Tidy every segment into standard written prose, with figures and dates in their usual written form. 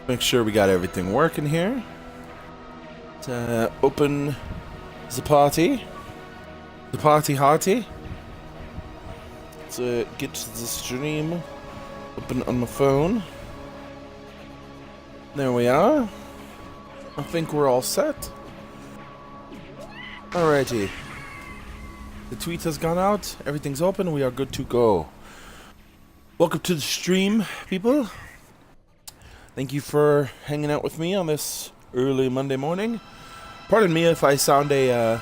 Make sure we got everything working here. Open the party. The party hearty. Let's get the stream open on my phone. There we are. I think we're all set. Alrighty. The tweet has gone out. Everything's open. We are good to go. Welcome to the stream, people. Thank you for hanging out with me on this early Monday morning. Pardon me if I sound a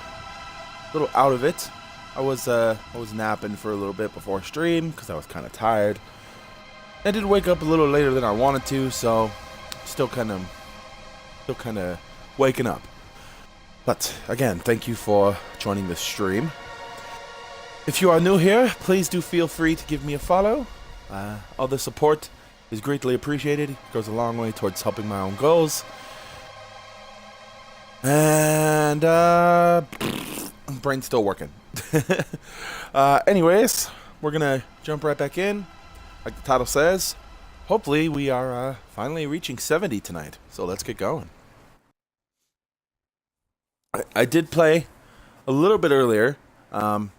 little out of it. I was napping for a little bit before stream because I was kind of tired. I did wake up a little later than I wanted to, so still kind of waking up. But again, thank you for joining the stream. If you are new here, please do feel free to give me a follow. All the support is greatly appreciated. It goes a long way towards helping my own goals. And brain's still working. Anyways, we're gonna jump right back in. Like the title says, hopefully we are finally reaching 70 tonight. So let's get going. I did play a little bit earlier. I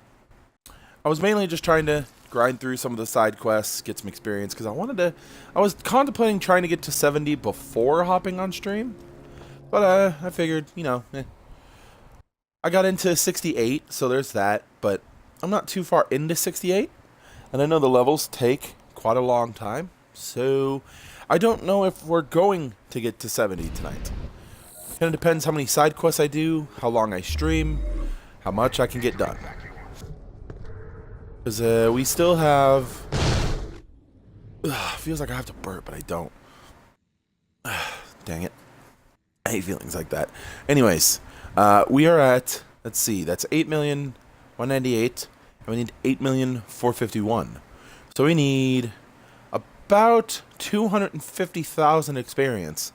was mainly just trying to grind through some of the side quests, get some experience, because I was contemplating trying to get to 70 before hopping on stream. But I figured, I got into 68, so there's that, but I'm not too far into 68, and I know the levels take quite a long time, so I don't know if we're going to get to 70 tonight. Kind of depends how many side quests I do, how long I stream, how much I can get done. Because we still have... feels like I have to burp, but I don't. Dang it. I hate feelings like that. Anyways, we are at... Let's see, that's 8,198,000, and we need 8,451,000. So we need about 250,000 experience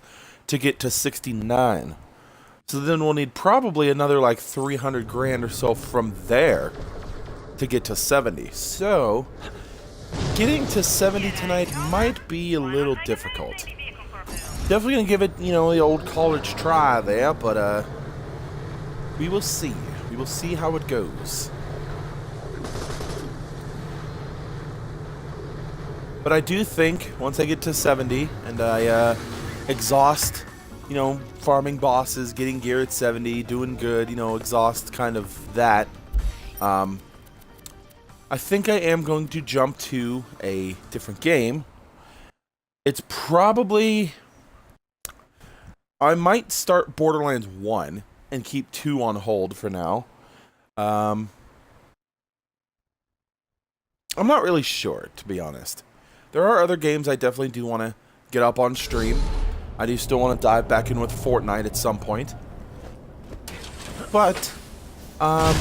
to get to 69. So then we'll need probably another like 300 grand or so from there to get to 70. So getting to 70 tonight might be a little difficult. Definitely gonna give it, the old college try there, but we will see. We will see how it goes. But I do think once I get to 70 and I exhaust, farming bosses, getting gear at 70, doing good, exhaust kind of that, I think I am going to jump to a different game. It's probably... I might start Borderlands 1 and keep 2 on hold for now. I'm not really sure, to be honest. There are other games I definitely do want to get up on stream. I do still want to dive back in with Fortnite at some point. But, I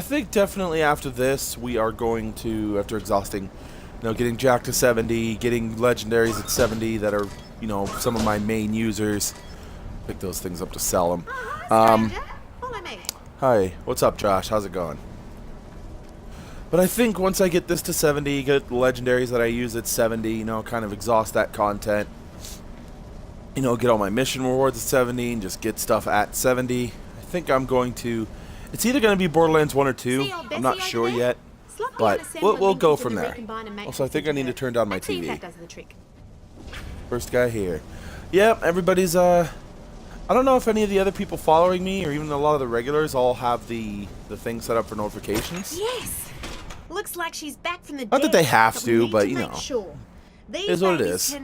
think definitely after this, we are going to, after exhausting, getting Jack to 70, getting legendaries at 70 that are, some of my main users. Pick those things up to sell them. Hi, what's up, Josh? How's it going? But I think once I get this to 70, get the legendaries that I use at 70, kind of exhaust that content. Get all my mission rewards at 70 and just get stuff at 70. I think I'm going to... It's either going to be Borderlands 1 or 2. I'm not sure yet. But we'll go from there. Also, I think I need to turn down my TV. First guy here. Yep, everybody's... I don't know if any of the other people following me or even a lot of the regulars all have the thing set up for notifications. Yes. Looks like she's back from the dead. Not that they have to, but sure. It is what it is.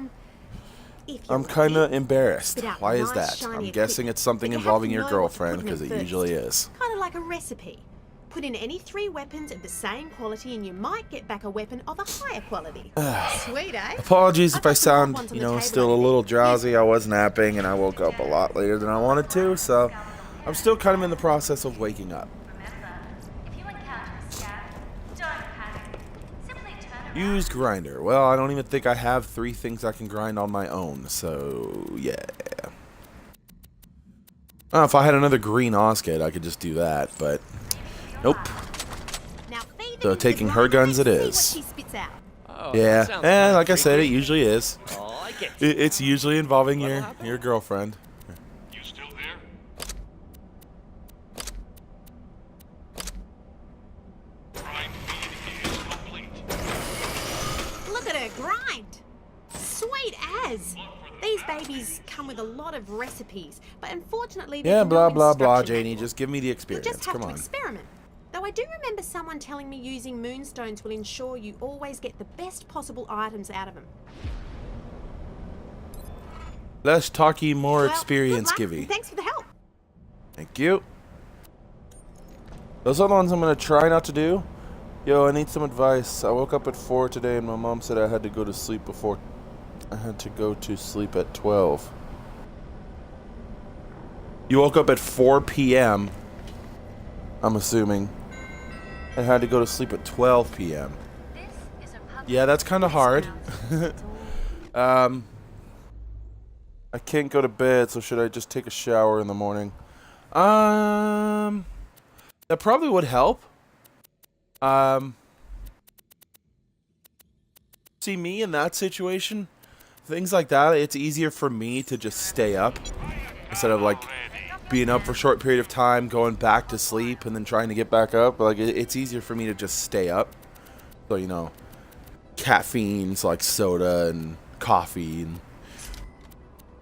I'm kind of embarrassed. Why is that? I'm guessing it's something involving your girlfriend, because it usually is. Kind of like a recipe. Put in any 3 weapons of the same quality and you might get back a weapon of a higher quality. Sweet, eh? Apologies if I sound, still a little drowsy. I was napping and I woke up a lot later than I wanted to, so I'm still kind of in the process of waking up. Used grinder. Well, I don't even think I have 3 things I can grind on my own, so yeah. If I had another green Oscade, I could just do that, but nope. So taking her guns it is. Oh, Yeah, and like I said, it usually is. Oh, I It's usually involving your girlfriend. You still there? Grind feed is complete. Look at her grind. Sweet as. These babies come with a lot of recipes, but unfortunately Yeah, there's blah no blah blah, instruction Janie. manual. Just give me the You'll experience. just have Come to on. experiment. Though I do remember someone telling me using moonstones will ensure you always get the best possible items out of them. Less talky, more Well, experience good luck, givey. and thanks for the help. Thank you. Those are the ones I'm gonna try not to do. Yo, I need some advice. I woke up at 4 today and my mom said I had to go to sleep before. I had to go to sleep at 12. You woke up at 4 p.m. I'm assuming. And had to go to sleep at 12 p.m. Yeah, that's kind of hard. I can't go to bed, so should I just take a shower in the morning? That probably would help. See, me in that situation, things like that, it's easier for me to just stay up instead of like being up for a short period of time, going back to sleep, and then trying to get back up. Like it's easier for me to just stay up. So you know, caffeines like soda and coffee and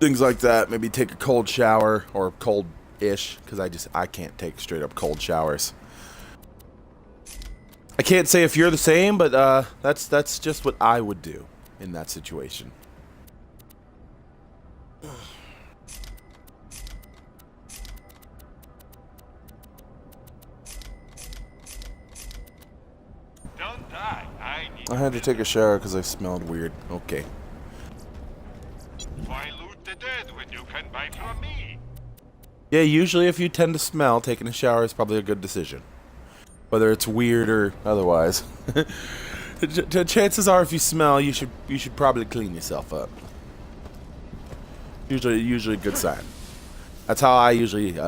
things like that. Maybe take a cold shower or cold-ish, because I can't take straight up cold showers. I can't say if you're the same, but that's just what I would do in that situation. Don't die. I had to take a shower because I smelled weird. Okay. Why loot the dead when you can buy from me? Yeah, usually if you tend to smell, taking a shower is probably a good decision. Whether it's weird or otherwise. Chances are if you smell, you should probably clean yourself up. Usually a good sign. That's how I usually,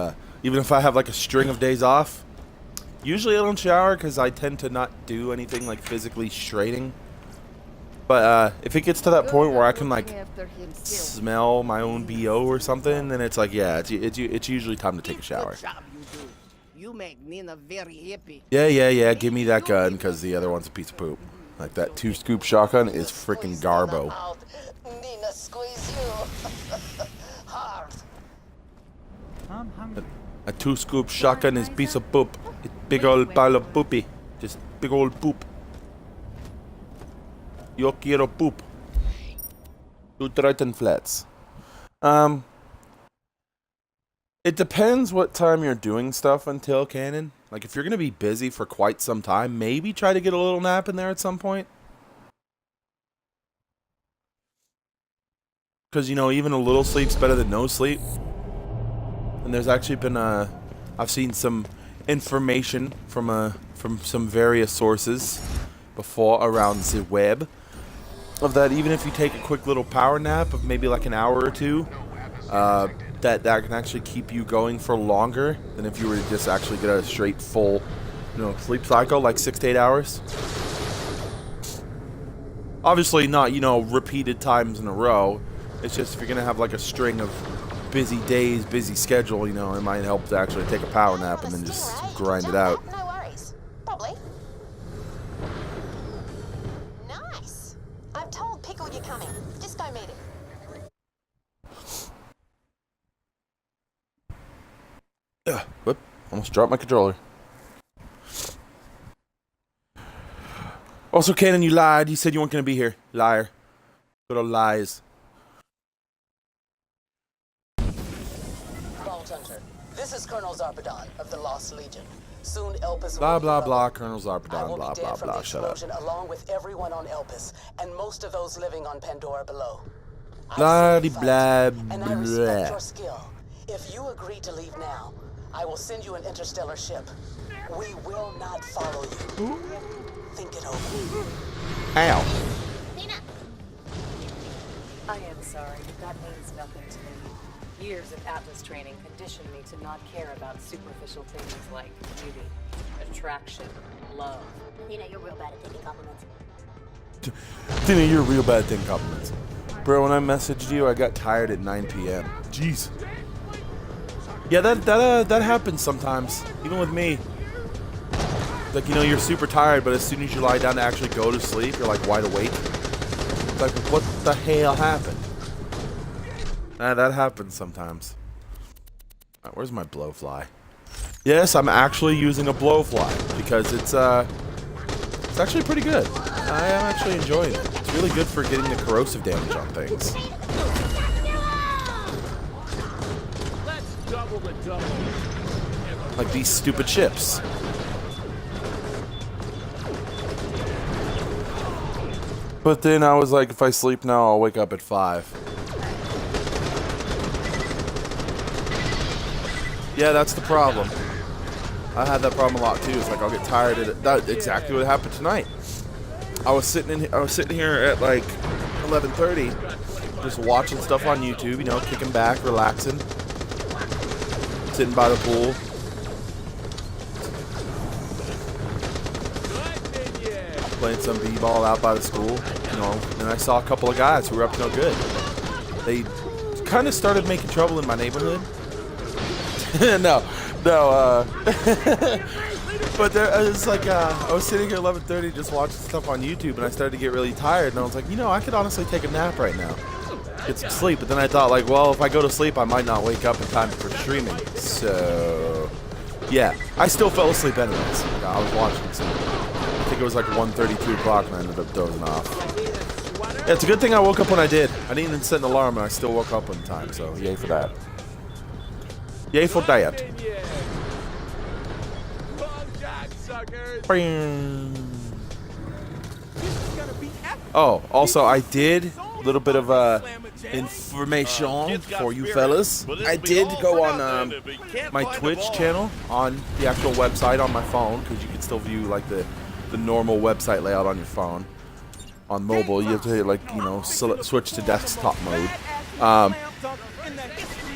even if I have like a string of days off, usually I don't shower because I tend to not do anything like physically straining. But if it gets to that point where I can like smell my own BO or something, then it's like, yeah, it's usually time to take a shower. Good job you do. You make Nina very happy. Yeah. Give me that gun because the other one's a piece of poop. Like that 2-scoop shotgun is freaking garbo. Nina squeeze you. Hard. I'm hungry. A 2-scoop shotgun is piece of poop. It's big old pile of poopy. Just big old poop. Yo quiero poop. Utrighton Flats. It depends what time you're doing stuff until Cannon. Like, if you're going to be busy for quite some time, maybe try to get a little nap in there at some point. Because, you know, even a little sleep's better than no sleep. And there's actually been I've seen some information from some various sources before around the web of that even if you take a quick little power nap of maybe like an hour or two, that can actually keep you going for longer than if you were to just actually get a straight full, you know, sleep cycle, like 6 to 8 hours. Obviously not, you know, repeated times in a row. It's just if you're gonna have like a string of busy days, busy schedule, you know, it might help to actually take a power nap and then just grind it out. No worries. Probably. Nice. I've told Pickle you're coming. Just go meet him. Whoop, almost dropped my controller. Also, Cannon, you lied. You said you weren't gonna be here. Liar. Good old lies. Vault Hunter, this is Colonel Zarpedon of the Lost Legion. Soon Elpis Blah, will be blah, rubble. blah, Colonel I Zarpedon, will blah, be blah, dead from blah. the Shut up. explosion along with everyone on Elpis and most of those living on Pandora below. Blah, I see you blah, fight, and I blah. respect your skill. If you agree to leave now, I will send you an interstellar ship. We will not follow you. Think it over. Ow. Nina. I am sorry, but that means nothing to me. Years of Atlas training conditioned me to not care about superficial things like beauty, attraction, love. Nina, you're real bad at taking compliments. Tina, you're a real bad thing, compliments. Bro, when I messaged you, I got tired at 9 p.m. Jeez. Yeah, that happens sometimes, even with me. Like, you know, you're super tired, but as soon as you lie down to actually go to sleep, you're like wide awake. It's like, what the hell happened? That happens sometimes. Alright, where's my blowfly? Yes, I'm actually using a blowfly because it's actually pretty good. I am actually enjoying it. It's really good for getting the corrosive damage on things. Like these stupid ships. But then I was like, if I sleep now, I'll wake up at 5. Yeah, that's the problem. I had that problem a lot too. It's like I'll get tired of it. That's exactly what happened tonight. I was sitting here at like 11:30, just watching stuff on YouTube. You know, kicking back, relaxing, sitting by the pool. Playing some b-ball out by the school, you know, and I saw a couple of guys who were up to no good. They kind of started making trouble in my neighborhood. no, but it's like I was sitting here 11:30 just watching stuff on YouTube, and I started to get really tired, and I was like, you know, I could honestly take a nap right now, get some sleep. But then I thought, like, well, if I go to sleep, I might not wake up in time for streaming. So, yeah, I still fell asleep anyways. I was watching some. I think it was like 1:30, 2 o'clock, and I ended up dozing off. Yeah, it's a good thing I woke up when I did. I didn't even set an alarm, and I still woke up on time, so yay for that. Yay for that. Oh, also I did a little bit of information for you fellas. I did go on my Twitch channel on the actual website on my phone, because you can still view like the normal website layout on your phone. On mobile, you have to like, you know, switch to desktop mode.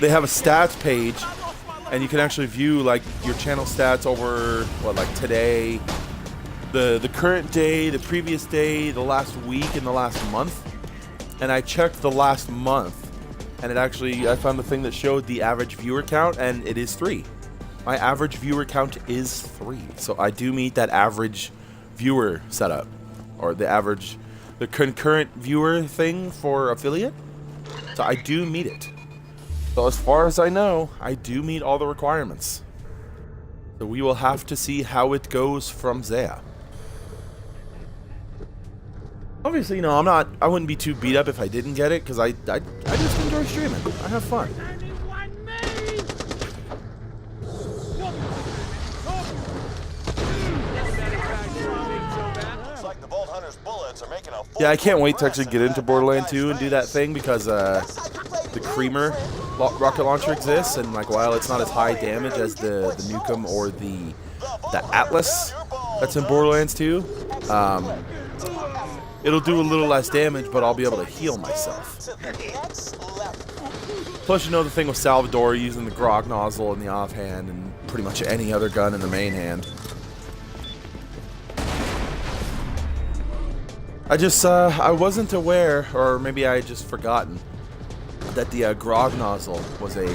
They have a stats page, and you can actually view like your channel stats over what, like today, the current day, the previous day, the last week, and the last month. And I checked the last month, and it actually, I found the thing that showed the average viewer count, and it is 3. My average viewer count is 3, so I do meet that average viewer setup, or the concurrent viewer thing for affiliate. So I do meet it. So as far as I know, I do meet all the requirements. So we will have to see how it goes from there. Obviously, you know, I wouldn't be too beat up if I didn't get it, because I just enjoy streaming. I have fun. Yeah, I can't wait to actually get into Borderlands 2 and do that thing, because the Creamer rocket launcher exists, and like while it's not as high damage as the Nukem or the Atlas that's in Borderlands 2, it'll do a little less damage, but I'll be able to heal myself. Plus, you know, the thing with Salvador using the grog nozzle in the offhand and pretty much any other gun in the main hand. I wasn't aware, or maybe I had just forgotten, that the grog nozzle was a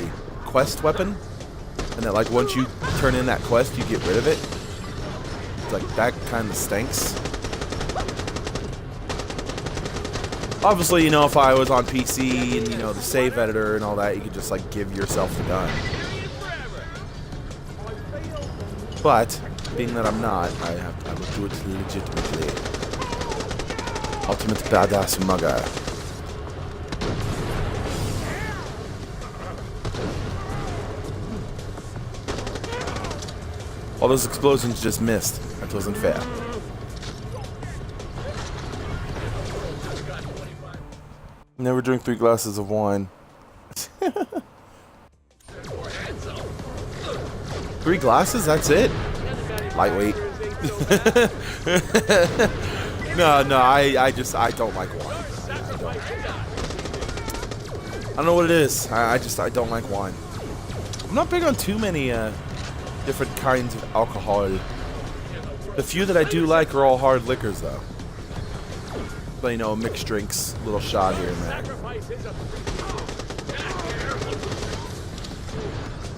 quest weapon, and that like once you turn in that quest, you get rid of it. It's like, that kind of stinks. Obviously, you know, if I was on PC and, you know, the save editor and all that, you could just like give yourself the gun. But being that I'm not, I will do it legitimately. Ultimate badass mugger. All those explosions just missed. That wasn't fair. Never drink 3 glasses of wine. 3 glasses? That's it? Lightweight. No, I don't like wine. I don't know what it is. I don't like wine. I'm not big on too many different kinds of alcohol. The few that I do like are all hard liquors, though. But you know, mixed drinks, little shot here and there.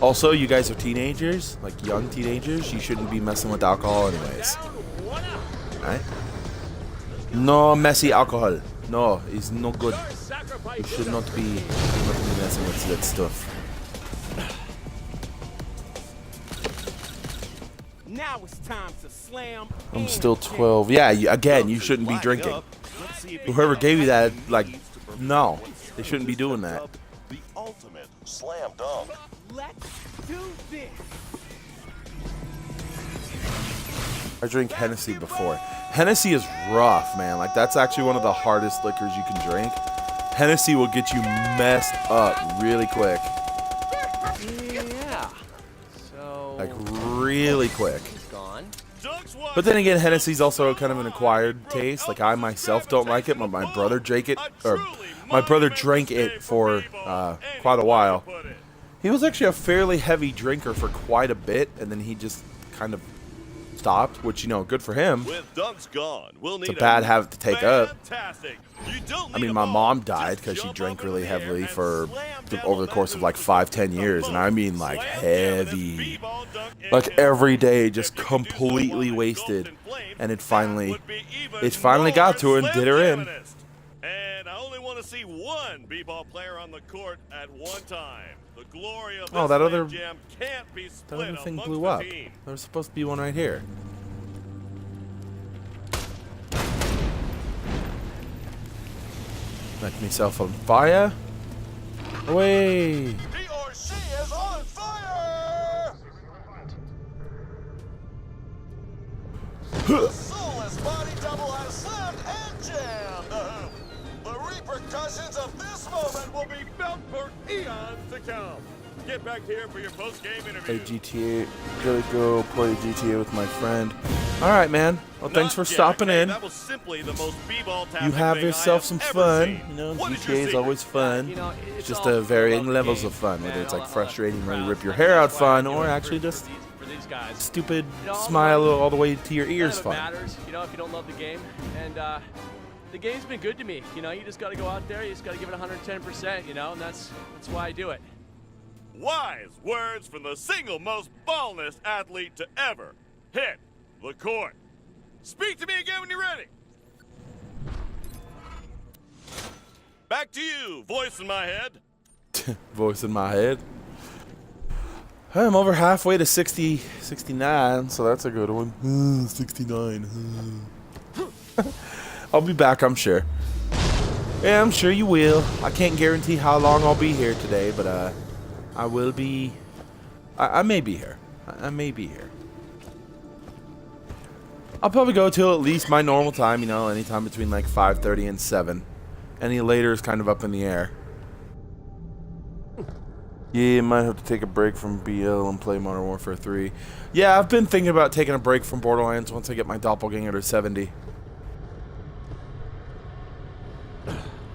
Also, you guys are teenagers, like young teenagers. You shouldn't be messing with alcohol anyways. Right? No messy alcohol. No, it's not good. You should not be messing with that stuff. Now it's time to slam. I'm still 12. Yeah, again, you shouldn't be drinking. Whoever gave you that, like, no. They shouldn't be doing that. The ultimate slam dunk. Let's do this. I drank Hennessy before. Hennessy is rough, man. Like, that's actually one of the hardest liquors you can drink. Hennessy will get you messed up really quick. Yeah. So. Like, really quick. He's gone. But then again, Hennessy's also kind of an acquired taste. Like, I myself don't like it, but my brother drank it, or my brother drank it for quite a while. He was actually a fairly heavy drinker for quite a bit, and then he just kind of stopped, which, you know, good for him. With dunks gone, we'll need It's a bad habit to take up. I I mean, my mom died because she drank really heavily for over the course of like 5-10 years, and I mean like heavy, like every day, just completely wasted. And it finally got to her and did her in. And I only want to see one b-ball player on the court at one time. The glory of Oh, this that other- Slam Jam can't be That split other thing amongst blew the up. team. There was supposed to be one right here. Make myself on fire. Away. He or she is on fire! The soulless body double has slammed and jammed the hoop. The repercussions of this moment will be felt for eons to come. Get back here for your post-game interview. Play GTA. Gotta go play GTA with my friend. All right, man. Well, thanks for stopping in. That was simply the most b-ball You have yourself some fun. You know, GTA is always fun. You know, It's just a varying levels of fun, whether it's like frustrating where you rip your hair out fun, or actually just for these guys. stupid smile all the way to your ears None fun. of it matters, you know, if you don't love the game. And the game's been good to me. You know, you just got to go out there. You just got to give it 110%. You know, and that's why I do it. Wise words from the single most ballness athlete to ever hit the court. Speak to me again when you're ready. Back to you, voice in my head. Voice in my head. I'm over halfway to 69, so that's a good one. 69. I'll be back, I'm sure. Yeah, I'm sure you will. I can't guarantee how long I'll be here today, but I will be. I may be here. I may be here. I'll probably go till at least my normal time, you know, anytime between like 5:30 and 7. Any later is kind of up in the air. Yeah, might have to take a break from BL and play Modern Warfare 3. Yeah, I've been thinking about taking a break from Borderlands once I get my doppelganger to 70.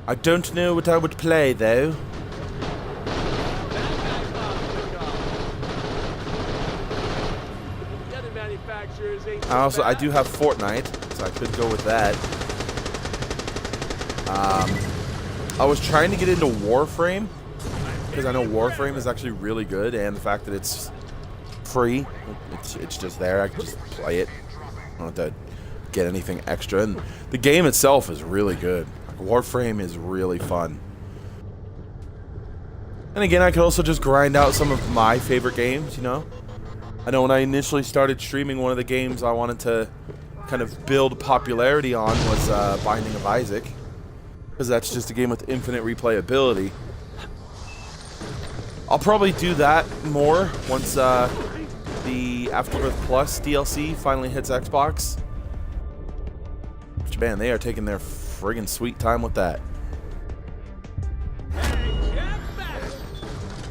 I don't know what I would play, though. I do have Fortnite, so I could go with that. I was trying to get into Warframe, because I know Warframe is actually really good, and the fact that it's free, it's just there, I can just play it. I don't have to get anything extra, and the game itself is really good. Like, Warframe is really fun. And again, I could also just grind out some of my favorite games, you know? I know when I initially started streaming, one of the games I wanted to kind of build popularity on was Binding of Isaac, because that's just a game with infinite replayability. I'll probably do that more once the Afterbirth Plus DLC finally hits Xbox. Which, man, they are taking their friggin' sweet time with that.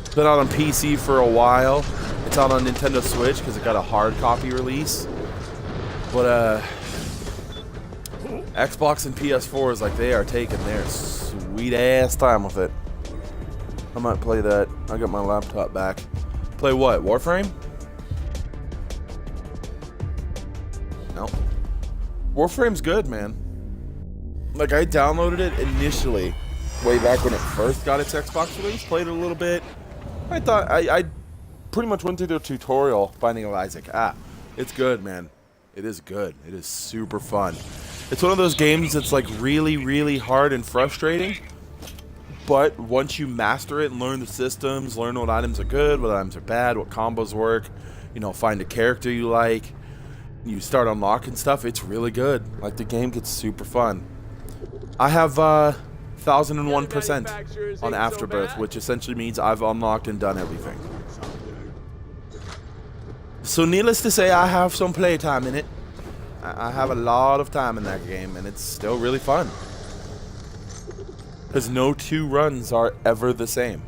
It's been out on PC for a while. It's out on Nintendo Switch because it got a hard copy release. But Xbox and PS4 is like they are taking their sweet ass time with it. I might play that. I got my laptop back. Play what? Warframe? No. Warframe's good, man. Like, I downloaded it initially, way back when it first got its Xbox release, played it a little bit. I thought, I pretty much went through the tutorial, Binding of Isaac. It's good, man. It is good. It is super fun. It's one of those games that's like really, really hard and frustrating. But once you master it and learn the systems, learn what items are good, what items are bad, what combos work, you know, find a character you like, you start unlocking stuff, it's really good. Like, the game gets super fun. I have 1001% on Afterbirth, which essentially means I've unlocked and done everything. So needless to say, I have some playtime in it. I have a lot of time in that game, and it's still really fun. Because no two runs are ever the same.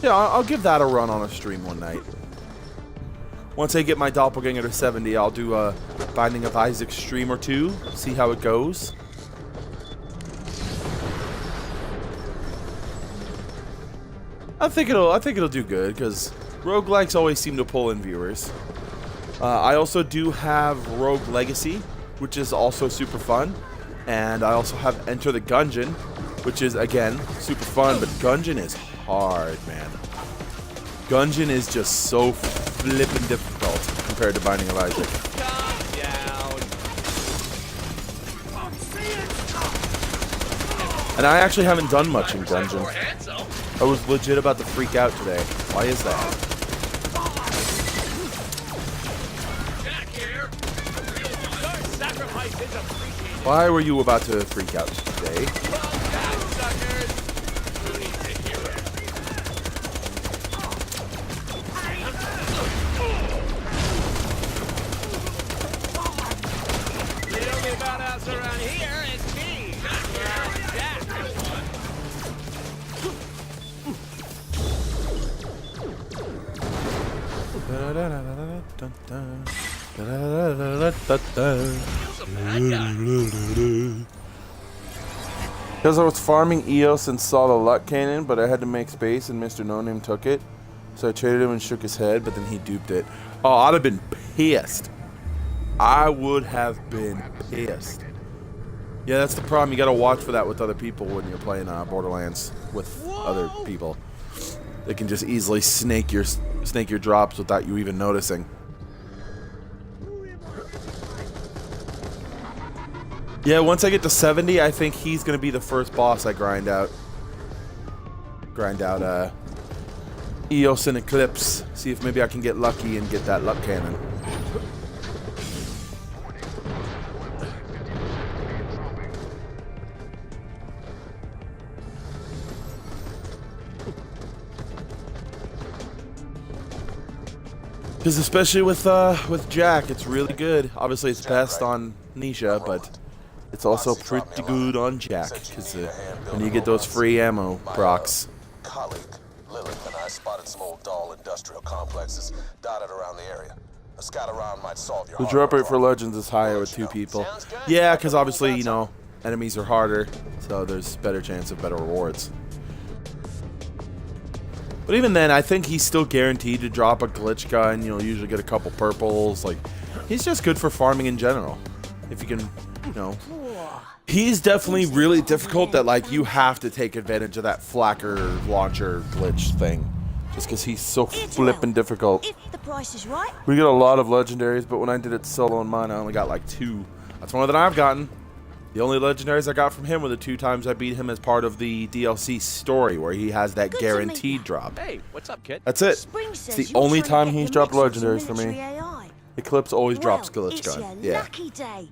Yeah, I'll give that a run on a stream one night. Once I get my Doppelganger to 70, I'll do a Binding of Isaac stream or two, see how it goes. I think it'll do good, because roguelikes always seem to pull in viewers. I also do have Rogue Legacy, which is also super fun. And I also have Enter the Gungeon, which is, again, super fun, but Gungeon is hard, man. Gungeon is just so flippin' difficult compared to Binding of Isaac. Calm down. And I actually haven't done much in Gungeon. I was legit about to freak out today. Why is that? Why were you about to freak out today? The only badass around here is me. Because I was farming Eos and saw the luck cannon, but I had to make space and Mr. No Name took it. So I traded him and shook his head, but then he duped it. Oh, I'd have been pissed. I would have been pissed. Yeah, that's the problem. You gotta watch for that with other people when you're playing Borderlands with other people. They can just easily snake your drops without you even noticing. Yeah, once I get to 70, I think he's gonna be the first boss I grind out. Eos and Eclipse. See if maybe I can get lucky and get that luck cannon. Because especially with Jack, it's really good. Obviously, it's best on Nisha, but it's also pretty good on Jack. Because when you get those free ammo procs. Colleague Lilith and I spotted some old dull industrial complexes dotted around the area. A scout around might solve your The drop rate for Legends is higher with 2 people. Yeah, because obviously, you know, enemies are harder, so there's better chance of better rewards. But even then, I think he's still guaranteed to drop a glitch gun. You'll usually get a couple purples. Like, he's just good for farming in general. If you can, you know. He's definitely really difficult that, like, you have to take advantage of that flacker launcher glitch thing. Just because he's so flippin' difficult. If the price is right. We get a lot of legendaries, but when I did it solo in mine, I only got like 2. That's more than I've gotten. The only legendaries I got from him were the 2 times I beat him as part of the DLC story, where he has that guaranteed drop. Hey, what's up, kid? That's it. It's the only time he's dropped legendaries for me. Eclipse always drops glitch gun. Yeah. Lucky day.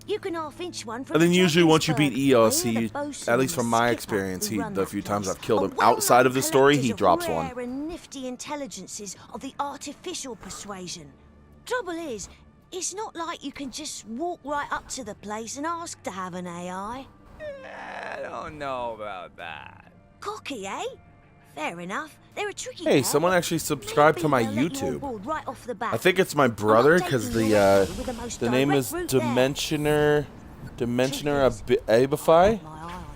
You can half-inch one from And then usually once you beat Eos, Eos, at least from my experience, the few times I've killed him outside of the story, he drops one. And nifty intelligences of the artificial persuasion. Trouble is, it's not like you can just walk right up to the place and ask to have an AI. I don't know about that. Cocky, eh? Fair enough. They're a tricky Hey, pair. someone actually subscribed to my Maybe they'll let you on YouTube. board right off the bat. I think it's my brother, I'm because updating you already with the most name is direct route there. Dimensioner Abify.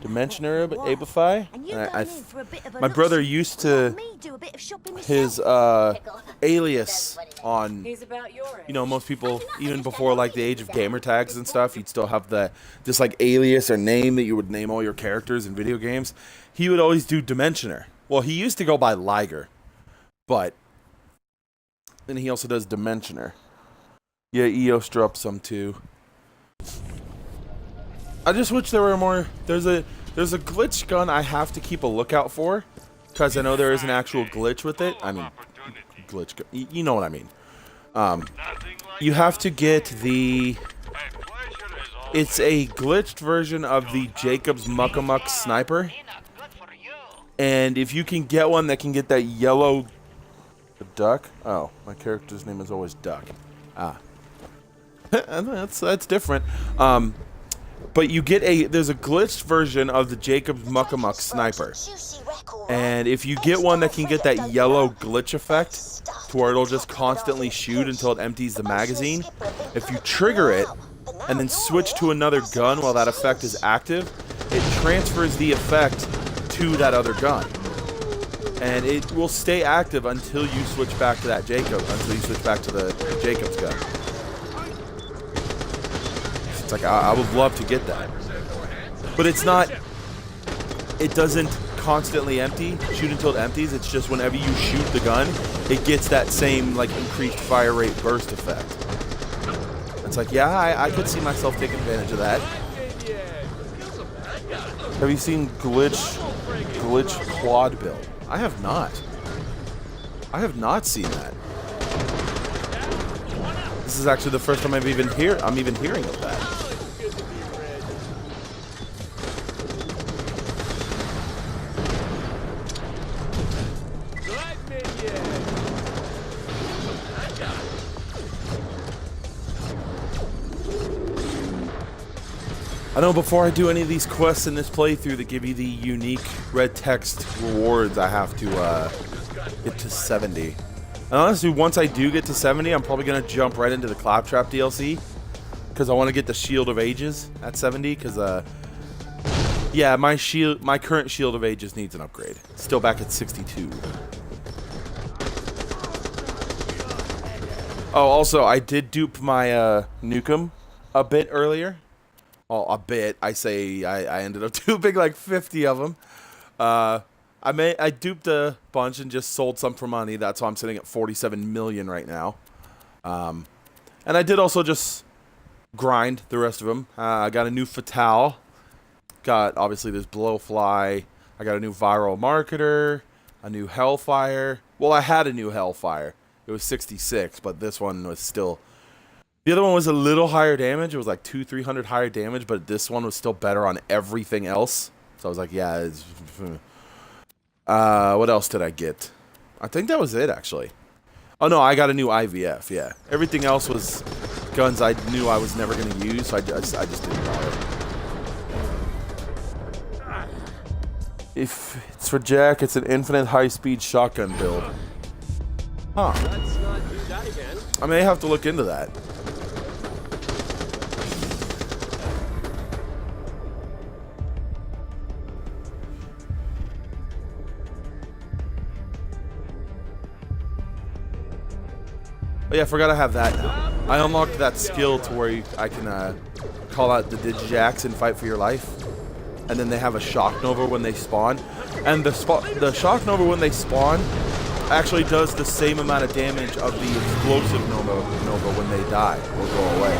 Dimensioner Abify. And you And going in for a bit of a my brother look-see. used Let to me do a bit of shopping his myself. alias on, He's about your age. you know, most people, even before like the age of gamer tags and stuff, you'd still have the this like alias or name that you would name all your characters in video games. He would always do Dimensioner. Well, he used to go by Liger, but then he also does Dimensioner. Yeah, Eos dropped some too. I just wish there were more. There's a glitch gun I have to keep a lookout for, because I know there is an actual glitch with it. I mean, glitch gun. You know what I mean. You have to get the. It's a glitched version of the Jacob's Muckamuck sniper, and if you can get one that can get that yellow. The duck. Oh, my character's name is always Duck. Ah. that's different. But you get there's a glitched version of the Jacob's Muckamuck sniper. And if you get one that can get that yellow glitch effect, to where it'll just constantly shoot until it empties the magazine, if you trigger it, and then switch to another gun while that effect is active, it transfers the effect to that other gun. And it will stay active until you switch back to that until you switch back to the Jacob's gun. It's like, I would love to get that. But it's not, it doesn't constantly shoot until it empties. It's just whenever you shoot the gun, it gets that same, like, increased fire rate burst effect. It's like, yeah, I could see myself taking advantage of that. Have you seen Glitch Quad Build? I have not. I have not seen that. This is actually the first time I'm even hearing of that. I know before I do any of these quests in this playthrough that give you the unique red text rewards, I have to get to 70. And honestly, once I do get to 70, I'm probably going to jump right into the Claptrap DLC, because I want to get the Shield of Ages at 70, because, yeah, my current Shield of Ages needs an upgrade. It's still back at 62. Oh, also, I did dupe my Nukem a bit earlier. Well, a bit. I say I ended up duping like 50 of them. I duped a bunch and just sold some for money. That's why I'm sitting at 47 million right now. And I did also just grind the rest of them. I got a new Fatale. Got, obviously, this Blowfly. I got a new Viral Marketer. A new Hellfire. Well, I had a new Hellfire. It was 66, but this one was still... The other one was a little higher damage. It was like 200-300 higher damage, but this one was still better on everything else. So I was like, yeah. It's, what else did I get? I think that was it, actually. Oh, no, I got a new IVF, yeah. Everything else was guns I knew I was never going to use, so I just didn't bother. If it's for Jack, it's an infinite high-speed shotgun build. Huh. Let's not do that again. I may have to look into that. Oh yeah, I forgot I have that now. I unlocked that skill to where I can call out the Digijax and fight for your life. And then they have a Shock Nova when they spawn. And the Shock Nova when they spawn actually does the same amount of damage of the Explosive Nova when they die or go away.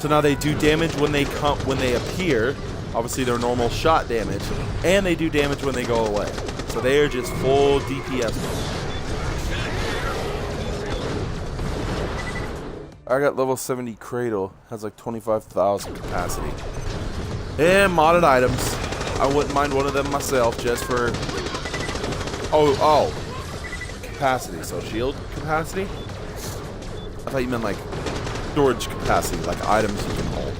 So now they do damage when they appear, obviously their normal shot damage, and they do damage when they go away. So they are just full DPS mode. I got level 70 Cradle, has like 25,000 capacity. And modded items. I wouldn't mind one of them myself just for... Oh, capacity. So shield capacity? I thought you meant like storage capacity, like items you can hold.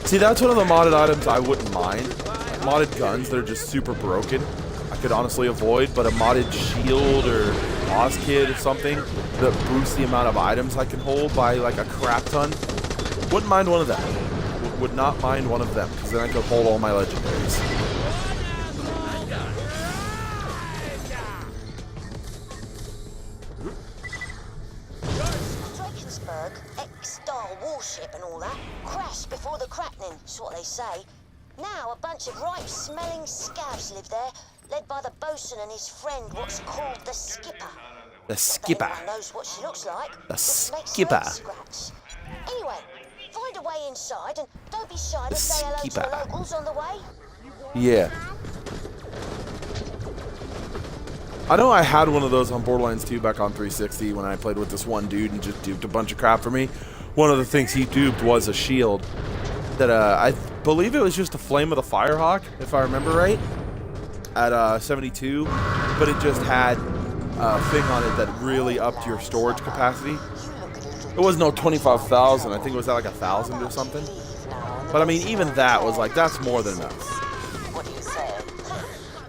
See, that's one of the modded items I wouldn't mind. Like modded guns that are just super broken, I could honestly avoid, but a modded shield or Oz Kit or something that boosts the amount of items I can hold by like a crap ton. Wouldn't mind one of that. would not mind one of them, because then I could hold all my legendaries. Drakensberg, ex-Star warship and all that, crashed before the cracking, is what they say. Now a bunch of ripe-smelling scabs live there, led by the bosun and his friend, what's called the Skipper. The Skipper. Not that anyone knows what she looks like. The Just makes her Skipper. head scratch. Anyway, find a way inside and don't be shy to The say hello to Skipper. the locals on the way. Yeah. I know I had one of those on Borderlands 2 back on 360 when I played with this one dude and just duped a bunch of crap for me. One of the things he duped was a shield that I believe it was just a Flame of the Firehawk, if I remember right, at 72, but it just had a thing on it that really upped your storage capacity. It was no 25,000, I think it was at like 1,000 or something. But I mean, even that was like, that's more than enough. What do you say?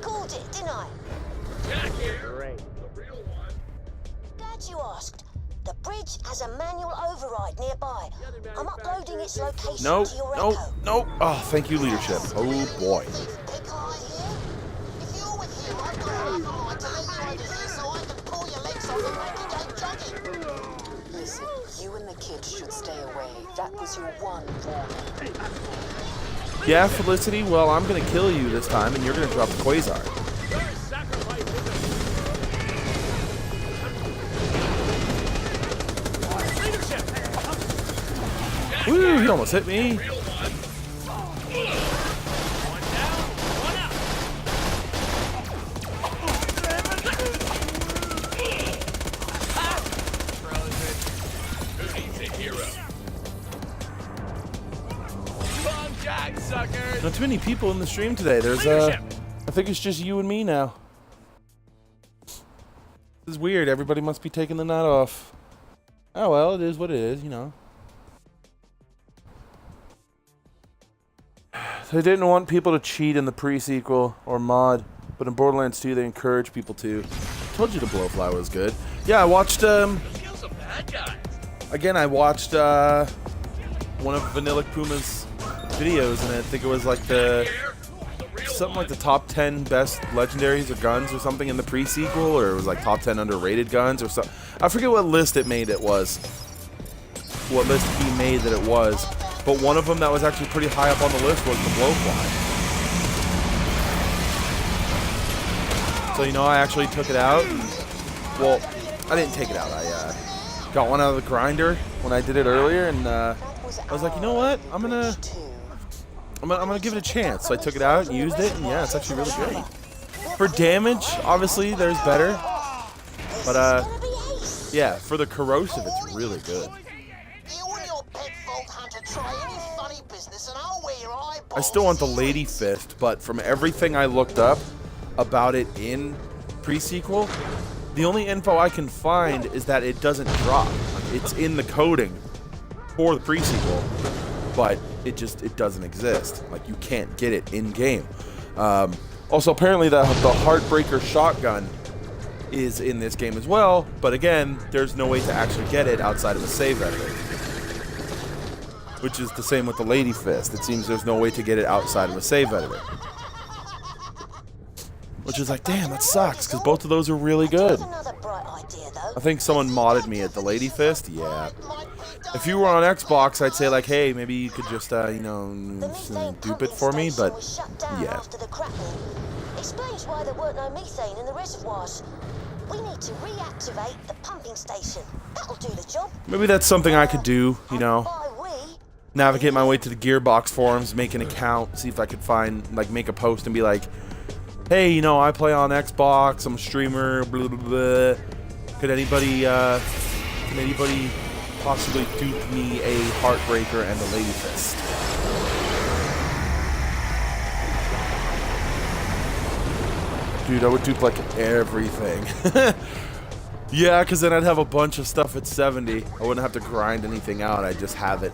Called it, didn't I? Glad you asked. The bridge has a manual override nearby. I'm uploading its location No, to your no, Echo. no. Oh, thank you, leadership. Oh boy. Pick eye here. If you're with him, I've got half a mind to let you over here so I can pull your legs off and make you go jogging. Listen, you and the kids should stay away. That was your one warning. Yeah, Felicity, well, I'm gonna kill you this time, and you're gonna drop the Quasar. Woo, he almost hit me. Not too many people in the stream today. There's I think it's just you and me now. This is weird. Everybody must be taking the night off. Oh well, it is what it is, you know. They didn't want people to cheat in the pre-sequel or mod, but in Borderlands 2 they encourage people to. Told you the blowfly was good. Yeah, I watched again I watched one of Vanilla Puma's videos, and I think it was like something like the top 10 best legendaries or guns or something in the pre-sequel, or it was like top 10 underrated guns or something. I forget what list it made what list he made that it was, but one of them that was actually pretty high up on the list was the blowfly. So you know, I actually took it out, and, well, I didn't take it out, I got one out of the grinder when I did it earlier, and I was like, you know what, I'm gonna give it a chance. So I took it out and used it, and yeah, it's actually really great. For damage, obviously, there's better. But, yeah, for the corrosive, it's really good. I still want the Lady Fist, but from everything I looked up about it in pre-sequel, the only info I can find is that it doesn't drop. It's in the coding for the pre-sequel, but it doesn't exist. Like, you can't get it in game. Also, apparently the Heartbreaker shotgun is in this game as well, but again, there's no way to actually get it outside of a save editor. Which is the same with the Lady Fist. It seems there's no way to get it outside of a save editor. Which is like, damn, that sucks, because both of those are really good. I think someone modded me at the Lady Fist. Yeah. If you were on Xbox, I'd say like, hey, maybe you could just, you know, dupe it for me, but yeah. Explains why there weren't no methane in the reservoirs. We need to reactivate the pumping station. That'll do the job. Maybe that's something I could do, you know. Navigate my way to the Gearbox forums, make an account, see if I could find, like, make a post and be like, hey, you know, I play on Xbox, I'm a streamer, blah, blah, blah. Could anybody possibly dupe me a Heartbreaker and a Lady Fist? Dude, I would dupe, like, everything. Yeah, because then I'd have a bunch of stuff at 70. I wouldn't have to grind anything out, I'd just have it.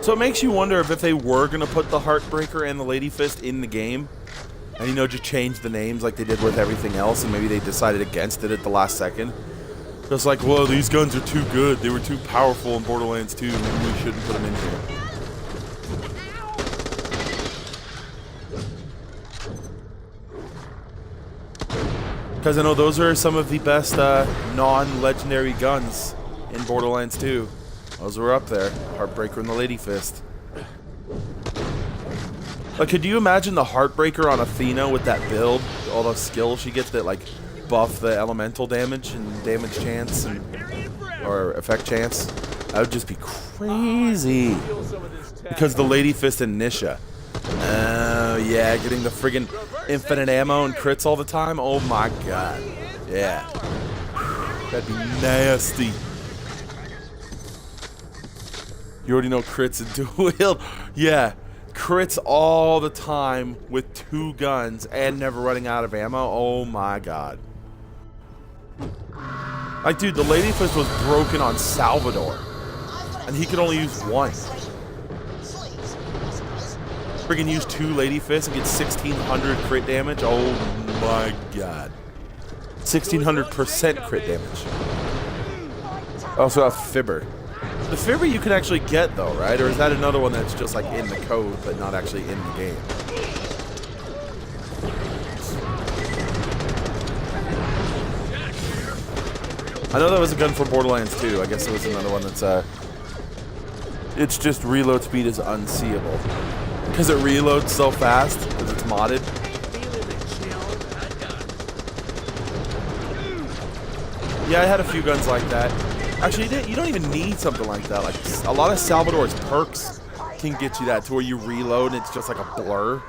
So it makes you wonder if they were going to put the Heartbreaker and the Lady Fist in the game, And, you know, just change the names like they did with everything else, and maybe they decided against it at the last second. Just like, whoa, these guns are too good. They were too powerful in Borderlands 2. Maybe we shouldn't put them in here. Because I know those are some of the best non-legendary guns in Borderlands 2. Those were up there. Heartbreaker and the Lady Fist. Like, could you imagine the Heartbreaker on Athena with that build? All those skills she gets that, like, buff the elemental damage and damage chance and or effect chance. That would just be crazy. Because the Lady Fist and Nisha. Oh yeah, getting the friggin' infinite ammo and crits all the time. Oh my god. Yeah. That'd be nasty. You already know crits and dual wield. Yeah. Crits all the time with 2 guns and never running out of ammo. Oh my god. Like, dude, the Lady Fist was broken on Salvador, and he could only use 1. Friggin' use 2 Lady Fists and get 1600 crit damage. Oh my god. 1600% crit damage. I also have Fibber. The Fibber you can actually get though, right? Or is that another one that's just like in the code but not actually in the game? I know that was a gun for Borderlands 2. I guess it was another one that's it's just reload speed is unseeable. Because it reloads so fast, because it's modded. Yeah, I had a few guns like that. Actually, you don't even need something like that. Like, a lot of Salvador's perks can get you that to where you reload and it's just like a blur.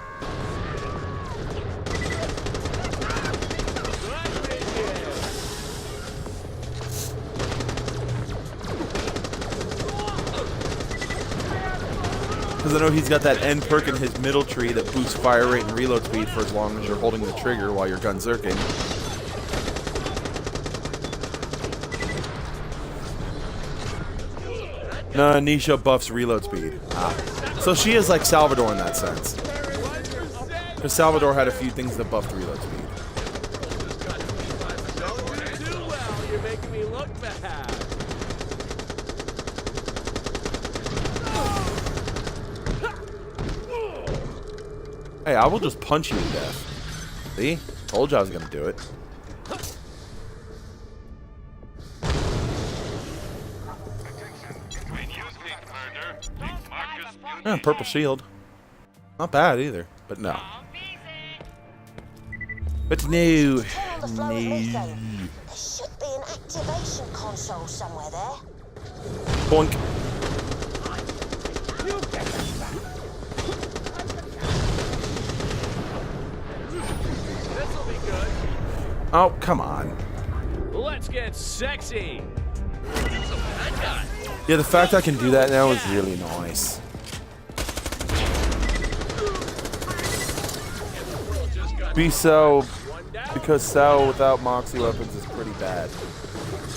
Because I know he's got that end perk in his middle tree that boosts fire rate and reload speed for as long as you're holding the trigger while you're gun zerking. No, Nisha buffs reload speed. So she is like Salvador in that sense. Because Salvador had a few things that buffed reload speed. You're making me look bad. Hey, I will just punch you to death. See? Told you I was going to do it. Yeah, purple shield. Not bad either, but no. But no. No. There should be an activation console somewhere there. Boink. This'll be good. Oh, come on. Let's get sexy. Yeah, the fact I can do that now is really nice. Because Cell without Moxie weapons is pretty bad.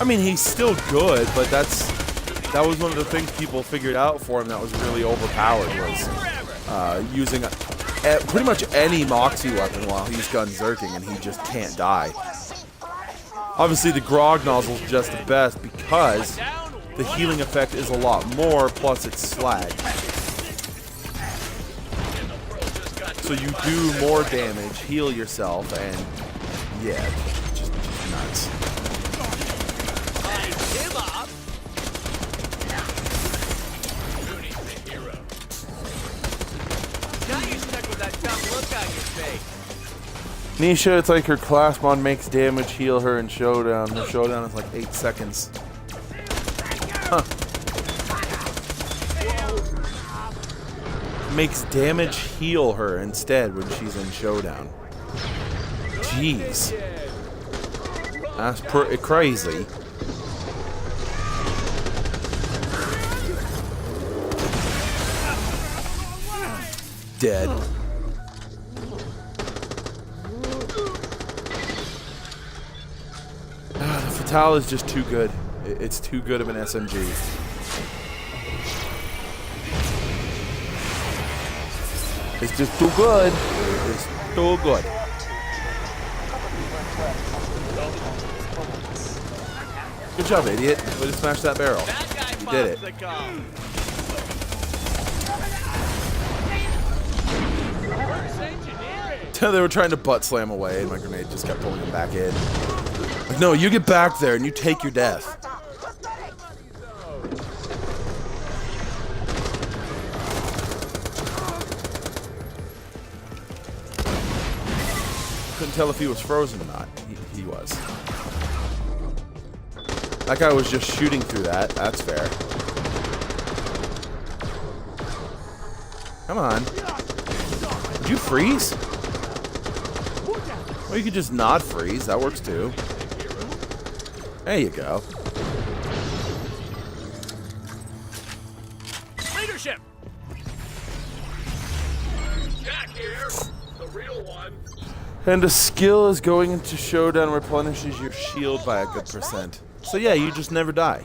I mean, he's still good, but that was one of the things people figured out for him that was really overpowered, was using pretty much any Moxie weapon while he's gun zerking, and he just can't die. Obviously, the Grog nozzle is just the best because the healing effect is a lot more, plus it's slag. So you do more damage, heal yourself, and yeah, just nuts. Nisha, it's like her class mod makes damage heal her in Showdown. Her Showdown is like 8 seconds. Huh. Makes damage heal her instead when she's in Showdown. Jeez. That's pretty crazy. Dead. The Fatale is just too good. It's too good of an SMG. It's just too good. too good. Good job, idiot. Way to smash that barrel. You did it. They were trying to butt slam away, and my grenade just kept pulling them back in. Like, no, you get back there and you take your death. Couldn't tell if he was frozen or not. He was. That guy was just shooting through that. That's fair. Come on. Did you freeze? Or you could just not freeze. That works too. There you go. Leadership. Jack here, the real one. And a skill is going into showdown replenishes your shield by a good percent. So yeah, you just never die.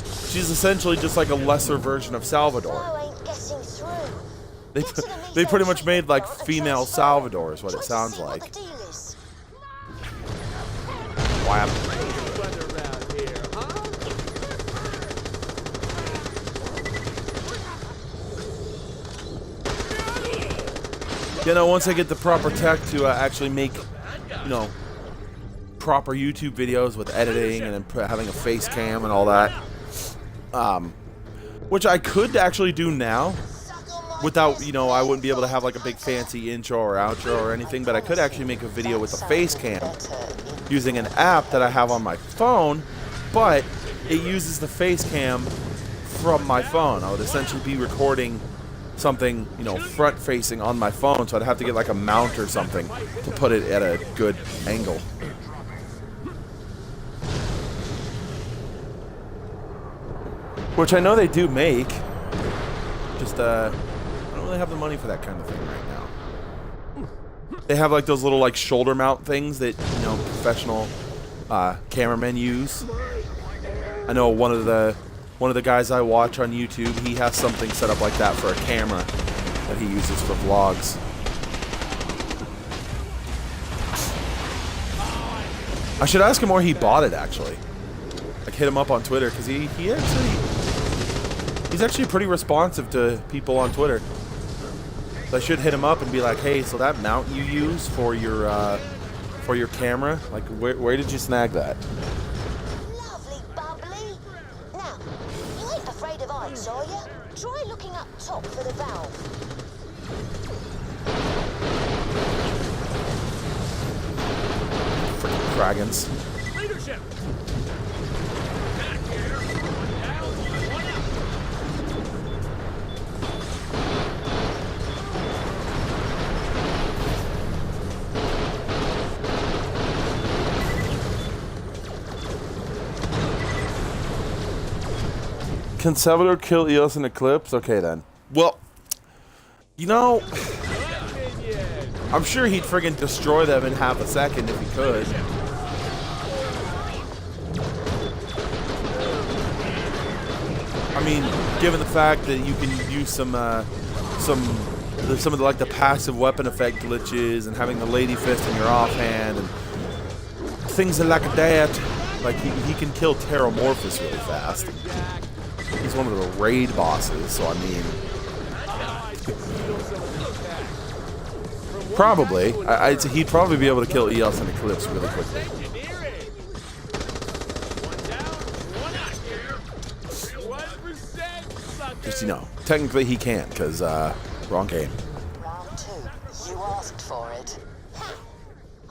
She's essentially just like a lesser version of Salvador. They pretty much made like female Salvador is what it sounds like. Wham. You know, once I get the proper tech to actually make, you know, proper YouTube videos with editing and then having a face cam and all that, which I could actually do now without, you know, I wouldn't be able to have like a big fancy intro or outro or anything, but I could actually make a video with a face cam using an app that I have on my phone, but it uses the face cam from my phone. I would essentially be recording something, you know, front facing on my phone, so I'd have to get like a mount or something to put it at a good angle. Which I know they do make, just I don't really have the money for that kind of thing right now. They have like those little like shoulder mount things that, you know, professional cameramen use. I know one of the guys I watch on YouTube, he has something set up like that for a camera that he uses for vlogs. I should ask him where he bought it actually. Like hit him up on Twitter because he's actually pretty responsive to people on Twitter. So I should hit him up and be like, hey, so that mount you use for your camera, like where did you snag that? Lovely bubbly. Now, you ain't afraid of heights, are you? Try looking up top for the valve. Freaking dragons. Leadership. Can Salvador kill Eos in Eclipse? Okay then. Well, you know, I'm sure he'd friggin' destroy them in half a second if he could. I mean, given the fact that you can use some of the like the passive weapon effect glitches and having the lady fist in your offhand and things like that, like he can kill Terramorphous really fast. He's one of the raid bosses, so I mean, probably. He'd probably be able to kill Eos in Eclipse really quickly. Just, you know, technically he can't, because, wrong game. Round two. You asked for it.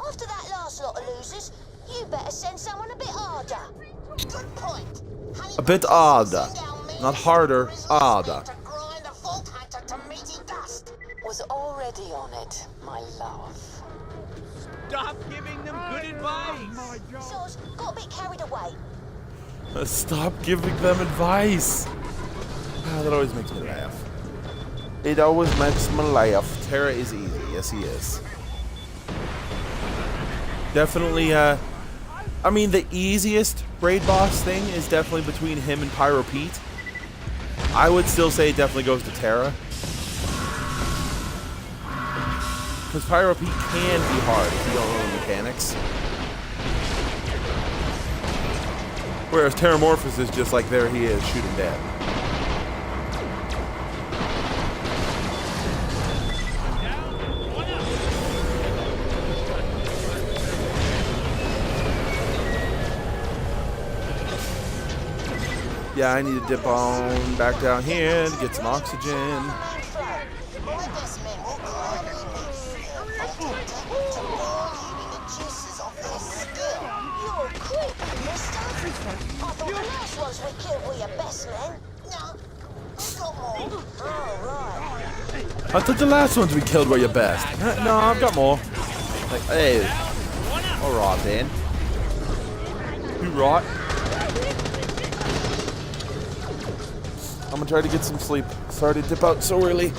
After that last lot of losers, you better send someone a bit harder. Good point. A bit harder. Not harder, harder. Was already on it, my love. Stop giving them good advice. Soz got a bit carried away. Stop giving them advice. Ah, that always makes me laugh. It always makes me laugh. Terra is easy. Yes, he is. Definitely, I mean, the easiest raid boss thing is definitely between him and Pyro Pete. I would still say it definitely goes to Terra. Because Pyro Pete can be hard if you don't know the mechanics. Whereas Terramorphous is just like, there he is, shoot him dead. Yeah, I need to dip on back down here to get some oxygen. I thought the last ones we killed were your best. No, I've got more. Like, hey. Alright then. You right. I'm gonna try to get some sleep. Sorry to dip out so early.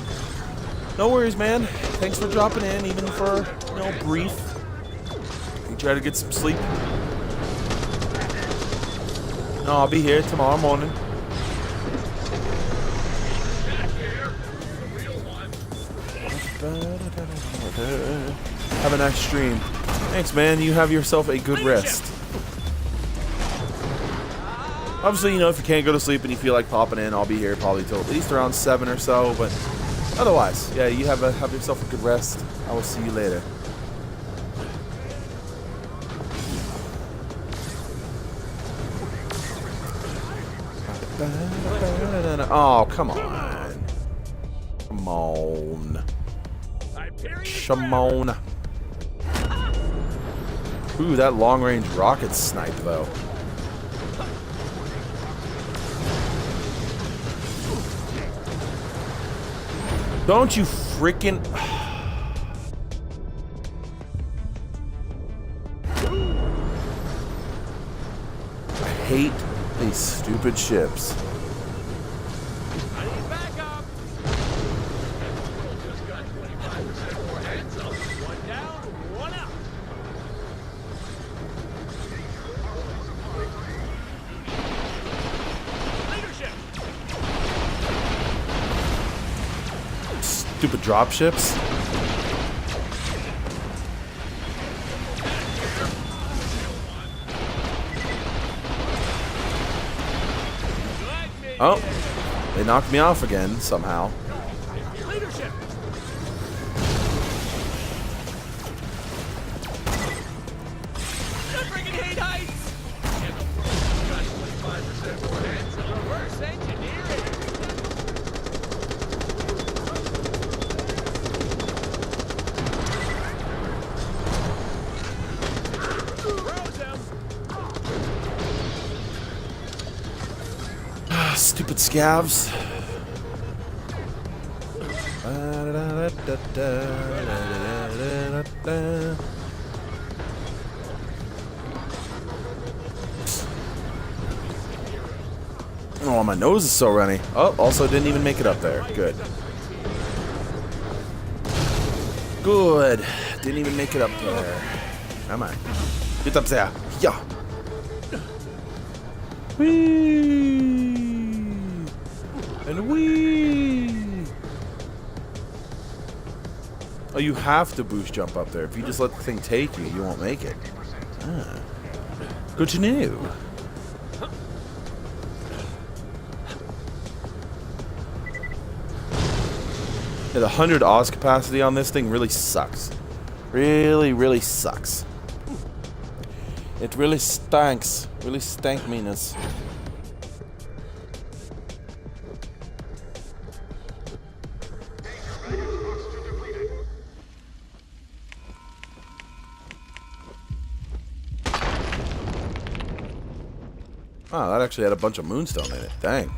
No worries, man. Thanks for dropping in, even for, you know, brief. You try to get some sleep. No, I'll be here tomorrow morning. Have a nice stream. Thanks, man. You have yourself a good rest. Obviously, you know, if you can't go to sleep and you feel like popping in, I'll be here probably till at least around 7 or so. But otherwise, yeah, you have yourself a good rest. I will see you later. Oh, come on. Come on. Come on. Ooh, that long-range rocket snipe, though. Don't you freaking... I hate these stupid ships. I need backup. Just got 25% more hands up. One down, one out. Leadership. Stupid drop ships. Oh, they knocked me off again somehow. Leadership. I freaking hate heights! Got 25% more hands up. Reverse engineering! Froze him! Stupid scavs. Oh, my nose is so runny. Oh, also didn't even make it up there. Good. Good. Didn't even make it up there. Come on. Get up there. Yeah. Whee! And whee! Oh, you have to boost jump up there. If you just let the thing take you, you won't make it. Ah. Good to know. Yeah, the 100 Oz capacity on this thing really sucks. Really, really sucks. It really stinks. Really stank meanness. Wow, that actually had a bunch of moonstone in it. Dang.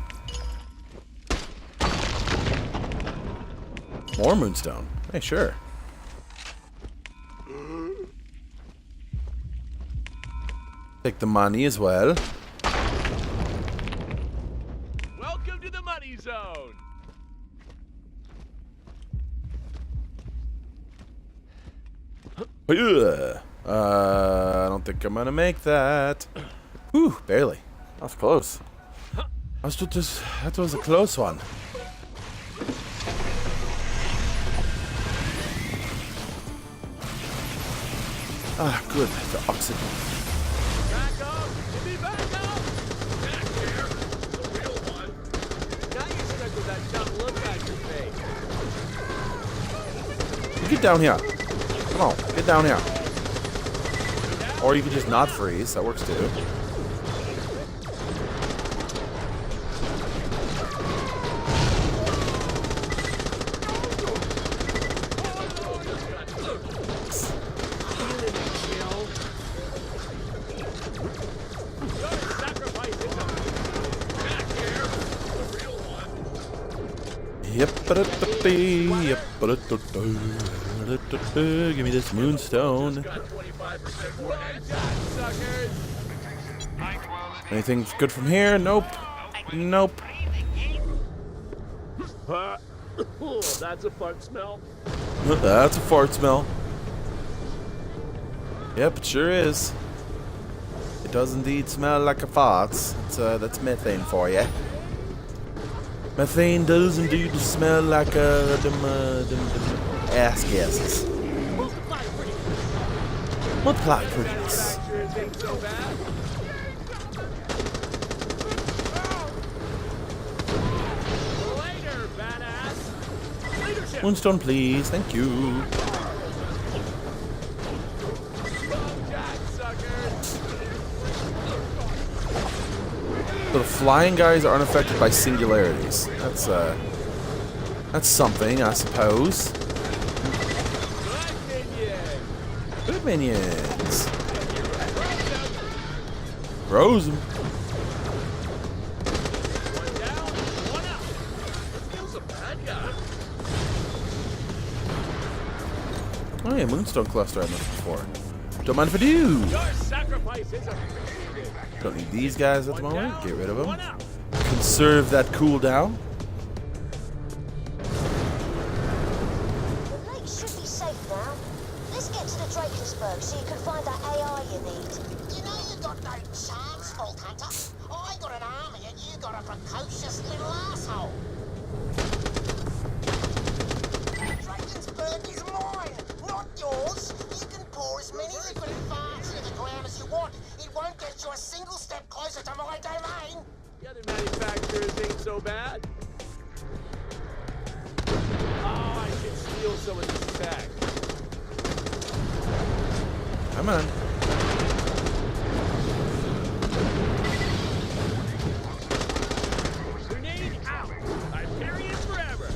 More moonstone. Hey, sure. Take the money as well. Welcome to the money zone! I don't think I'm gonna make that. Whew, barely. That was close. That was a close one. Ah, good. The oxygen. Back up! Give me back up! Back here. The real one. Now you're stuck with that dumb look on your face. Get down here. Come on, get down here. Or you could just not freeze. That works too. Give me this moonstone. Anything good from here? Nope. Nope. That's a fart smell. That's a fart smell. Yep, it sure is. It does indeed smell like a fart. That's methane for you. Methane does indeed smell like them ass gases. Multiply prettiness. Later, badass. Leadership. Moonstone, please. Thank you. So the flying guys are unaffected by singularities. That's something, I suppose. Good minions. Froze them. One down, one up. That feels a bad guy. Oh yeah, Moonstone Cluster I mentioned before. Don't mind if I do. Your sacrifice is appreciated. Don't need these guys at the moment. Get rid of them. Conserve that cooldown. The lake should be safe now. Let's get to the Drakensburg so you can find that AI you need. You know you got no chance, Vault Hunter. I got an army and you got a precocious little asshole. Drakensburg is mine, not yours. You can pour as many liquid and farts into the ground as you want. It won't get you a single step closer to my domain. The other manufacturers ain't so bad. Oh, I can steal some of this tech. Come on. Grenade out! I'm carrying forever!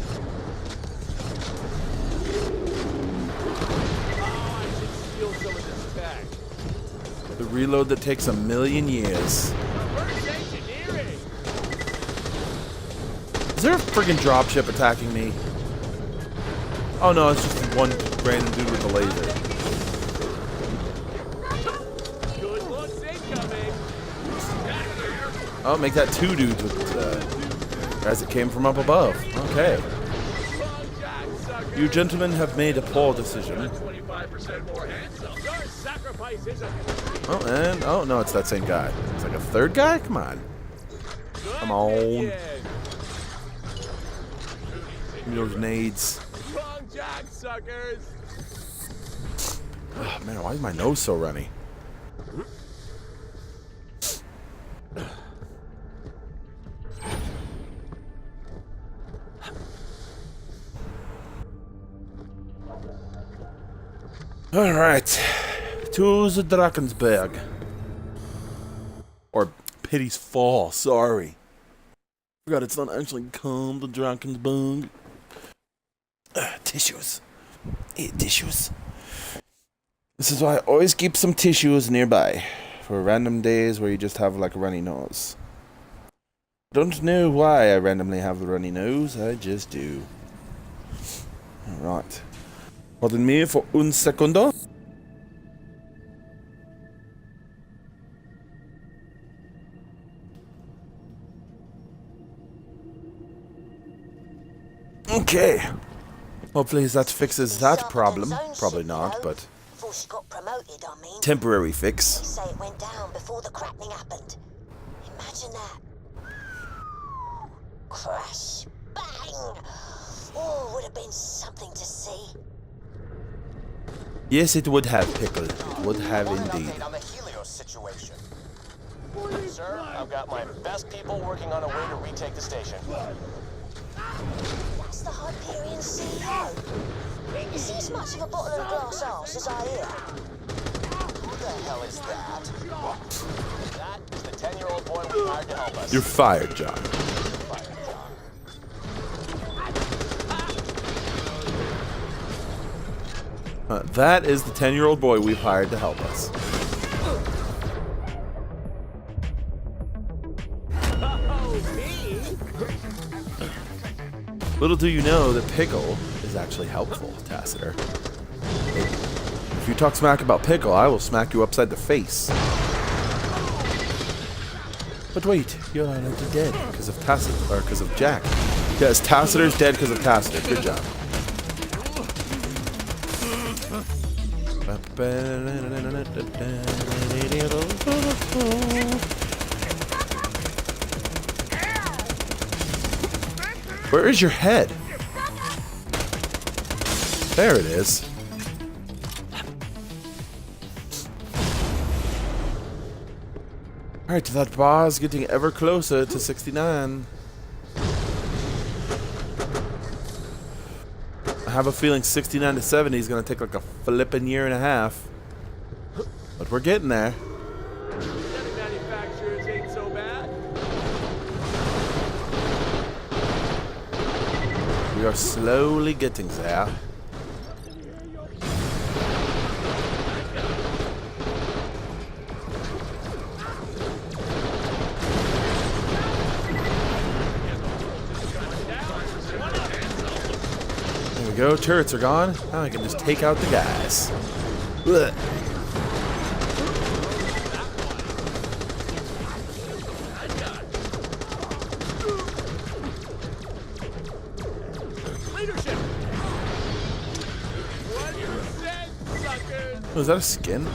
Oh, I should steal some of this tech. The reload that takes 1,000,000 years. Reverse engineering! Is there a friggin' dropship attacking me? Oh no, it's just one random dude with a laser. Good looks incoming! Oh, make that 2 dudes with guys that came from up above. Okay. Wrong jack, sucker! You gentlemen have made a poor decision. 25% more handsome. Your sacrifice is a Oh no, it's that same guy. It's like a third guy? Come on. Come on. minion. Give me those nades. Wrong jack, suckers! Oh man, why is my nose so runny? Alright. To the Drakensberg. Or Pity's Fall, sorry. Forgot it's not actually called the Drakensberg. Tissues. Eat tissues. This is why I always keep some tissues nearby. For random days where you just have like a runny nose. Don't know why I randomly have the runny nose, I just do. Alright. Pardon me for un segundo. Okay. Hopefully that fixes that problem. Probably not, but Before she got promoted, I mean. temporary They fix. say it went down before the cracking happened. Imagine that. Crash. Bang! Oh, would have been something to see. Yes, it would have, Pickle. It would have An indeed. update on the Helios situation. Sir, I've got my best people working on a way to retake the station. That's the Hyperion CEO. Is he as much of a bottle of glass arse as I hear? Who the hell is that? That is the 10-year-old boy we hired to help us. You're fired, John. Fired, John. That is the 10-year-old boy we've hired to help us. Little do you know that Pickle is actually helpful, Tassiter. If you talk smack about Pickle, I will smack you upside the face. But wait, you're already dead because of Tassiter, or because of Jack. Yes, Tassiter's dead because of Tassiter. Good job. Where is your head? There it is. Alright, that bar is getting ever closer to 69. I have a feeling 69 to 70 is going to take like a flippin' year and a half. But we're getting there. Many manufacturers ain't so bad. We are slowly getting there. There we go, turrets are gone. Now I can just take out the guys. Ugh. Leadership. 100%, suckers. Was that a skin?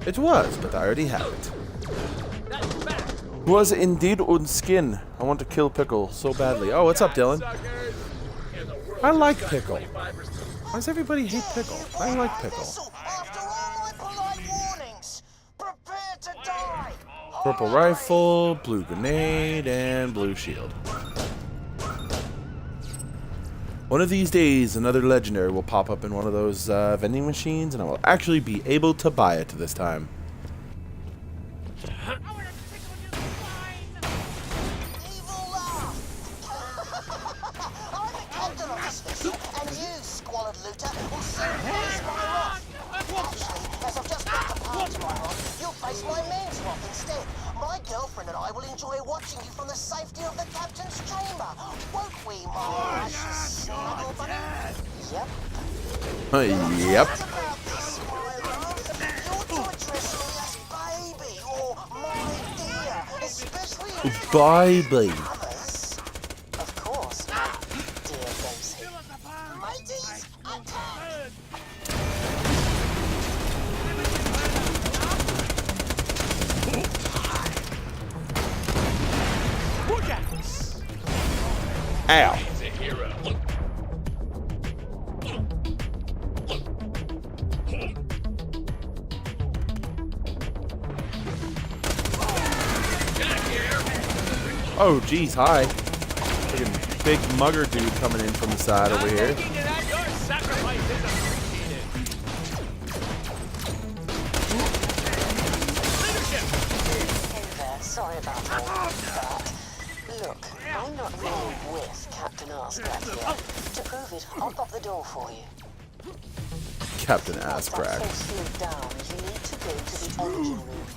It was, but I already have it. That's back. It was indeed un skin. I want to kill Pickle so badly. Oh, what's up, Dylan? Suckers. I like Pickle. Why does everybody hate Pickle? I like Pickle. After all my polite warnings, prepare to die. Purple rifle, blue grenade, and blue shield. One of these days, another legendary will pop up in one of those vending machines, and I will actually be able to buy it this time. Evil laugh. I'm the captain of this vessel, and you, squalid looter, will soon face my wrath. Actually, as I've just got the power to my wrath, you'll face my men's wrath instead. My girlfriend and I will enjoy watching you from the safety of the captain's chamber. Won't we, my precious snuggle buddy? Yep. Yep. What about this, my love? You're to address me as baby or my dear, especially if Baby. others. Of course, my dear Lucy. Mateys, attack! Ow. Oh, geez, hi. Freaking big mugger dude coming in from the side over here. Taking it at your sacrifice is appreciated. Leadership. Hey there, sorry about all that. Look, I'm not really with Captain Arscrack here. To prove it, I'll pop the door for you. Captain Once that Asscrack. force field down, you need to go to the engine room.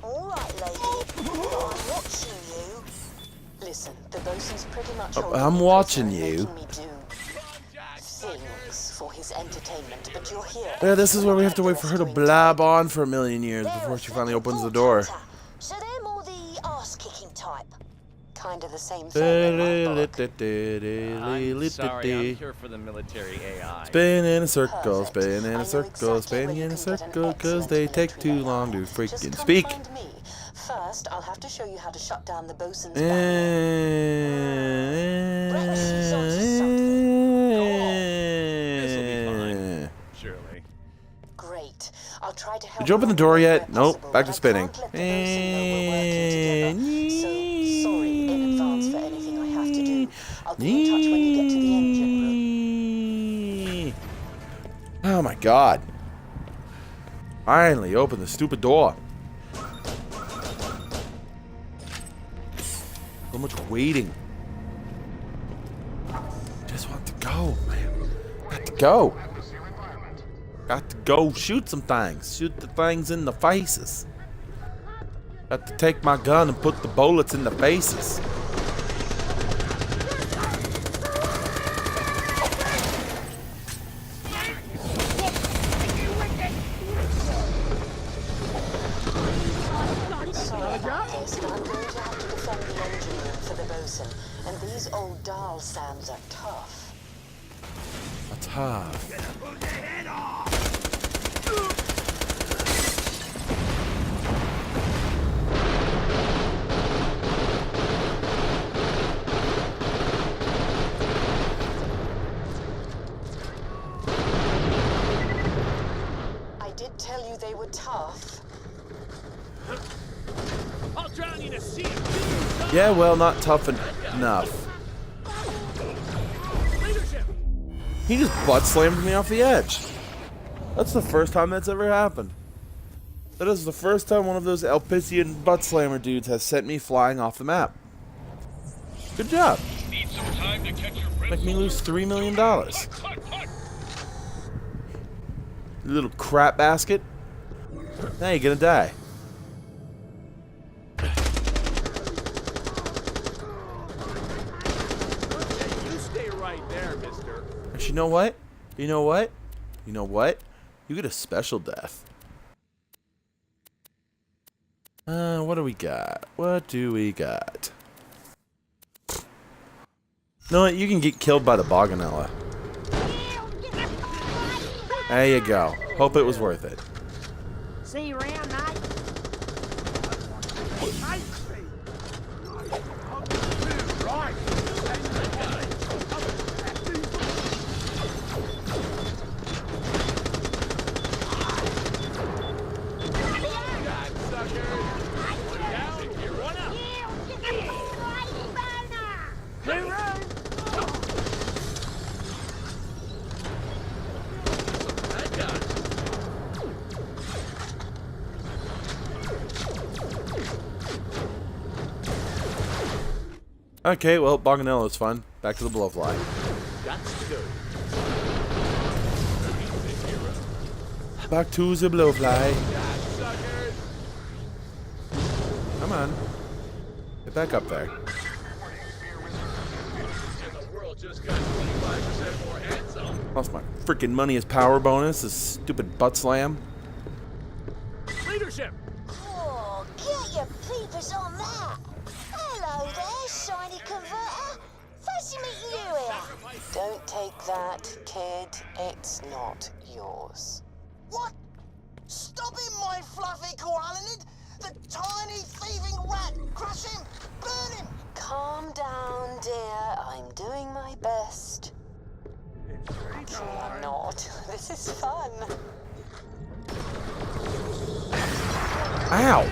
All right, lady. I'm watching you. Listen, the bosun's pretty much Oh, holding I'm me watching prisoner, you. making me do things for his entertainment, but you're here. Yeah, this is where we have to wait for her to blab on for a million years before she finally opens the door. So they're more the arse-kicking type. Kind of the same thing in my book. I'm sorry, I'm here for the military AI. Spin in a circle, spin in a circle, spin in a circle, cause they take too long to Just freaking come speak. find me. First, I'll have to show you how to shut down the bosun's Eh. battery. naturally. Great. I'll try to help. Did you open the door yet? where possible, Nope. Back to but I spinning. can't let the Bosun know we're working together. So sorry in advance for anything I have to do. I'll be in touch when you get to the engine room. Oh my god. Finally open the stupid door. So much waiting. Just want to go, man. Got to go. Got to go shoot some things. Shoot the things in the faces. Got to take my gun and put the bullets in the faces. Sorry about this, but I'm going to have to defend the engine room for the Bosun. And these old Dahl Sams are tough. Tough. I did tell you they were tough. I'll drown you in a sea of tears. Yeah, well, not tough enough. Leadership. He just butt slammed me off the edge. That's the first time that's ever happened. That is the first time one of those Elpisian butt slammer dudes has sent me flying off the map. Good job. Need some time to catch your breath. Make me lose $3 million. You little crap basket. Now you're gonna die. You stay right there, mister. Actually, you know what? You know what? You know what? You get a special death. What do we got? What do we got? No, you can get killed by the Boganella. There you go. Hope it was worth it. See you around, mate. Right. Okay, well, Boganella's fun. Back to the blowfly. That's good. Back to the blowfly. Suckers. Come on. Get back up there. And the world just got 25% more handsome. Lost my freaking money as power bonus. This stupid butt slam. Leadership. Oh, get your peepers on that. Hello there, shiny converter. Fancy meeting you here. Don't take that, kid. It's not yours. What? Stop him, my fluffy koalanid! The tiny thieving rat! Crush him! Burn him! Calm down, dear. I'm doing my best. Actually, I'm not. This is fun. Ow!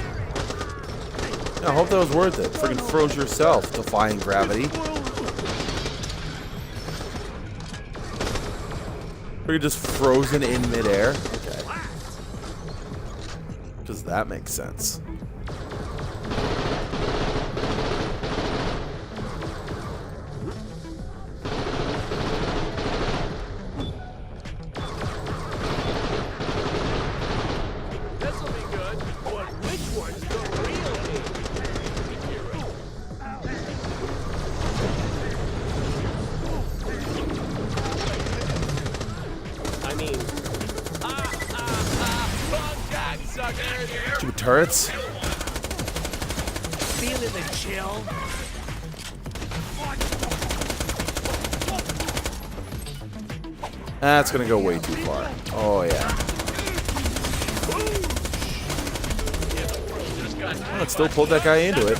I hope that was worth it. Friggin' froze yourself, defying gravity. You're just frozen in midair. Okay. Does that make sense? This'll be good. But which one's the real hero? I mean, fun jack suckers. Stupid turrets. Feeling the chill. That's gonna go way too far. Oh yeah. Oh, it still pulled that guy into it.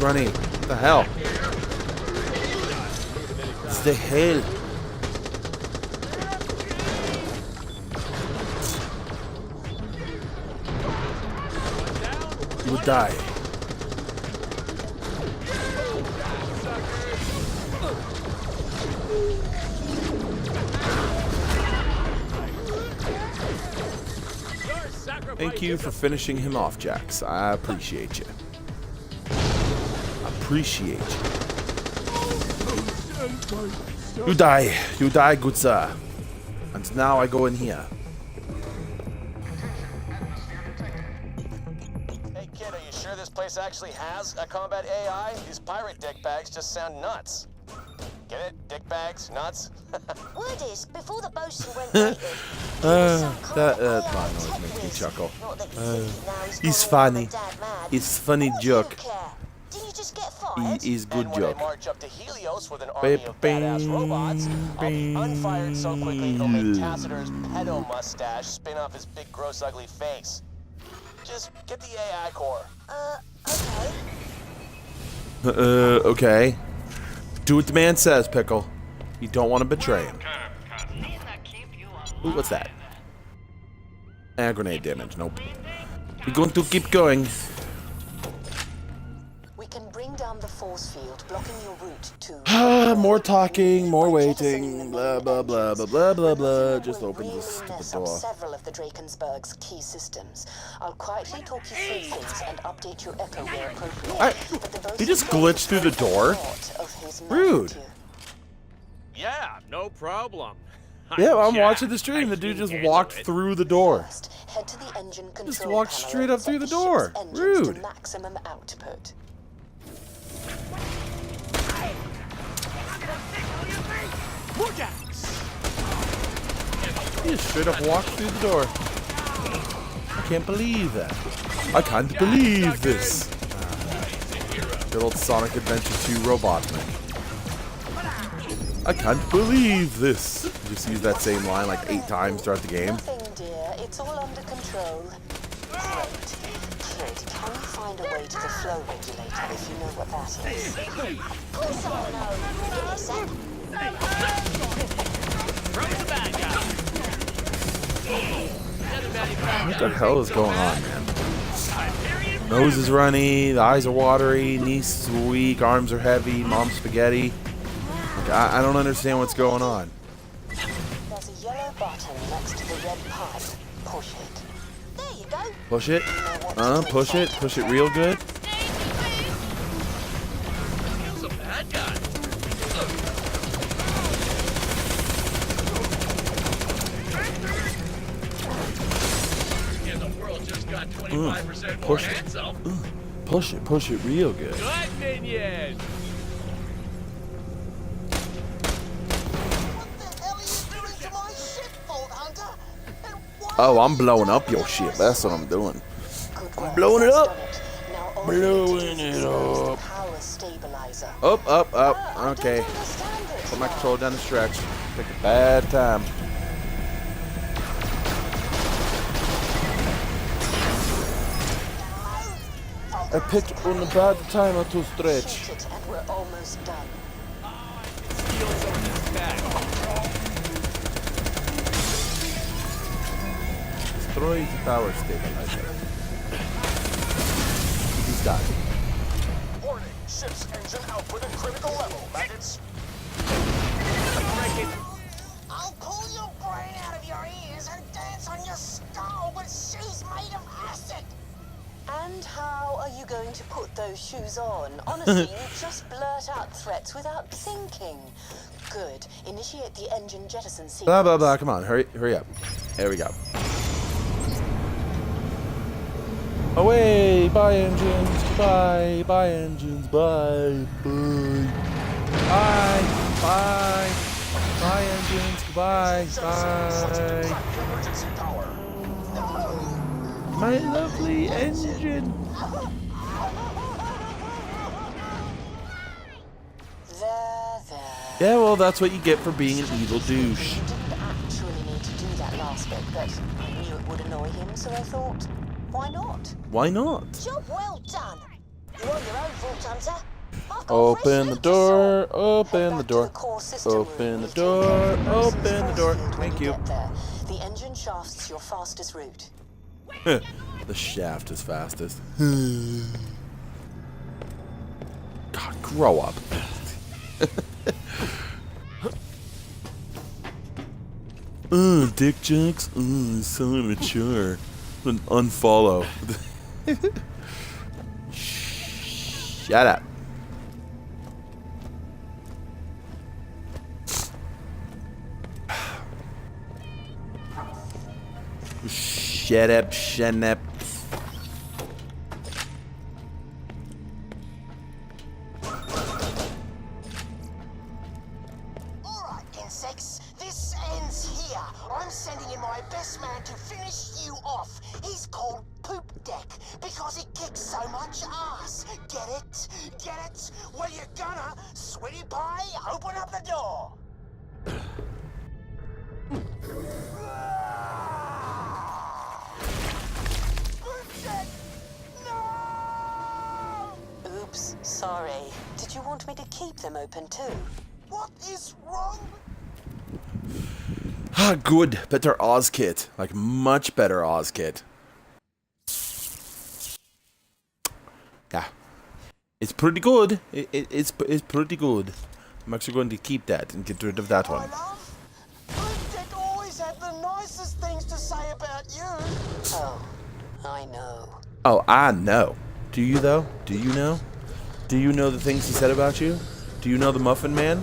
running. What the hell? It's the hell. You would die. Thank you for finishing him off, Jax. I appreciate you. Appreciate you. You die. You die, good sir. And now I go in here. Hey kid, are you sure this place actually has a combat AI? These pirate dickbags just sound nuts. Get it? Dickbags? Nuts? Word is, before the bosun went native, That annoys me chuckle. He's funny. He's funny joke. Did you just get fired? He is good And when I joke. march up to Helios with an army of badass robots, I'll be unfired so quickly it'll make Tacitor's pedo mustache spin off his big gross ugly face. Just get the AI core. Okay. Okay. Do what the man says, Pickle. You don't want to betray him. Ooh, what's that? Grenade damage. Nope. We're going to keep going. We can bring down the force field, blocking your route to... More talking, more waiting, blah, blah, blah, blah, blah, blah, blah. Just open this stupid door. Several of the Drakensberg's key systems. I'll quietly talk you through things and update your echo where appropriate. He just glitched through the door? Rude. Yeah, no problem. Yeah, I'm watching the stream. The dude just walked through the door. Head to the engine control Just walked panel straight and up set through the ship's door. engines Rude. to maximum output. He just straight up walked through the door. I can't believe that. I can't believe this. Good old Sonic Adventure 2 Robotnik. I can't believe this. You just use that same line like 8 times throughout the game. Nothing, dear. It's all under control. Great. Kid, can you find a way to the flow regulator if you know what that is? Of course I know. Yes, What the hell is going on, man? Nose is runny, the eyes are watery, knees are weak, arms are heavy, mom's spaghetti. Like, I don't understand what's going on. There's a yellow button next to the red pipe. Push it. there you go. Push it. Push it. Push it real good. Kill's a bad guy. And the world just got 25% more Push it. handsome. Push it real good. Good minion. Oh, I'm blowing up your ship. That's what I'm doing. I'm blowing it up. Blowing it up. Up. Okay. Put my control down the stretch. Pick a bad time. I picked on the bad time to stretch. We're almost done. Destroy the power stabilizer. He's died. Warning, ship's engine output at critical level. Maggots. I'll pull your brain out of your ears and dance on your skull with shoes made of acid. And how are you going to put those shoes on? Honestly, you just blurt out threats without thinking. Good. Initiate the engine jettison sequence. Blah blah blah. Come on, hurry up. There we go. Away! Bye engines. Bye. Bye engines. Bye. Bye. Bye. Bye engines. Goodbye. Bye. Emergency power. My lovely engine. There. Yeah, well, that's what you get for being an evil douche. You didn't actually need to do that last bit, but I knew it would annoy him, so I thought, why not? Why not? Job well done. You're on your own, Vault Hunter. I've got Open the fresh loot to sort. door. Open Head the back to door. core system Open room. the We'll door. take care of Open the Bruce's door. force field when Thank you you. get there. The engine shaft's your fastest route. The shaft is fastest. God, grow up. Dick jokes? So immature. An unfollow. Shut up. Shut up, shut up. Alright, insects, this ends here. I'm sending in my best man to finish you off. He's called Poop Deck because he kicks so much ass. Get it? Get it? Well, you're gonna. Sweetie Pie, open up the door. Poop Deck! No! Oops, sorry. Did you want me to keep them open too? What is wrong? Ah, good. Better Oz kit. Like, much better Oz kit. Yeah. It's pretty good. It's pretty good. I'm actually going to keep that and get rid of that one. Poop Deck always had the nicest things to say about you. Oh, I know. Oh, I know. Do you, though? Do you know? Do you know the things he said about you? Do you know the Muffin Man?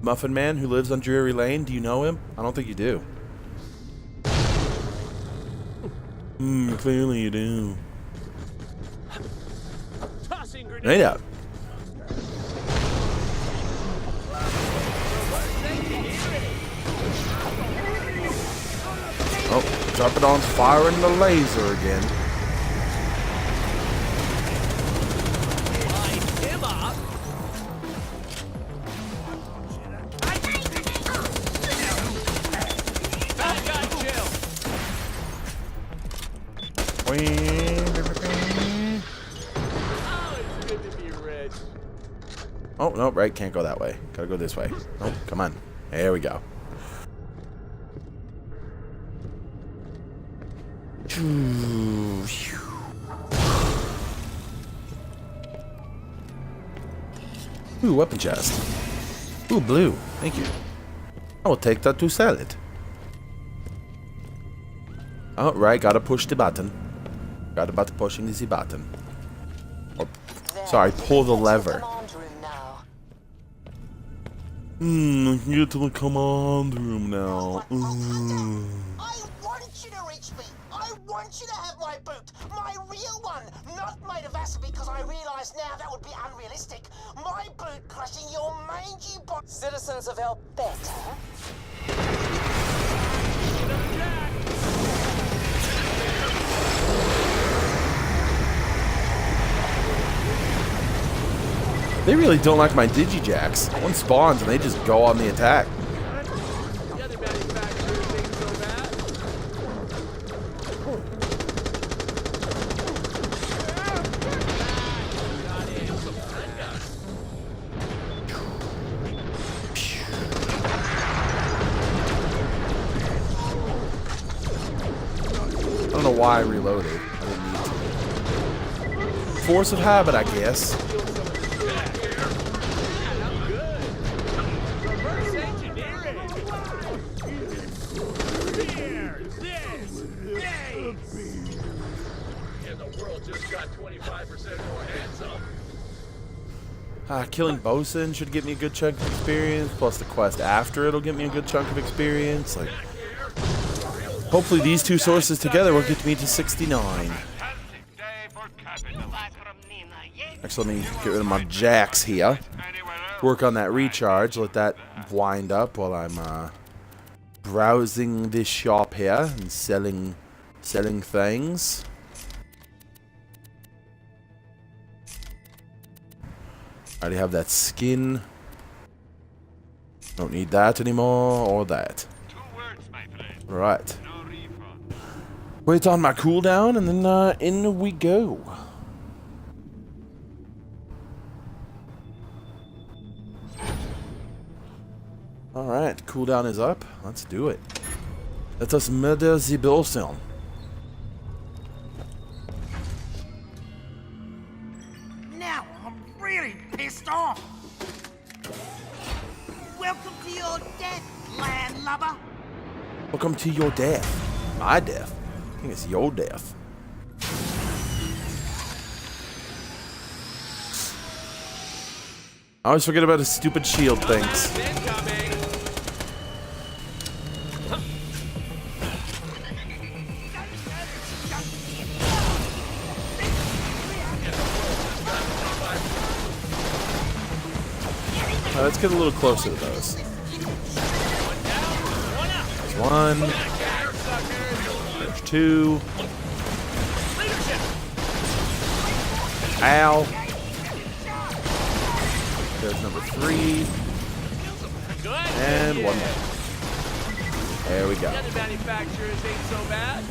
Muffin Man who lives on Drury Lane? Do you know him? I don't think you do. Clearly you do. Tossing grenade. Right up. Oh, drop it on firing the laser again. Light him up. Bad guy chill. Oh, it's good to be rich. Oh, no, right, can't go that way. Gotta go this way. Oh, come on. There we go. Ooh, weapon chest. Ooh, blue. Thank you. I will take that to sell it. Oh, right, gotta push the button. Got about to pushing the button. Or, sorry, pull the lever. I can get to the command room now. I want you to reach me. I want you to have my boot. My real one. Not made of acid because I realize now that would be unrealistic. My boot crushing your mangy body. Citizens of Elbeta. They really don't like my Digijacks. One spawns and they just go on the attack. The other manufacturer thinks so bad. I don't know why I reloaded. I didn't need to. Force of habit, I guess. Reverse engineering. Here, this, thanks. And the world just got 25% more handsome. Killing Bosun should get me a good chunk of experience. Plus the quest after it'll get me a good chunk of experience. Like, hopefully these two sources together will get me to 69. Actually, let me get rid of my jacks here. Work on that recharge. Let that wind up while I'm browsing this shop here and selling things. I already have that skin. Don't need that anymore, or that. Right. Wait on my cooldown, and then in we go. Alright, cooldown is up. Let's do it. Let us murder the Bolson. Now I'm really pissed off. Welcome to your death, landlubber. Welcome to your death. My death. I think it's your death. I always forget about his stupid shield things. Let's get a little closer to those. There's one. There's two. Ow. There's number 3. And one more. There we go. The other manufacturers ain't so bad.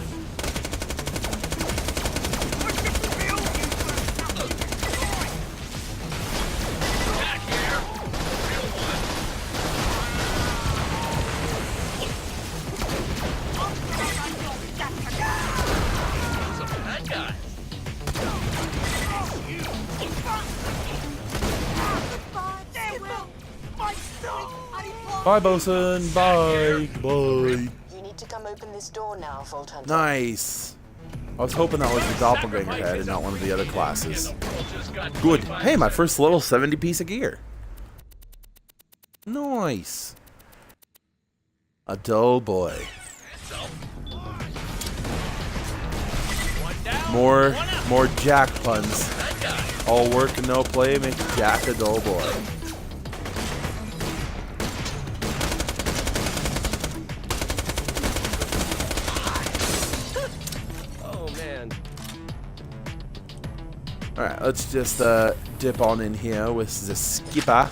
Bye, Bosun. Bye. Bye. You need to come open this door now, Vault Hunter. Nice. I was hoping that was the doppelganger head and not one of the other classes. Good. Hey, my first level 70 piece of gear. Nice. A dull boy. More Jack puns. All work and no play makes Jack a dull boy. Alright, let's just dip on in here with the skipper.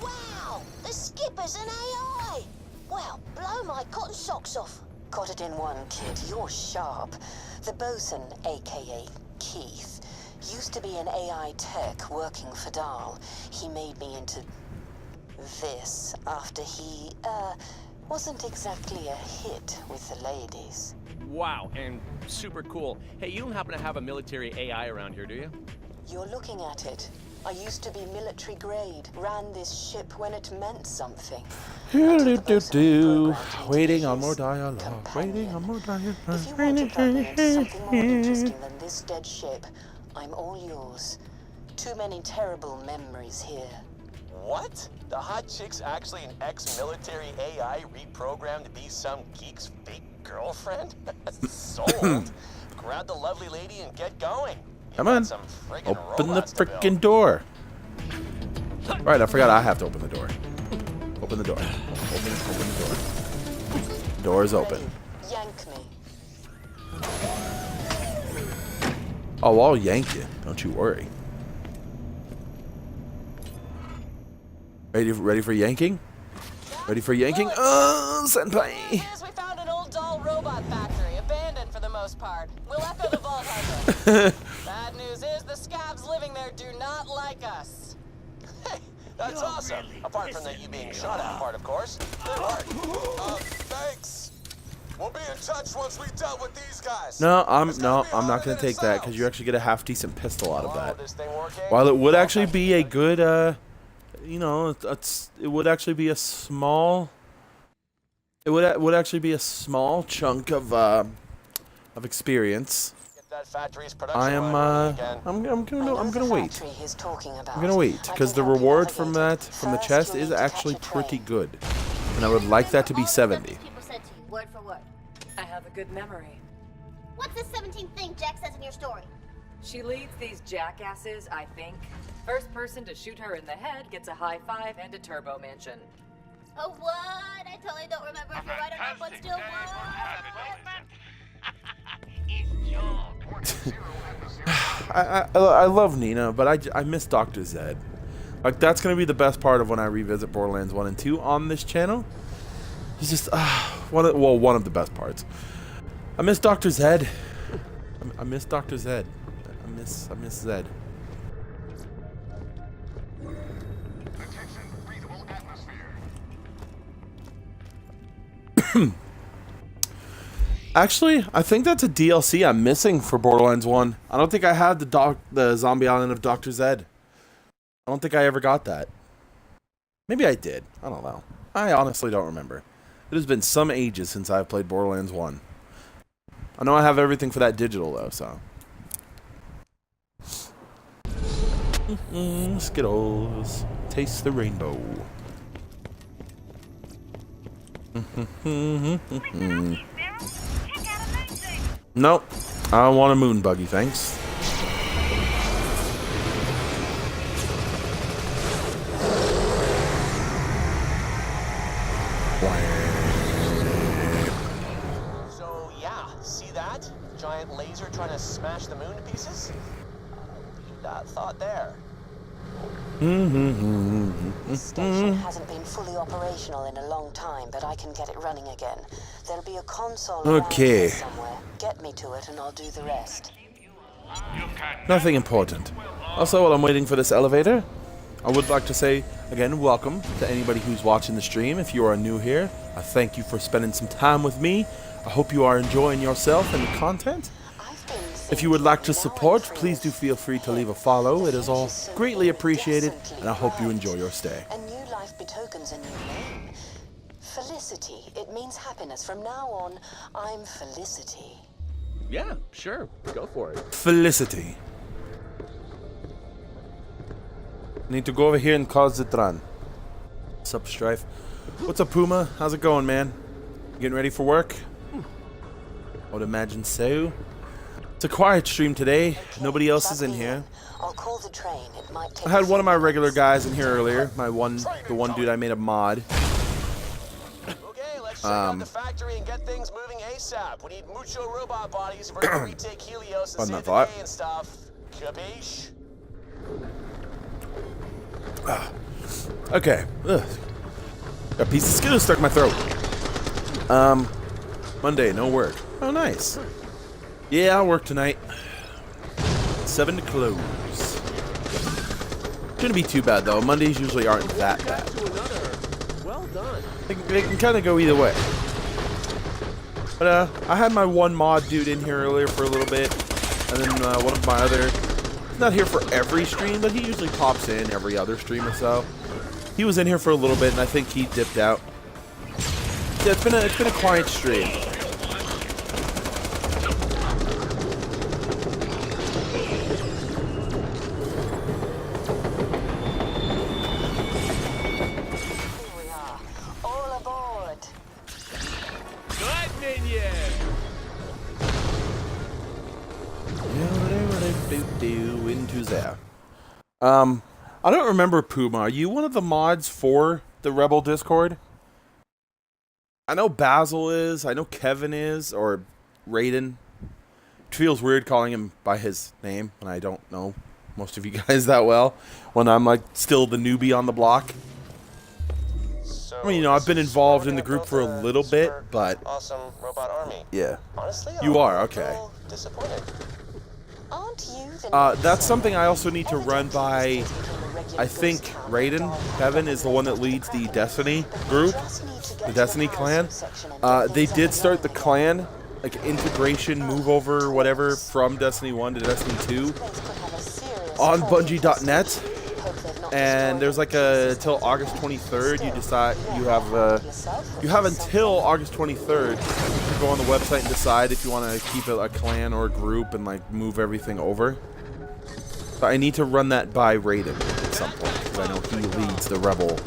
Wow, the skipper's an AI. Well, blow my cotton socks off. Got it in one, kid. You're sharp. The bosun, aka Keith, used to be an AI tech working for Dahl. He made me into this after he, wasn't exactly a hit with the ladies. Wow, and super cool. Hey, you don't happen to have a military AI around here, do you? You're looking at it. I used to be military grade, ran this ship when it meant something. Waiting on more dialogue. Waiting on more dialogue. If you want to plug me into something more interesting than this dead ship, I'm all yours. Too many terrible memories here. What? The hot chick's actually an ex-military AI reprogrammed to be some geek's fake girlfriend? Sold. Grab the lovely lady and get going. Come on. Open the freaking door. Right, I forgot I have to open the door. Open the door. Open the door. Door is open. Yank me. Oh, I'll yank you. Don't you worry. Ready for yanking? Ready for yanking? Oh, senpai! We found an old doll robot factory, abandoned for the most part. We'll echo the Vault Hunter. Bad news is the scabs living there do not like us. Hey, that's awesome. Apart from that you being shot at part, of course. Good work. Thanks. We'll be in touch once we dealt with these guys. No, I'm not gonna take that because you actually get a half decent pistol out of that. While it would actually be a good, you know, it would actually be a small. It would actually be a small chunk of experience. I am I'm gonna wait. I'm gonna wait because the reward from the chest is actually pretty good, and I would like that to be 70. Word for word. I have a good memory. What's the 17th thing Jack says in your story? She leads these jackasses, I think. First person to shoot her in the head gets a high five and a turbo mansion. Oh, what? I totally don't remember if you're right or not, but still, what? I love Nina, but I miss Dr. Zed. Like, that's going to be the best part of when I revisit Borderlands 1 and 2 on this channel. It's just, one of the best parts. I miss Dr. Zed. I miss Dr. Zed. I miss Zed. Actually, I think that's a DLC I'm missing for Borderlands 1. I don't think I had the Zombie Island of Dr. Zed. I don't think I ever got that. Maybe I did. I don't know. I honestly don't remember. It has been some ages since I've played Borderlands 1. I know I have everything for that digital, though, so. Skittles. Taste the rainbow. Nope. I don't want a moon buggy, thanks. So, yeah, see that? Giant laser trying to smash the moon to pieces? That thought there. This station hasn't been fully operational in a long time, but I can get it running again. There'll be a console around here somewhere. Get me to it and I'll do the rest. Nothing important. Also, while I'm waiting for this elevator, I would like to say, again, welcome to anybody who's watching the stream. If you are new here, I thank you for spending some time with me. I hope you are enjoying yourself and the content. If you would like to support, please do feel free to leave a follow. It is all greatly appreciated, and I hope you enjoy your stay. A new life betokens a new name. Felicity. It means happiness. From now on, I'm Felicity. Yeah, sure. Go for it. Felicity. Need to go over here and cause the run. What's up, Strife? What's up, Puma? How's it going, man? Getting ready for work? I would imagine so. It's a quiet stream today. Nobody else is in here. I'll call the train. It might take I had one of my regular guys in here earlier. The one dude I made a mod. Okay, let's check out the factory and get things moving ASAP. We need mucho robot bodies for to retake Helios and save the day and stuff. Capiche? Okay. Ugh. Got a piece of Skittles stuck in my throat. Monday, no work. Oh, nice. Yeah, I'll work tonight. 7 to close. Shouldn't be too bad, though. Mondays usually aren't that bad. Well done. They can kind of go either way. But, I had my one mod dude in here earlier for a little bit. And then one of my other... He's not here for every stream, but he usually pops in every other stream or so. He was in here for a little bit, and I think he dipped out. Yeah, it's been a quiet stream. I don't remember, Puma. Are you one of the mods for the Rebel Discord? I know Basil is. I know Kevin is, or Raiden. It feels weird calling him by his name when I don't know most of you guys that well. When I'm like still the newbie on the block. So I mean, you know, I've been involved in the group for a little bit, but awesome robot army. Yeah. Honestly, you are okay. Disappointed. Aren't you the that's something I also need to run by. I think Raiden, Kevin, is the one that leads the Destiny group, the Destiny clan. They did start the clan, like integration, move over, whatever, from Destiny 1 to Destiny 2 on Bungie.net. And there's like till August 23rd. You decide you have until August 23rd to go on the website and decide if you want to keep it a clan or a group and like move everything over. But I need to run that by Raiden at some point because I know he leads the Rebel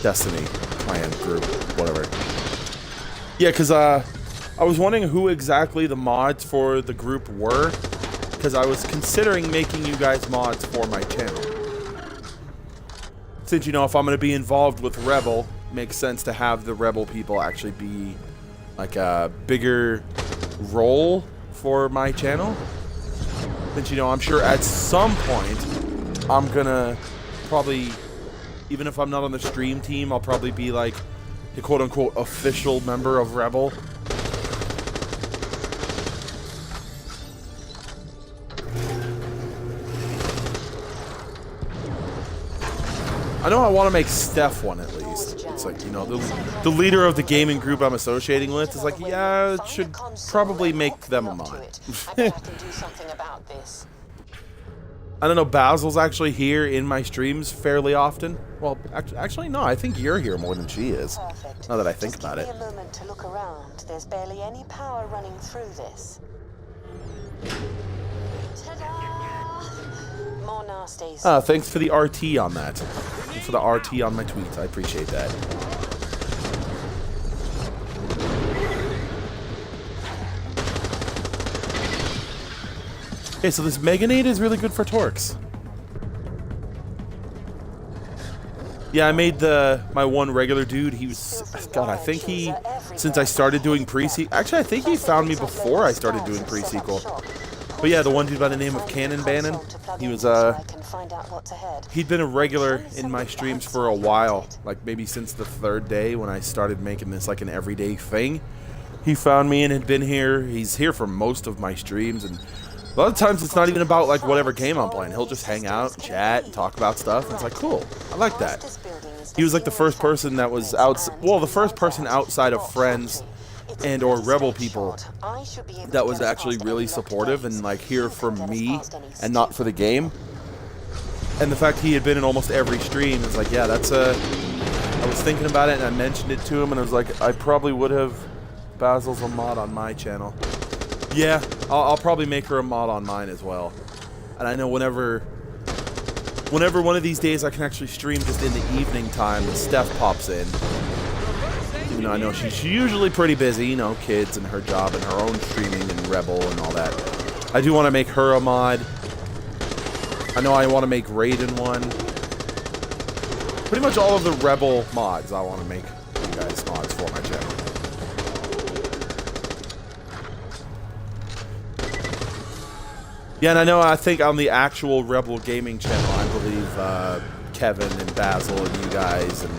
Destiny clan group, whatever. Yeah, because I was wondering who exactly the mods for the group were, because I was considering making you guys mods for my channel. Since, you know, if I'm going to be involved with Rebel, it makes sense to have the Rebel people actually be like a bigger role for my channel. Since, you know, I'm sure at some point I'm going to probably even if I'm not on the stream team, I'll probably be like a quote-unquote official member of Rebel. I know I want to make Steph one at least. It's like, you know, the leader of the gaming group I'm associating with is like, yeah, it should probably make them a mod. I don't know, Basil's actually here in my streams fairly often. Well, actually no, I think you're here more than she is. Now that I think about it. Give me a moment to look around. There's barely any power running through this. More nasties. Thanks for the RT on that. Thanks for the RT on my tweets. I appreciate that. Okay, so this Meganade is really good for Torx. Yeah, I made my one regular dude. He was, God, I think he, since I started doing pre-sequel, actually I think he found me before I started doing pre-sequel. But yeah, the one dude by the name of Cannon Bannon, he was, he'd been a regular in my streams for a while, like maybe since the 3rd day when I started making this like an everyday thing. He found me and had been here. He's here for most of my streams, and a lot of times it's not even about like whatever game I'm playing. He'll just hang out, and chat, and talk about stuff, and it's like, cool, I like that. He was like the first person that was the first person outside of friends and or Rebel people that was actually really supportive and like here for me and not for the game. And the fact he had been in almost every stream is like, yeah, that's I was thinking about it and I mentioned it to him and I was like, I probably would have. Basil's a mod on my channel. Yeah, I'll probably make her a mod on mine as well. And I know whenever one of these days I can actually stream just in the evening time and Steph pops in. Even though I know she's usually pretty busy, you know, kids and her job and her own streaming and Rebel and all that. I do want to make her a mod. I know I want to make Raiden one. Pretty much all of the Rebel mods I want to make you guys mods for my channel. Yeah, and I think on the actual Rebel Gaming channel, I believe Kevin and Basil and you guys, and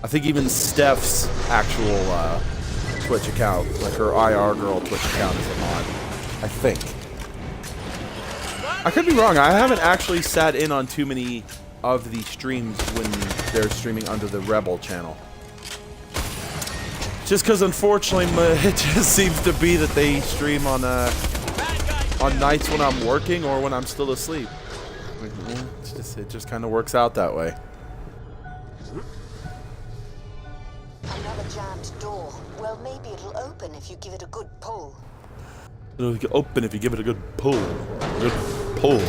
I think even Steph's actual Twitch account, like her IR Girl Twitch account is a mod. I think. I could be wrong. I haven't actually sat in on too many of the streams when they're streaming under the Rebel channel. Just because, unfortunately, it just seems to be that they stream on nights when I'm working or when I'm still asleep. It just kind of works out that way. Another jammed door. Well, maybe it'll open if you give it a good pull. It'll open if you give it a good pull. Good pull.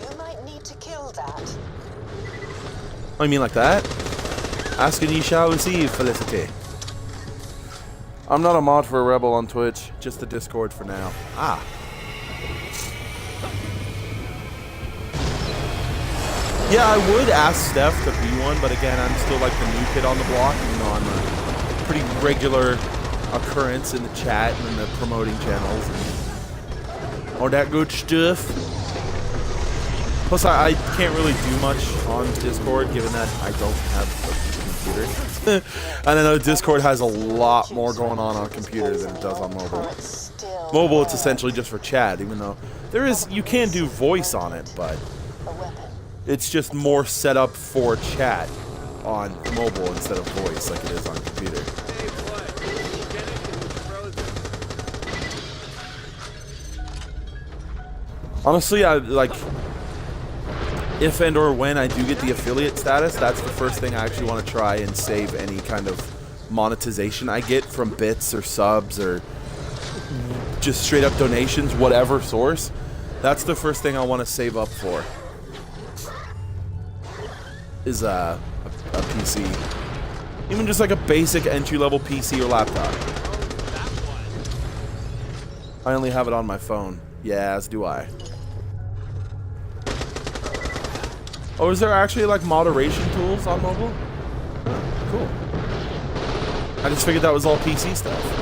You might need to kill that. Oh, you mean like that? Ask and ye shall receive, Felicity. I'm not a mod for a Rebel on Twitch, just the Discord for now. Ah. Yeah, I would ask Steph to be one, but again, I'm still like the new kid on the block. You know, I'm a pretty regular occurrence in the chat and in the promoting channels and all that good stuff. Plus, I can't really do much on Discord, given that I don't have a computer. And I know Discord has a lot more going on a computer than it does on mobile. Mobile, it's essentially just for chat, even though you can do voice on it, but it's just more set up for chat on mobile instead of voice like it is on computer. Honestly, I like if and or when I do get the affiliate status, that's the first thing I actually want to try and save any kind of monetization I get from bits or subs or just straight up donations, whatever source. That's the first thing I want to save up for. Is a PC. Even just like a basic entry-level PC or laptop. I only have it on my phone. Yeah, as do I. Oh, is there actually like moderation tools on mobile? Oh, cool. I just figured that was all PC stuff.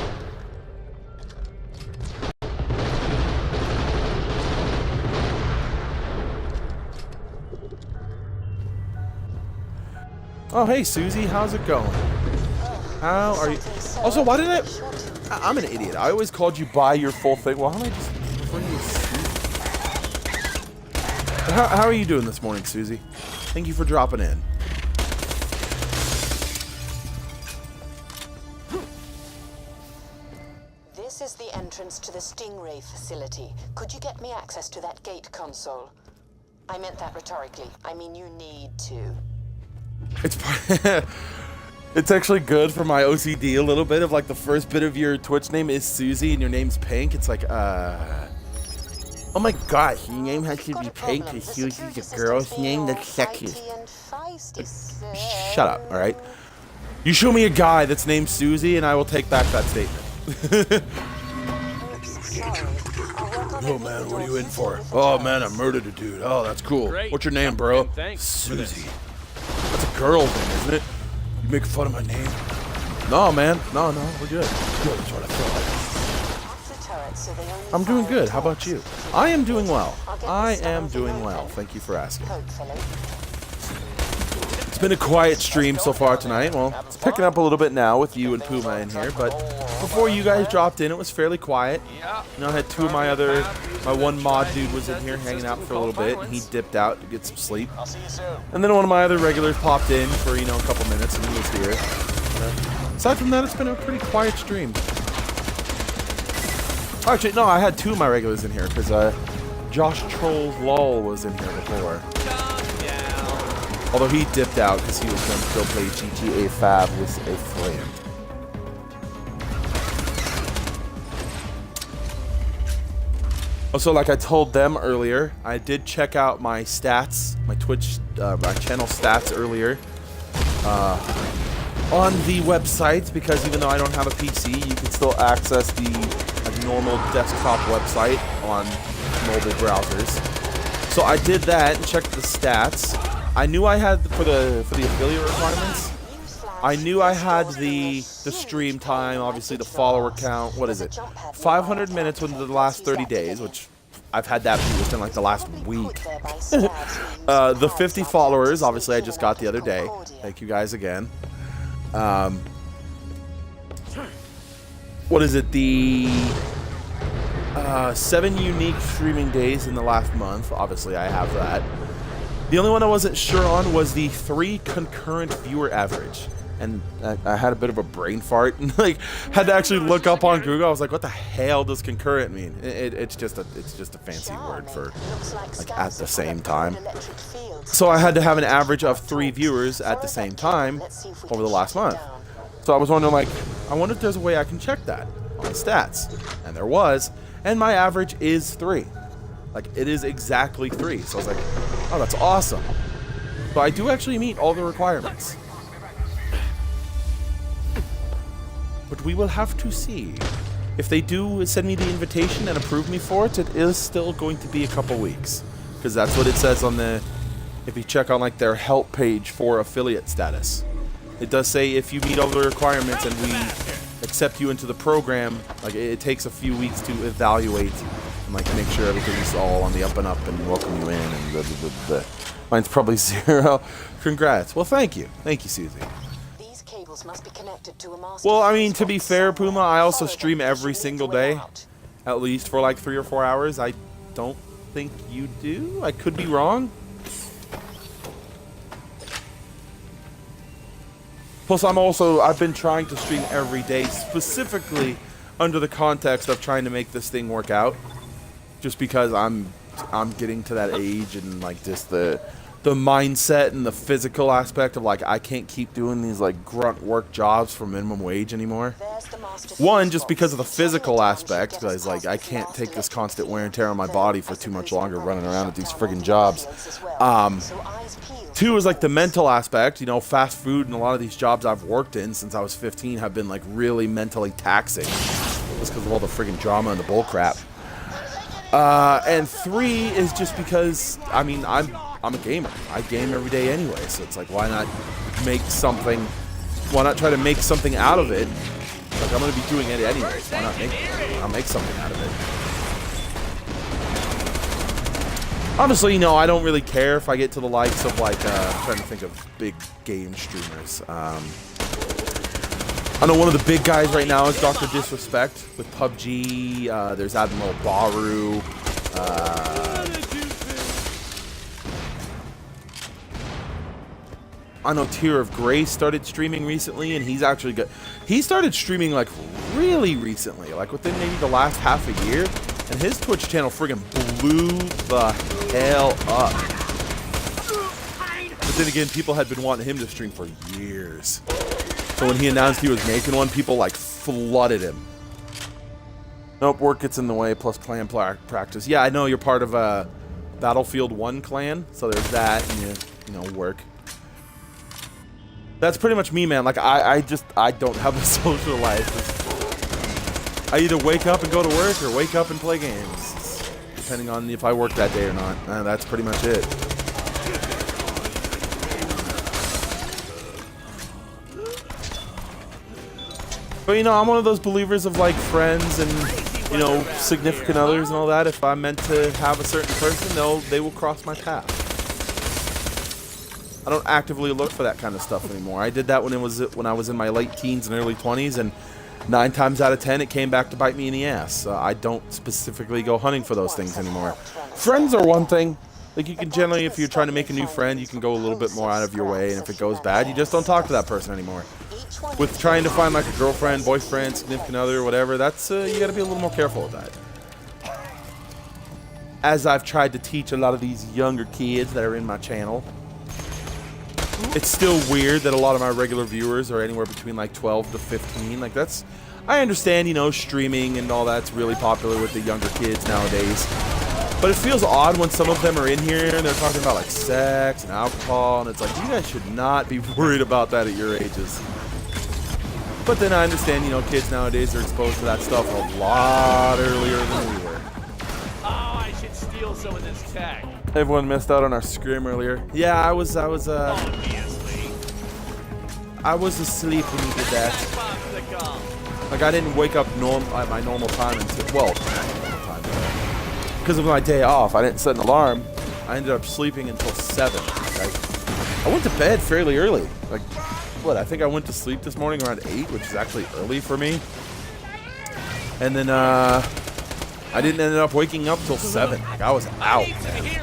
Oh, hey, Susie, how's it going? How are you? Also, why did I'm an idiot. I always called you by your full thing. Why don't I just refer to you as Susie? How are you doing this morning, Susie? Thank you for dropping in. This is the entrance to the Stingray facility. Could you get me access to that gate console? I meant that rhetorically. I mean, you need to. It's actually good for my OCD a little bit of like the first bit of your Twitch name is Susie and your name's Pink. It's like, oh my gosh, your name has to be Pink because Susie's a girl's name? That's sexist. Shut up, alright? You show me a guy that's named Susie and I will take back that statement. Oh man, what are you in for? Oh man, I murdered a dude. Oh, that's cool. Great. What's your name, bro? Thanks. Susie. That's a girl thing, isn't it? You make fun of my name? No, man. No, we're good. Good is what I thought. I'm doing good. How about you? I am doing well. I am doing well. Thank you for asking. It's been a quiet stream so far tonight. Well, it's picking up a little bit now with you and Puma in here, but before you guys dropped in, it was fairly quiet. You know, I had two of my one mod dude was in here hanging out for a little bit, and he dipped out to get some sleep. And then one of my other regulars popped in for, you know, a couple minutes, and he was here. Aside from that, it's been a pretty quiet stream. Actually, no, I had two of my regulars in here, because Josh Trolls LOL was in here before. Although he dipped out because he was going to go play GTA 5 with a friend. Also, like I told them earlier, I did check out my stats, my Twitch, my channel stats earlier on the website, because even though I don't have a PC, you can still access the normal desktop website on mobile browsers. So I did that and checked the stats. I knew I had for the affiliate requirements. I knew I had the stream time, obviously the follower count. What is it? 500 minutes within the last 30 days, which I've had that within like the last week. The 50 followers, obviously I just got the other day. Thank you guys again. What is it? The 7 unique streaming days in the last month. Obviously I have that. The only one I wasn't sure on was the 3 concurrent viewer average. And I had a bit of a brain fart and like had to actually look up on Google. I was like, what the hell does concurrent mean? It's just a fancy word for like at the same time. So I had to have an average of 3 viewers at the same time over the last month. So I was wondering, like, I wonder if there's a way I can check that on the stats. And there was, and my average is 3. Like, it is exactly 3. So I was like, oh, that's awesome. So I do actually meet all the requirements. But we will have to see. If they do send me the invitation and approve me for it, it is still going to be a couple weeks. Because that's what it says on the, if you check on like their help page for affiliate status. It does say if you meet all the requirements and we accept you into the program, like it takes a few weeks to evaluate and like make sure everything's all on the up and up and welcome you in and blah, blah, blah, blah. Mine's probably 0. Congrats. Well, thank you. Thank you, Susie. These cables must be connected to a master. Well, I mean, to be fair, Puma, I also stream every single day, at least for like 3 or 4 hours. I don't think you do. I could be wrong. Plus, I've been trying to stream every day, specifically under the context of trying to make this thing work out. Just because I'm getting to that age and like just the mindset and the physical aspect of like I can't keep doing these like grunt work jobs for minimum wage anymore. One, just because of the physical aspect, because like I can't take this constant wear and tear on my body for too much longer running around at these friggin' jobs. 2 is like the mental aspect. You know, fast food and a lot of these jobs I've worked in since I was 15 have been like really mentally taxing. Just because of all the friggin' drama and the bull crap. And 3 is just because, I mean, I'm a gamer. I game every day anyway, so it's like, why not try to make something out of it? Like, I'm going to be doing it anyways. Why not I'll make something out of it. Honestly, no, I don't really care if I get to the likes of, like, I'm trying to think of big game streamers. I know one of the big guys right now is Dr. Disrespect with PUBG. There's Admiral Baru. I know Tear of Grace started streaming recently, and he's actually good. He started streaming, like, really recently, like within maybe the last half a year, and his Twitch channel friggin' blew the hell up. But then again, people had been wanting him to stream for years. So when he announced he was making one, people, like, flooded him. Nope, work gets in the way, plus clan practice. Yeah, I know you're part of a Battlefield 1 clan, so there's that, and you know, work. That's pretty much me, man. Like, I don't have a social life. I either wake up and go to work or wake up and play games, depending on if I work that day or not. That's pretty much it. But, you know, I'm one of those believers of, like, friends and, you know, significant others and all that. If I'm meant to have a certain person, they will cross my path. I don't actively look for that kind of stuff anymore. I did that when I was in my late teens and early 20s, and 9 times out of 10 it came back to bite me in the ass. I don't specifically go hunting for those things anymore. Friends are one thing. Like, you can generally, if you're trying to make a new friend, you can go a little bit more out of your way, and if it goes bad, you just don't talk to that person anymore. With trying to find, like, a girlfriend, boyfriend, significant other, whatever, that's you got to be a little more careful with that. As I've tried to teach a lot of these younger kids that are in my channel, it's still weird that a lot of my regular viewers are anywhere between like 12 to 15. Like, that's, I understand, you know, streaming and all that's really popular with the younger kids nowadays. But it feels odd when some of them are in here and they're talking about like sex and alcohol, and it's like, you guys should not be worried about that at your ages. But then I understand, you know, kids nowadays are exposed to that stuff a lot earlier than we were. Oh, I should steal some of this tech. Everyone missed out on our scrim earlier. Yeah, I was asleep when you did that. Like, I didn't wake up at my normal time until, well, because of my day off. I didn't set an alarm. I ended up sleeping until 7. I went to bed fairly early. Like, what? I think I went to sleep this morning around 8, which is actually early for me. And then I didn't end up waking up till 7. Like, I was out, man.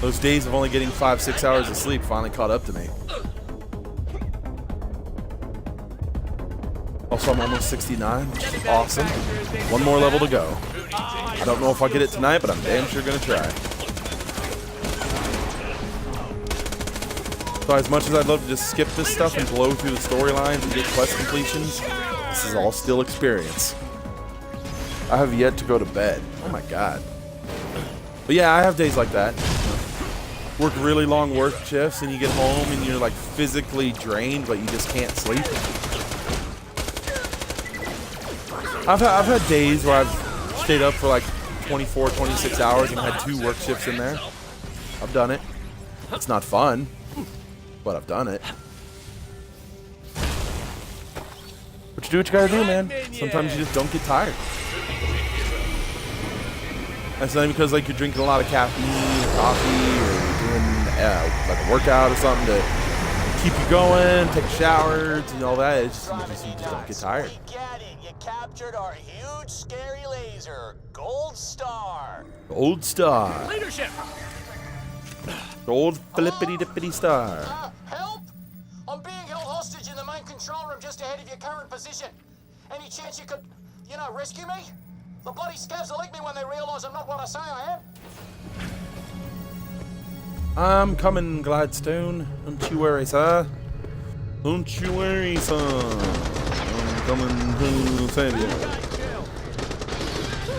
Those days of only getting 5-6 hours of sleep finally caught up to me. Also, I'm almost 69, which is awesome. One more level to go. I don't know if I'll get it tonight, but I'm damn sure gonna try. So as much as I'd love to just skip this stuff and blow through the storylines and get quest completions, this is all still experience. I have yet to go to bed. Oh my god. But yeah, I have days like that. Work really long work shifts and you get home and you're like physically drained, but you just can't sleep. I've had days where I've stayed up for like 24, 26 hours and had 2 work shifts in there. I've done it. It's not fun, but I've done it. But you do what you gotta do, man. Sometimes you just don't get tired. That's not because like you're drinking a lot of caffeine or coffee or you're doing like a workout or something to keep you going, take a shower, and all that. It's just, you just don't get tired. You captured our huge, scary laser, Gold Star. Gold Star. Leadership. Gold flippity-dippity star. Help! I'm being held hostage in the main control room just ahead of your current position. Any chance you could, you know, rescue me? The bloody scabs will lick me when they realize I'm not what I say I am. I'm coming, Gladstone. Don't you worry, sir. Don't you worry, son. I'm coming to save you.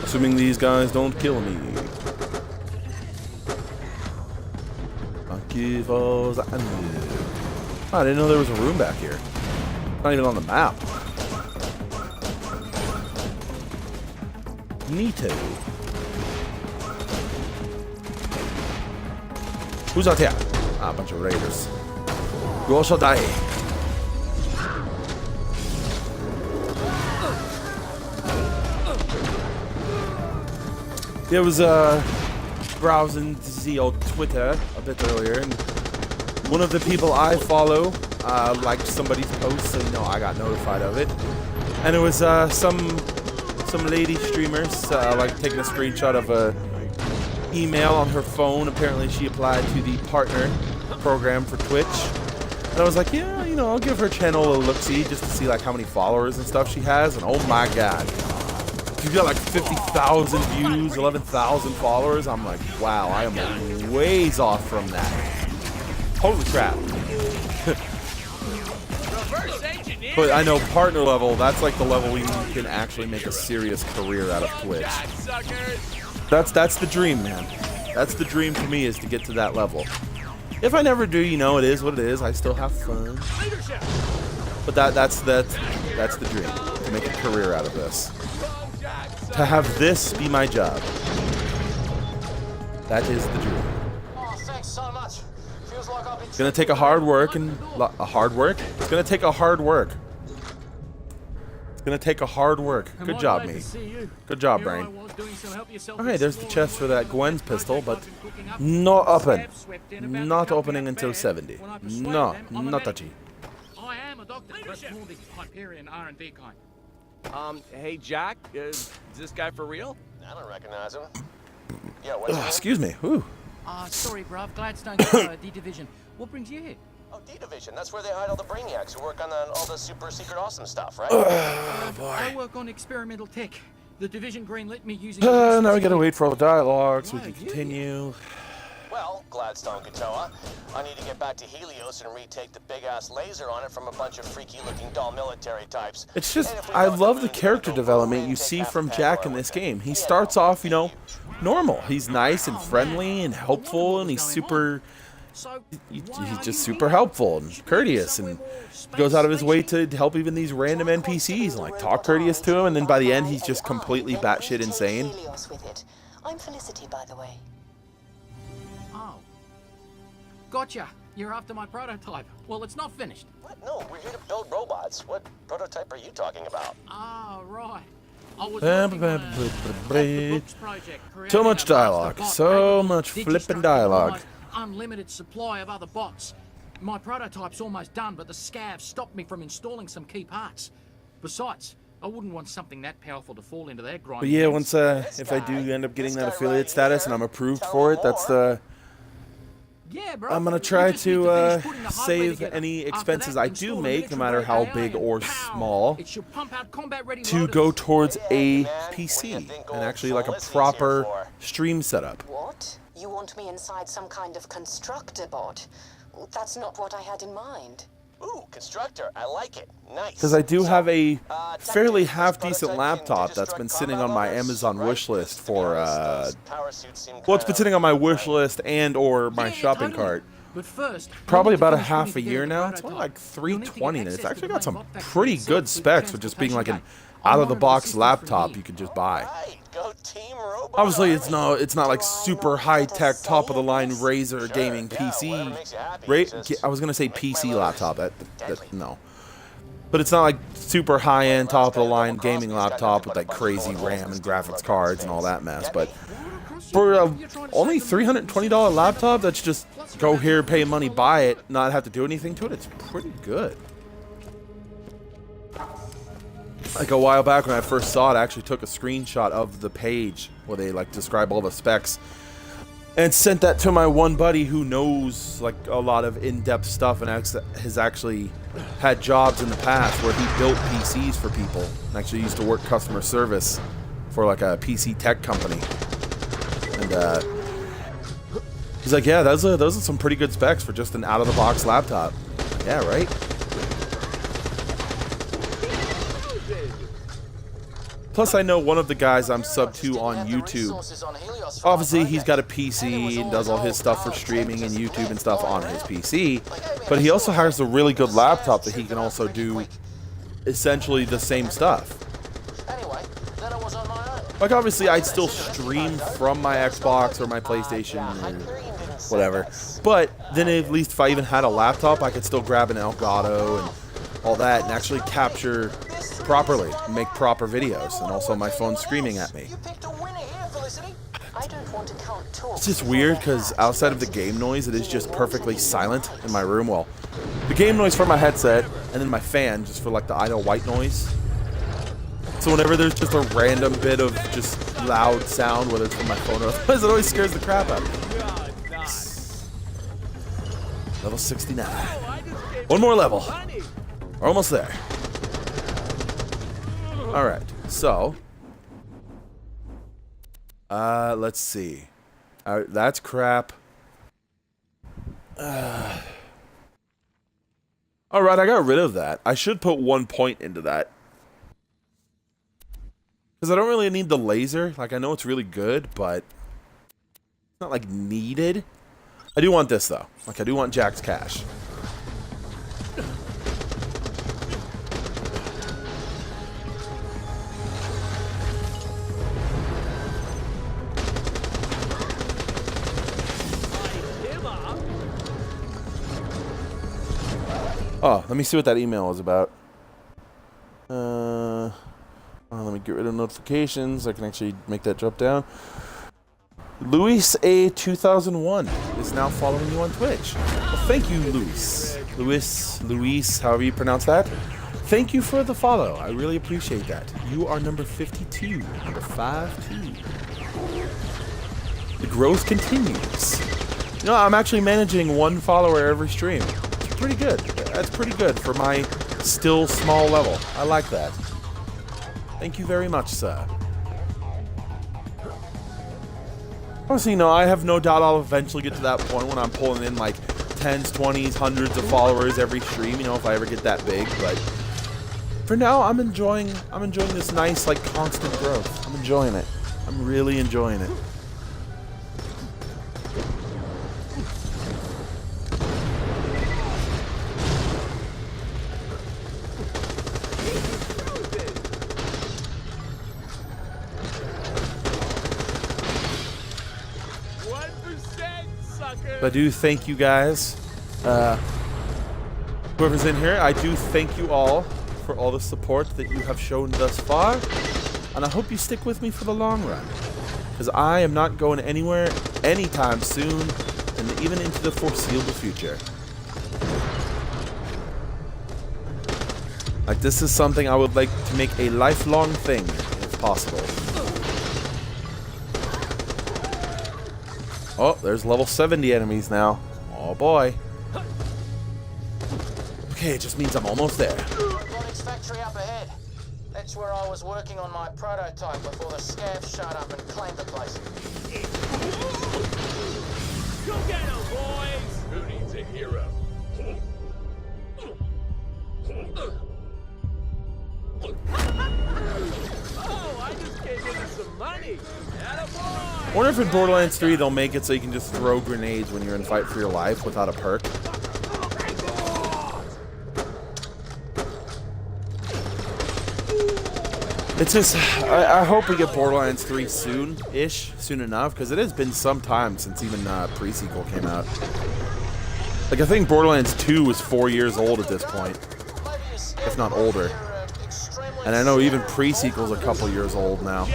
Assuming these guys don't kill me. I didn't know there was a room back here. Not even on the map. Neato. Who's out here? Ah, a bunch of raiders. You all shall die. It was browsing the old Twitter a bit earlier, and one of the people I follow liked somebody's post, so I got notified of it. And it was some lady streamers like taking a screenshot of a email on her phone. Apparently she applied to the partner program for Twitch. And I was like, yeah, I'll give her channel a look-see just to see like how many followers and stuff she has. And oh my god, she's got like 50,000 views, 11,000 followers. I'm like, wow, I am ways off from that. Holy crap. But I know partner level, that's like the level you can actually make a serious career out of Twitch. That's the dream, man. That's the dream for me, is to get to that level. If I never do, it is what it is. I still have fun. But that's the dream, to make a career out of this. To have this be my job. That is the dream. Oh, thanks so much. Feels like I've been It's gonna take a hard work and a hard work. It's gonna take a hard work. It's gonna take a hard work. Good job, me. Good job, Brain. Okay, there's the chest for that Gwen's pistol, but not open. Not opening until 70. No, not touchy. I am a doctor, but more the Hyperion R&D kind. Hey Jack, is this guy for real? I don't recognize him. Yeah, what's your name? Excuse me. Ooh. Sorry, bruv. Gladstone, D-Division. What brings you here? Oh, D-Division. That's where they hide all the brainiacs who work on all the super secret awesome stuff, right? I work on experimental tech. The Division greenlit me using... Now we gotta wait for all the dialogue so we can continue. Well, Gladstone Katoa, I need to get back to Helios and retake the big-ass laser on it from a bunch of freaky-looking doll military types. It's just, I love the character development you see from Jack in this game. He starts off, normal. He's nice and friendly and helpful, and he's super... He's just super helpful and courteous, and goes out of his way to help even these random NPCs and like talk courteous to him, and then by the end he's just completely batshit insane. I'm Felicity, by the way. Oh. Gotcha. You're after my prototype. Well, it's not finished. What? No, we're here to build robots. What prototype are you talking about? Ah, right. Too much dialogue. So much flippin' dialogue. Unlimited supply of other bots. My prototype's almost done, but the scavs stopped me from installing some key parts. Besides, I wouldn't want something that powerful to fall into their grind. But yeah, once if I do end up getting that affiliate status and I'm approved for it, that's the... Yeah, bro. I'm gonna try to save any expenses I do make, no matter how big or small, to go towards a PC and actually like a proper stream setup. What? You want me inside some kind of constructor bot? That's not what I had in mind. Ooh, constructor. I like it. Nice. Because I do have a fairly half-decent laptop that's been sitting on my Amazon wish list for, well, it's been sitting on my wish list and or my shopping cart. Probably about a half a year now. It's only like $320, and it's actually got some pretty good specs for just being like an out-of-the-box laptop you can just buy. Obviously, it's not like super high-tech, top-of-the-line Razer gaming PC. I was gonna say PC laptop. No, but it's not like super high-end, top-of-the-line gaming laptop with like crazy RAM and graphics cards and all that mess. But for only $320 laptop, that's just go here, pay money, buy it, not have to do anything to it. It's pretty good. Like a while back when I first saw it, I actually took a screenshot of the page where they like describe all the specs and sent that to my one buddy who knows like a lot of in-depth stuff and has actually had jobs in the past where he built PCs for people and actually used to work customer service for like a PC tech company. And he's like, yeah, those are some pretty good specs for just an out-of-the-box laptop. Yeah, right? Plus, I know one of the guys I'm sub to on YouTube. Obviously, he's got a PC and does all his stuff for streaming and YouTube and stuff on his PC. But he also has a really good laptop that he can also do essentially the same stuff. Like, obviously, I'd still stream from my Xbox or my PlayStation or whatever. But then at least if I even had a laptop, I could still grab an Elgato and all that and actually capture properly, make proper videos, and also my phone screaming at me. I don't want to count talk It's just weird because outside of the game noise, it is just perfectly silent in my room. Well, the game noise for my headset, and then my fan just for like the idle white noise. So whenever there's just a random bit of just loud sound, whether it's from my phone or otherwise, it always scares the crap out of me. Level 69. One more level. We're almost there. Alright, so let's see. That's crap. Alright, I got rid of that. I should put 1 point into that. Because I don't really need the laser. Like, I know it's really good, but it's not, like, needed. I do want this, though. Like, I do want Jack's cash. Oh, let me see what that email is about. Let me get rid of notifications. I can actually make that drop down. Luis A 2001 is now following you on Twitch. Well, thank you, Luis. Luis, however you pronounce that. Thank you for the follow. I really appreciate that. You are number 52. Number 52. The growth continues. You know, I'm actually managing 1 follower every stream. It's pretty good. That's pretty good for my still small level. I like that. Thank you very much, sir. Honestly, you know, I have no doubt I'll eventually get to that point when I'm pulling in like 10s, 20s, hundreds of followers every stream, you know, if I ever get that big, but for now I'm enjoying this nice like constant growth. I'm enjoying it. I'm really enjoying it. I do thank you guys, whoever's in here. I do thank you all for all the support that you have shown thus far, and I hope you stick with me for the long run, because I am not going anywhere anytime soon, and even into the foreseeable future. Like, this is something I would like to make a lifelong thing, if possible. Oh, there's level 70 enemies now. Oh boy. Okay, it just means I'm almost there. Robotics factory up ahead. That's where I was working on my prototype before the scavs showed up and claimed the place. Go get him, boys! Who needs a hero? Oh, I just gave you some money. Attaboy! I wonder if in Borderlands 3 they'll make it so you can just throw grenades when you're in Fight for Your Life without a perk. It's just, I hope we get Borderlands 3 soon-ish, soon enough, because it has been some time since even pre-sequel came out. Like, I think Borderlands 2 was 4 years old at this point, if not older. And I know even pre-sequel's a couple years old now.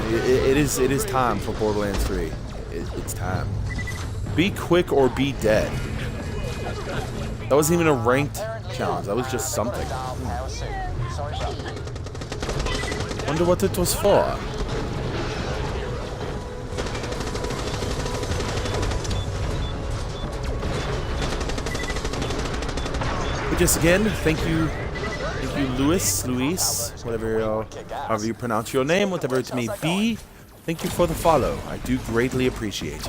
It is time for Borderlands 3. It's time. Be quick or be dead. That wasn't even a ranked challenge. That was just something. Wonder what it was for. But just again, thank you, Luis, whatever, however you pronounce your name, whatever it may be. Thank you for the follow. I do greatly appreciate it.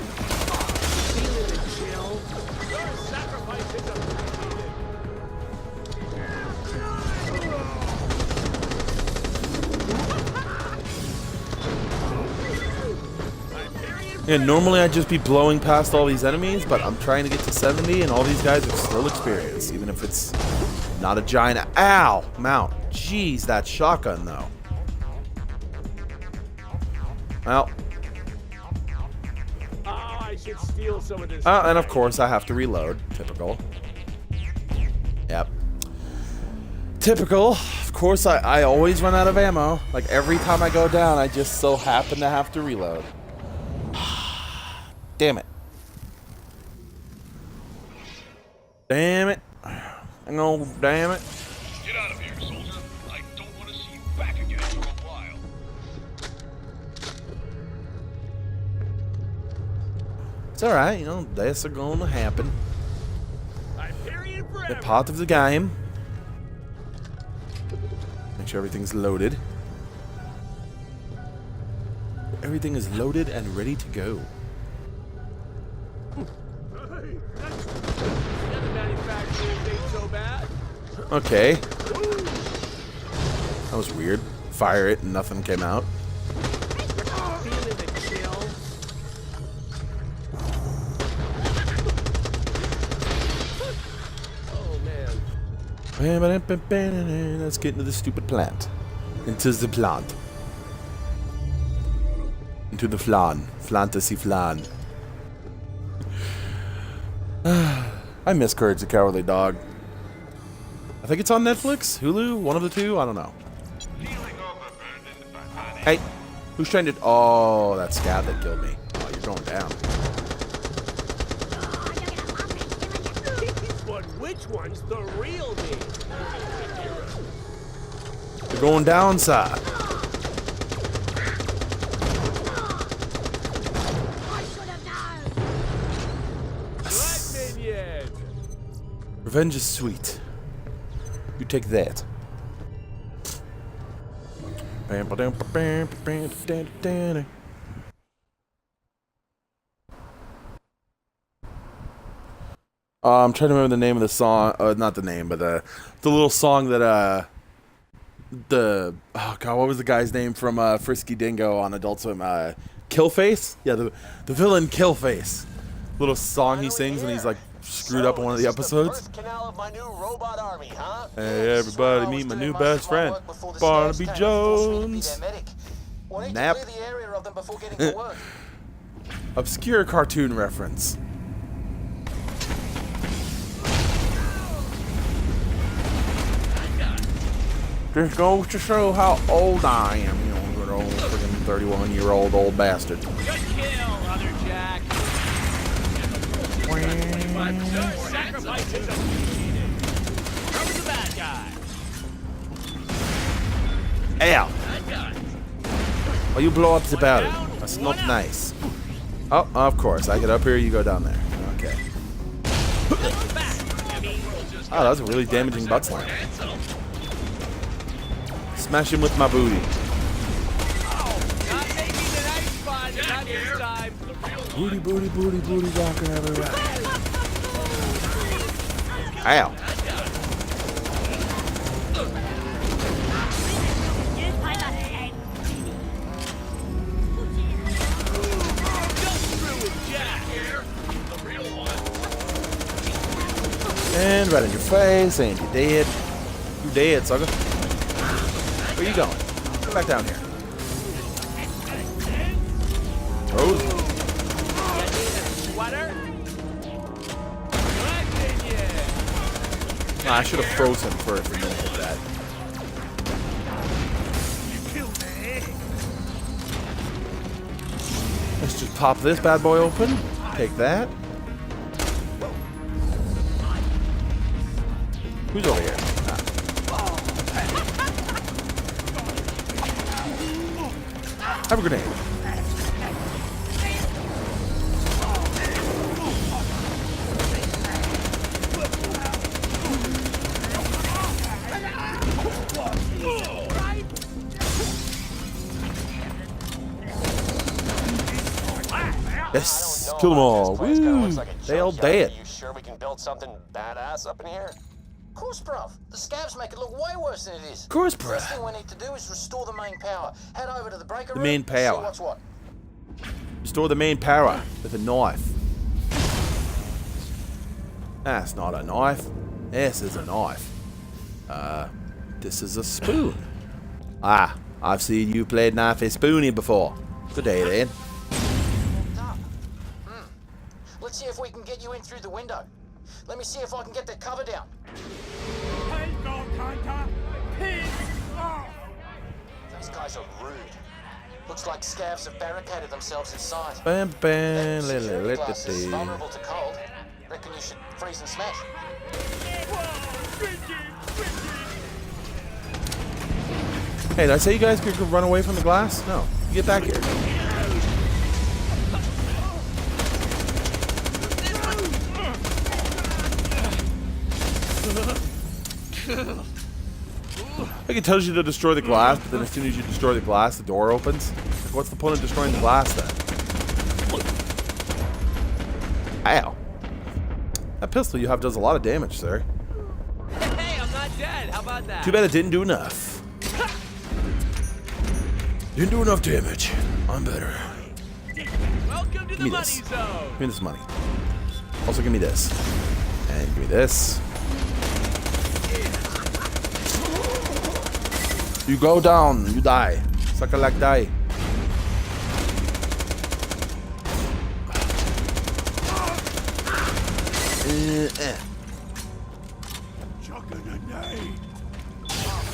Yeah, normally I'd just be blowing past all these enemies, but I'm trying to get to 70, and all these guys are still experienced, even if it's not a giant mount. Jeez, that shotgun, though. Well. Oh, I should steal some of this. And of course, I have to reload. Typical. Yep. Typical. Of course, I always run out of ammo. Like, every time I go down, I just so happen to have to reload. Damn it. Damn it. Hang on, damn it. Get out of here, soldier. I don't want to see you back again for a while. It's alright, you know, that's gonna happen. Hyperion The forever. part of the game. Make sure everything's loaded. Everything is loaded and ready to go. Hey, that's... The other manufacturers ain't so bad. Okay. That was weird. Fire it and nothing came out. Feeling the chill. Oh, man. Let's get into the stupid plant. Into the plant. Into the flan. Fantasy flan. I miss Courage the Cowardly Dog. I think it's on Netflix, Hulu, one of the two, I don't know. Hey, who's trying to... Oh, that scab that killed me. Oh, you're going down. But which one's the real me? You're going down, sir. Revenge is sweet. You take that. I'm trying to remember the name of the song. Not the name, but the little song that oh god, what was the guy's name from Frisky Dingo on Adult Swim? Killface? Yeah, the villain Killface. Little song he sings when he's like screwed up in one of the episodes. Hey everybody, meet my new best friend, Barnaby Jones. Nap. Obscure cartoon reference. Just goes to show how old I am, you know, good old freaking 31-year-old old bastard. Good kill, other Jack. Sacrifice is appreciated. Cover the bad guy. Ow! Oh, you blow up the battery. That's not nice. Oh, of course. I get up here, you go down there. Okay. Oh, that was a really damaging butt slam. Smash him with my booty. Not making the nice spot, not this time. Booty, booty, booty, booty, rockin' everywhere. Ow. And right in your face, and you're dead. You dead, sucker. Where you going? Come back down here. Rose. I should have frozen first and then hit that. Let's just pop this bad boy open. Take that. Who's over here? Have a grenade. Yes, kill them all. Woo! They all dead. You sure we can build something badass up in here? Of course, bruv. The scabs make it look way worse than it is. Of course, First bruh. thing we need to do is restore the main power. Head over to the breaker room. The main and see power. what's what. Restore the main power with a knife. That's not a knife. This is a knife. This is a spoon. Ah, I've seen you played knifey spoony before. Good day, then. Let's see if we can get you in through the window. Let me see if I can get the cover down. Those guys are rude. Looks like scavs have barricaded themselves inside. Bam, bam, That le, le, security le, glass is le, le. vulnerable to cold. Reckon you should freeze and smash. Hey, did I say you guys could run away from the glass? No. You get back here. Like it tells you to destroy the glass, but then as soon as you destroy the glass, the door opens. Like, what's the point of destroying the glass then? Ow. That pistol you have does a lot of damage, sir. Hey, I'm not dead. How about that? Too bad it didn't do enough. Didn't do enough damage. I'm better. Welcome to Give the me money this. zone. Give me this money. Also give me this. And give me this. You go down, you die. Sucker like die.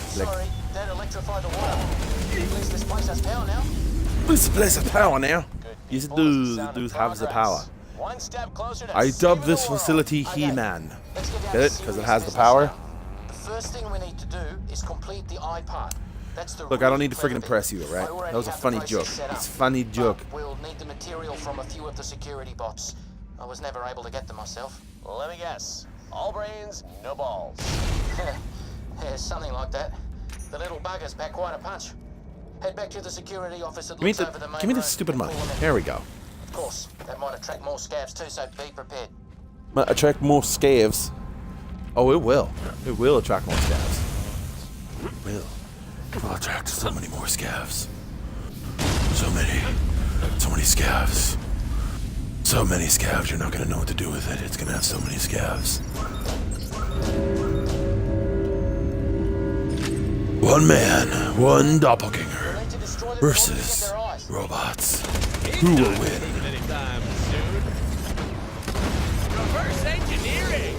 Sorry, that electrified the water. At least this place has power now. This place has power now. Good Yes, it people, it's the does. sound It of does have the progress. power. One step closer to I saving dubbed the this world. facility Okay, He-Man. let's get down Get to it? Because it serious has the business power. now. The first thing we need to do is complete the eye part. That's the Look, I don't really need to clever freaking bit. impress you, I right? already That was a have the funny process joke. set up, It's a funny but joke. We'll need the material from a few of the security bots. I was never able to get them myself. Let me guess. All brains, no balls. Yeah, something like that. The little buggers pack quite a punch. Head back to the security office that Give me looks the, over the main give me the road stupid and money. pull them in. There we go. Of course, that might attract more scavs too, so be prepared. Might attract more scavs. Oh, it will. It will attract more scavs. It will. It'll attract so many more scavs. So many. So many scavs. So many scavs, you're not gonna know what to do with it. It's gonna have so many scavs. One man, one doppelganger Need to destroy them in order to get versus their eyes. robots. Who will win? Anytime soon. Reverse engineering.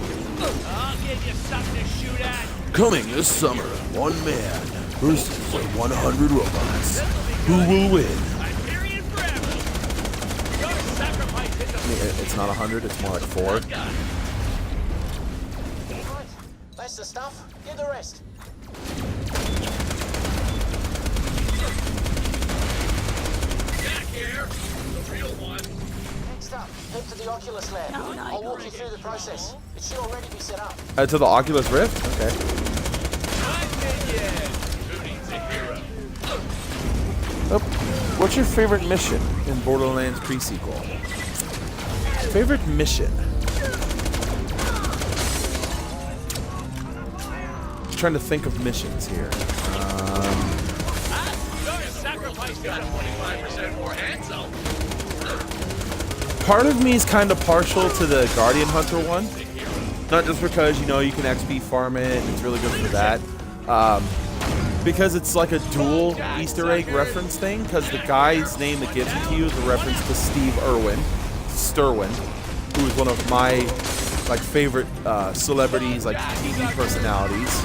I'll give you something to shoot at. Coming this summer, one man versus 100 robots. Who will win? Iberian forever. Your sacrifice is I mean, it's not 100, it's more like 4. Right, that's the stuff. Get the rest. Back here, the real one. Next up, head to the Oculus lab. I'll walk you through the process. It should already be set up. To the Oculus Rift? Okay. Who needs a hero? Oh, what's your favorite mission in Borderlands pre-sequel? Favorite mission? Trying to think of missions here. Your sacrifice got 25% more handsome. Part of me is kind of partial to the Guardian Hunter one. Not just because, you know, you can XP farm it, and it's really good for that. Because it's like a dual Easter egg reference thing, because the guy's name that gives it to you is a reference to Steve Sturwin, who is one of my like favorite celebrities, like TV personalities.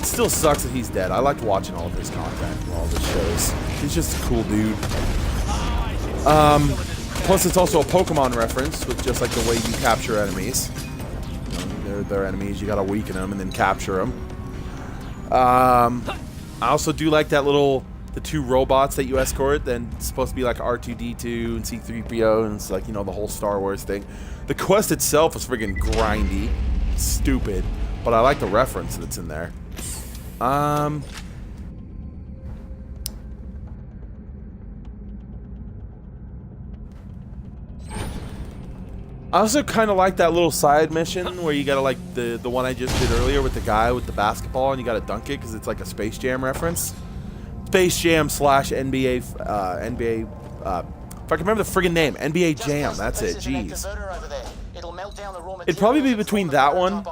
It still sucks that he's dead. I liked watching all of his content, all of his shows. He's just a cool dude. Plus, it's also a Pokemon reference with just like the way you capture enemies. You know, they're enemies. You gotta weaken them and then capture them. I also do like that the 2 robots that you escort. Then it's supposed to be like R2-D2 and C-3PO, and it's like, you know, the whole Star Wars thing. The quest itself was friggin' grindy, stupid, but I like the reference that's in there. I also kind of like that little side mission where you gotta like the one I just did earlier with the guy with the basketball and you gotta dunk it because it's like a Space Jam reference. Space Jam / NBA, if I can remember the friggin' name, NBA Jam. That's it. Jeez. It'd probably be between that one,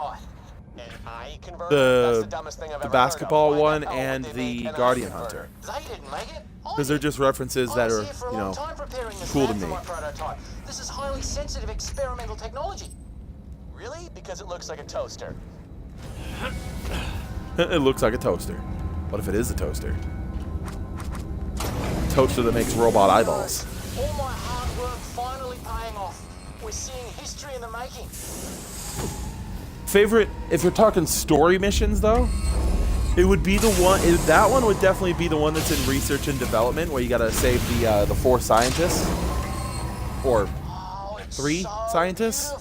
the basketball one, and the Guardian Hunter, because they're just references that are, you know, cool to me. This is highly sensitive experimental technology. Really? Because it looks like a toaster. It looks like a toaster. What if it is a toaster? toaster that makes robot eyeballs. All my hard work finally paying off. We're seeing history in the making. Favorite, if you're talking story missions though, it would be the one. That one would definitely be the one that's in research and development, where you gotta save the 4 scientists, or 3 scientists,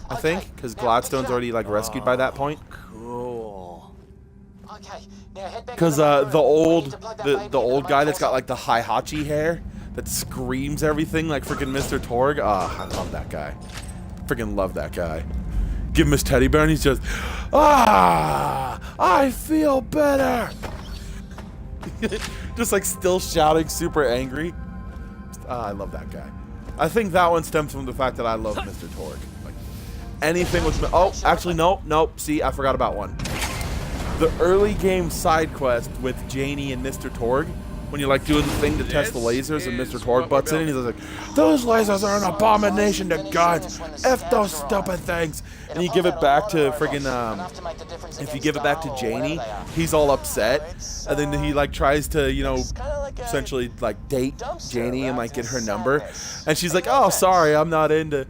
I think, because Gladstone's already like rescued by that point. Cool. Okay, now head back. Because the old guy that's got like the Heihachi hair that screams everything like freaking Mr. Torg. I love that guy. Freaking love that guy. Give him his teddy bear and he's just, I feel better. Just like still shouting, super angry. I love that guy. I think that one stems from the fact that I love Mr. Torg. Like anything with, oh, actually nope. See, I forgot about one. The early game side quest with Janie and Mr. Torg, when you're like doing the thing to test the lasers and Mr. Torg butts in and he's like, those lasers are an abomination to gods. F those stupid things. And you give it back to friggin' if you give it back to Janie, he's all upset. And then he like tries to, you know, essentially like date Janie and like get her number. And she's like, oh, sorry, I'm not into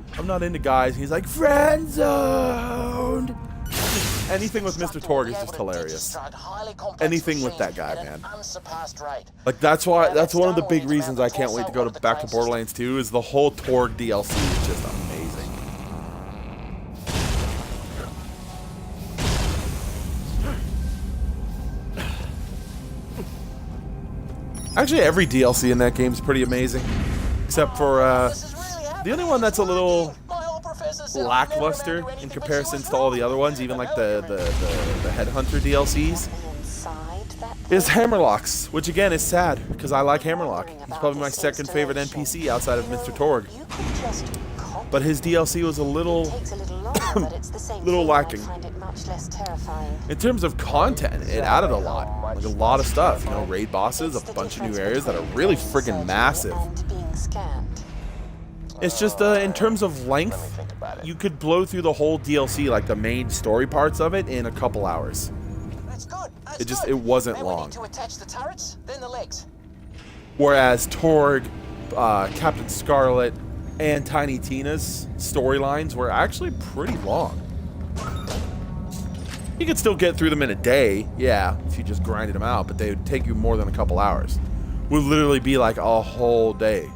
guys. He's like, friend zoned. Anything with Mr. Torg is just hilarious. Anything with that guy, man. Like that's one of the big reasons I can't wait to go back to Borderlands 2 is the whole Torg DLC is just amazing. Actually, every DLC in that game is pretty amazing, except for the only one that's a little lackluster in comparison to all the other ones, even like the Headhunter DLCs, is Hammerlock's, which again is sad because I like Hammerlock. He's probably my second favorite NPC outside of Mr. Torg. But his DLC was a little lacking. In terms of content, it added a lot. Like a lot of stuff. You know, raid bosses, a bunch of new areas that are really friggin' massive. It's just, in terms of length, you could blow through the whole DLC, like the main story parts of it, in a couple hours. It wasn't long. Whereas Torg, Captain Scarlet, and Tiny Tina's storylines were actually pretty long. You could still get through them in a day, yeah, if you just grinded them out, but they would take you more than a couple hours. Would literally be like a whole day.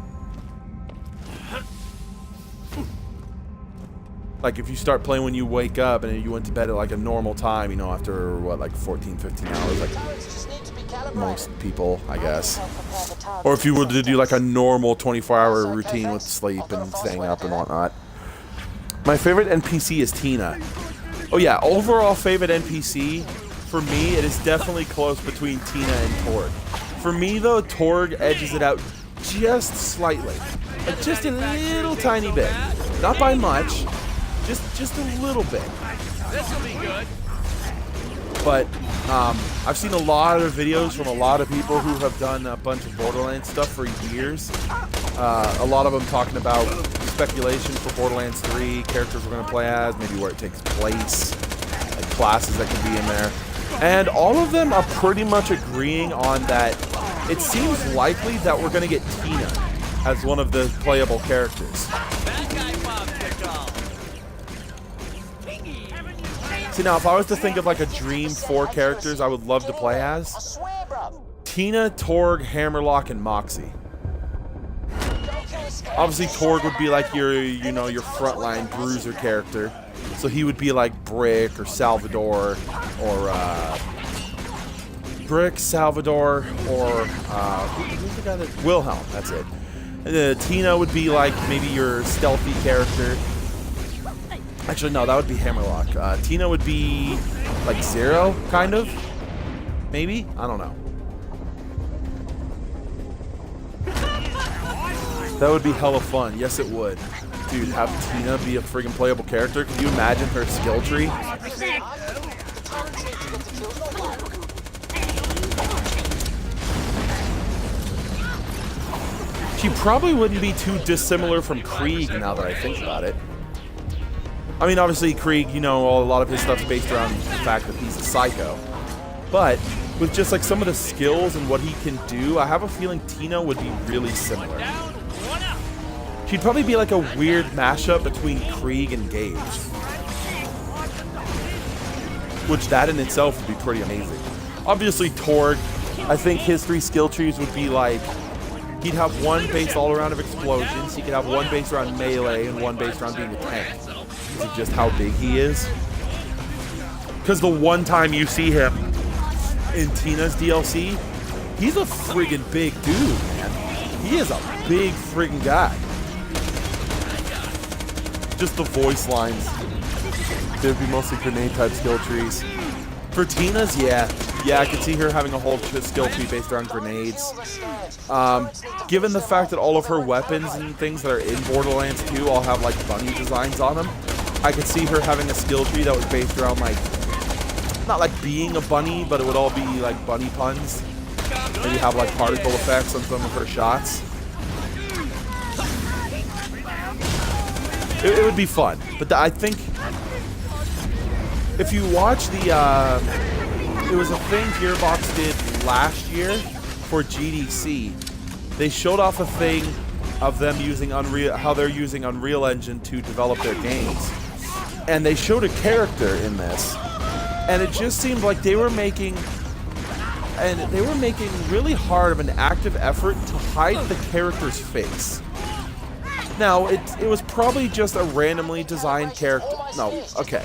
Like if you start playing when you wake up and you went to bed at like a normal time, you know, after what, like 14, 15 hours, like most people, I guess. Or if you were to do like a normal 24-hour routine with sleep and staying up and whatnot. My favorite NPC is Tina. Oh yeah, overall favorite NPC, for me, it is definitely close between Tina and Torg. For me though, Torg edges it out just slightly. Like just a little tiny bit. Not by much. Just a little bit. This'll be good. But I've seen a lot of videos from a lot of people who have done a bunch of Borderlands stuff for years. A lot of them talking about speculation for Borderlands 3, characters we're going to play as, maybe where it takes place, like classes that could be in there. And all of them are pretty much agreeing on that it seems likely that we're going to get Tina as one of the playable characters. See, now, if I was to think of like a dream 4 characters I would love to play as, Tina, Torg, Hammerlock, and Moxie. Obviously, Torg would be like your frontline bruiser character. So he would be like Brick or Salvador or who's the guy that Wilhelm? That's it. Tina would be like maybe your stealthy character. Actually, no, that would be Hammerlock. Tina would be like Zero, kind of. Maybe? I don't know. That would be hella fun. Yes, it would. Dude, have Tina be a friggin' playable character. Could you imagine her skill tree? She probably wouldn't be too dissimilar from Krieg now that I think about it. I mean, obviously, Krieg, you know, a lot of his stuff's based around the fact that he's a psycho. But with just like some of the skills and what he can do, I have a feeling Tina would be really similar. She'd probably be like a weird mashup between Krieg and Gage. Which that in itself would be pretty amazing. Obviously Torg, I think his 3 skill trees would be like, he'd have one based all around of explosions, he could have one based around melee, and one based around being a tank. Because of just how big he is. Because the one time you see him in Tina's DLC, he's a friggin' big dude, man. He is a big friggin' guy. Just the voice lines. There'd be mostly grenade type skill trees. For Tina's, yeah, I could see her having a whole skill tree based around grenades. Given the fact that all of her weapons and things that are in Borderlands 2 all have like bunny designs on them, I could see her having a skill tree that was based around like, not like being a bunny, but it would all be like bunny puns. Maybe have like particle effects on some of her shots. It would be fun, but I think if you watch the, it was a thing Gearbox did last year for GDC. They showed off a thing of them using Unreal, how they're using Unreal Engine to develop their games, and they showed a character in this, and it just seemed like they were making really hard of an active effort to hide the character's face. Now, it was probably just a randomly designed character. No, okay.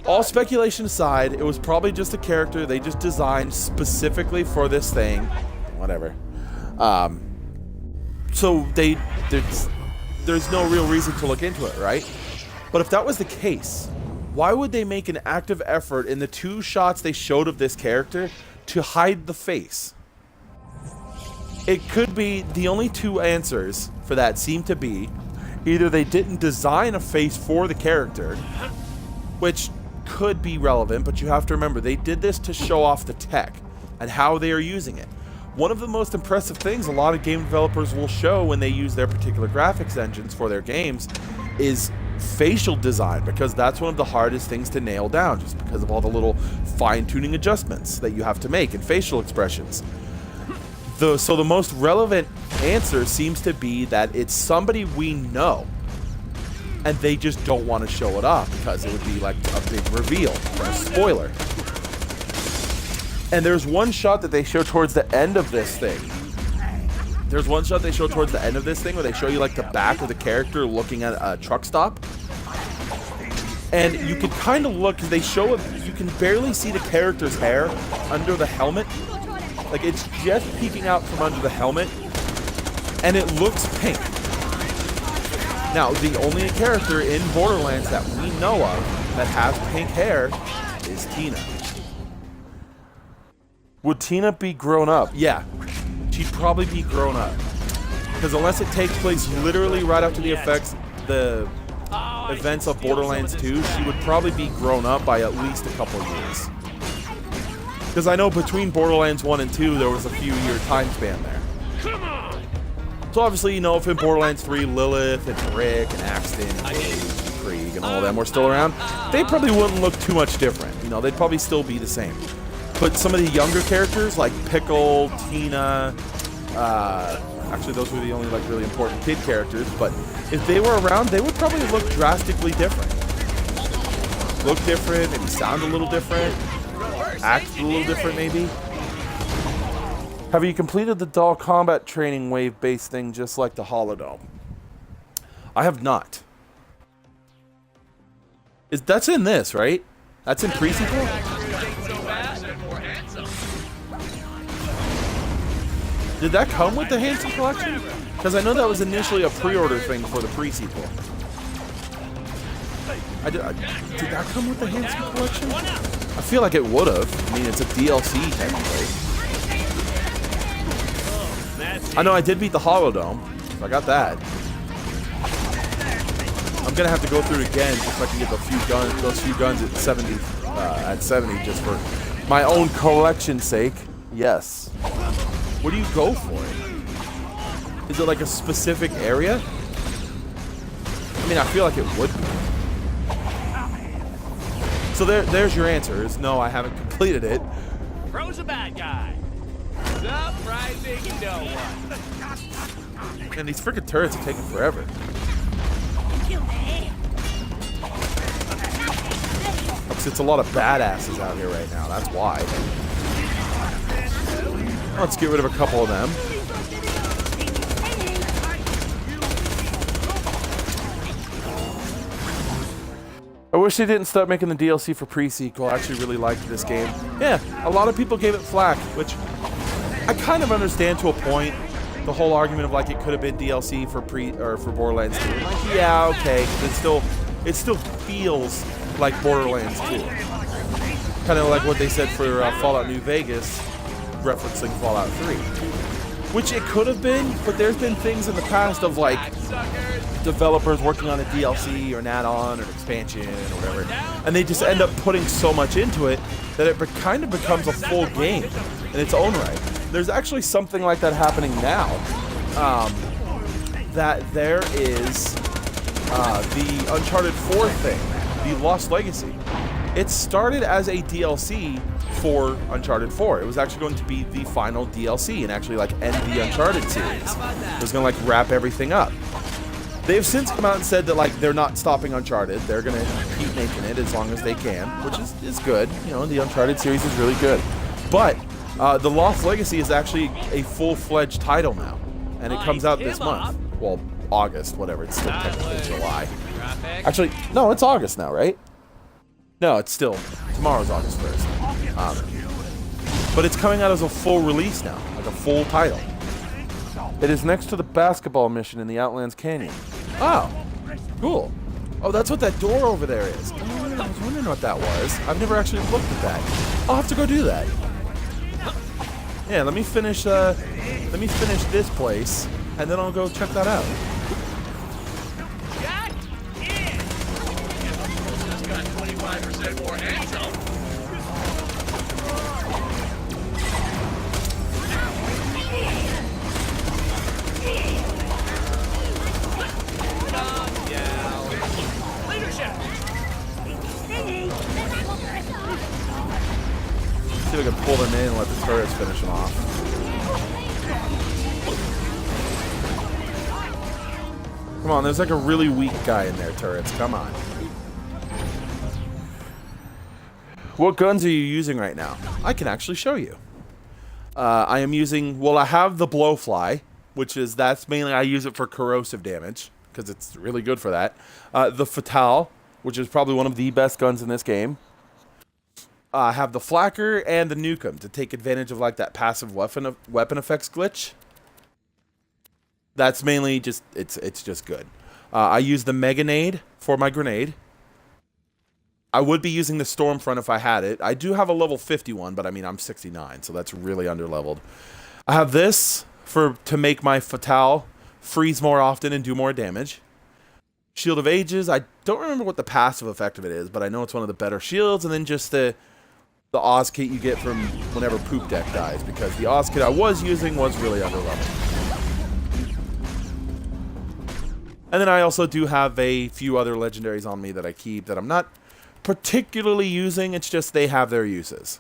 All speculation aside, it was probably just a character they just designed specifically for this thing. Whatever. So there's no real reason to look into it, right? But if that was the case, why would they make an active effort in the 2 shots they showed of this character to hide the face? It could be, the only 2 answers for that seem to be either they didn't design a face for the character, which could be relevant, but you have to remember they did this to show off the tech and how they are using it. One of the most impressive things a lot of game developers will show when they use their particular graphics engines for their games is facial design, because that's one of the hardest things to nail down, just because of all the little fine-tuning adjustments that you have to make in facial expressions. So the most relevant answer seems to be that it's somebody we know, and they just don't want to show it off because it would be like a big reveal or a spoiler. And there's one shot that they show towards the end of this thing. There's one shot they show towards the end of this thing where they show you like the back of the character looking at a truck stop. And you can kind of look, they show it, you can barely see the character's hair under the helmet. Like, it's just peeking out from under the helmet, and it looks pink. Now, the only character in Borderlands that we know of that has pink hair is Tina. Would Tina be grown up? Yeah, she'd probably be grown up. Because unless it takes place literally right after the events of Borderlands 2, she would probably be grown up by at least a couple of years. Because I know between Borderlands 1 and 2, there was a few year time span there. So obviously, you know, if in Borderlands 3, Lilith and Rick and Axton and Krieg and all of them were still around, they probably wouldn't look too much different. You know, they'd probably still be the same. But some of the younger characters, like Pickle, Tina, actually those were the only like really important kid characters, but if they were around, they would probably look drastically different. Look different, maybe sound a little different. Act a little different, maybe. Have you completed the doll combat training wave-based thing just like the Holodome? I have not. That's in this, right? That's in pre-sequel? Did that come with the Handsome Collection? Because I know that was initially a pre-order thing for the pre-sequel. Did that come with the Handsome Collection? I feel like it would have. I mean, it's a DLC technically. I know I did beat the Holodome, so I got that. I'm gonna have to go through it again just so I can get those few guns at 70, just for my own collection's sake. Yes. Where do you go for it? Is it like a specific area? I mean, I feel like it would be. So there's your answer. Is no, I haven't completed it. Froze a bad guy. Surprising no one. And these freaking turrets are taking forever. Because it's a lot of badasses out here right now. That's why. Let's get rid of a couple of them. I wish they didn't start making the DLC for pre-sequel. I actually really liked this game. Yeah, a lot of people gave it flack, which I kind of understand to a point. The whole argument of like it could have been DLC for for Borderlands 2. I'm like, yeah, okay, it still feels like Borderlands 2. Kind of like what they said for Fallout New Vegas, referencing Fallout 3. Which it could have been, but there's been things in the past of like developers working on a DLC or an add-on or an expansion or whatever, and they just end up putting so much into it that it kind of becomes a full game in its own right. There's actually something like that happening now. That there is the Uncharted 4 thing, the Lost Legacy. It started as a DLC for Uncharted 4. It was actually going to be the final DLC and actually like end the Uncharted series. It was going to like wrap everything up. They've since come out and said that like they're not stopping Uncharted. They're going to keep making it as long as they can, which is good. You know, the Uncharted series is really good. But the Lost Legacy is actually a full-fledged title now, and it comes out this month. Well, August, whatever. It's still technically July. Actually, no, it's August now, right? No, it's still tomorrow's August 1st. But it's coming out as a full release now, like a full title. It is next to the basketball mission in the Outlands Canyon. Oh, cool. Oh, that's what that door over there is. Oh, I was wondering what that was. I've never actually looked at that. I'll have to go do that. Yeah, let me finish this place, and then I'll go check that out. Just got 25% more handsome. See if I can pull them in and let the turrets finish them off. Come on, there's like a really weak guy in there, turrets. Come on. What guns are you using right now? I can actually show you. I am using, well, I have the Blowfly, that's mainly, I use it for corrosive damage, because it's really good for that. The Fatale, which is probably one of the best guns in this game. I have the Flacker and the Nukem to take advantage of like that passive weapon effects glitch. That's mainly just, it's just good. I use the Meganade for my grenade. I would be using the Stormfront if I had it. I do have a level 51, but I mean, I'm 69, so that's really underleveled. I have this to make my Fatale freeze more often and do more damage. Shield of Ages, I don't remember what the passive effect of it is, but I know it's one of the better shields, and then just the Oz kit you get from whenever Poop Deck dies, because the Oz kit I was using was really underleveled. And then I also do have a few other legendaries on me that I keep that I'm not particularly using, it's just they have their uses.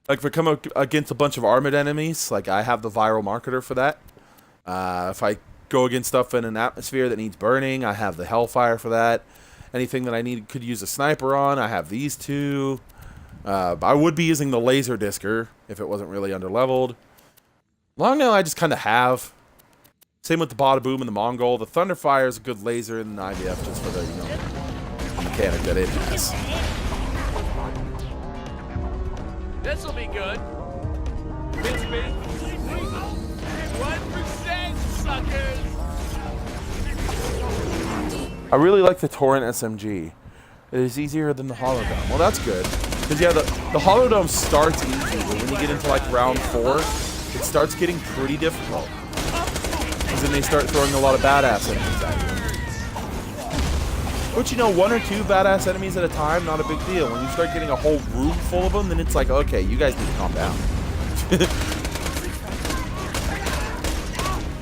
Like if I come up against a bunch of armored enemies, like I have the Viral Marketer for that. If I go against stuff in an atmosphere that needs burning, I have the Hellfire for that. Anything that I could use a sniper on, I have these two. I would be using the Laser Discer if it wasn't really underleveled. Long Nail I just kind of have. Same with the Bada Boom and the Mongol. The Thunderfire is a good laser in the IVF just for the, mechanic that it has. This'll be good. It's me. 1%, suckers. I really like the Torrent SMG. It is easier than the Holodome. Well, that's good. Because, yeah, the Holodome starts easy, but when you get into, like, round 4, it starts getting pretty difficult. Because then they start throwing a lot of badass enemies at you. But, 1 or 2 badass enemies at a time, not a big deal. When you start getting a whole room full of them, then it's like, okay, you guys need to calm down.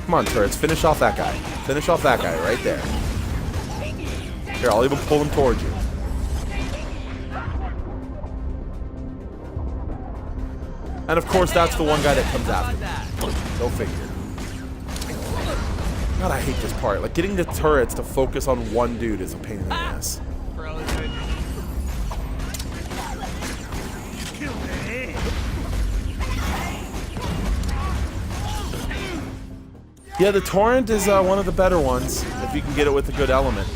Come on, turrets, finish off that guy. Finish off that guy right there. Here, I'll even pull him towards you. And of course, that's the one guy that comes after me. Go figure. God, I hate this part. Like, getting the turrets to focus on one dude is a pain in the ass. Yeah, the torrent is one of the better ones, if you can get it with a good element.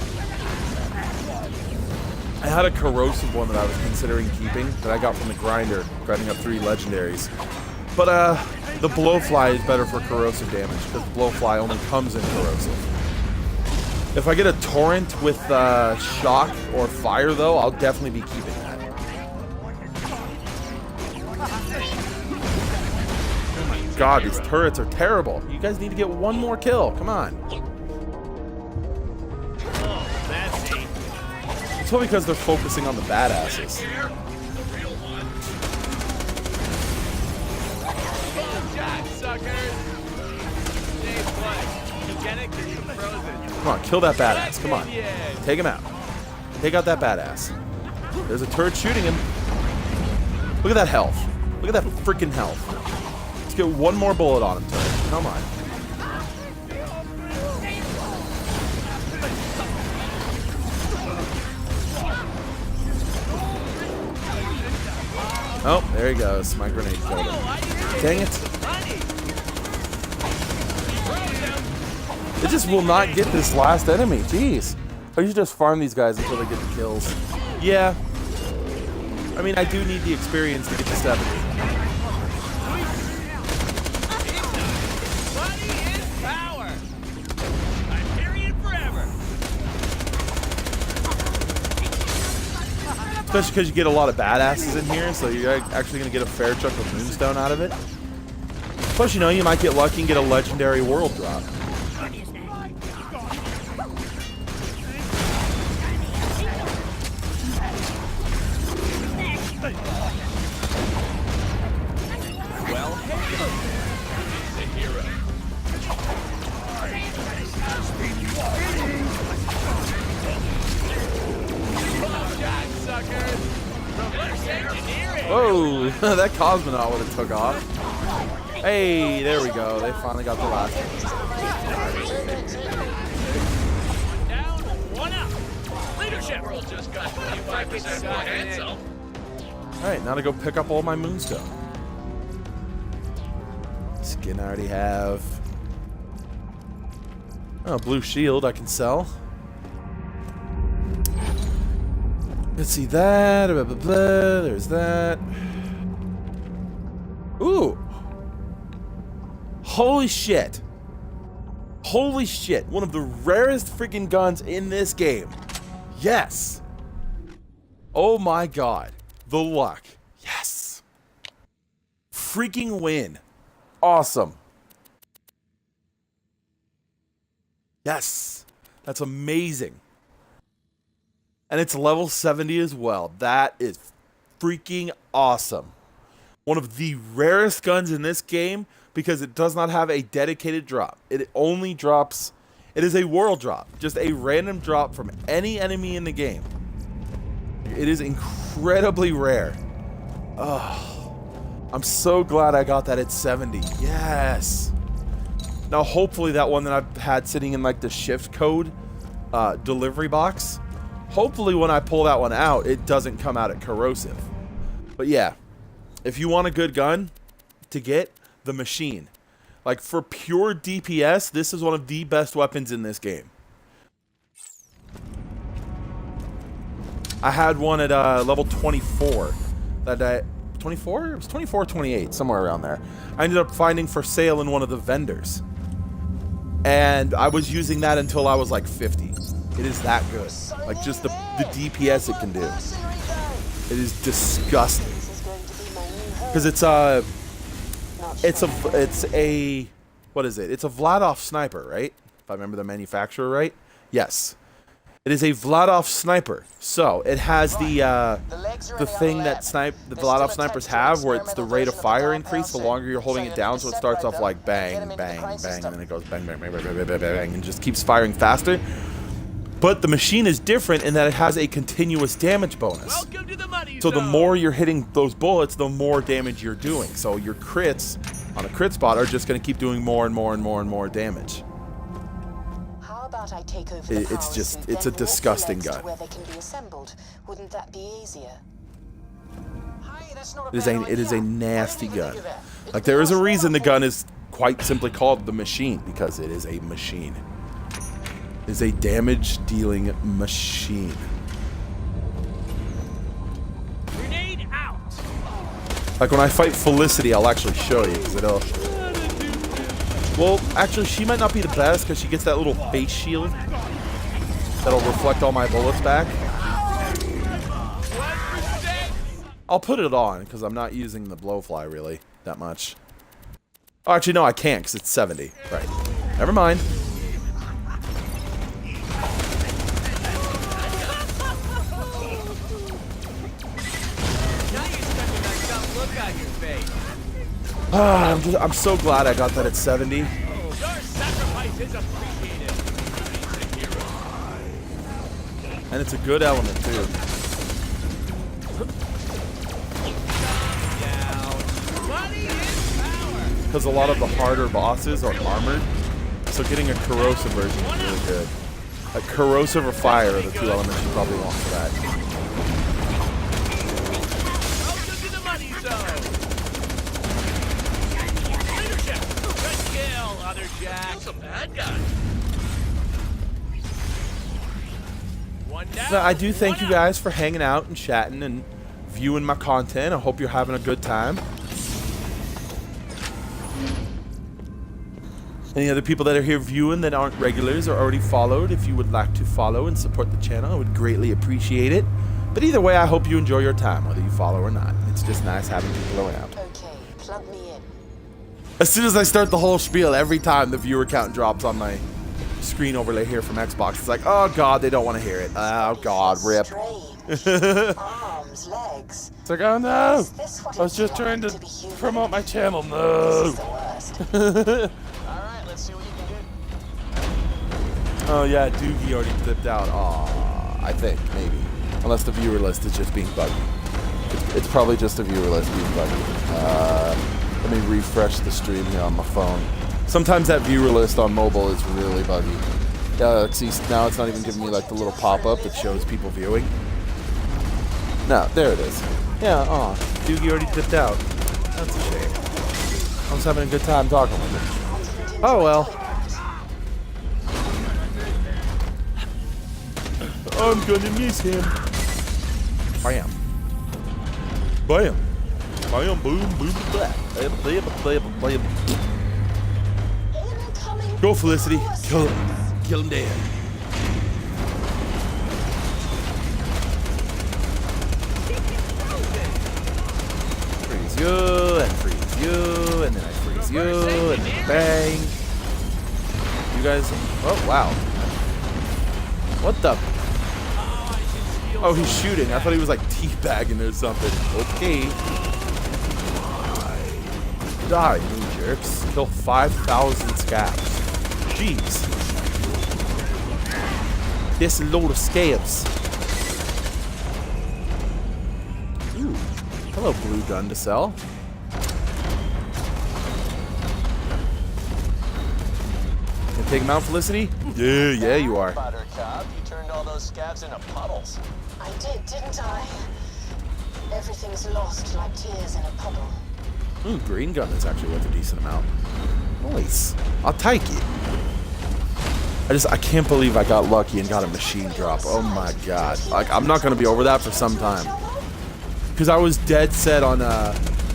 I had a corrosive one that I was considering keeping that I got from the grinder, grinding up 3 legendaries. But the blowfly is better for corrosive damage, because the blowfly only comes in corrosive. If I get a torrent with shock or fire, though, I'll definitely be keeping that. Oh my god, these turrets are terrible. You guys need to get one more kill. Come on. It's all because they're focusing on the badasses. Come on, kill that badass. Come on. Take him out. Take out that badass. There's a turret shooting him. Look at that health. Look at that freaking health. Let's get one more bullet on him, turret. Come on. Oh, there he goes. My grenade killed him. Dang it. It just will not get this last enemy. Jeez. I should just farm these guys until they get the kills. Yeah. I mean, I do need the experience to get to 70. Especially because you get a lot of badasses in here, so you're actually going to get a fair chunk of Moonstone out of it. Plus, you know, you might get lucky and get a legendary world drop. Whoa, that Cosmonaut would have took off. Hey, there we go. They finally got the last one. Down, one up. Leadership. Just got 25% more handsome. Alright, now to go pick up all my Moonstone. Skin I already have. Oh, blue shield I can sell. Let's see that. Blah, blah, blah. There's that. Ooh. Holy shit. Holy shit. One of the rarest freaking guns in this game. Yes. Oh my god. The luck. Yes. Freaking win. Awesome. Yes. That's amazing. And it's level 70 as well. That is freaking awesome. One of the rarest guns in this game because it does not have a dedicated drop. It only drops... It is a world drop. Just a random drop from any enemy in the game. It is incredibly rare. Oh, I'm so glad I got that at 70. Yes. Now, hopefully that one that I've had sitting in like the shift code delivery box... Hopefully when I pull that one out, it doesn't come out at corrosive. But yeah, if you want a good gun to get, the machine. Like for pure DPS, this is one of the best weapons in this game. I had one at level 24. That I 24? It was 24 or 28, somewhere around there. I ended up finding for sale in one of the vendors. And I was using that until I was like 50. It is that good. Like just the DPS it can do. It is disgusting. Because it's a what is it? It's a Vladov sniper, right? If I remember the manufacturer right. Yes. It is a Vladov sniper. So it has the thing that the Vladov snipers have, where it's the rate of fire increase the longer you're holding it down. So it starts off like bang, bang, bang, and then it goes bang, bang, bang, bang, bang, bang, bang, and just keeps firing faster. But the machine is different in that it has a continuous damage bonus. Welcome to the money So the zone. more you're hitting those bullets, the more damage you're doing. So your crits on a crit spot are just going to keep doing more and more and more and more damage. How about I take over the It's power just, suit, it's a then walk the disgusting legs to gun. where they can be assembled? Wouldn't that be easier? Hey, that's not a It is bad it is a idea. nasty I didn't even gun. think of that. It'd Like be there is a much reason the more gun is quite simply called the machine, because it is a machine. It is a damage dealing machine. Grenade out. Like when I fight Felicity, I'll actually show you, because it'll... Well, actually, she might not be the best, because she gets that little face shield that'll reflect all my bullets back. I'll put it on, because I'm not using the blowfly, really, that much. Oh, actually, no, I can't, because it's 70. Right. Never mind. Now you're stuck with that dumb look on your face. I'm so glad I got that at 70. Your sacrifice is appreciated. And it's a good element, too. Money is power. Because a lot of the harder bosses are armored. So getting a corrosive version is really good. Like corrosive or fire are the two elements you probably want for that. Welcome to the money zone. Leadership. Good kill, other Jack. That's a bad guy. One down. So I do thank one you out. guys for hanging out and chatting and viewing my content. I hope you're having a good time. Any other people that are here viewing that aren't regulars or already followed, if you would like to follow and support the channel, I would greatly appreciate it. But either way, I hope you enjoy your time, whether you follow or not. It's just nice having people around. Okay, plug me in. As soon as I start the whole spiel, every time the viewer count drops on my screen overlay here from Xbox, it's like, oh god, they don't want to hear it. Oh god, rip. Strange. Arms, legs. It's like, oh no, Is this what I was it's just like trying to to be human? promote my channel. This No. is the worst. Alright, let's see what you can do. Oh yeah, Doogie already flipped out. Aw, I think, maybe. Unless the viewer list is just being buggy. It's probably just a viewer list being buggy. Let me refresh the stream here on my phone. Sometimes that viewer list on mobile is really buggy. See, now it's not even giving me like the little pop-up that shows people viewing. No, there it is. Yeah, aw, Doogie already dipped out. That's a shame. I was having a good time talking with him. Oh well. I'm gonna miss him. Bam. Bam. Bam, boom, boom, blah. Bam, bam, bam, bam. Go, Felicity. Kill him. Kill him dead. Freeze you, and freeze you, and then I freeze you, and then bang. You guys. Oh, wow. What the? Oh, he's shooting. I thought he was like teabagging or something. Okay. Die, you jerks. Kill 5,000 scabs. Jeez. This load of scabs. Ooh. Hello, blue gun to sell. Gonna take him out, Felicity? Yeah, you are. Buttercup, you turned all those scabs into puddles. I did, didn't I? Everything's lost like tears in a puddle. Ooh, green gun is actually worth a decent amount. Nice. I'll take it. I can't believe I got lucky and got a machine drop. Oh my god. Like, I'm not gonna be over that for some time. Because I was dead set on,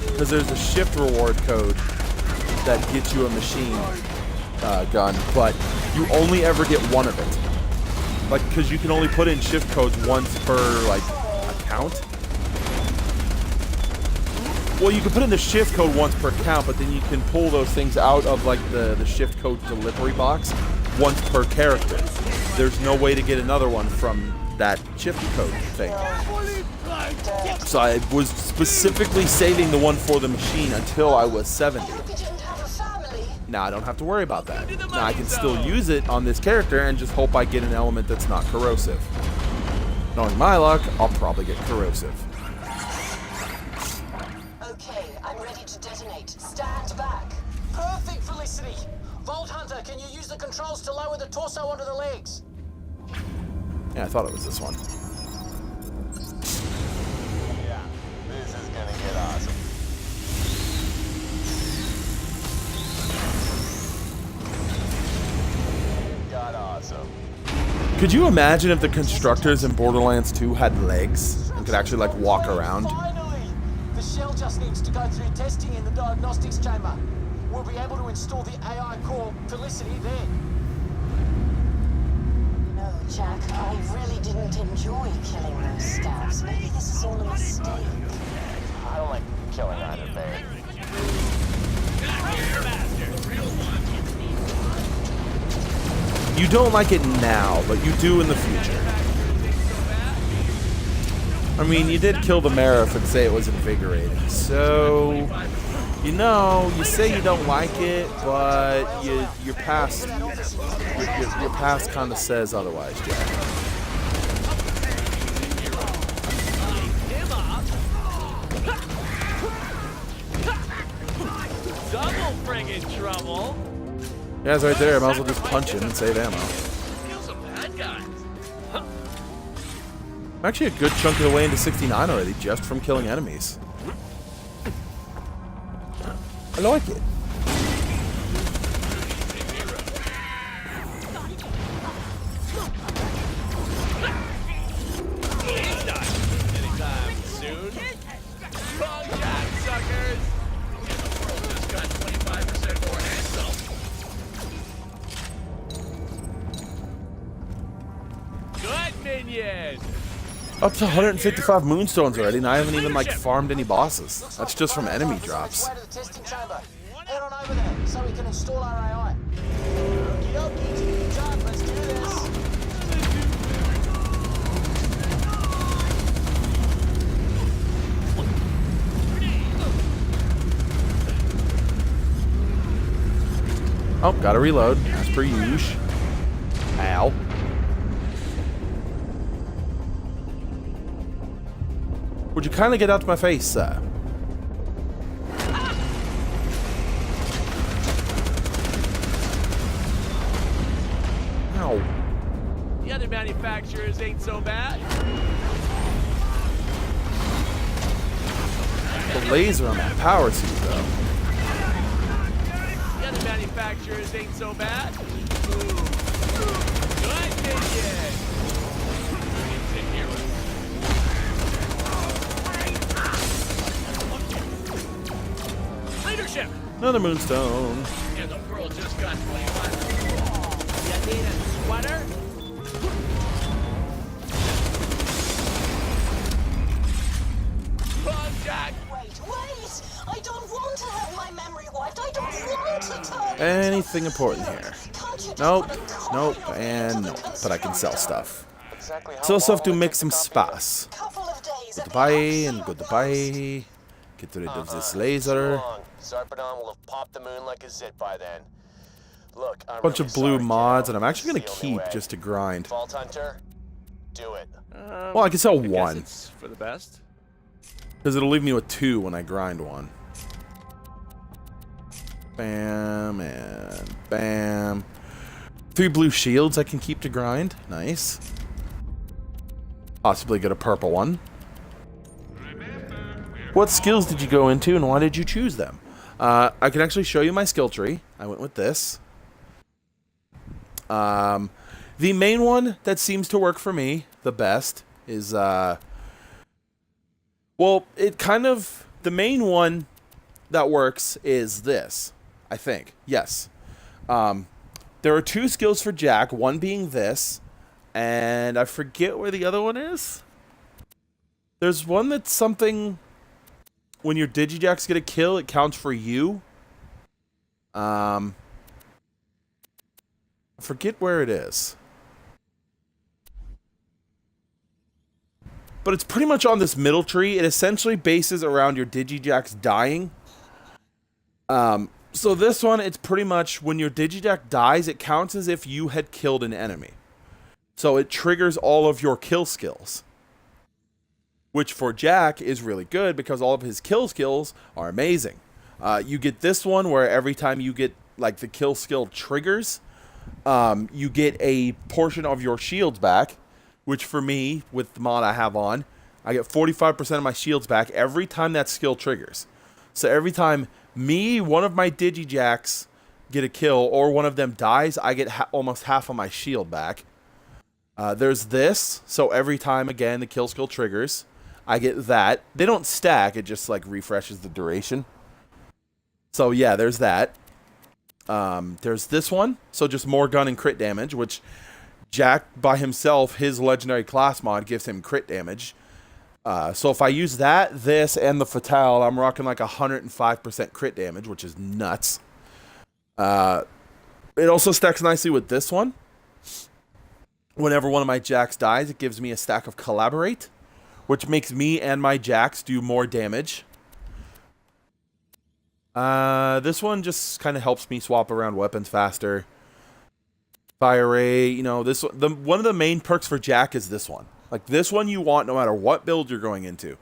because there's a shift reward code that gets you a machine gun, but you only ever get one of it. Like, because you can only put in shift codes once per, like, account. Well, you can put in the shift code once per account, but then you can pull those things out of, like, the shift code delivery box once per character. There's no way to get another one from that shift code thing. So I was specifically saving the one for the machine until I was 70. Now I don't have to worry about that. Now I can still use it on this character and just hope I get an element that's not corrosive. Knowing my luck, I'll probably get corrosive. Okay, I'm ready to detonate. Stand back. Perfect, Felicity. Vault Hunter, can you use the controls to lower the torso onto the legs? Yeah, I thought it was this one. Yeah, this is gonna get awesome. Got awesome. Could you imagine if the constructors in Borderlands 2 had legs and could actually like walk around? Finally! The shell just needs to go through testing in the diagnostics chamber. We'll be able to install the AI core Felicity there. No, Jack, I really didn't enjoy killing those scabs. Maybe this is all a mistake. I don't like killing either, babe. You don't like it now, but you do in the future. I mean, you did kill the Marif and say it was invigorating, so you know, you say you don't like it, but your past kind of says otherwise, Jack. Double friggin' trouble. Yeah, it's right there. I might as well just punch him and save ammo. Kill some bad guys. I'm actually a good chunk of the way into 69 already, just from killing enemies. I like it. He's not anytime soon. Wrong shot, suckers. And the world just got 25% more handsome. Good minion. Up to 155 moonstones already, and I haven't even like farmed any bosses. That's just from enemy drops. Way to the testing chamber. Head on over there so we can install our AI. Okie dokie, Jack, let's do this. Oh, gotta reload, as per usual. Ow. Would you kindly get out of my face, sir? Ow. The other manufacturers ain't so bad. The laser on that power suit, though. The other manufacturers ain't so bad. Good minion. It's a hero. Leadership. Another moonstone. And the world just got 25. You need a sweater? Wrong, Jack. Wait! I don't want to have my memory wiped. I don't want to turn. Anything important here? Nope, nope, and nope. But I can sell stuff. Sell stuff to make some space. Goodbye and goodbye. Get rid of this laser. Zarpedon will have popped the moon like a zit by then. Look, I'm Bunch really of blue sorry, mods, kiddo. and I'm actually This gonna is the only keep way. just to grind. Vault Hunter, do it. Well, I can sell I guess one. it's for the best. Because it'll leave me with 2 when I grind one. Bam and bam. 3 blue shields I can keep to grind. Nice. Possibly get a purple one. What skills did you go into and why did you choose them? I can actually show you my skill tree. I went with this. The main one that seems to work for me the best is well, it kind of, the main one that works is this, I think. Yes. There are 2 skills for Jack, one being this, and I forget where the other one is. There's one that's something, when your Digijacks get a kill, it counts for you. I forget where it is. But it's pretty much on this middle tree. It essentially bases around your Digijacks dying. So this one, it's pretty much when your Digijack dies, it counts as if you had killed an enemy. So it triggers all of your kill skills. Which for Jack is really good because all of his kill skills are amazing. You get this one where every time you get like the kill skill triggers, you get a portion of your shields back. Which for me, with the mod I have on, I get 45% of my shields back every time that skill triggers. So every time one of my Digijacks get a kill, or one of them dies, I get almost half of my shield back. There's this, so every time, again, the kill skill triggers, I get that. They don't stack, it just, like, refreshes the duration. So, yeah, there's that. There's this one, so just more gun and crit damage, which Jack, by himself, his legendary class mod gives him crit damage. So if I use that, this, and the Fatale, I'm rocking like 105% crit damage, which is nuts. It also stacks nicely with this one. Whenever one of my Jacks dies, it gives me a stack of Collaborate, which makes me and my Jacks do more damage. This one just kind of helps me swap around weapons faster. Fire rate, you know, one of the main perks for Jack is this one. Like, this one you want no matter what build you're going into.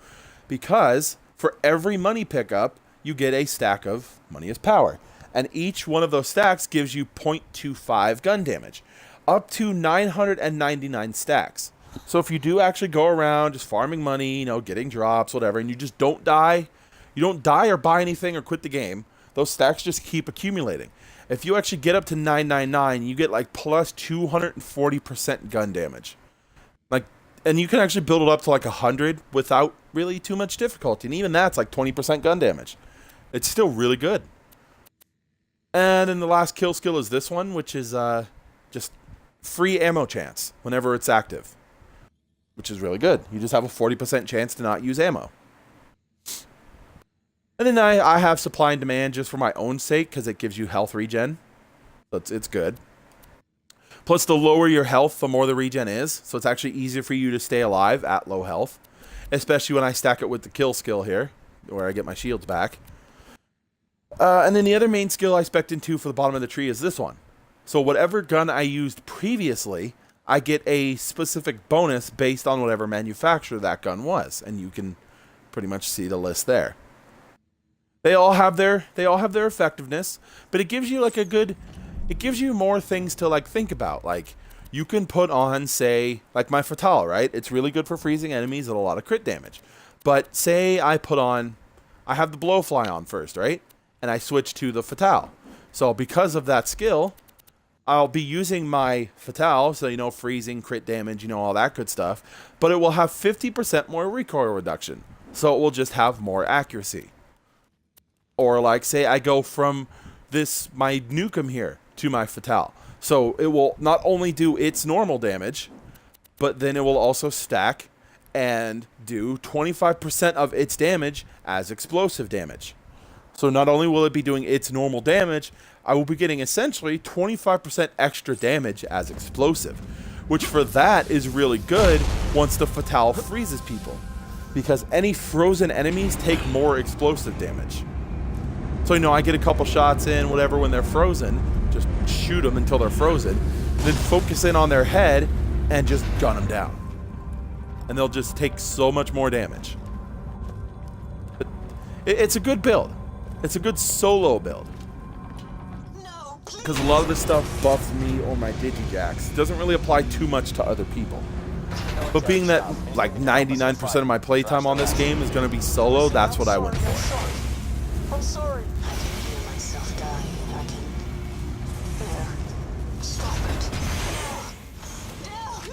Because for every money pickup, you get a stack of Money is Power. And each one of those stacks gives you 0.25 gun damage. Up to 999 stacks. So if you do actually go around just farming money, you know, getting drops, whatever, and you just don't die, you don't die or buy anything or quit the game, those stacks just keep accumulating. If you actually get up to 999, you get like plus 240% gun damage. Like, and you can actually build it up to like 100 without really too much difficulty. And even that's like 20% gun damage. It's still really good. And then the last kill skill is this one, which is just free ammo chance whenever it's active. Which is really good. You just have a 40% chance to not use ammo. And then I have supply and demand just for my own sake because it gives you health regen. So it's good. Plus, the lower your health, the more the regen is. So it's actually easier for you to stay alive at low health. Especially when I stack it with the kill skill here, where I get my shields back. And then the other main skill I spec'd into for the bottom of the tree is this one. So whatever gun I used previously, I get a specific bonus based on whatever manufacturer that gun was. And you can pretty much see the list there. They all have their effectiveness, but it gives you like it gives you more things to like think about. Like, you can put on, say, like my Fatale, right? It's really good for freezing enemies at a lot of crit damage. But say I have the Blowfly on first, right? And I switch to the Fatale. So because of that skill, I'll be using my Fatale, so, you know, freezing, crit damage, you know, all that good stuff. But it will have 50% more recoil reduction. So it will just have more accuracy. Or like, say I go from my Nukem here to my Fatale. So it will not only do its normal damage, but then it will also stack and do 25% of its damage as explosive damage. So not only will it be doing its normal damage, I will be getting essentially 25% extra damage as explosive. Which for that is really good once the Fatale freezes people. Because any frozen enemies take more explosive damage. So, you know, I get a couple shots in, whatever, when they're frozen. Just shoot them until they're frozen. Then focus in on their head and just gun them down. And they'll just take so much more damage. But it's a good build. It's a good solo build. Because a lot of this stuff buffs me or my Digijacks. It doesn't really apply too much to other people. But being that like 99% of my playtime on this game is going to be solo, that's what I went for. I'm sorry. I can feel myself dying. I can... Yeah. Stop it. No,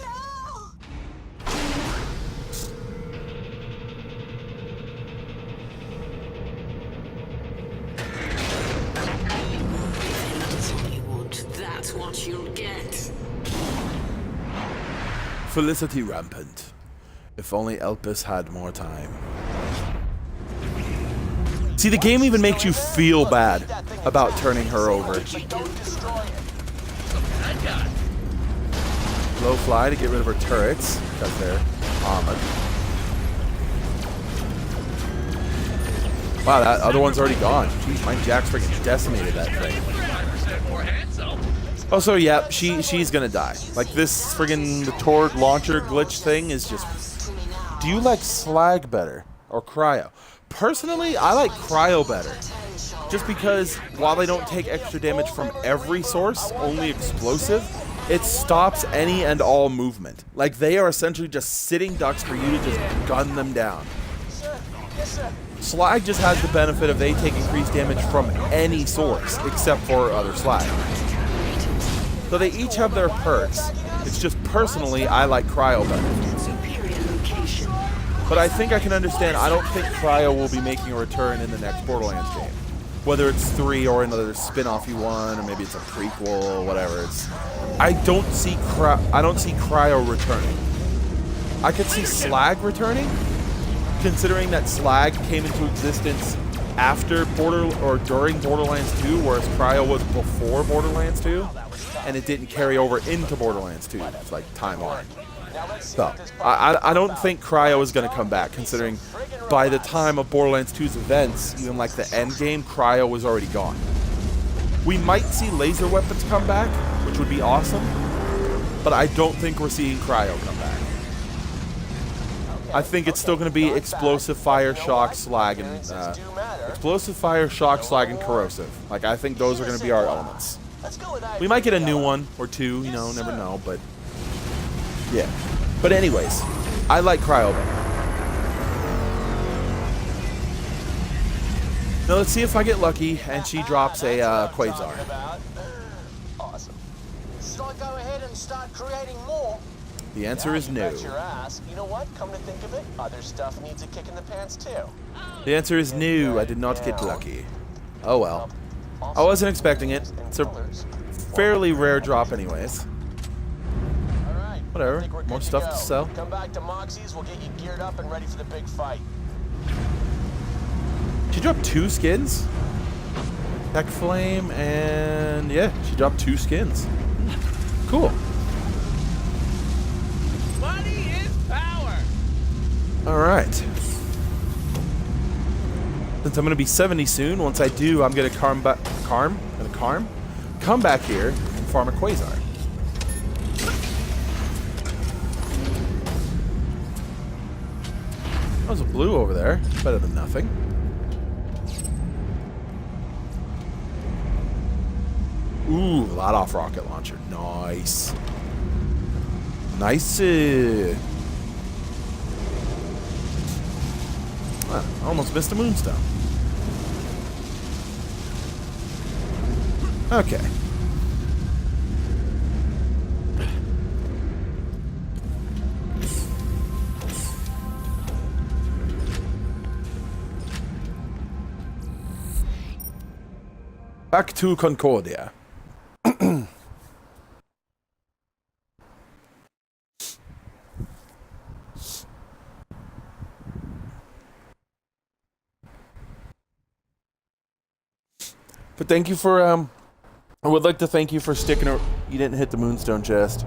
That's what you want. That's what you'll get. Felicity rampant. If only Elpis had more time. See, the game even makes you feel bad about turning her over. Blowfly to get rid of her turrets, because they're armored. Wow, that other one's already gone. Jeez, my Jack's freaking decimated that thing. Also, yeah, she's gonna die. Like, this friggin' the Tord launcher glitch thing is just... Do you like Slag better or Cryo? Personally, I like Cryo better. Just because while they don't take extra damage from every source, only explosive, it stops any and all movement. Like, they are essentially just sitting ducks for you to just gun them down. Slag just has the benefit of they take increased damage from any source, except for other Slag. So they each have their perks. It's just personally, I like Cryo better. But I think I can understand, I don't think Cryo will be making a return in the next Borderlands game. Whether it's 3 or another spin-offy one, or maybe it's a prequel or whatever. I don't see Cryo returning. I could see Slag returning, considering that Slag came into existence after during Borderlands 2, whereas Cryo was before Borderlands 2, and it didn't carry over into Borderlands 2. It's like time on. So, I don't think Cryo is going to come back, considering by the time of Borderlands 2's events, even like the end game, Cryo was already gone. We might see laser weapons come back, which would be awesome, but I don't think we're seeing Cryo come back. I think it's still going to be explosive, fire, shock, slag, and explosive, fire, shock, slag, and corrosive. Like, I think those are going to be our elements. We might get a new one or two, you know, never know, but yeah. But anyways, I like Cryo better. Now let's see if I get lucky and she drops a Quasar. Awesome. Should I go ahead and start creating more? The answer is no. Bet your ass. You know what? Come to think of it, other stuff needs a kick in the pants too. The answer is no. I did not get lucky. Oh well. I wasn't expecting it. It's a fairly rare drop anyways. Whatever. More stuff to sell. Come back to Moxie's, we'll get you geared up and ready for the big fight. She dropped 2 skins. Tech Flame and yeah, she dropped 2 skins. Cool. Money is power. Alright. Since I'm gonna be 70 soon, once I do, I'm gonna come back here and farm a Quasar. There's a blue over there. Better than nothing. Ooh, lot off rocket launcher. Nice. Nice. I almost missed a moonstone. Okay. Back to Concordia. But thank you for, I would like to thank you for sticking, you didn't hit the moonstone chest.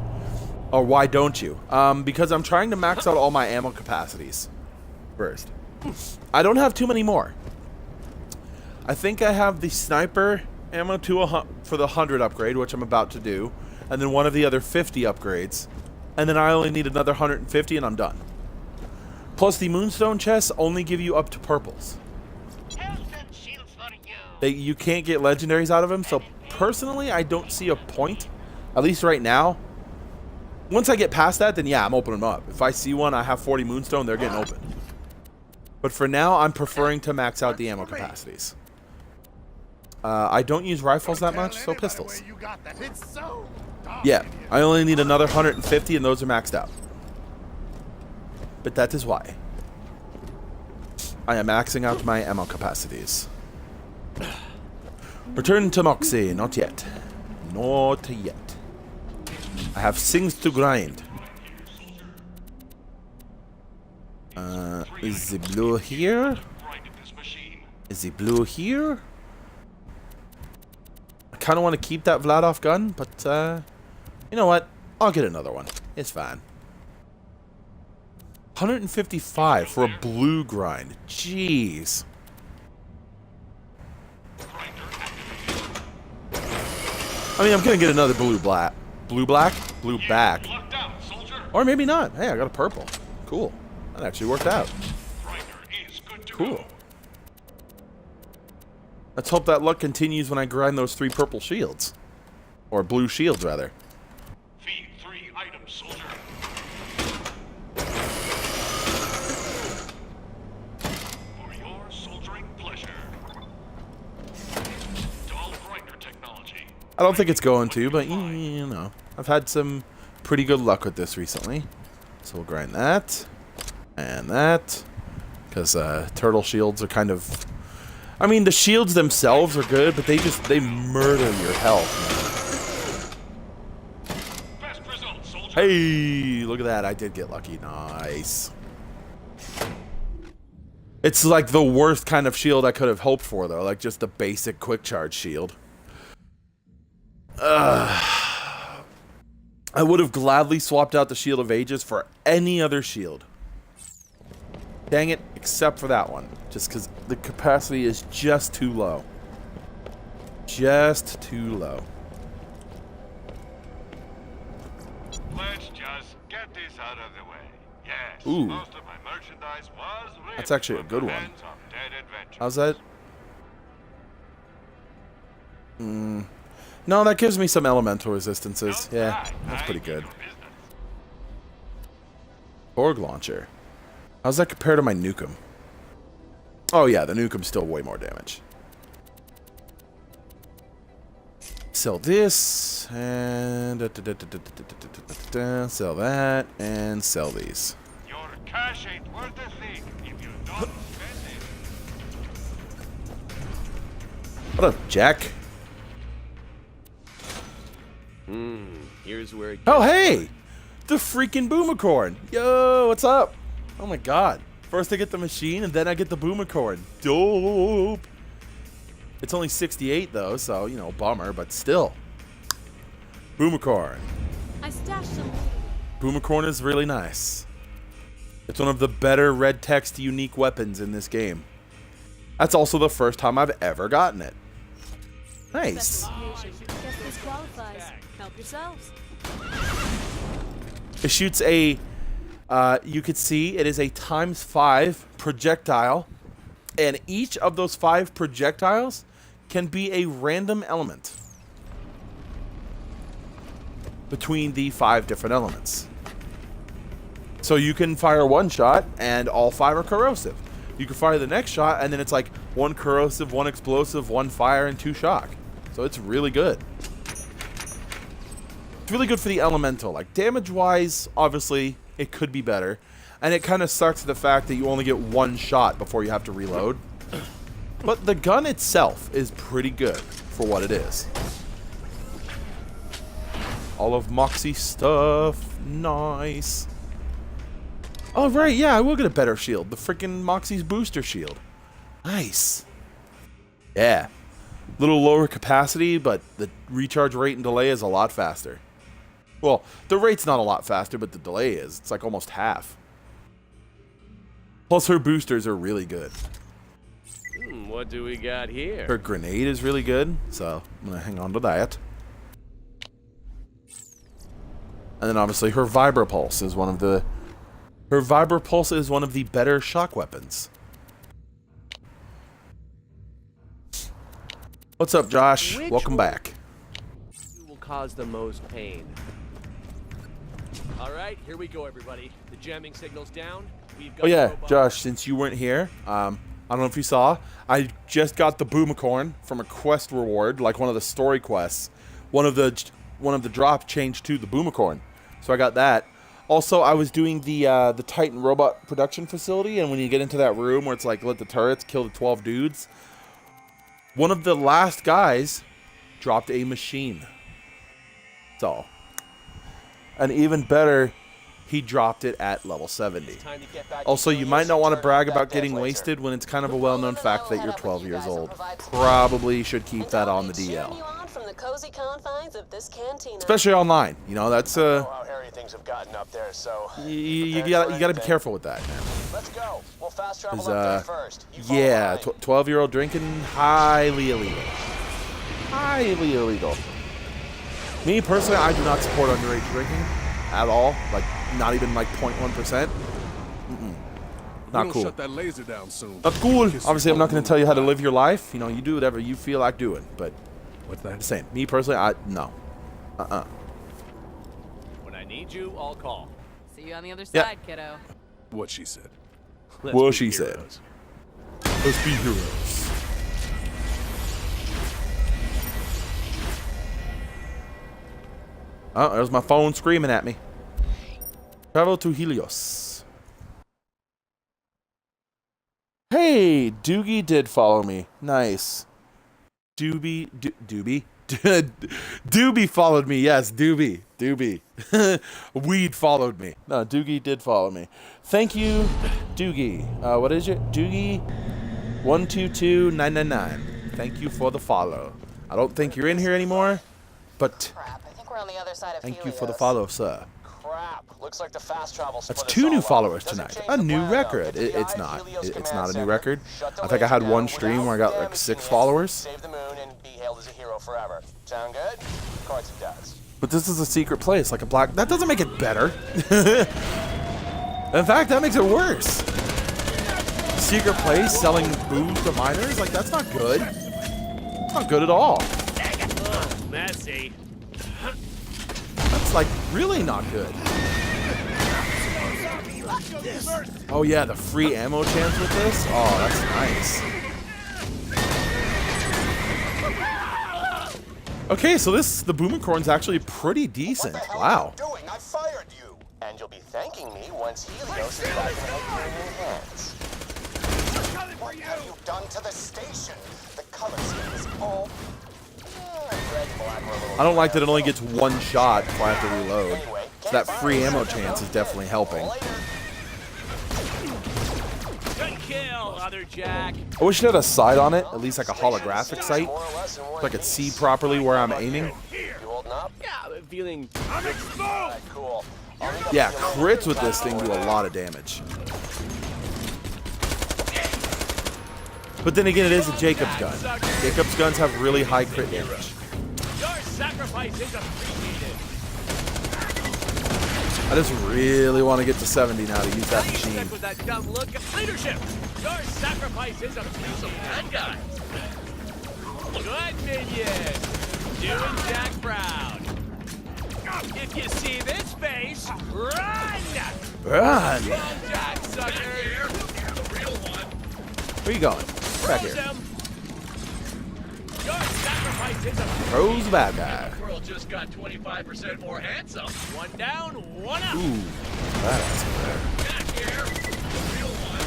Or why don't you? Because I'm trying to max out all my ammo capacities first. I don't have too many more. I think I have the sniper ammo for the 100 upgrade, which I'm about to do, and then one of the other 50 upgrades, and then I only need another 150 and I'm done. Plus the moonstone chests only give you up to purples. You can't get legendaries out of them, so personally I don't see a point, at least right now. Once I get past that, then yeah, I'm opening them up. If I see one, I have 40 moonstone, they're getting open. But for now, I'm preferring to max out the ammo capacities. I don't use rifles that much, so pistols. Yeah, I only need another 150 and those are maxed out. But that is why. I am maxing out my ammo capacities. Return to Moxie, not yet. Not yet. I have things to grind. Is the blue here? Is the blue here? I kind of want to keep that Vladov gun, but you know what? I'll get another one. It's fine. 155 for a blue grind. Jeez. I mean, I'm gonna get another blue back, or maybe not. Hey, I got a purple. Cool. That actually worked out. Cool. Let's hope that luck continues when I grind those 3 purple shields, or blue shields rather. Feed 3 items, soldier. For your soldiering pleasure. Dahl grinder technology. I don't think it's going to, but you know, I've had some pretty good luck with this recently. So we'll grind that and that, because turtle shields are kind of, I mean, the shields themselves are good, but they murder your health, man. Best result, soldier. Hey, look at that. I did get lucky. Nice. It's like the worst kind of shield I could have hoped for, though. Like just the basic quick charge shield. I would have gladly swapped out the Shield of Ages for any other shield. Dang it, except for that one. Just because the capacity is just too low. Just too low. Let's just get this out of the way. Yes, Ooh. most of my merchandise was ripped That's actually a from good the one. hands of dead adventurers. How's that? No, that gives me some elemental resistances. Yeah, that's pretty good. Org launcher. How's that compare to my Nukem? Oh yeah, the Nukem's still way more damage. Sell this, and sell that, and sell these. Your cash ain't worth a thing if you don't spend it. What up, Jack? Here's where it Oh, hey! The freaking Boomicorn! Yo, what's up? Oh my god. First I get the machine, and then I get the Boomicorn. Dope! It's only 68, though, so, you know, bummer, but still. Boomicorn. I stashed some. Boomicorn is really nice. It's one of the better red text unique weapons in this game. That's also the first time I've ever gotten it. Nice. Guess this qualifies. Help yourselves. It shoots a, you could see it is a ×5 projectile, and each of those 5 projectiles can be a random element between the 5 different elements. So you can fire one shot and all 5 are corrosive. You can fire the next shot and then it's like 1 corrosive, 1 explosive, 1 fire, and 2 shock. So it's really good. It's really good for the elemental. Like, damage-wise, obviously, it could be better. And it kind of sucks the fact that you only get 1 shot before you have to reload. But the gun itself is pretty good for what it is. All of Moxie stuff. Nice. Oh, right, yeah, I will get a better shield. The freaking Moxie's booster shield. Nice. Yeah. Little lower capacity, but the recharge rate and delay is a lot faster. Well, the rate's not a lot faster, but the delay is. It's like almost half. Plus, her boosters are really good. What do we got here? Her grenade is really good, so I'm going to hang on to that. And then, obviously, her Vibrapulse is one of the... Her Vibrapulse is one of the better shock weapons. What's up, Josh? Which Welcome back. will cause the most pain? All right, here we go, everybody. The jamming signal's down. We've got Oh yeah, robots. Josh, since you weren't here, I don't know if you saw, I just got the Boomicorn from a quest reward, like one of the story quests. One of the drops changed to the Boomicorn, so I got that. Also, I was doing the Titan robot production facility, and when you get into that room where it's like let the turrets kill the 12 dudes, one of the last guys dropped a machine. So, and even better, he dropped it at level 70. Also, you might not want to brag about getting wasted when it's kind of a well-known fact that you're 12 years old. Probably should keep that on the DL. From the cozy confines of this cantina. Especially online. You know, that's How hairy things have gotten up there, so you gotta be careful with that. let's go. We'll fast travel 'Cause, up there first. You follow yeah, behind. 12-year-old drinking, highly illegal. Highly illegal. Me personally, I do not support underage drinking at all. Like, not even like 0.1%. Not cool. Shut that laser down soon. Not cool. Obviously, I'm not going to tell you how to live your life. You know, you do whatever you feel like doing. But what's that? I'm just saying, me personally, no. When I need you, I'll call. See you on the other Yeah. side, kiddo. What she said. What she said. Let's be heroes. Oh, there's my phone screaming at me. Travel to Helios. Hey, Doogie did follow me. Nice. Doobie. Doobie followed me. Yes, Doobie. Weed followed me. No, Doogie did follow me. Thank you, Doogie. What is it? Doogie 122999. Thank you for the follow. I don't think you're in here anymore, but Crap, I think we're on the other side of thank you Helios. for the follow, sir. Crap. Looks like the fast travel split That's us 2 new all up. followers Doesn't tonight. change A the new plan, though. record. Get to the It's Helios not. Command It's not a new Center, record. shut the I think I had laser one down stream without where I got like damaging 6 it, followers. Save the moon and be hailed as a hero forever. Sound good? Cards it does. But this is a secret place, like a black. That doesn't make it better. In fact, that makes it worse. Secret place selling booze to minors? Like, that's not good. It's not good at all. Messy. That's like really not good. Oh yeah, the free ammo chance with this? Oh, that's nice. Okay, so the Boomicorn's actually pretty decent. Wow. Doing? I fired you. And you'll be thanking me once Helios is back in your hands. What have you done to the station? The color scheme is all red and black. I don't like that it only gets 1 shot before I have to reload. So that free ammo chance is definitely helping. Good kill, other Jack. I wish it had a sight on it, at least like a holographic sight, so I could see properly where I'm aiming. You holding up? Yeah, I'm feeling. I'm exposed. Cool. Yeah, crits with this thing do a lot of damage. But then again, it is a Jacob's gun. Jacob's guns have really high crit damage. Your sacrifice is appreciated. I just really want to get to 70 now to use that machine. With that dumb look. Leadership. Your sacrifice is appreciated. Good guy. Good minion. Doing Jack proud. If you see this face, run! Run! Run, Jack, sucker! Where you going? Back here. Your sacrifice is appreciated. Rose bad guy. Girl just got 25% more handsome. One down, one up. Ooh, that's fair. Back here. The real one.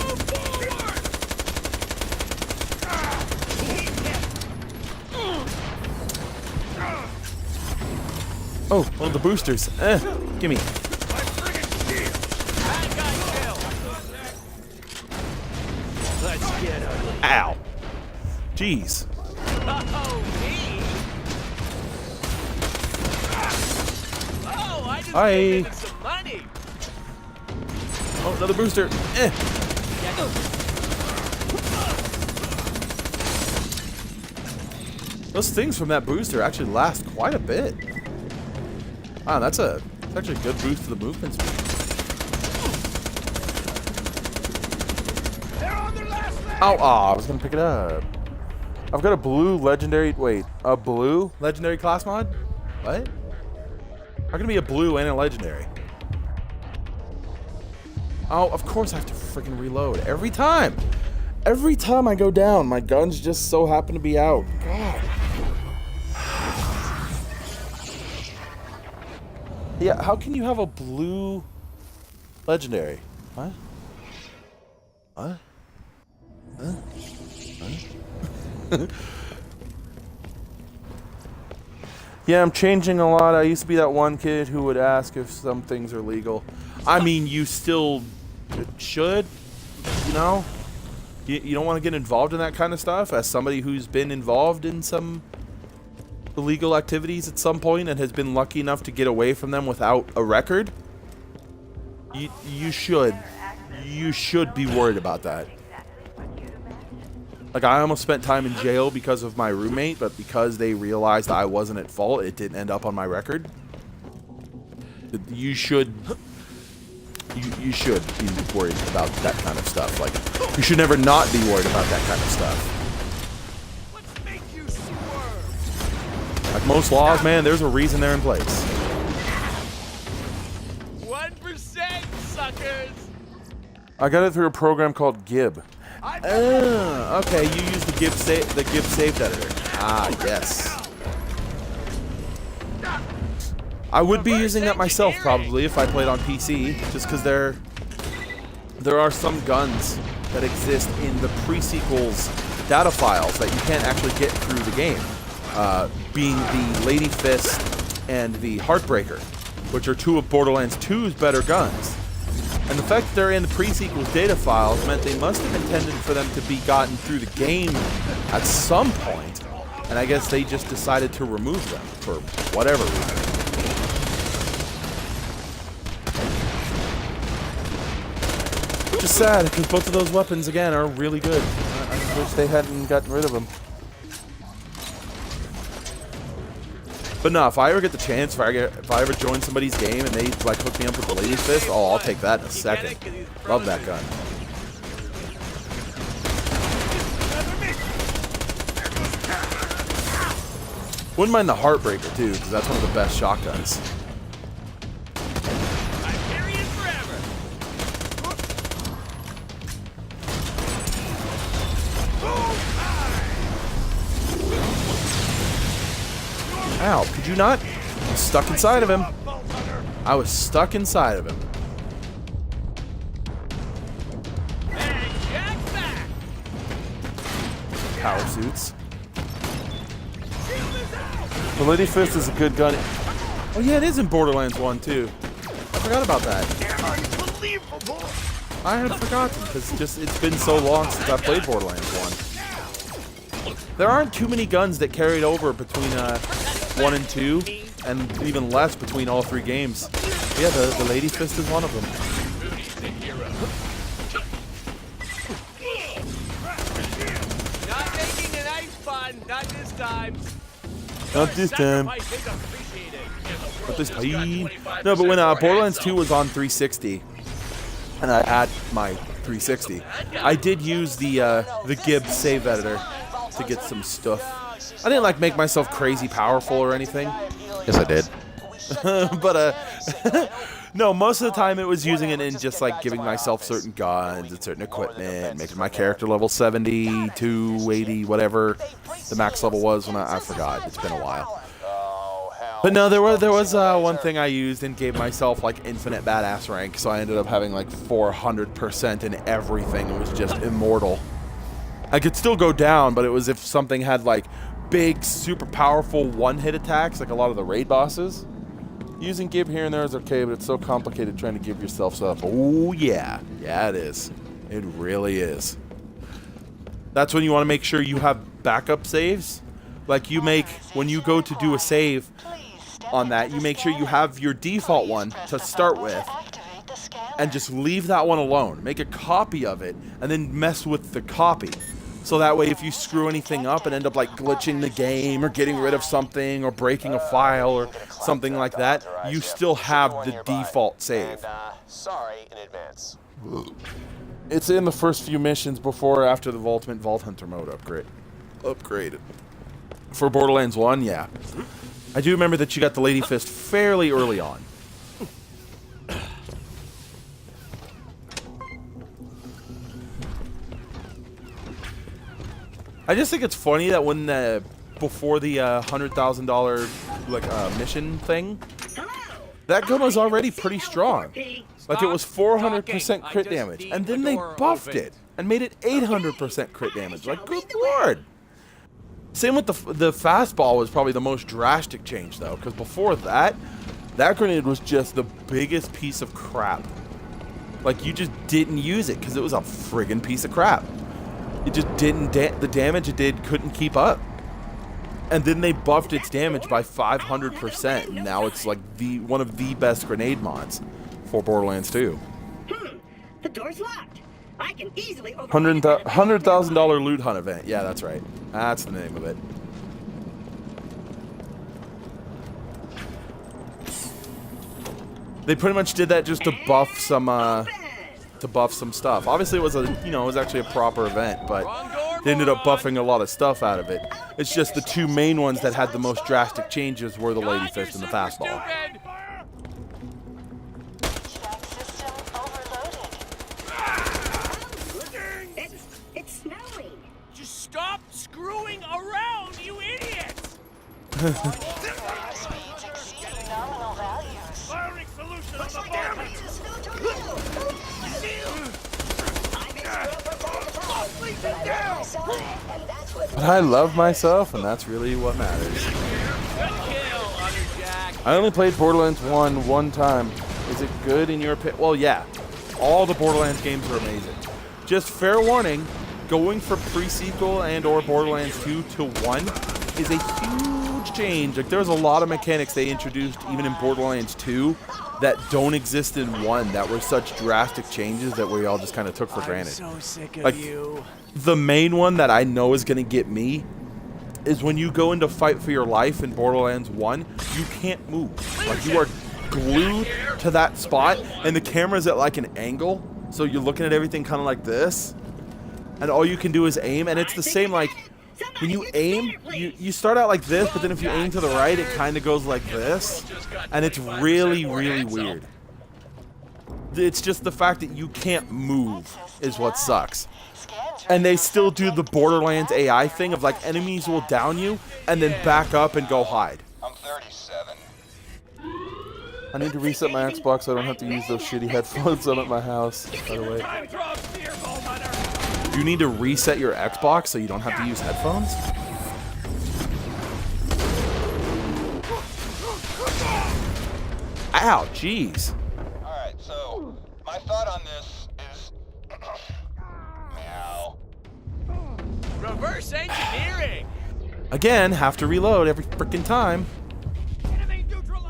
Move forward! Oh, one of the boosters. Gimme. Let's get ugly. Ow. Jeez. Oh, me? Oh, I just Hi. made some money. Oh, another booster. Those things from that booster actually last quite a bit. Wow, that's actually a good boost to the movement speed. Oh, I was gonna pick it up. I've got a blue legendary. Wait, a blue legendary class mod? What? How can it be a blue and a legendary? Oh, of course I have to freaking reload every time. Every time I go down, my guns just so happen to be out. God. Yeah, how can you have a blue legendary? What? What? Huh? Huh? Yeah, I'm changing a lot. I used to be that one kid who would ask if some things are legal. I mean, you still should, you know? You don't want to get involved in that kind of stuff as somebody who's been involved in some illegal activities at some point and has been lucky enough to get away from them without a record. You should be worried about that. Like, I almost spent time in jail because of my roommate, but because they realized I wasn't at fault, it didn't end up on my record. You should be worried about that kind of stuff. Like, you should never not be worried about that kind of stuff. Like most laws, man, there's a reason they're in place. 1%, suckers! I got it through a program called Gib. Okay, you use the Gib saved editor. Ah, yes. I would be using that myself probably if I played on PC, just because there are some guns that exist in the pre-sequels data files that you can't actually get through the game, being the Lady Fist and the Heartbreaker, which are two of Borderlands 2's better guns. And the fact that they're in the pre-sequels data files meant they must have intended for them to be gotten through the game at some point, and I guess they just decided to remove them for whatever reason. Which is sad, because both of those weapons, again, are really good. I wish they hadn't gotten rid of them. But no, if I ever get the chance, if I ever join somebody's game and they like hook me up with the Lady Fist, oh, I'll take that in a second. Love that gun. Wouldn't mind the Heartbreaker too, because that's one of the best shotguns. Ow, could you not? I'm stuck inside of him. I was stuck inside of him. Power suits. The Lady Fist is a good gun. Oh yeah, it is in Borderlands 1 too. I forgot about that. I had forgotten because it's been so long since I played Borderlands 1. There aren't too many guns that carried over between 1 and 2, and even less between all 3 games. Yeah, the Lady Fist is one of them. Not making an ice fun, not this time. Not this time. Not this time. No, but when Borderlands 2 was on 360, and I had my 360, I did use the Gib save editor to get some stuff. I didn't like make myself crazy powerful or anything. Yes, I did. But no, most of the time it was using it in just like giving myself certain guns and certain equipment, making my character level 70, 280, whatever the max level was when I forgot. It's been a while. But no, there was one thing I used and gave myself like infinite badass rank, so I ended up having like 400% in everything. It was just immortal. I could still go down, but it was if something had like big, super powerful one-hit attacks, like a lot of the raid bosses. Using Gib here and there is okay, but it's so complicated trying to give yourself stuff. Oh yeah, yeah it is. It really is. That's when you want to make sure you have backup saves. Like you make, when you go to do a save on that, you make sure you have your default one to start with, and just leave that one alone. Make a copy of it, and then mess with the copy. So that way if you screw anything up and end up like glitching the game or getting rid of something or breaking a file or something like that, you still have the default save. Sorry in advance. It's in the first few missions before or after the Ultimate Vault Hunter mode upgraded. For Borderlands 1, yeah. I do remember that you got the Lady Fist fairly early on. I just think it's funny that when before the $100,000 like mission thing, that gun was already pretty strong. Like it was 400% crit damage, and then they buffed it and made it 800% crit damage. Like good lord. Same with the fastball was probably the most drastic change though, because before that grenade was just the biggest piece of crap. Like you just didn't use it because it was a friggin' piece of crap. It just didn't, the damage it did couldn't keep up. And then they buffed its damage by 500%, and now it's like one of the best grenade mods for Borderlands 2. The door's locked. I can easily $100,000 loot hunt event. Yeah, that's right. That's the name of it. They pretty much did that just to buff some stuff. Obviously, it was it was actually a proper event, but they ended up buffing a lot of stuff out of it. It's just the two main ones that had the most drastic changes were the Lady Fist and the Fastball. It's snowing. Just stop screwing around, you idiots! Speeds exceed nominal values. Firing solution Looks on the like bomb. there is a snow tornado. But I love myself, and that's really what matters. I only played Borderlands 1 one time. Is it good in your opinion? Well, yeah. All the Borderlands games are amazing. Just fair warning, going from pre-sequel and or Borderlands 2 to 1 is a huge change. Like, there's a lot of mechanics they introduced even in Borderlands 2 that don't exist in 1 that were such drastic changes that we all just kind of took for granted. I'm so sick of Like, you. the main one that I know is going to get me is when you go into fight for your life in Borderlands 1, you can't move. Like, you are glued to that spot, and the camera's at like an angle, so you're looking at everything kind of like this, and all you can do is aim, and it's the same, like, when you aim, you start out like this, but then if you aim to the right, it kind of goes like this, and it's really, really weird. It's just the fact that you can't move is what sucks. And they still do the Borderlands AI thing of, like, enemies will down you and then back up and go hide. I'm 37. I need to reset my Xbox so I don't have to use those shitty headphones I'm at my house, by the way. You need to reset your Xbox so you don't have to use headphones? Ow, jeez. Alright, so my thought on this is meow. Reverse engineering! Again, have to reload every freaking time.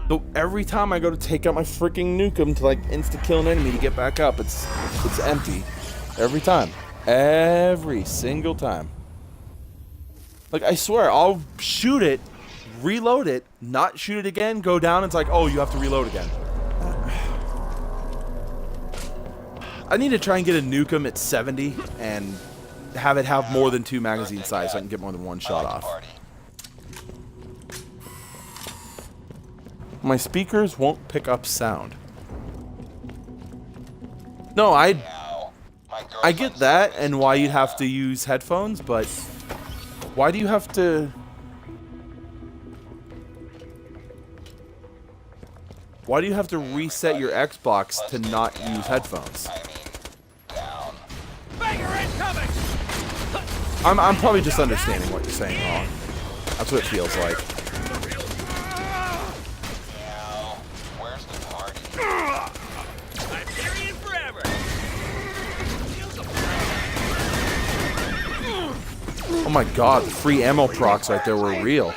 So every time I go to take out my freaking nukem to, like, insta-kill an enemy to get back up, it's empty. Every time. Every single time. Like, I swear, I'll shoot it, reload it, not shoot it again, go down, it's like, oh, you have to reload again. I need to try and get a nukem at 70 and have it have more than 2 magazine size so I can get more than one shot off. My speakers won't pick up sound. No, I get that and why you'd have to use headphones, but why do you have to... Why do you have to reset your Xbox to not use headphones? I'm probably just understanding what you're saying wrong. That's what it feels like. Oh my god, the free ammo procs right there were real.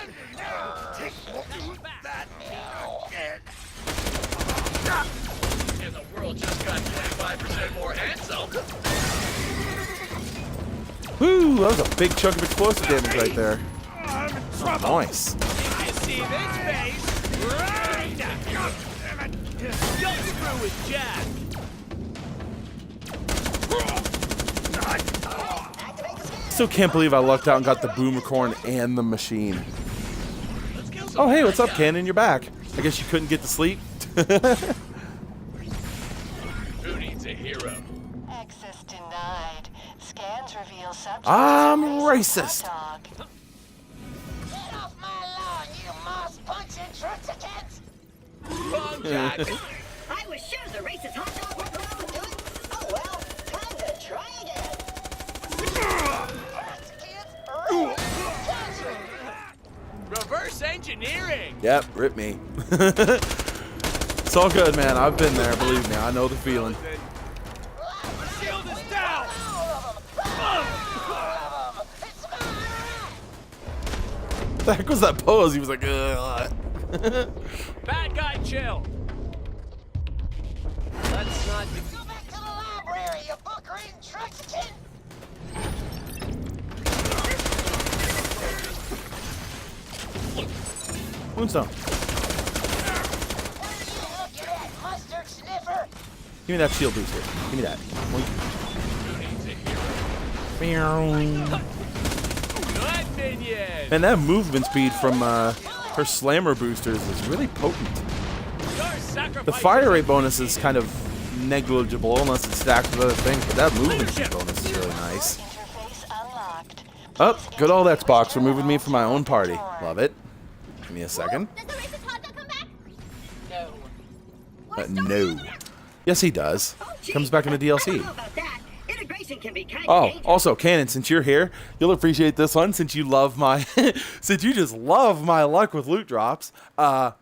And the world just got 25% more handsome. Woo, that was a big chunk of explosive damage right there. Oh, nice. If you see this face, right now. Don't screw with Jack. Still can't believe I lucked out and got the Boomercorn and the machine. Oh, hey, what's up, Cannon? You're back. I guess you couldn't get to sleep? Who needs a hero? Access denied. Scans reveal subject. I'm racist. Get off my lawn, you moss-punching intrusicants! Wrong, Jack. I was sure the racist hot dog would go on to it. Oh well, time to try again. Reverse engineering. Yep, rip me. It's all good, man. I've been there, believe me. I know the feeling. Shield is down. What the heck was that pose? He was like, ugh. Bad guy, chill. Let's not. Go back to the library, you book brain tricks, kid! Moonstone. Look at that mustard sniffer! Give me that shield booster. Give me that. Good minions. And that movement speed from her slammer boosters is really potent. The fire rate bonus is kind of negligible unless it's stacked with other things, but that movement speed bonus is really nice. Oh, good old Xbox removing me from my own party. Love it. Give me a second. No. Yes, he does. Comes back in the DLC. Oh, also, Cannon, since you're here, you'll appreciate this one since you love my, since you just love my luck with loot drops. I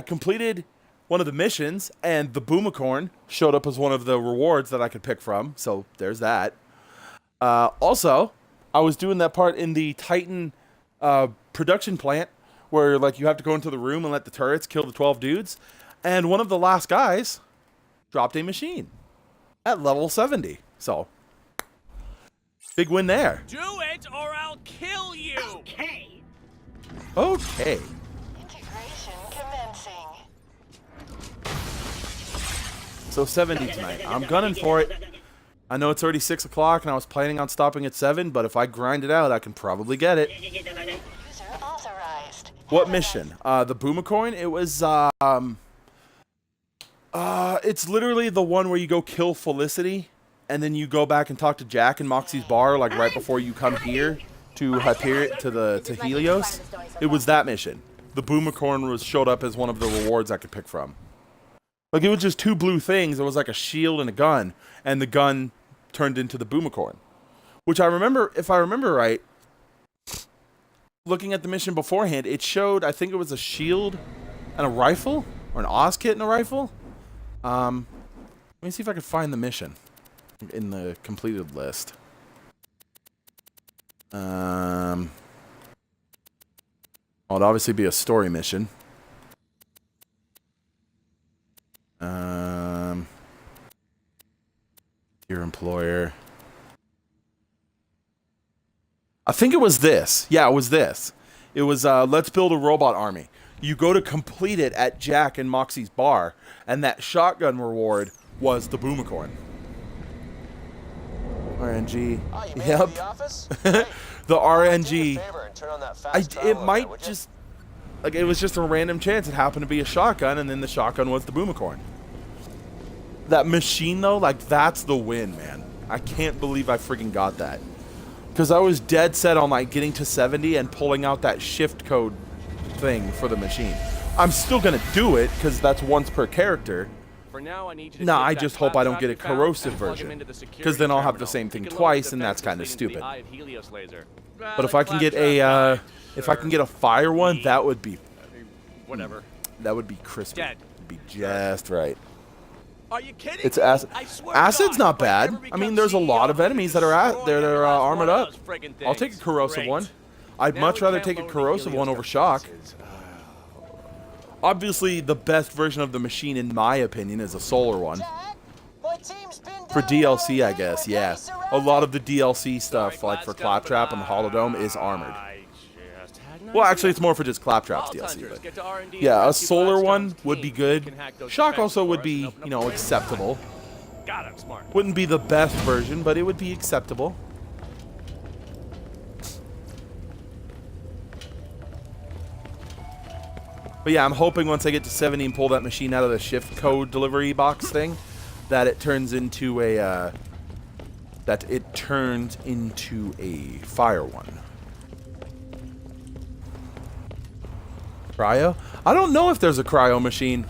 completed one of the missions, and the Boomicorn showed up as one of the rewards that I could pick from. So there's that. Also, I was doing that part in the Titan production plant where like you have to go into the room and let the turrets kill the 12 dudes, and one of the last guys dropped a machine at level 70. So big win there. Do it or I'll kill you. Okay. Okay. Integration commencing. So 70 tonight. I'm gunning for it. I know it's already 6 o'clock and I was planning on stopping at 7, but if I grind it out, I can probably get it. User authorized. What mission? The Boomicorn? It was, it's literally the one where you go kill Felicity, and then you go back and talk to Jack in Moxie's bar, like right before you come here to Hyperion, to Helios. It was that mission. The Boomicorn showed up as one of the rewards I could pick from. Like, it was just 2 blue things. It was like a shield and a gun, and the gun turned into the Boomicorn. Which I remember, if I remember right, looking at the mission beforehand, it showed, I think it was a shield and a rifle, or an Oz kit and a rifle. Let me see if I can find the mission in the completed list. Oh, it'd obviously be a story mission. Your employer. I think it was this. Yeah, it was this. It was let's build a robot army. You go to complete it at Jack and Moxie's bar, and that shotgun reward was the Boomicorn. RNG. Oh, you made Yep. it to the office? Great. The Do me a RNG. favor and turn on that fast It travel might there, would ya? just, like, it was just a random chance. It happened to be a shotgun, and then the shotgun was the Boomicorn. That machine, though, like, that's the win, man. I can't believe I freaking got that. Because I was dead set on, like, getting to 70 and pulling out that shift code thing for the machine. I'm still going to do it, because that's once per character. For now, I need you to Nah, take I that just hope I don't laptop get a you found corrosive and plug him version. into the security Because then I'll have the terminal. same You thing can lower twice, the and that's kind of defenses leading to stupid. the Eye of Helios laser. But if I can get a, if I can get a fire one, that would be, Whatever. that would be crispy. Dead. It'd be just right. Are you kidding? It's me? acid. I swear to Acid's God, not if I bad. ever I become mean, there's a lot of CEO, enemies that are armored up. those friggin' I'll take a things. corrosive Great. one. I'd Now much we rather can't take a lower the corrosive Helios one over shock. defenses. Obviously, the best version of the machine, in my opinion, is a solar one. My team's been For down DLC, there I guess, with yeah. ice A around lot of the DLC stuff, Sorry, like for Gladstone, Claptrap but and Holodome, is armored. I just had an Well, idea. actually, it's more for just Claptrap's All DLC. tundras, But get to R&D and yeah, a rescue solar one Gladstone's would be team. good. You can hack those Shock defenses also for would us be, and open you up know, the way to acceptable. God, I'm smart. Wouldn't be the best version, but it would be acceptable. But yeah, I'm hoping once I get to 70 and pull that machine out of the shift code delivery box thing, that it turns into a fire one. Cryo? I don't know if there's a cryo machine.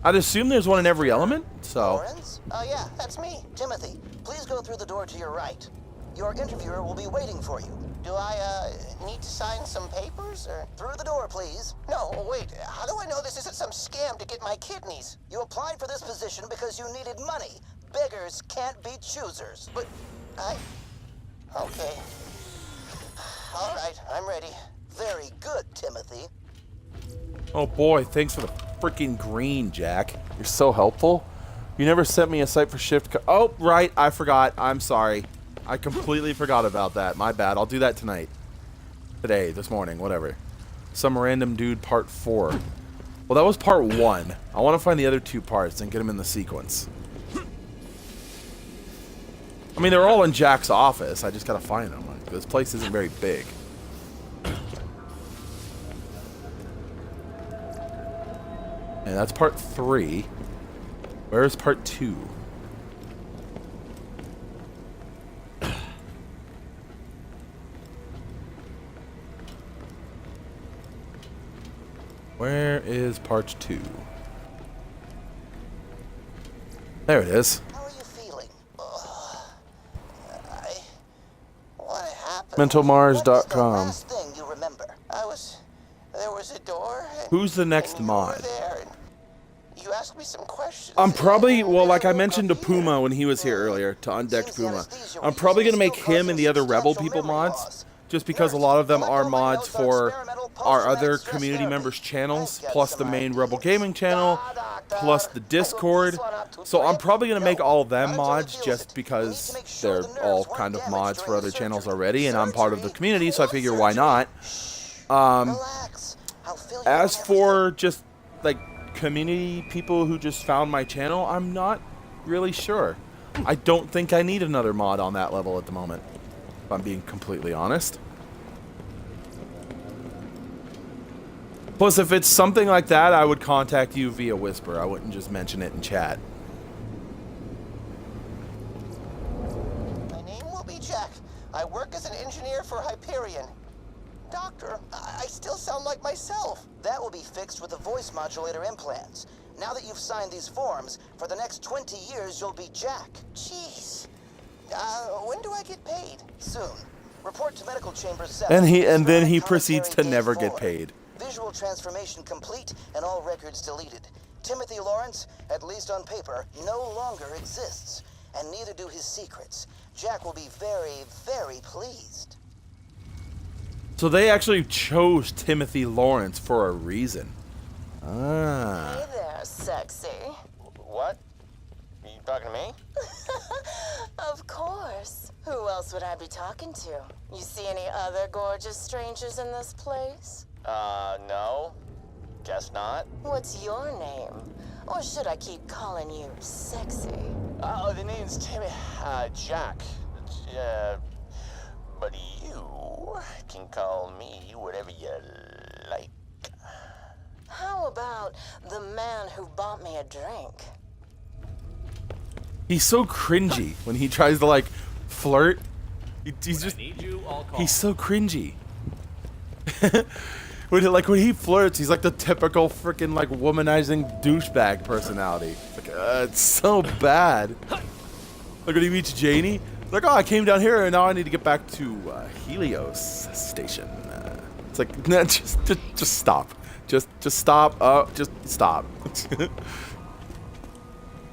I'd assume there's one in every element, so. Lawrence? Yeah, that's me, Timothy. Please go through the door to your right. Your interviewer will be waiting for you. Do I, need to sign some papers, or? Through the door, please. No, wait, how do I know this isn't some scam to get my kidneys? You applied for this position because you needed money. Beggars can't be choosers. But, okay. All right, I'm ready. Very good, Timothy. Oh boy, thanks for the freaking green, Jack. You're so helpful. You never sent me a site for shift. Oh, right. I forgot. I'm sorry. I completely forgot about that. My bad. I'll do that tonight. Today, this morning, whatever. Some random dude part 4. Well, that was part 1. I want to find the other 2 parts and get them in the sequence. I mean, they're all in Jack's office. I just gotta find them. Like, this place isn't very big. And that's part 3. Where is part 2? Where is part 2? There it is. How are you feeling? What happened? MentalMars.com. Last thing you remember? There was a door. Who's the next mod? You asked me some questions. I'm probably, well, like I mentioned to Puma when he was here earlier, to Undecked Puma. I'm probably going to make him and the other Rebel people mods, just because a lot of them are mods for our other community members' channels, plus the main Rebel Gaming channel, plus the Discord. So I'm probably going to make all of them mods just because they're all kind of mods for other channels already, and I'm part of the community, so I figure why not. As for just, like, community people who just found my channel, I'm not really sure. I don't think I need another mod on that level at the moment, if I'm being completely honest. Plus, if it's something like that, I would contact you via Whisper. I wouldn't just mention it in chat. My name will be Jack. I work as an engineer for Hyperion. Doctor, I still sound like myself. That will be fixed with the voice modulator implants. Now that you've signed these forms, for the next 20 years you'll be Jack. Jeez. When do I get paid? Soon. Report to Medical Chamber 7. And then he proceeds to never get paid. Visual transformation complete and all records deleted. Timothy Lawrence, at least on paper, no longer exists. And neither do his secrets. Jack will be very, very pleased. So they actually chose Timothy Lawrence for a reason. Ah. Hey there, sexy. What? You talking to me? Of course. Who else would I be talking to? You see any other gorgeous strangers in this place? No. Guess not. What's your name? Or should I keep calling you sexy? Oh, the name's Timmy. Jack. But you can call me whatever you like. How about the man who bought me a drink? He's so cringy when he tries to, like, flirt. He's just... He's so cringy. when he flirts, he's like the typical freaking, like, womanizing douchebag personality. Like, it's so bad. Like when he meets Janie, like, oh, I came down here and now I need to get back to Helios Station. It's like, nah, just stop. Just stop. Just stop.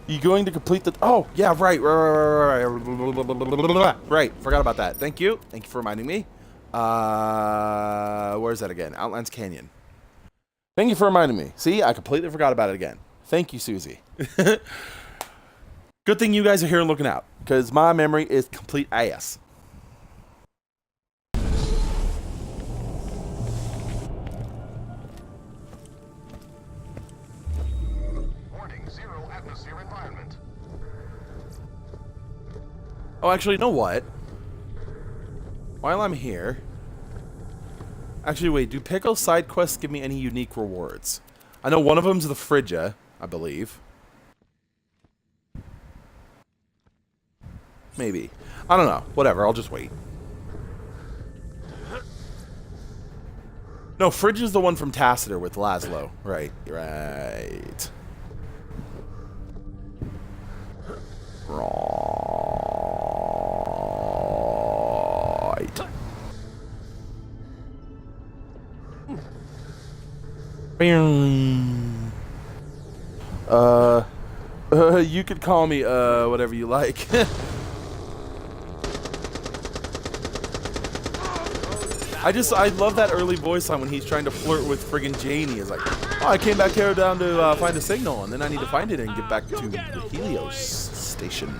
You going to complete the? Oh, yeah, right. Forgot about that. Thank you for reminding me. Where's that again? Outlands Canyon. Thank you for reminding me. See, I completely forgot about it again. Thank you, Susie. Good thing you guys are here and looking out, because my memory is complete ass. Warning, 0 atmosphere environment. Oh, actually, you know what? While I'm here... Actually, wait, do Pickle side quests give me any unique rewards? I know one of them's the Phrygia, I believe. Maybe. I don't know. Whatever, I'll just wait. No, Phrygia's the one from Tacitor with Laszlo. Right. Right. You could call me, whatever you like. I love that early voice line when he's trying to flirt with friggin' Jane. He is like, oh, I came back here down to find a signal, and then I need to find it and get back to the Helios station.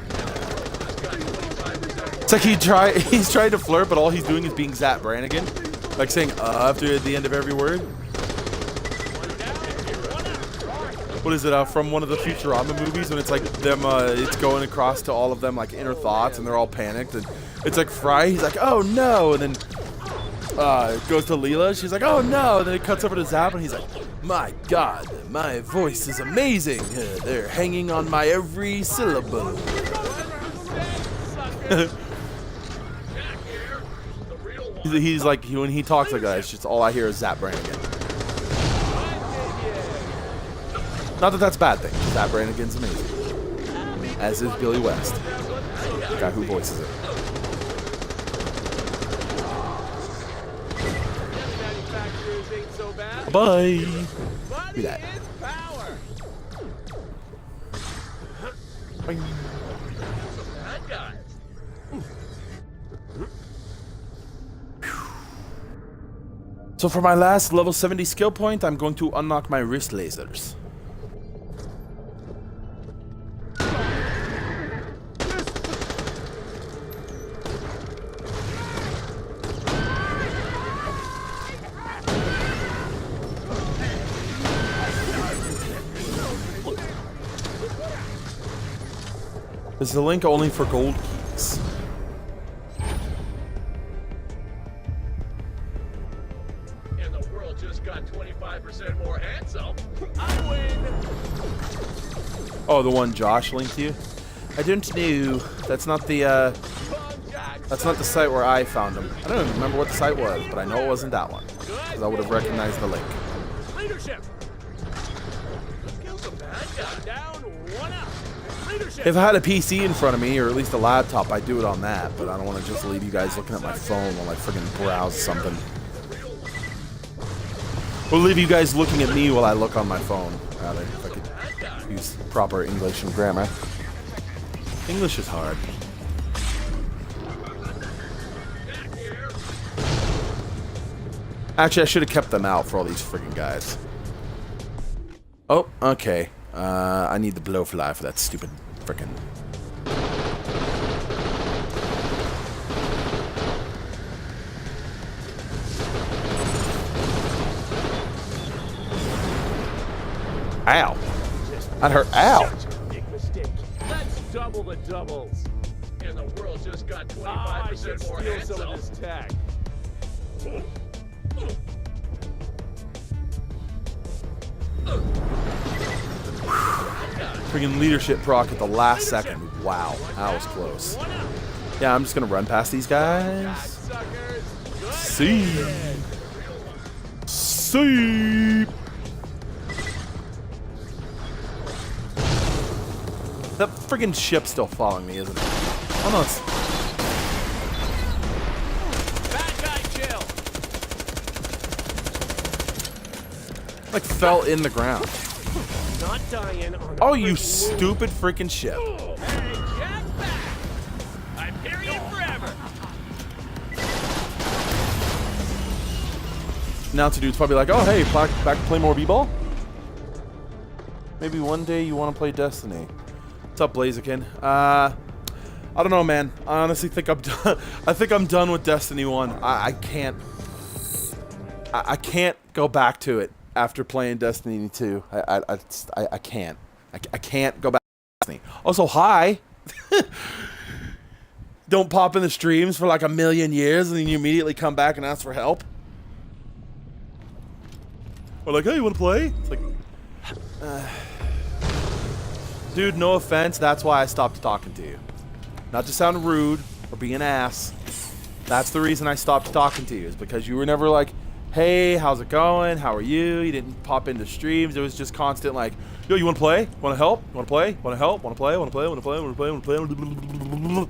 It's like he's trying to flirt, but all he's doing is being Zap Brannigan, like saying after the end of every word. What is it from one of the Futurama movies when it's like them? It's going across to all of them like inner thoughts, and they're all panicked, and it's like Fry. He's like, oh no, and then it goes to Leela. She's like, oh no, and then it cuts over to Zap, and he's like, my God, my voice is amazing. They're hanging on my every syllable. He's like, when he talks like that, it's just all I hear is Zap Brannigan. Not that that's a bad thing. Zap Brannigan's amazing. As is Billy West, the guy who voices it. Bye. Do that. Bye. So for my last level 70 skill point, I'm going to unlock my wrist lasers. Is the link only for gold keys? And the world just got 25% more handsome. I win. Oh, the one Josh linked you? I don't know. That's not the site where I found him. I don't even remember what the site was, but I know it wasn't that one, because I would have recognized the link. Leadership. Let's kill some bad guys. Down, one up. Leadership. If I had a PC in front of me, or at least a laptop, I'd do it on that, but I don't want to just leave you guys looking at my phone while I friggin' browse something. Or leave you guys looking at me while I look on my phone, rather, if I could use proper English and grammar. English is hard. Actually, I should have kept them out for all these friggin' guys. Oh, okay. I need the blowfly for that stupid frickin'. Ow. That hurt. Ow. Big mistake. Let's double the doubles. And the world just got 25% more handsome. Some of this tech. Friggin' leadership proc at the last second. Wow, that was close. Yeah, I'm just gonna run past these guys. See. That friggin' ship's still following me, isn't it? Oh no, it's... Bad guy chill. like fell in the ground. Not dying on Oh, you stupid freaking ship. Hey, Jack back. I'm period forever. Now to dude's probably like, oh hey, back to play more b-ball? Maybe one day you want to play Destiny. What's up, Blaziken? I don't know, man. I honestly think I'm done. I think I'm done with Destiny 1. I can't go back to it after playing Destiny 2. I can't. I can't go back to Destiny. Also, hi. Don't pop in the streams for like a million years and then you immediately come back and ask for help. Or like, hey, you want to play? It's like, dude, no offense. That's why I stopped talking to you. Not to sound rude or be an ass. That's the reason I stopped talking to you, is because you were never like, hey, how's it going? How are you? You didn't pop into streams. It was just constant like, yo, you want to play? Want to help? Want to play? Want to help? Want to play? Want to play? Want to play? Want to play? Want to play? Want to play?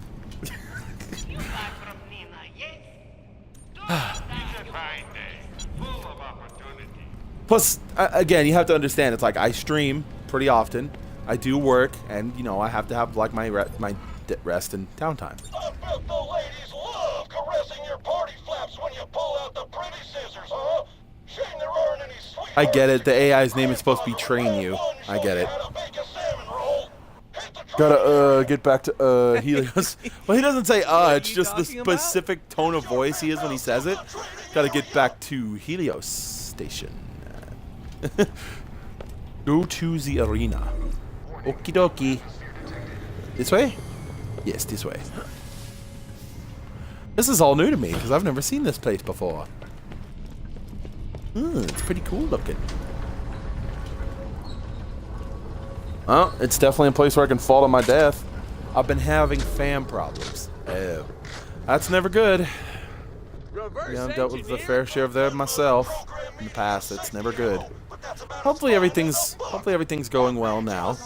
Plus, again, you have to understand, it's like I stream pretty often. I do work, and, you know, I have to have, like, my rest and downtime. I bet the ladies love caressing your party flaps when you pull out the I get it. The AI's name is supposed to be Train You. I get it. Gotta get back to Helios. Well, he doesn't say it's just the specific tone of voice he is when he says it. Gotta get back to Helios Station. Go to the arena. Okie dokie. This way? Yes, this way. This is all new to me because I've never seen this place before. It's pretty cool looking. Well, it's definitely a place where I can fall to my death. I've been having fan problems. That's never good. Yeah, I've dealt with the fair share of them myself in the past. It's never good. Hopefully everything's going well now.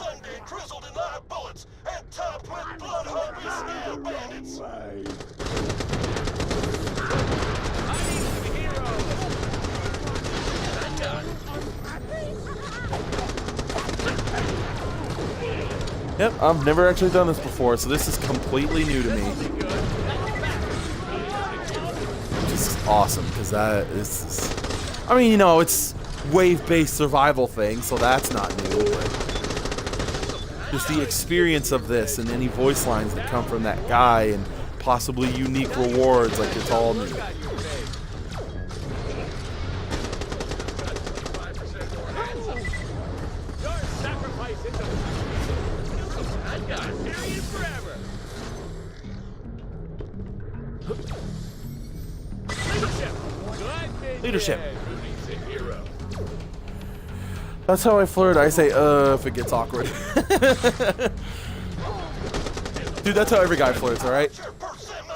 Yep, I've never actually done this before, so this is completely new to me. Which is awesome, because that is... I mean, you know, it's wave-based survival thing, so that's not new, but just the experience of this and any voice lines that come from that guy and possibly unique rewards, like, it's all new. Leadership. That's how I flirt. I say, if it gets awkward. Dude, that's how every guy flirts, alright?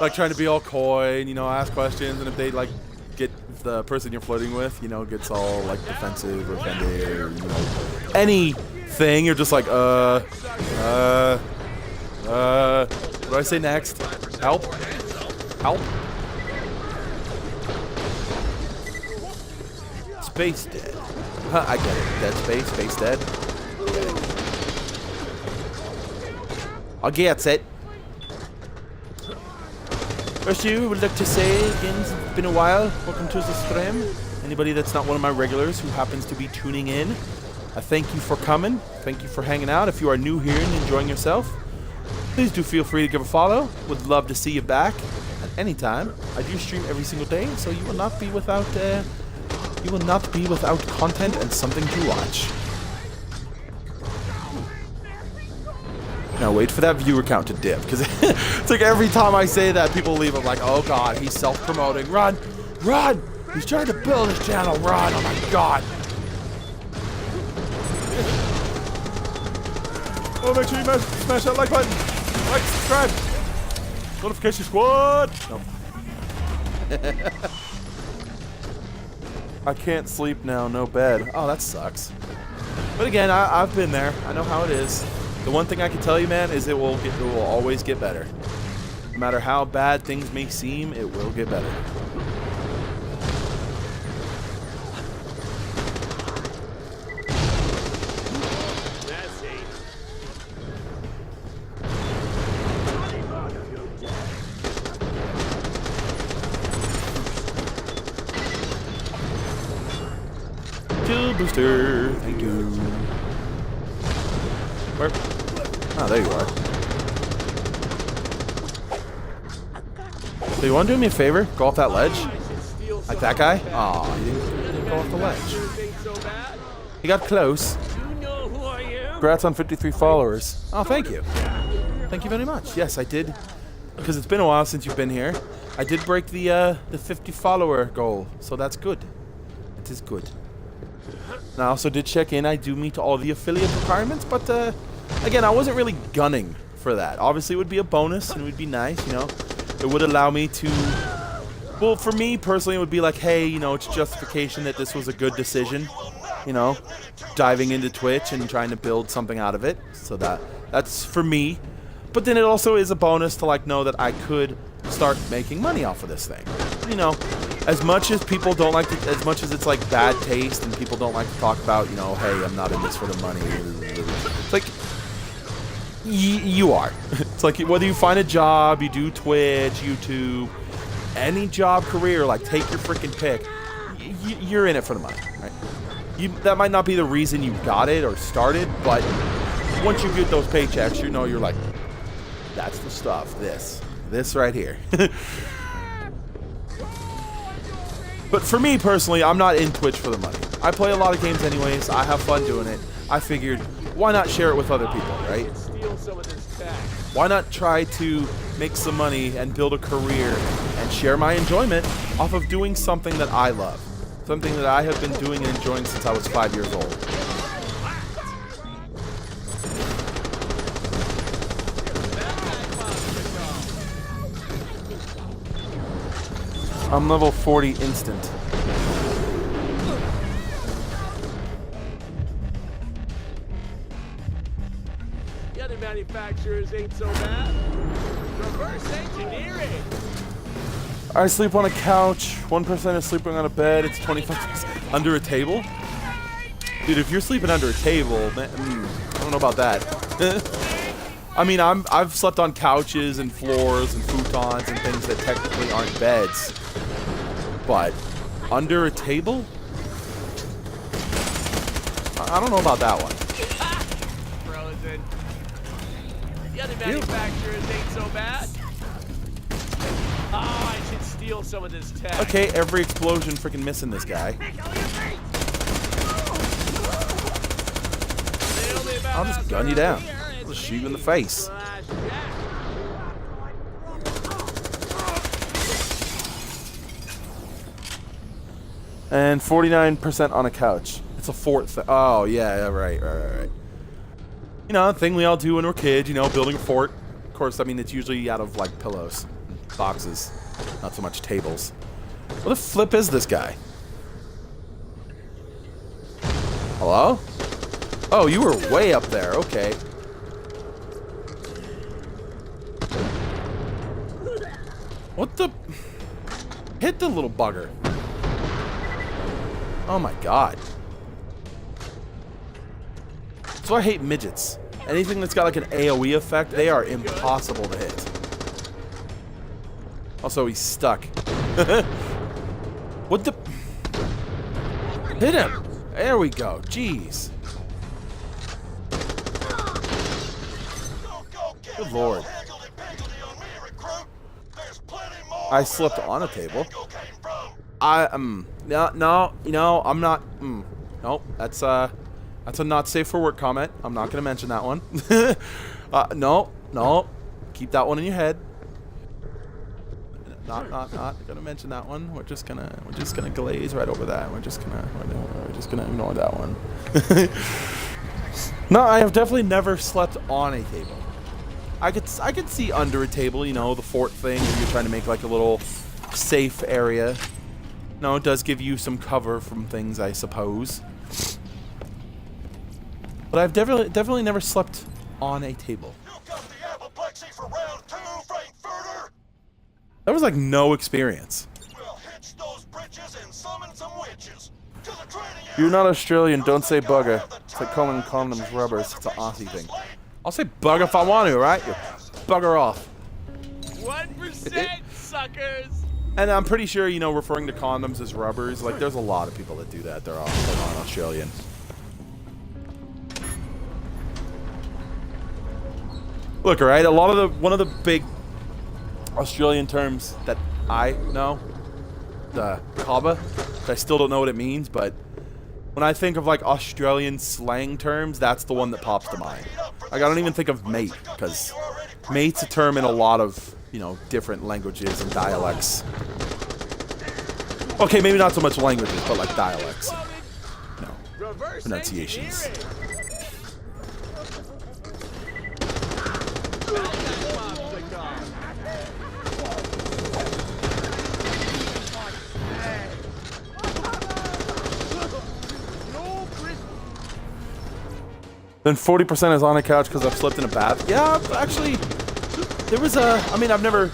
Like, trying to be all coy and, you know, ask questions, and if they, like, get the person you're flirting with, you know, gets all, like, defensive or offended or, you know, anything, you're just like, what do I say next? Help? Help? Space dead. Huh, I get it. Dead space, space dead. I get it. First, you would like to say again, it's been a while. Welcome to the stream. Anybody that's not one of my regulars who happens to be tuning in, I thank you for coming. Thank you for hanging out. If you are new here and enjoying yourself, please do feel free to give a follow. Would love to see you back at any time. I do stream every single day, so you will not be without content and something to watch. Now wait for that viewer count to dip, because it's like every time I say that, people leave. I'm like, oh god, he's self-promoting. Run! Run! He's trying to build his channel. Run! Oh my god! Oh, make sure you smash that like button. Like, subscribe. Notification squad. Nope. I can't sleep now, no bed. Oh, that sucks. But again, I've been there. I know how it is. The one thing I can tell you, man, is it will always get better. No matter how bad things may seem, it will get better. Booster, thank you. Where? Oh, there you are. So you want to do me a favor? Go off that ledge? Like that guy? Aw, he didn't go off the ledge. He got close. Congrats on 53 followers. Oh, thank you. Thank you very much. Yes, I did. Because it's been a while since you've been here. I did break the 50 follower goal, so that's good. It is good. And I also did check in. I do meet all the affiliate requirements, but again, I wasn't really gunning for that. Obviously, it would be a bonus, and it would be nice, you know. It would allow me to... Well, for me, personally, it would be like, hey, you know, it's justification that this was a good decision, you know, diving into Twitch and trying to build something out of it. So that's for me. But then it also is a bonus to, like, know that I could start making money off of this thing. You know, as much as people don't like to, as much as it's like bad taste and people don't like to talk about, you know, hey, I'm not in this for the money. It's like, you are. It's like, whether you find a job, you do Twitch, YouTube, any job, career, like, take your freaking pick. You're in it for the money, right? that might not be the reason you got it or started, but once you get those paychecks, you know, you're like, that's the stuff. This right here. But for me personally, I'm not in Twitch for the money. I play a lot of games anyways. I have fun doing it. I figured, why not share it with other people, right? Why not try to make some money and build a career and share my enjoyment off of doing something that I love. Something that I have been doing and enjoying since I was 5 years old. I'm level 40 instant. The other manufacturers ain't so bad. Reverse engineering. I sleep on a couch. 1% is sleeping on a bed. It's 25% under a table. Dude, if you're sleeping under a table, man, I don't know about that. I mean, I've slept on couches and floors and futons and things that technically aren't beds. But under a table? I don't know about that one. Frozen. The other manufacturers ain't so bad. Oh, I should steal some of this tech. Okay, every explosion freaking missing this guy. I'll just gun you down. I'll just shoot you in the face. And 49% on a couch. It's a fort thing. Oh, yeah, right. You know, the thing we all do when we're kids, you know, building a fort. Of course, I mean, it's usually out of, like, pillows. Boxes, not so much tables. What the flip is this guy? Hello? Oh, you were way up there. Okay. What the? Hit the little bugger. Oh my god. So I hate midgets. Anything that's got like an AoE effect, they are impossible to hit. Also, he's stuck. What the? Hit him. There we go. Jeez. Good lord. I slept on a table. No, you know, I'm not. Nope. That's a not safe for work comment. I'm not gonna mention that one. No. Keep that one in your head. Not gonna mention that one. We're just gonna glaze right over that. We're just gonna ignore that one. No, I have definitely never slept on a table. I could see under a table, you know, the fort thing where you're trying to make like a little safe area. No, it does give you some cover from things, I suppose. But I've definitely never slept on a table. That was like no experience. You're not Australian, don't say bugger. It's like calling condoms rubbers. It's an Aussie thing. I'll say bugger if I want to, right? You bugger off. 1%, suckers. And I'm pretty sure, you know, referring to condoms as rubbers, like there's a lot of people that do that. They're not Australian. Look, alright, one of the big Australian terms that I know, the kaba, I still don't know what it means, but when I think of like Australian slang terms, that's the one that pops to mind. Like, I don't even think of mate, because mate's a term in a lot of, you know, different languages and dialects. Okay, maybe not so much languages, but like dialects. You know, pronunciations. Then 40% is on a couch because I've slept in a bath. Yeah, actually, there was a. I mean, I've never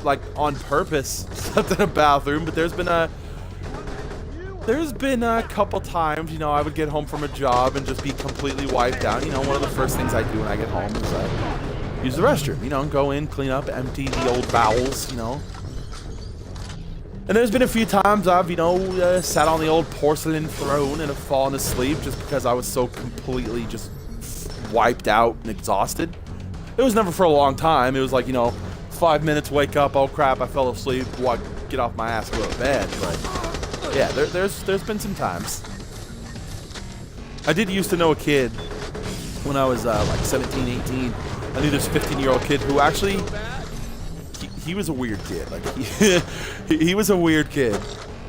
like on purpose slept in a bathroom, but there's been a couple times. You know, I would get home from a job and just be completely wiped out. You know, one of the first things I do when I get home is use the restroom. You know, go in, clean up, empty the old bowels. You know, And there's been a few times I've, you know, sat on the old porcelain throne and have fallen asleep just because I was so completely just wiped out and exhausted. It was never for a long time. It was like, you know, 5 minutes, wake up, oh crap, I fell asleep, get off my ass, go to bed. But yeah, there's been some times. I did used to know a kid when I was like 17, 18. I knew this 15-year-old kid who actually, he was a weird kid. Like he was a weird kid.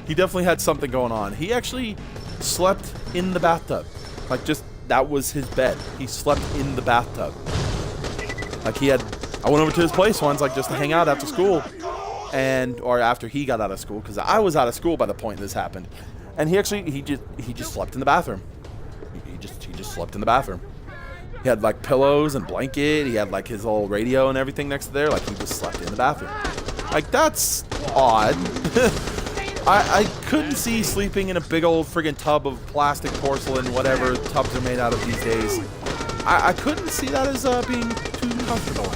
He definitely had something going on. He actually slept in the bathtub. Like just, that was his bed. He slept in the bathtub. Like I went over to his place once, like just to hang out after school. Or after he got out of school, because I was out of school by the point this happened. And he just slept in the bathroom. He just slept in the bathroom. He had like pillows and blanket. He had like his little radio and everything next to there. Like he just slept in the bathroom. Like that's odd. I couldn't see sleeping in a big old friggin' tub of plastic, porcelain, whatever tubs are made out of these days. I couldn't see that as being too comfortable.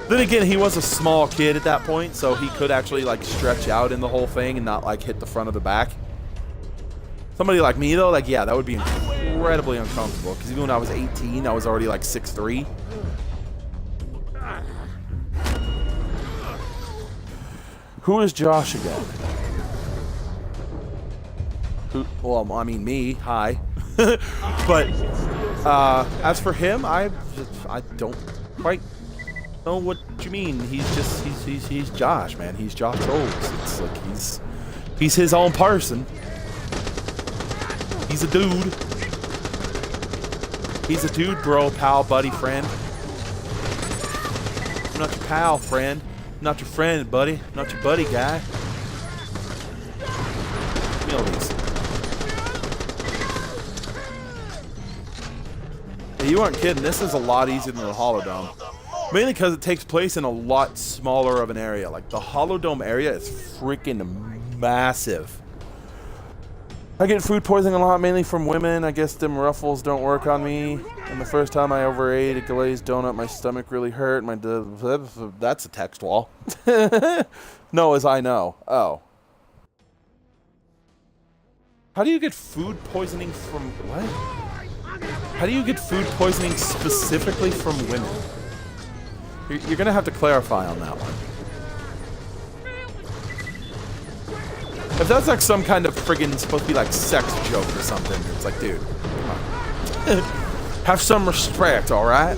Then again, he was a small kid at that point, so he could actually like stretch out in the whole thing and not like hit the front of the back. Somebody like me though, like yeah, that would be incredibly uncomfortable, because even when I was 18, I was already like 6'3". Who is Josh again? Well, I mean me. Hi. But as for him, I don't quite know what you mean. He's Josh, man. He's Josh Trolls. It's like he's his own person. He's a dude. He's a dude, bro, pal, buddy, friend. I'm not your pal, friend. I'm not your friend, buddy. I'm not your buddy, guy. Give me all these. Hey, you aren't kidding. This is a lot easier than the Holodome. Mainly because it takes place in a lot smaller of an area. Like, the Holodome area is freaking massive. I get food poisoning a lot, mainly from women. I guess them ruffles don't work on me. And the first time I overate a glazed donut, my stomach really hurt. That's a text wall. No, as I know. Oh. How do you get food poisoning from what? How do you get food poisoning specifically from women? You're gonna have to clarify on that one. If that's like some kind of friggin' supposed to be like sex joke or something, it's like, dude, come on. Have some respect, alright?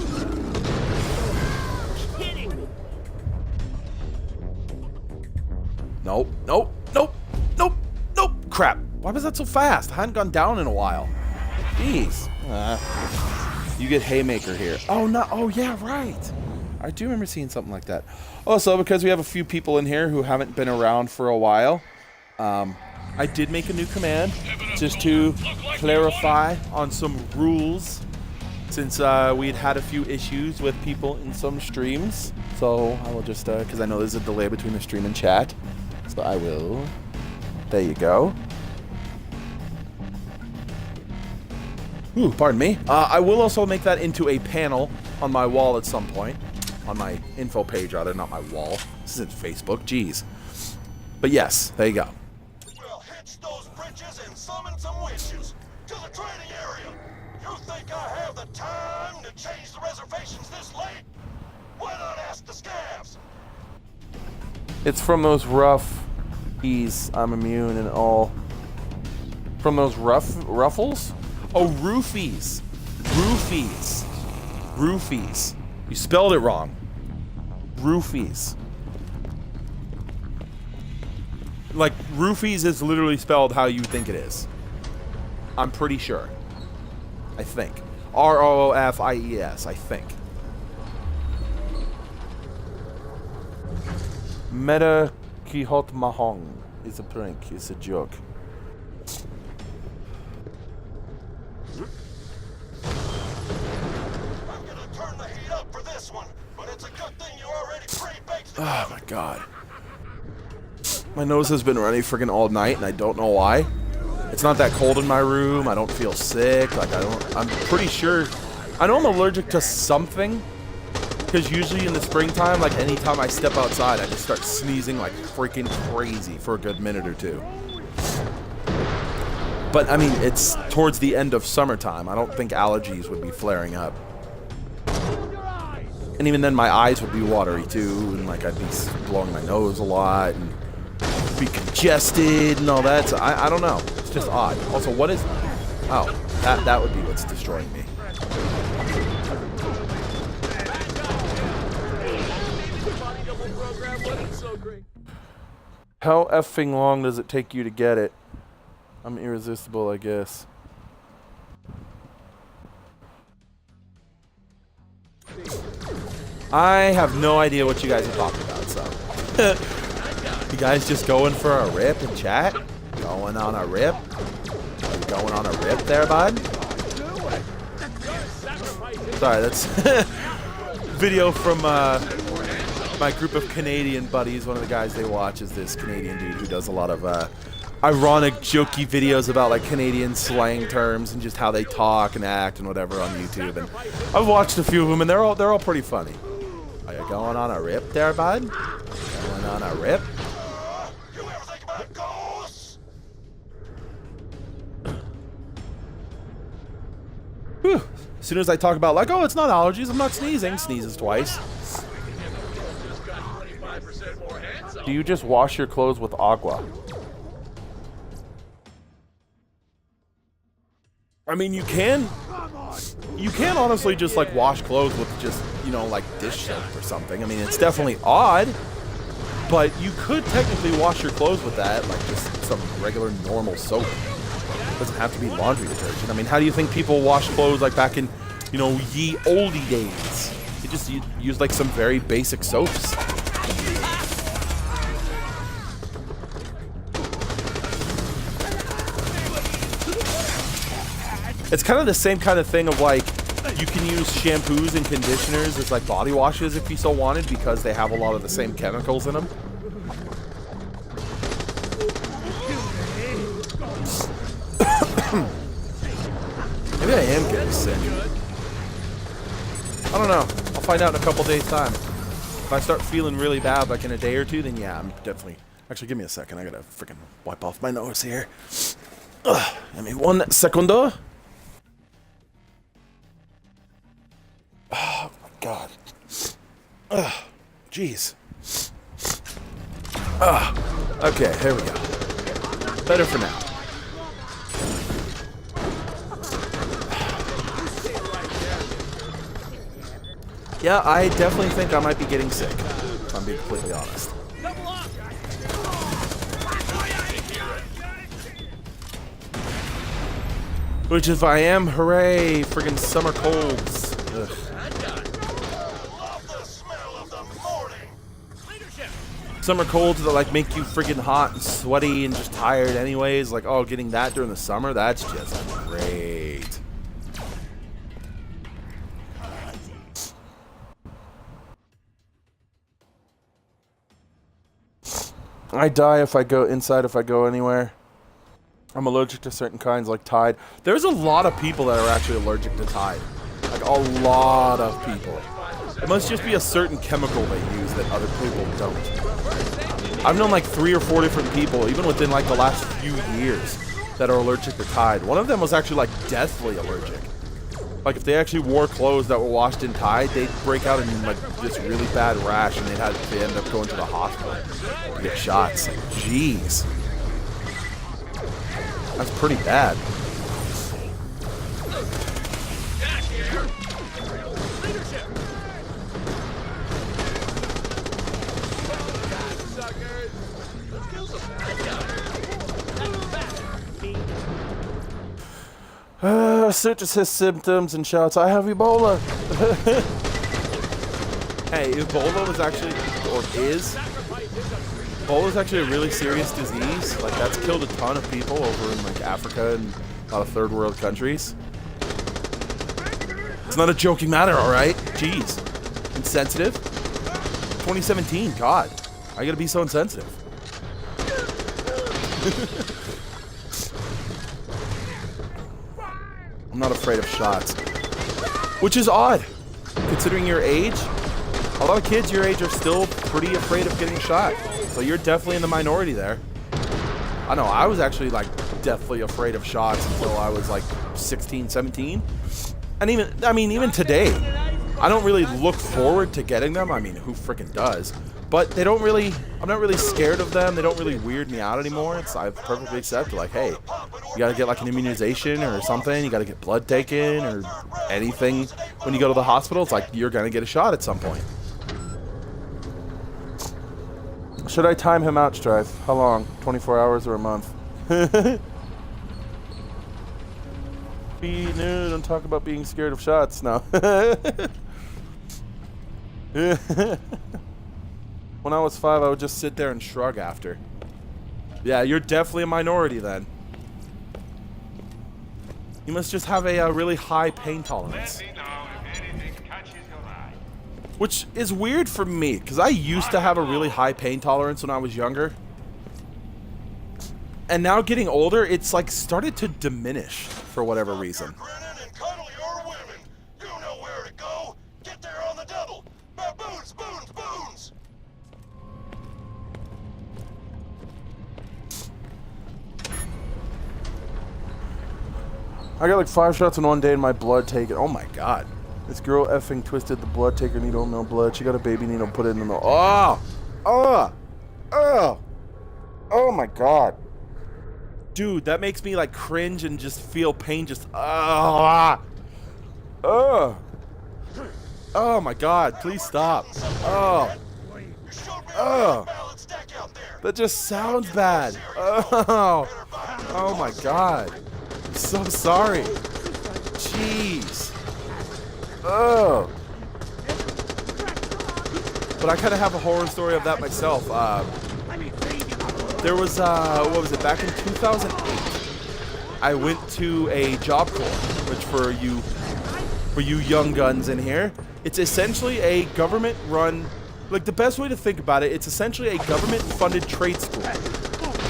Nope, nope, nope, nope, nope. Crap. Why was that so fast? I hadn't gone down in a while. Jeez. You get Haymaker here. Oh, no. Oh, yeah, right. I do remember seeing something like that. Also, because we have a few people in here who haven't been around for a while, I did make a new command just to clarify on some rules, since we had a few issues with people in some streams. So I will just, because I know there's a delay between the stream and chat, so I will. There you go. Ooh, pardon me. I will also make that into a panel on my wall at some point. On my info page, rather, not my wall. This isn't Facebook, jeez. But yes, there you go. We'll hitch those bridges and summon some witches to the training area. You think I have the time to change the reservations this late? Why not ask the scavs? It's from those roughies. I'm immune and all. From those ruffles? Oh, roofies. Roofies. Roofies. You spelled it wrong. Roofies. Like, roofies is literally spelled how you think it is. I'm pretty sure. I think. R-O-O-F-I-E-S, I think. Meta Quixote Mahong is a prank, it's a joke. Oh my god. My nose has been running freaking all night and I don't know why. It's not that cold in my room. I don't feel sick. Like I'm pretty sure. I know I'm allergic to something, Because usually in the springtime, like anytime I step outside, I just start sneezing like freaking crazy for a good minute or two. But I mean, it's towards the end of summertime. I don't think allergies would be flaring up. And even then, my eyes would be watery too, and like I'd be blowing my nose a lot and be congested and all that. So I don't know. It's just odd. Also, what is? Oh, that would be what's destroying me. How effing long does it take you to get it? I'm irresistible, I guess. I have no idea what you guys are talking about, so. You guys just going for a rip and chat? Going on a rip? Are you going on a rip there, bud? Sorry, that's video from my group of Canadian buddies. One of the guys they watch is this Canadian dude who does a lot of ironic, jokey videos about like Canadian slang terms and just how they talk and act and whatever on YouTube. And I've watched a few of them, and they're all pretty funny. Are you going on a rip there, bud? Going on a rip? You ever think about ghosts? Whew. As soon as I talk about like, oh, it's not allergies, I'm not sneezing, sneezes twice. Do you just wash your clothes with agua? I mean, you can honestly just like wash clothes with just, you know, like dish soap or something. I mean, it's definitely odd, but you could technically wash your clothes with that, like just some regular normal soap. It doesn't have to be laundry detergent. I mean, how do you think people wash clothes like back in, you know, ye oldie days? They just used like some very basic soaps. It's kind of the same kind of thing of like, you can use shampoos and conditioners as like body washes if you so wanted, because they have a lot of the same chemicals in them. Maybe I am getting sick. I don't know. I'll find out in a couple days' time. If I start feeling really bad like in a day or two, then yeah, I'm definitely... Actually, give me a second. I gotta freaking wipe off my nose here. Give me 1 secundo. Oh my god. Jeez. Okay, here we go. Better for now. Yeah, I definitely think I might be getting sick, if I'm being completely honest. Which if I am, hooray, friggin' summer colds. Ugh. Summer colds that like make you friggin' hot and sweaty and just tired anyways. Like, oh, getting that during the summer, that's just great. I die if I go inside, if I go anywhere. I'm allergic to certain kinds like Tide. There's a lot of people that are actually allergic to Tide. Like a lot of people. It must just be a certain chemical they use that other people don't. I've known like 3 or 4 different people, even within like the last few years, that are allergic to Tide. One of them was actually like deathly allergic. Like if they actually wore clothes that were washed in Tide, they'd break out in like this really bad rash, and they end up going to the hospital to get shots. Like, jeez. That's pretty bad. Searches his symptoms and shouts, "I have Ebola." Hey, Ebola was actually, or is, Ebola is actually a really serious disease. Like, that's killed a ton of people over in like Africa and a lot of third world countries. It's not a joking matter, alright? Jeez. Insensitive? 2017, God. I gotta be so insensitive. I'm not afraid of shots. Which is odd, considering your age. a lot of kids your age are still pretty afraid of getting shot. So you're definitely in the minority there. I know, I was actually like deathly afraid of shots until I was like 16, 17. And even today, I don't really look forward to getting them. I mean, who freaking does? But they don't really, I'm not really scared of them. They don't really weird me out anymore. I've perfectly accepted, like, hey, you gotta get like an immunization or something. You gotta get blood taken or anything. When you go to the hospital, it's like, you're gonna get a shot at some point. Should I time him out, Strife? How long? 24 hours or a month? No, don't talk about being scared of shots. No. When I was 5, I would just sit there and shrug after. Yeah, you're definitely a minority then. You must just have a really high pain tolerance. Which is weird for me, because I used to have a really high pain tolerance when I was younger. And now getting older, it's like started to diminish for whatever reason. I got like 5 shots in one day and my blood taken. Oh my god. This girl effing twisted the blood taker needle, no blood. She got a baby needle, put it in the middle. Oh! Oh! Oh! Oh my god. Dude, that makes me like cringe and just feel pain just oh my god, please stop. Oh that just sounds bad. Oh my god, I'm so sorry. Jeez. But I kind of have a horror story of that myself. There was, what was it, back in 2008, I went to a Job Corps, which for you young guns in here, it's essentially a government-run, like the best way to think about it, it's essentially a government-funded trade school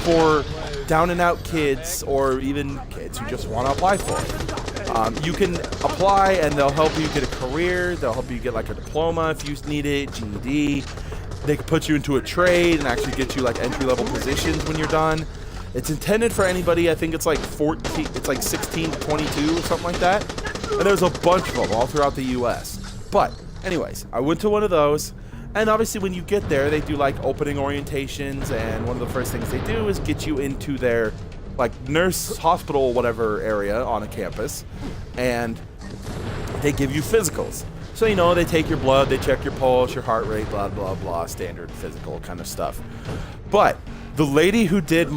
for down-and-out kids or even kids who just want to apply for it. You can apply and they'll help you get a career, they'll help you get like a diploma if you need it, GED. They could put you into a trade and actually get you like entry-level positions when you're done. It's intended for anybody. I think it's like 16 to 22 or something like that. And there's a bunch of them all throughout the U.S. But anyways, I went to one of those, and obviously when you get there, they do like opening orientations, and one of the first things they do is get you into their like nurse hospital whatever area on a campus, and they give you physicals. So, you know, they take your blood, they check your pulse, your heart rate, blah, blah, blah, standard physical kind of stuff. But the lady who did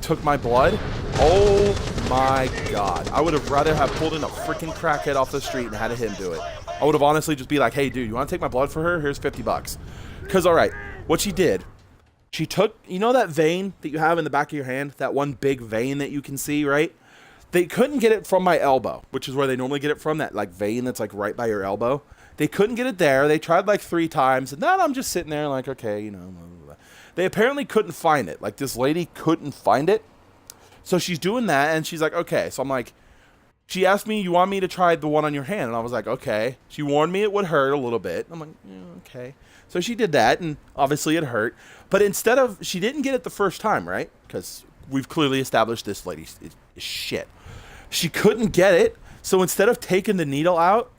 took my blood, oh my god. I would have rather have pulled in a freaking crackhead off the street and had him do it. I would have honestly just be like, hey, dude, you want to take my blood for her? Here's $50. Because, all right, what she did, she took, you know that vein that you have in the back of your hand? That one big vein that you can see, right? They couldn't get it from my elbow, which is where they normally get it from, that like vein that's like right by your elbow. They couldn't get it there. They tried like 3 times, and then I'm just sitting there like, okay, you know. Blah, blah, blah. They apparently couldn't find it. Like this lady couldn't find it. So she's doing that, and she's like, okay. So I'm like, she asked me, you want me to try the one on your hand? And I was like, okay. She warned me it would hurt a little bit. I'm like, yeah, okay. So she did that, and obviously it hurt. But instead of, she didn't get it the first time, right? Because we've clearly established this lady is shit. She couldn't get it, so instead of taking the needle out,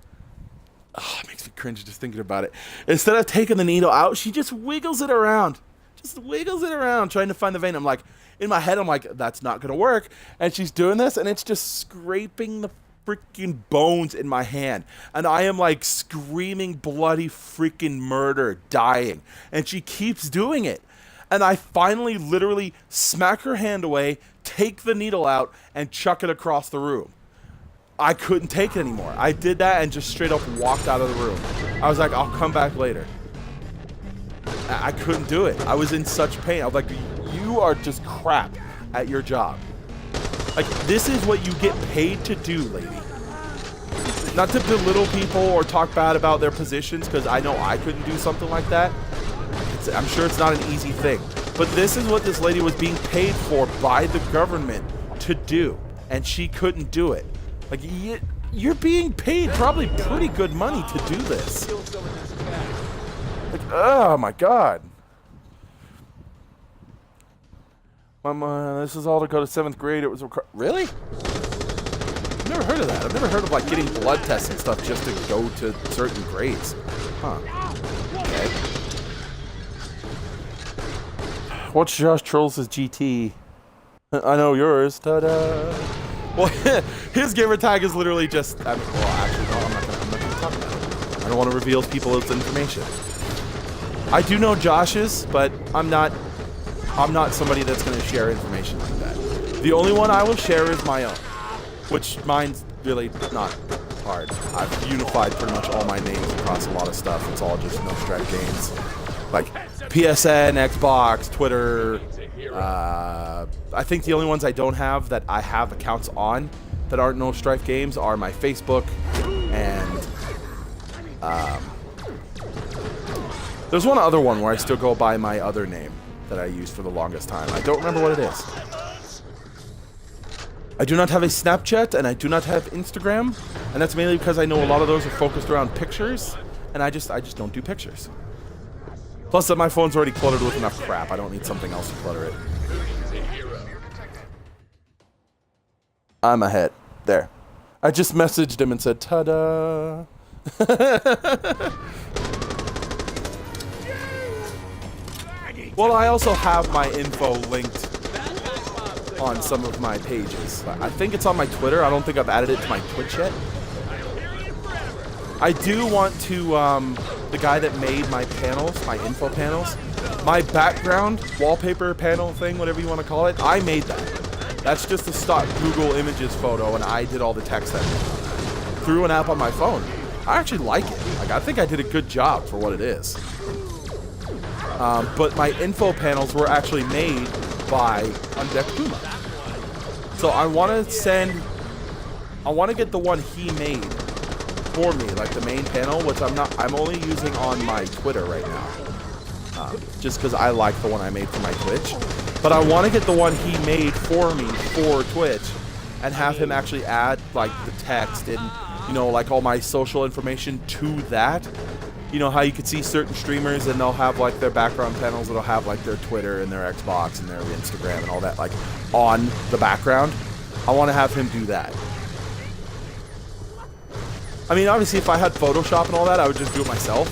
it makes me cringe just thinking about it. Instead of taking the needle out, she just wiggles it around. Just wiggles it around, trying to find the vein. I'm like, in my head, I'm like, that's not going to work. And she's doing this, and it's just scraping the freaking bones in my hand. And I am like screaming bloody freaking murder, dying. And she keeps doing it. And I finally literally smack her hand away, take the needle out, and chuck it across the room. I couldn't take it anymore. I did that and just straight up walked out of the room. I was like, I'll come back later. I couldn't do it. I was in such pain. I was like, you are just crap at your job. Like, this is what you get paid to do, lady. Not to belittle people or talk bad about their positions, because I know I couldn't do something like that. I'm sure it's not an easy thing. But this is what this lady was being paid for by the government to do. And she couldn't do it. Like, you're being paid probably pretty good money to do this. Oh my god. This is all to go to 7th grade. It was really? I've never heard of that. I've never heard of like getting blood tests and stuff just to go to certain grades. Huh. Okay. What's Josh Trolls' GT? I know yours. Ta-da. Well, his gamer tag is literally just. Well, actually, no, I'm not gonna talk about it. I don't want to reveal people's information. I do know Josh's, but I'm not somebody that's going to share information like that. The only one I will share is my own, which mine's really not hard. I've unified pretty much all my names across a lot of stuff. It's all just No Strife Games. Like PSN, Xbox, Twitter. I think the only ones I don't have that I have accounts on that aren't No Strife Games are my Facebook and there's one other one where I still go by my other name that I used for the longest time. I don't remember what it is. I do not have a Snapchat and I do not have Instagram, and that's mainly because I know a lot of those are focused around pictures, and I just don't do pictures. Plus that my phone's already cluttered with enough crap. I don't need something else to clutter it. I'm ahead. There. I just messaged him and said, ta-da. Well, I also have my info linked on some of my pages. I think it's on my Twitter. I don't think I've added it to my Twitch yet. I do want to, the guy that made my panels, my info panels, my background wallpaper panel thing, whatever you want to call it, I made that. That's just a stock Google Images photo, and I did all the text editing through an app on my phone. I actually like it. Like, I think I did a good job for what it is. But my info panels were actually made by Undeck Puma. So I want to get the one he made for me, like the main panel, which I'm only using on my Twitter right now. Just because I like the one I made for my Twitch. But I want to get the one he made for me for Twitch and have him actually add like the text and, you know, like all my social information to that. You know how you could see certain streamers and they'll have like their background panels that'll have like their Twitter and their Xbox and their Instagram and all that like on the background. I want to have him do that. I mean, obviously if I had Photoshop and all that, I would just do it myself.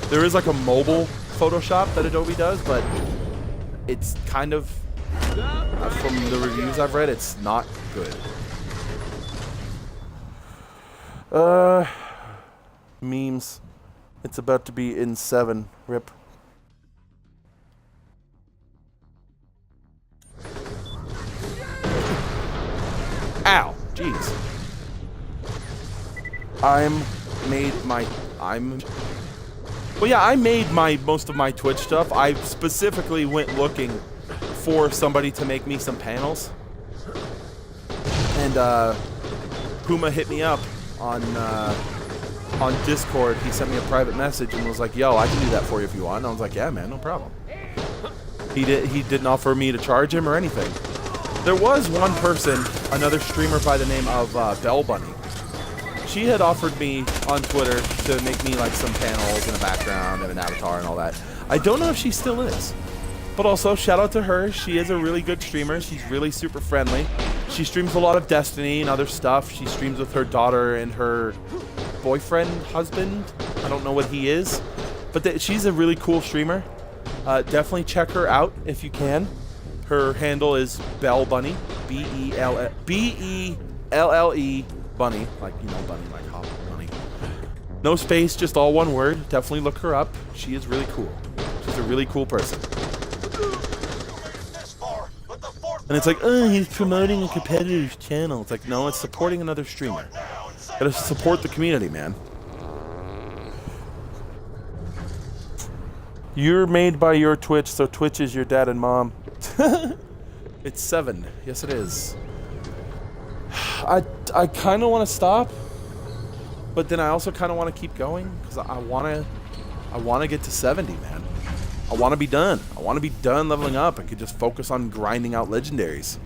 There is like a mobile Photoshop that Adobe does, but it's kind of, from the reviews I've read, it's not good. Memes. It's about to be in 7. Rip. Ow. Jeez. I made most of my Twitch stuff. I specifically went looking for somebody to make me some panels. And Puma hit me up on Discord. He sent me a private message and was like, yo, I can do that for you if you want. And I was like, yeah, man, no problem. He didn't offer me to charge him or anything. There was one person, another streamer by the name of Bell Bunny. She had offered me on Twitter to make me like some panels and a background and an avatar and all that. I don't know if she still is. But also, shout out to her. She is a really good streamer. She's really super friendly. She streams a lot of Destiny and other stuff. She streams with her daughter and her boyfriend, husband. I don't know what he is. But she's a really cool streamer. Definitely check her out if you can. Her handle is Bell Bunny. B-E-L-L-E Bunny. Like, you know, bunny, like hop, bunny. No space, just all one word. Definitely look her up. She is really cool. She's a really cool person. And it's like, oh, he's promoting a competitor's channel. It's like, no, it's supporting another streamer. Gotta support the community, man. You're made by your Twitch, so Twitch is your dad and mom. It's 7. Yes, it is. I kind of want to stop, but then I also kind of want to keep going because I want to get to 70, man. I want to be done. I want to be done leveling up. I could just focus on grinding out legendaries.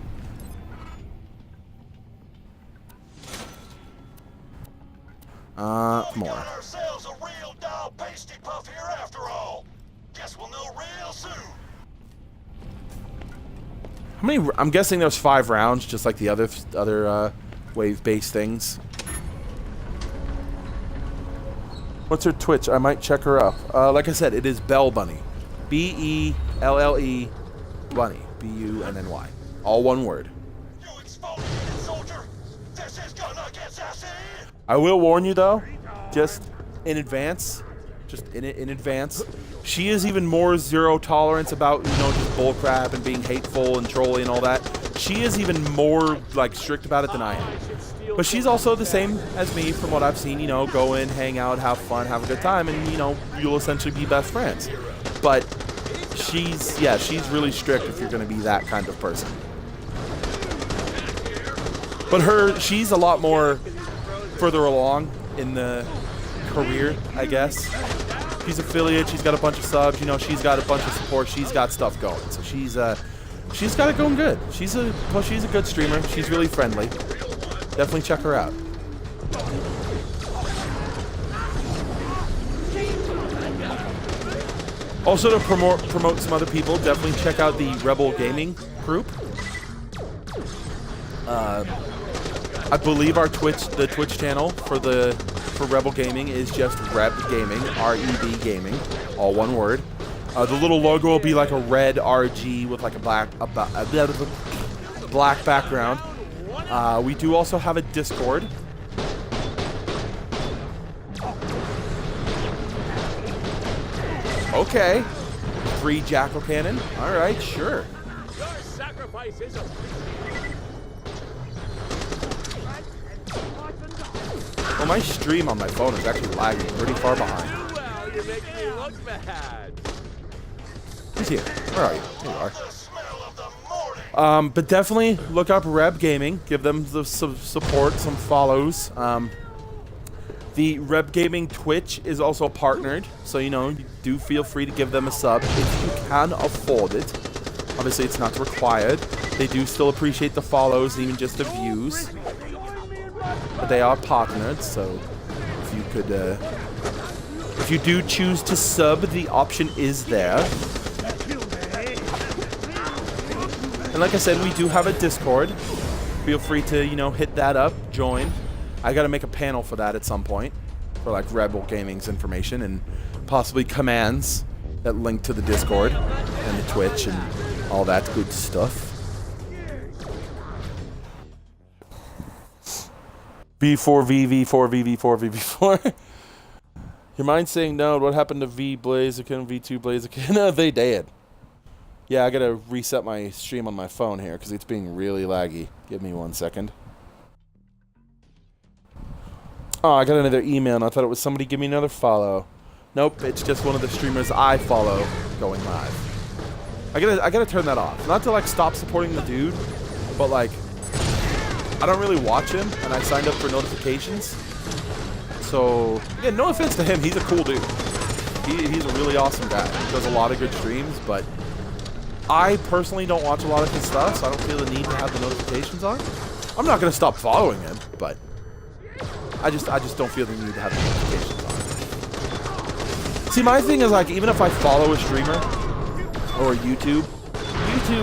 More. How many? I'm guessing there's 5 rounds, just like the other wave-based things. What's her Twitch? I might check her up. Like I said, it is Bell Bunny. B-E-L-L-E Bunny. B-U-N-N-Y. All one word. I will warn you though, just in advance, she is even more zero tolerance about, you know, just bullcrap and being hateful and trolly and all that. She is even more like strict about it than I am. But she's also the same as me from what I've seen, you know, go in, hang out, have fun, have a good time, and, you know, you'll essentially be best friends. But she's really strict if you're going to be that kind of person. But she's a lot more further along in the career, I guess. She's affiliate, she's got a bunch of subs, you know, she's got a bunch of support, she's got stuff going. So she's got it going good. She's a good streamer, she's really friendly. Definitely check her out. Also to promote some other people, definitely check out the Rebel Gaming group. I believe the Twitch channel for Rebel Gaming is just Reb Gaming, R-E-B Gaming, all one word. The little logo will be like a red RG with like a black background. We do also have a Discord. Okay. 3 Jackal Cannon. Alright, sure. Your sacrifice is a... Well, my stream on my phone is actually lagging pretty far behind. Well, you make me look bad. Who's here? Where are you? Here you are. But definitely look up Reb Gaming. Give them some support, some follows. The Reb Gaming Twitch is also partnered, so you know, do feel free to give them a sub if you can afford it. Obviously, it's not required. They do still appreciate the follows, even just the views. But they are partnered, so if you could, if you do choose to sub, the option is there. And like I said, we do have a Discord. Feel free to, you know, hit that up, join. I gotta make a panel for that at some point, for like Rebel Gaming's information and possibly commands that link to the Discord and the Twitch and all that good stuff. V4, V4, V4, V4. Your mind's saying no. What happened to V Blaziken, V2 Blaziken? They dead. Yeah, I gotta reset my stream on my phone here because it's being really laggy. Give me 1 second. Oh, I got another email and I thought it was somebody give me another follow. Nope, it's just one of the streamers I follow going live. I gotta turn that off. Not to like stop supporting the dude, but like I don't really watch him and I signed up for notifications. So again, no offense to him, he's a cool dude. He's a really awesome guy. He does a lot of good streams, but I personally don't watch a lot of his stuff, so I don't feel the need to have the notifications on. I'm not gonna stop following him, but I just don't feel the need to have the notifications on. See, my thing is like, even if I follow a streamer or YouTube,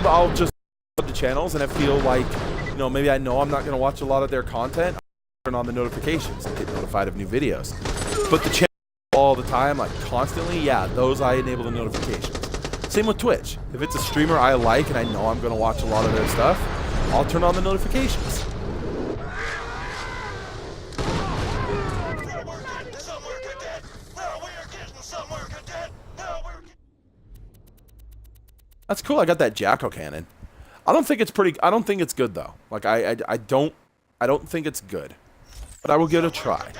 I'll just the channels, and I feel like, you know, maybe I know I'm not gonna watch a lot of their content. I'll turn on the notifications and get notified of new videos. But the channel all the time, like constantly, yeah, those I enable the notifications. Same with Twitch. If it's a streamer I like and I know I'm gonna watch a lot of their stuff, I'll turn on the notifications. That's cool. I got that Jackal Cannon. I don't think it's good though. Like I don't think it's good. But I will give it a try.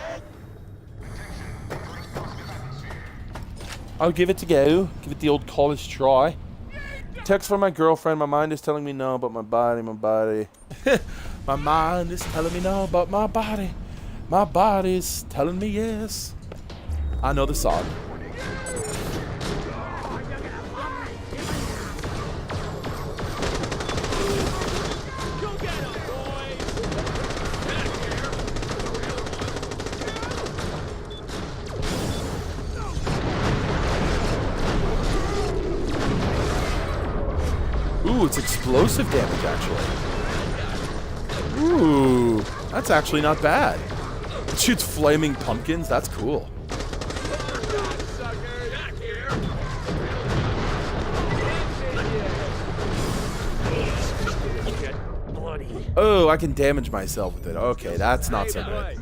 I'll give it a go. Give it the old college try. Text from my girlfriend. My mind is telling me no, but my body. My mind is telling me no, but my body. My body's telling me yes. I know the song. Ooh, it's explosive damage, actually. Ooh, that's actually not bad. It shoots flaming pumpkins. That's cool. Oh, I can damage myself with it. Okay, that's not so good.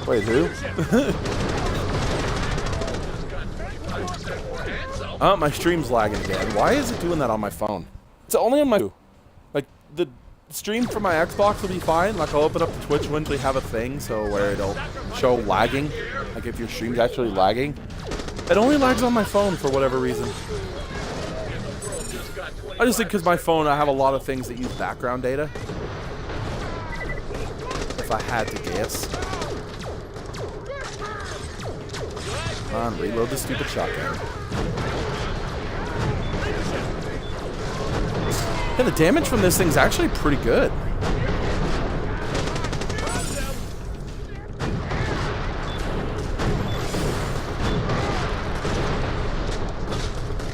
Wait, who? Oh, my stream's lagging again. Why is it doing that on my phone? It's only on my... Like, the stream for my Xbox will be fine. Like, I'll open up the Twitch window, have a thing, so where it'll show lagging. Like, if your stream's actually lagging. It only lags on my phone for whatever reason. I just think because my phone, I have a lot of things that use background data. If I had to guess. Come on, reload the stupid shotgun. Yeah, the damage from this thing's actually pretty good.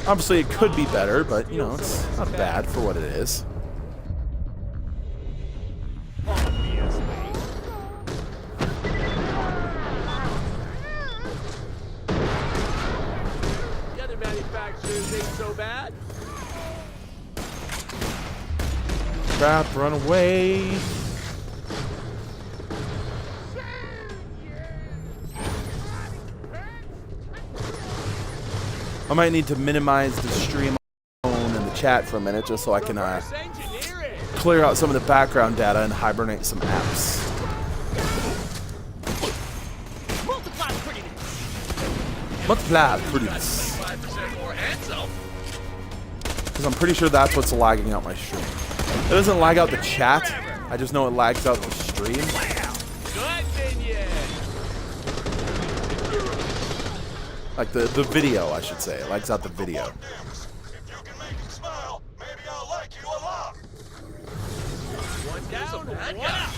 Obviously, it could be better, but, you know, it's not bad for what it is. The other manufacturers ain't so bad. Crap, run away. I might need to minimize the stream and the chat for a minute just so I can clear out some of the background data and hibernate some apps. Multiply prettiness. Because I'm pretty sure that's what's lagging out my stream. It doesn't lag out the chat. I just know it lags out the stream. Like the video, I should say. It lags out the video. If you can make it smile, maybe I'll like you a lot. One down, one up.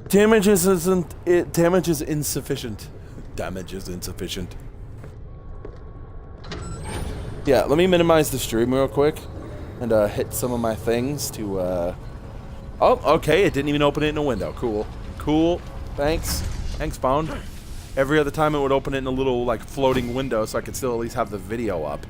Damage is insufficient. Damage is insufficient. Yeah, let me minimize the stream real quick and hit some of my things to oh, okay, it didn't even open it in a window. Cool. Cool. Thanks. Thanks, phone. Every other time it would open it in a little, like, floating window so I could still at least have the video up.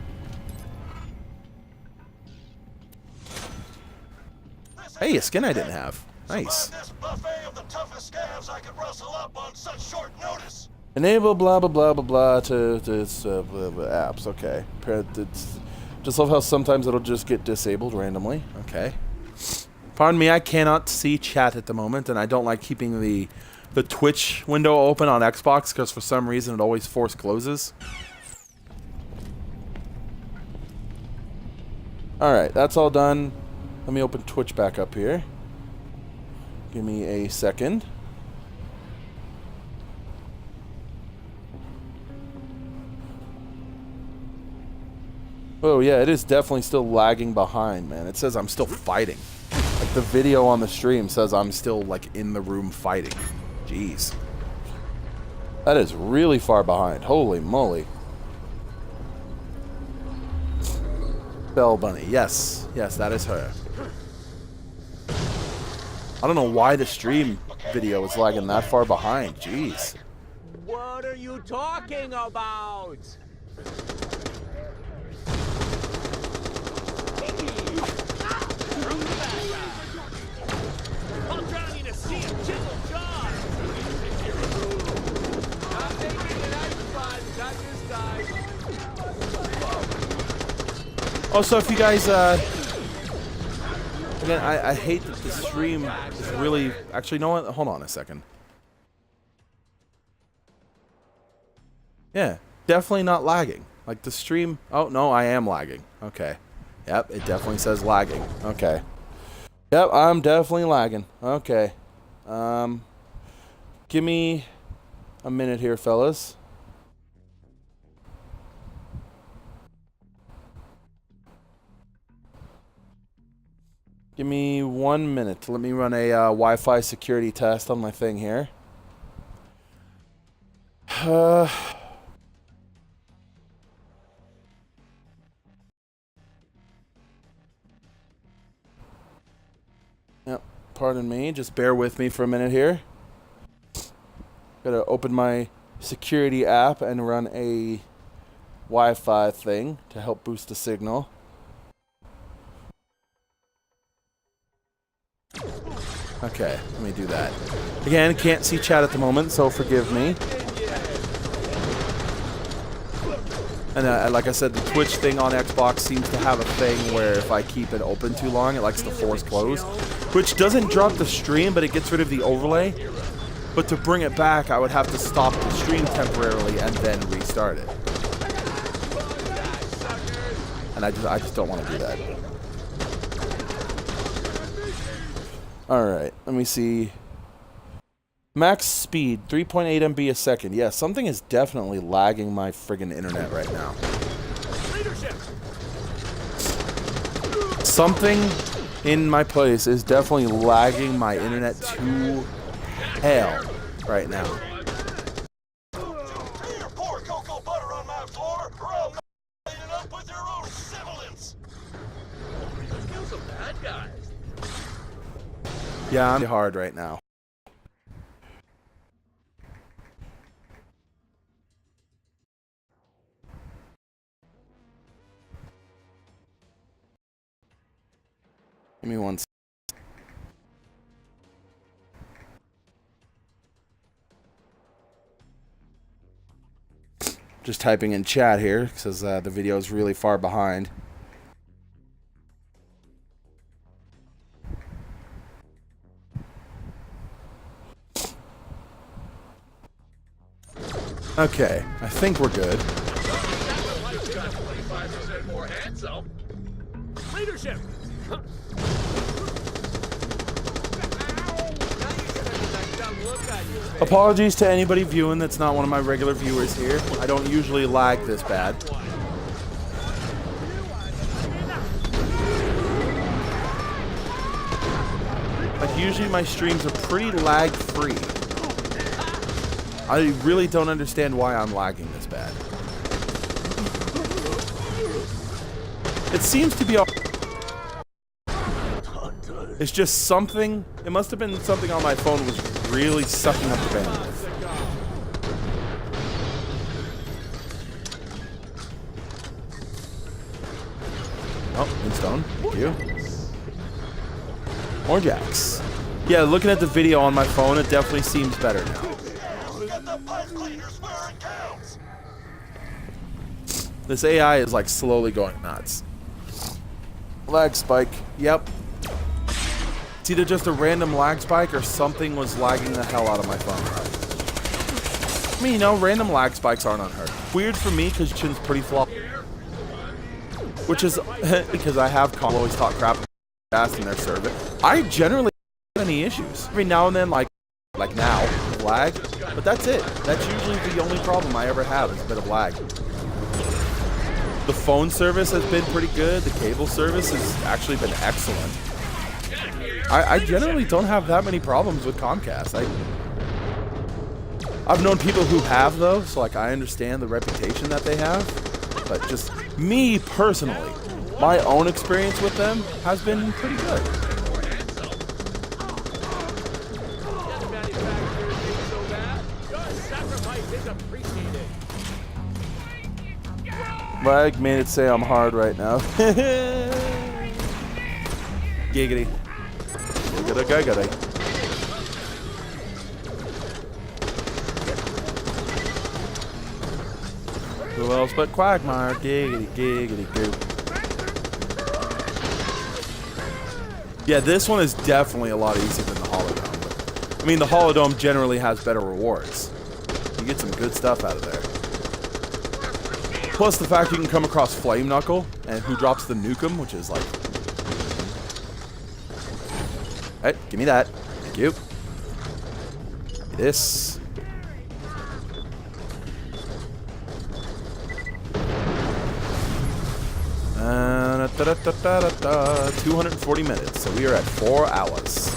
Hey, a skin I didn't have. Nice. This buffet of the toughest scavs I could rustle up on such short notice. Enable blah blah blah blah blah to blah, blah, apps. Okay. Just love how sometimes it'll just get disabled randomly. Okay. Pardon me, I cannot see chat at the moment, and I don't like keeping the Twitch window open on Xbox because for some reason it always force closes. Alright, that's all done. Let me open Twitch back up here. Give me a second. Oh yeah, it is definitely still lagging behind, man. It says I'm still fighting. Like the video on the stream says I'm still like in the room fighting. Jeez. That is really far behind. Holy moly. Bell Bunny. Yes. Yes, that is her. I don't know why the stream video is lagging that far behind. Jeez. What are you talking about? I'm drowning to see a chisel jaw. I'm taking an ice spot, not this time. Also, if you guys, again, I hate that the stream is really, actually, you know what? Hold on a second. Yeah, definitely not lagging. Like the stream, oh no, I am lagging. Okay. Yep, it definitely says lagging. Okay. Yep, I'm definitely lagging. Okay. Give me a minute here, fellas. Give me 1 minute. Let me run a Wi-Fi security test on my thing here. Yep, pardon me. Just bear with me for a minute here. Gotta open my security app and run a Wi-Fi thing to help boost the signal. Okay, let me do that. Again, can't see chat at the moment, so forgive me. And like I said, the Twitch thing on Xbox seems to have a thing where if I keep it open too long, it likes to force close. Which doesn't drop the stream, but it gets rid of the overlay. But to bring it back, I would have to stop the stream temporarily and then restart it. And I just don't want to do that. Alright, let me see. Max speed, 3.8 MB a second. Yeah, something is definitely lagging my friggin' internet right now. Something in my place is definitely lagging my internet to hell right now. Pour cocoa butter on my floor, or I'll clean it up with your own sibilance. Let's kill some bad guys. Yeah, I'm hard right now. Give me 1 second. Just typing in chat here because the video is really far behind. Okay, I think we're good. Leadership. Apologies to anybody viewing that's not one of my regular viewers here. I don't usually lag this bad. Like, usually my streams are pretty lag-free. I really don't understand why I'm lagging this bad. It seems to be... It's just something... It must have been something on my phone was really sucking up the bandwidth. Oh, Moonstone. Thank you. More jacks. Yeah, looking at the video on my phone, it definitely seems better now. This AI is like slowly going nuts. Lag spike. Yep. It's either just a random lag spike or something was lagging the hell out of my phone. I mean, you know, random lag spikes aren't unheard. Weird for me because Chin's pretty flawed. Which is because I have always talk crap fast in their service. I generally don't have any issues. Every now and then, like now, lag. But that's it. That's usually the only problem I ever have is a bit of lag. The phone service has been pretty good. The cable service has actually been excellent. I generally don't have that many problems with Comcast. I've known people who have, though, so like I understand the reputation that they have. But just me personally, my own experience with them has been pretty good. Lag made it say I'm hard right now. Giggity. Giggity. Who else but Quagmire? Giggity, giggity, goo. Yeah, this one is definitely a lot easier than the Holodome. But, I mean, the Holodome generally has better rewards. You get some good stuff out of there. Plus the fact you can come across Flame Knuckle, and who drops the Nukem, which is like... Hey, give me that. Thank you. This. 240 minutes, so we are at 4 hours.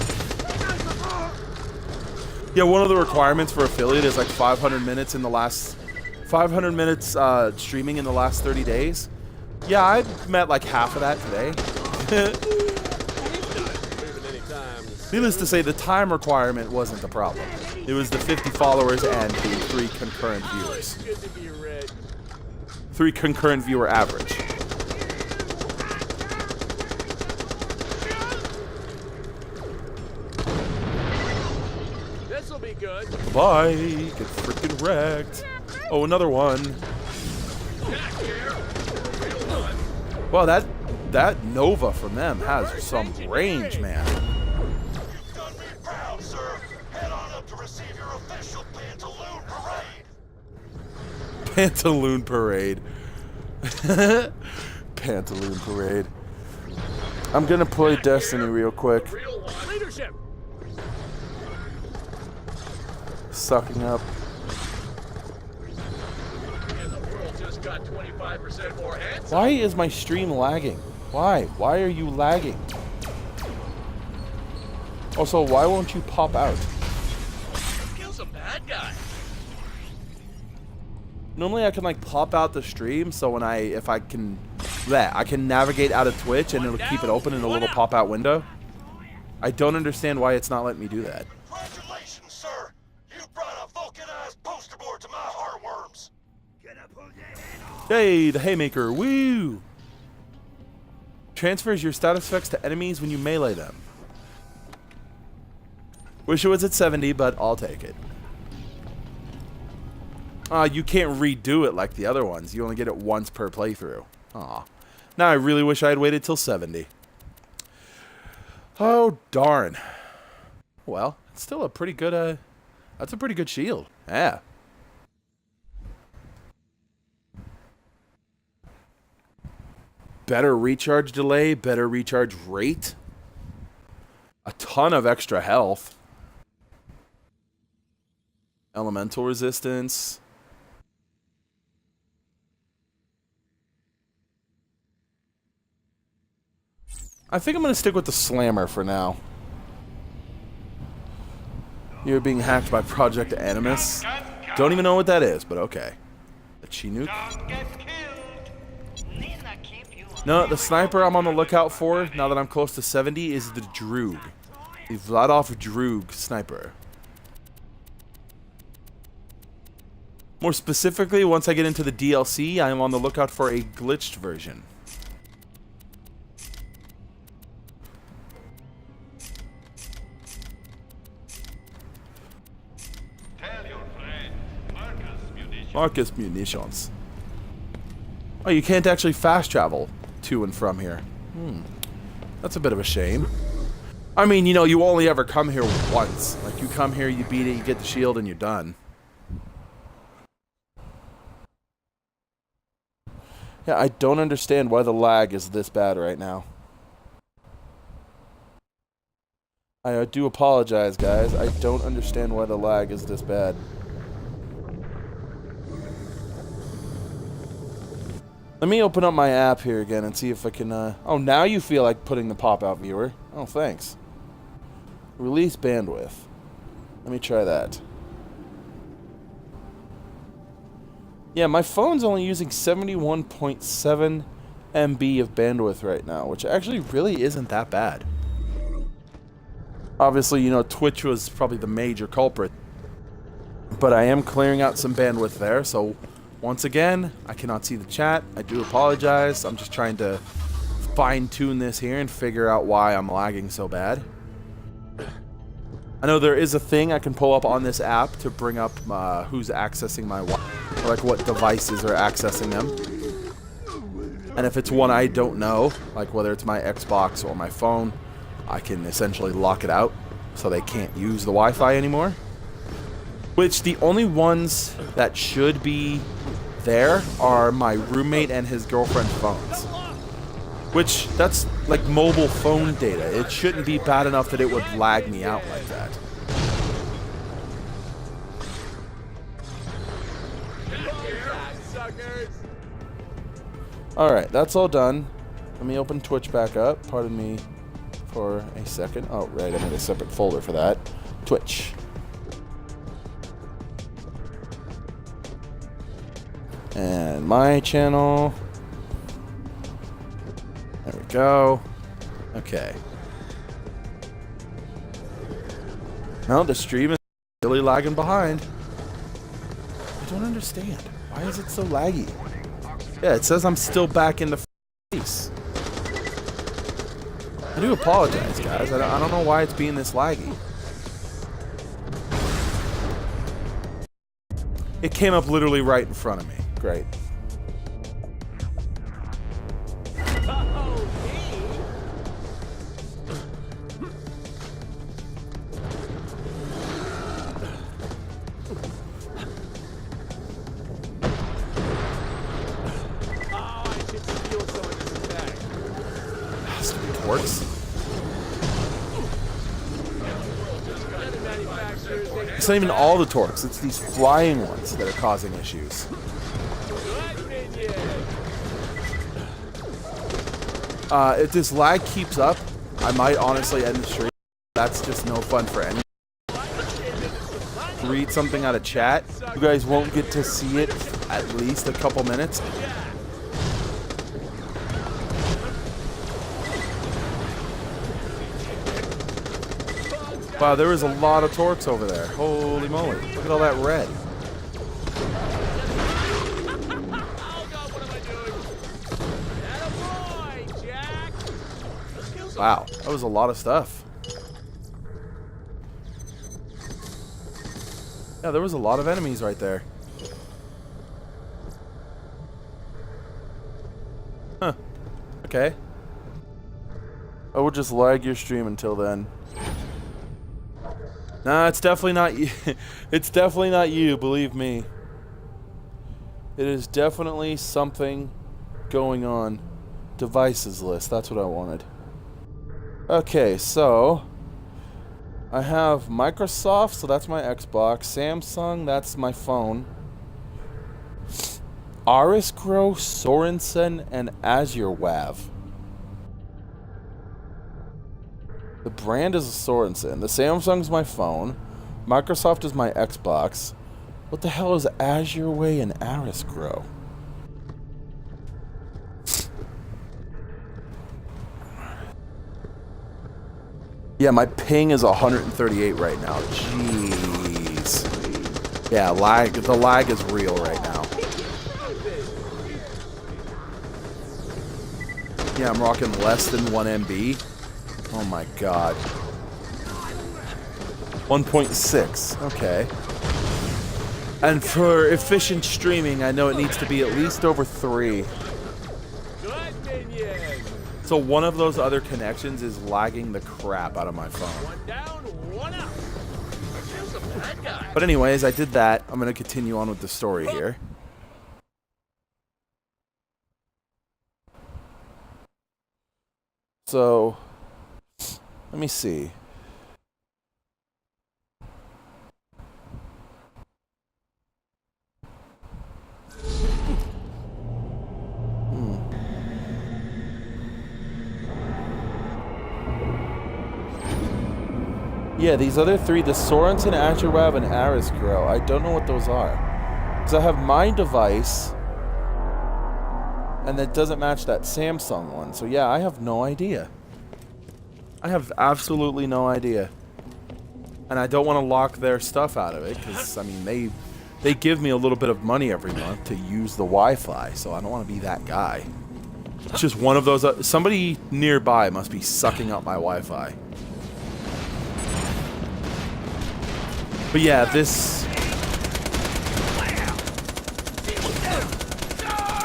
Yeah, one of the requirements for affiliate is like 500 minutes in the last 500 minutes streaming in the last 30 days. Yeah, I met like half of that today. Needless to say, the time requirement wasn't the problem. It was the 50 followers and the 3 concurrent viewers. 3 concurrent viewer average. This'll be good. Bye. Get freaking wrecked. Oh, another one. Well, that Nova from them has some range, man. You've done me proud, sir. Head on up to receive your official Pantaloon Parade. Pantaloon Parade. Pantaloon Parade. I'm gonna play Destiny real quick. Leadership. Sucking up. And the world just got 25% more hands. Why is my stream lagging? Why? Why are you lagging? Also, why won't you pop out? Kill some bad guys. Normally I can like pop out the stream, so when I can navigate out of Twitch and it'll keep it open in a little pop out window. I don't understand why it's not letting me do that. Congratulations, sir. You brought a vulcanized poster board to my heartworms. Hey, the Haymaker, woo! Transfers your status effects to enemies when you melee them. Wish it was at 70, but I'll take it. You can't redo it like the other ones. You only get it once per playthrough. Aw. Now I really wish I had waited till 70. Oh, darn. Well, it's still a pretty good, that's a pretty good shield. Yeah. Better recharge delay, better recharge rate. A ton of extra health. Elemental resistance. I think I'm going to stick with the Slammer for now. You're being hacked by Project Animus. Don't even know what that is, but okay. The Chinook? No, the sniper I'm on the lookout for, now that I'm close to 70, is the Droog. The Vladov Droog sniper. More specifically, once I get into the DLC, I am on the lookout for a glitched version. Marcus Munitions. Oh, you can't actually fast travel to and from here. That's a bit of a shame. I mean, you know, you only ever come here once. Like, you come here, you beat it, you get the shield, and you're done. Yeah, I don't understand why the lag is this bad right now. I do apologize, guys. I don't understand why the lag is this bad. Let me open up my app here again and see if I can, oh, now you feel like putting the pop-out viewer. Oh, thanks. Release bandwidth. Let me try that. Yeah, my phone's only using 71.7 MB of bandwidth right now, which actually really isn't that bad. Obviously, you know, Twitch was probably the major culprit. But I am clearing out some bandwidth there, so once again, I cannot see the chat. I do apologize. I'm just trying to fine-tune this here and figure out why I'm lagging so bad. I know there is a thing I can pull up on this app to bring up who's accessing my Wi-Fi, or like what devices are accessing them. And if it's one I don't know, like whether it's my Xbox or my phone, I can essentially lock it out so they can't use the Wi-Fi anymore. Which the only ones that should be there are my roommate and his girlfriend's phones. Which, that's like mobile phone data. It shouldn't be bad enough that it would lag me out like that. Alright, that's all done. Let me open Twitch back up. Pardon me for a second. Oh, right. I made a separate folder for that. Twitch. And my channel. There we go. Okay. No, the stream is really lagging behind. I don't understand. Why is it so laggy? Yeah, it says I'm still back in the face. I do apologize, guys. I don't know why it's being this laggy. It came up literally right in front of me. Great. Works. It's not even all the torques, it's these flying ones that are causing issues. If this lag keeps up, I might honestly end the stream. That's just no fun for anyone. Read something out of chat. You guys won't get to see it at least a couple minutes. Wow, there was a lot of torques over there. Holy moly. Look at all that red. Wow, that was a lot of stuff. Yeah, there was a lot of enemies right there. Huh. Okay. I will just lag your stream until then. Nah, it's definitely not you. It's definitely not you, believe me. It is definitely something going on. Devices list, that's what I wanted. Okay, so I have Microsoft, so that's my Xbox. Samsung, that's my phone. Aris Grow, Sorensen, and AzureWave. The brand is a Sorensen. The Samsung's my phone. Microsoft is my Xbox. What the hell is AzureWave and Aris Grow? Yeah, my ping is 138 right now. Jeez. Yeah, the lag is real right now. Yeah, I'm rocking less than 1 MB. Oh my god. 1.6. Okay. And for efficient streaming, I know it needs to be at least over 3. So one of those other connections is lagging the crap out of my phone. One down, one up. Here's a bad guy. But anyways, I did that. I'm going to continue on with the story here. So, let me see. Yeah, these other three, the Sorensen, AzureWave, and Aris Grow, I don't know what those are. Because I have my device, and that doesn't match that Samsung one. So yeah, I have no idea. I have absolutely no idea. And I don't want to lock their stuff out of it, because, I mean, they give me a little bit of money every month to use the Wi-Fi, so I don't want to be that guy. It's just one of those, somebody nearby must be sucking up my Wi-Fi. But yeah, this...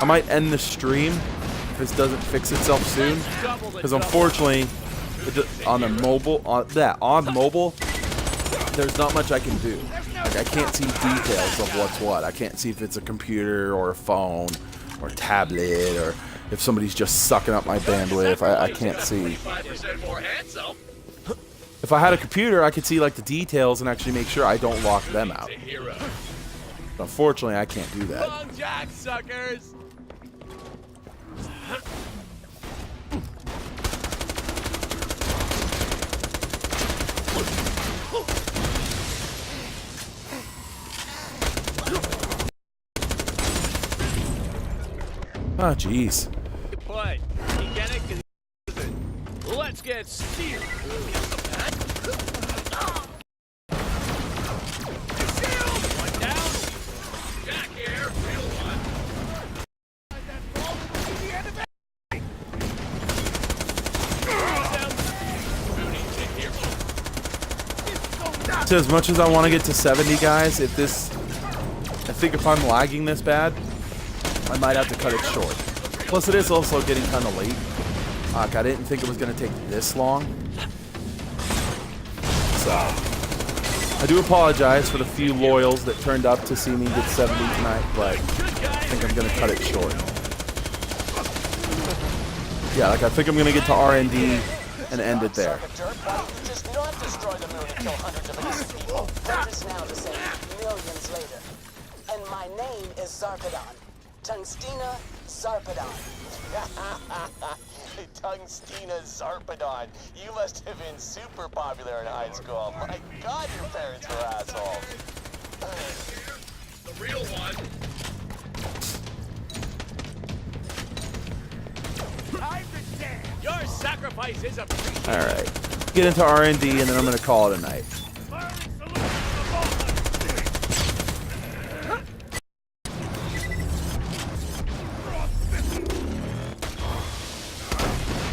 I might end the stream if this doesn't fix itself soon. Because unfortunately, on mobile, there's not much I can do. Like, I can't see details of what's what. I can't see if it's a computer or a phone or a tablet or if somebody's just sucking up my bandwidth. I can't see. If I had a computer, I could see like the details and actually make sure I don't lock them out. But unfortunately, I can't do that. Long jack, suckers. Ah, jeez. But you get it? 'Cause let's get Steel. One down. Jack here, real one. So as much as I want to get to 70, guys, I think if I'm lagging this bad, I might have to cut it short. Plus, it is also getting kind of late. I didn't think it was going to take this long. So, I do apologize for the few loyals that turned up to see me get 70 tonight, but I think I'm going to cut it short. Yeah, like I think I'm going to get to R&D and end it there. Just not destroy the moon and kill hundreds of innocent people. That is now to say millions later. And my name is Zarpedon. Tungstina Zarpedon. Tungstina Zarpedon. You must have been super popular in high school. My God, your parents were assholes. The real one. Your sacrifice is appreciated. All right, get into R&D, and then I'm going to call it a night.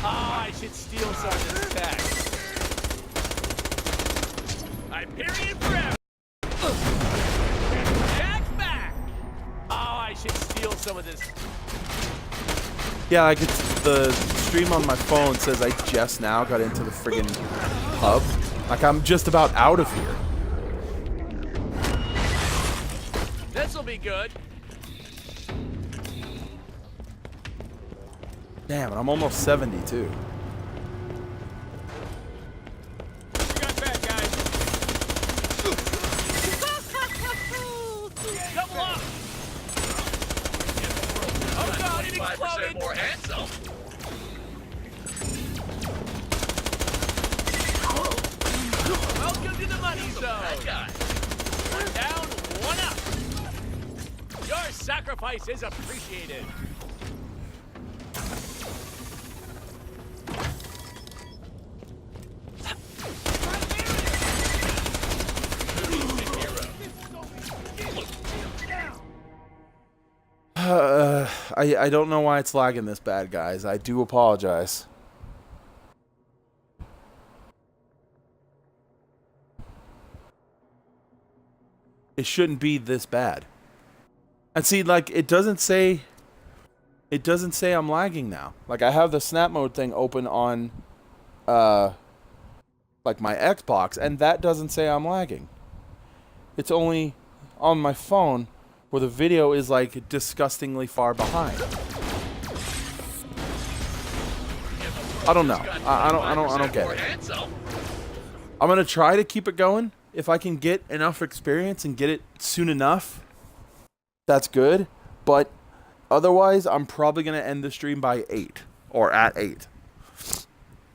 I should steal some of this tech. Hyperion forever. Jack's back. I should steal some of this. Yeah, like the stream on my phone says I just now got into the friggin' hub. Like I'm just about out of here. This'll be good. Damn, and I'm almost 70 too. Got bad guys. Double up. Oh God, it exploded. More handsome. Welcome to the money zone. One down, one up. Your sacrifice is appreciated. I don't know why it's lagging this bad, guys. I do apologize. It shouldn't be this bad. And see, like, it doesn't say I'm lagging now. Like, I have the snap mode thing open on like my Xbox, and that doesn't say I'm lagging. It's only on my phone where the video is like disgustingly far behind. I don't know. I don't get it. I'm gonna try to keep it going. If I can get enough experience and get it soon enough, that's good. But otherwise, I'm probably gonna end the stream by 8 or at 8,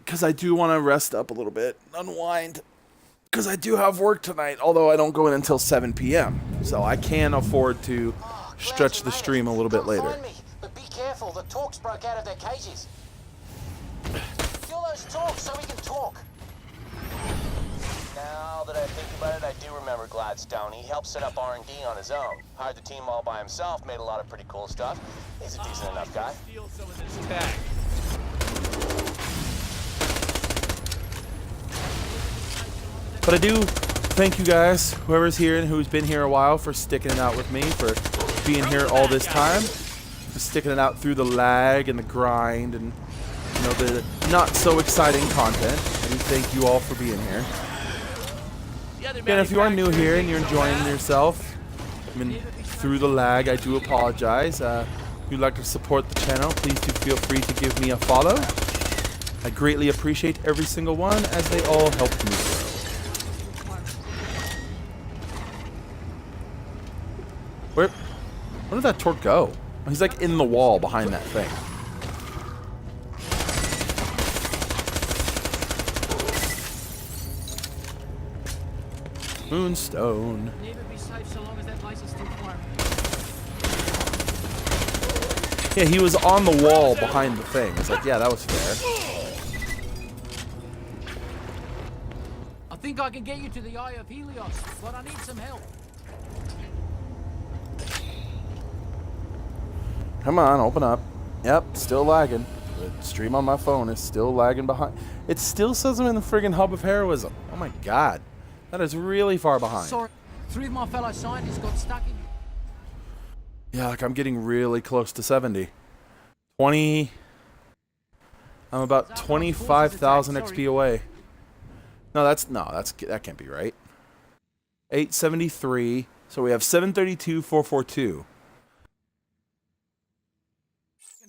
because I do want to rest up a little bit, unwind. Because I do have work tonight, although I don't go in until 7 p.m. So I can afford to stretch the stream a little bit later. Find me, but be careful, the Torques broke out of their cages. Kill those Torques so we can talk. Now that I think about it, I do remember Gladstone. He helped set up R&D on his own. Hired the team all by himself, made a lot of pretty cool stuff. He's a decent enough guy. Steal some of this tech. But I do thank you guys, whoever's here and who's been here a while, for sticking it out with me, for being here all this time, for sticking it out through the lag and the grind and, you know, the not so exciting content. I do thank you all for being here. And if you are new here and you're enjoying yourself, I mean, through the lag, I do apologize. If you'd like to support the channel, please do feel free to give me a follow. I greatly appreciate every single one, as they all help me grow. Where did that Torque go? He's like in the wall behind that thing. Moonstone. Never be safe so long as that laser's still firing. Yeah, he was on the wall behind the thing. It's like, yeah, that was fair. I think I can get you to the Eye of Helios, but I need some help. Come on, open up. Yep, still lagging. The stream on my phone is still lagging behind. It still says I'm in the friggin' hub of heroism. Oh my god. That is really far behind. Sorry, 3 of my fellow scientists got stuck in. Yeah, like I'm getting really close to 70. 20. I'm about 25,000 XP away. No, that can't be right. 873. So we have 732, 442.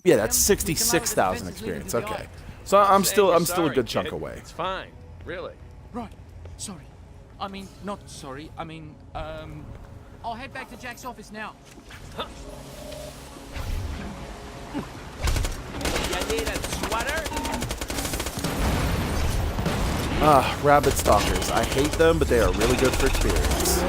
Yeah, that's 66,000 experience. Okay. So I'm still a good chunk away. It's fine. Really. Right. Sorry. I mean, not sorry. I mean, I'll head back to Jack's office now. You need a sweater? Ah, rabbit stalkers. I hate them, but they are really good for experience.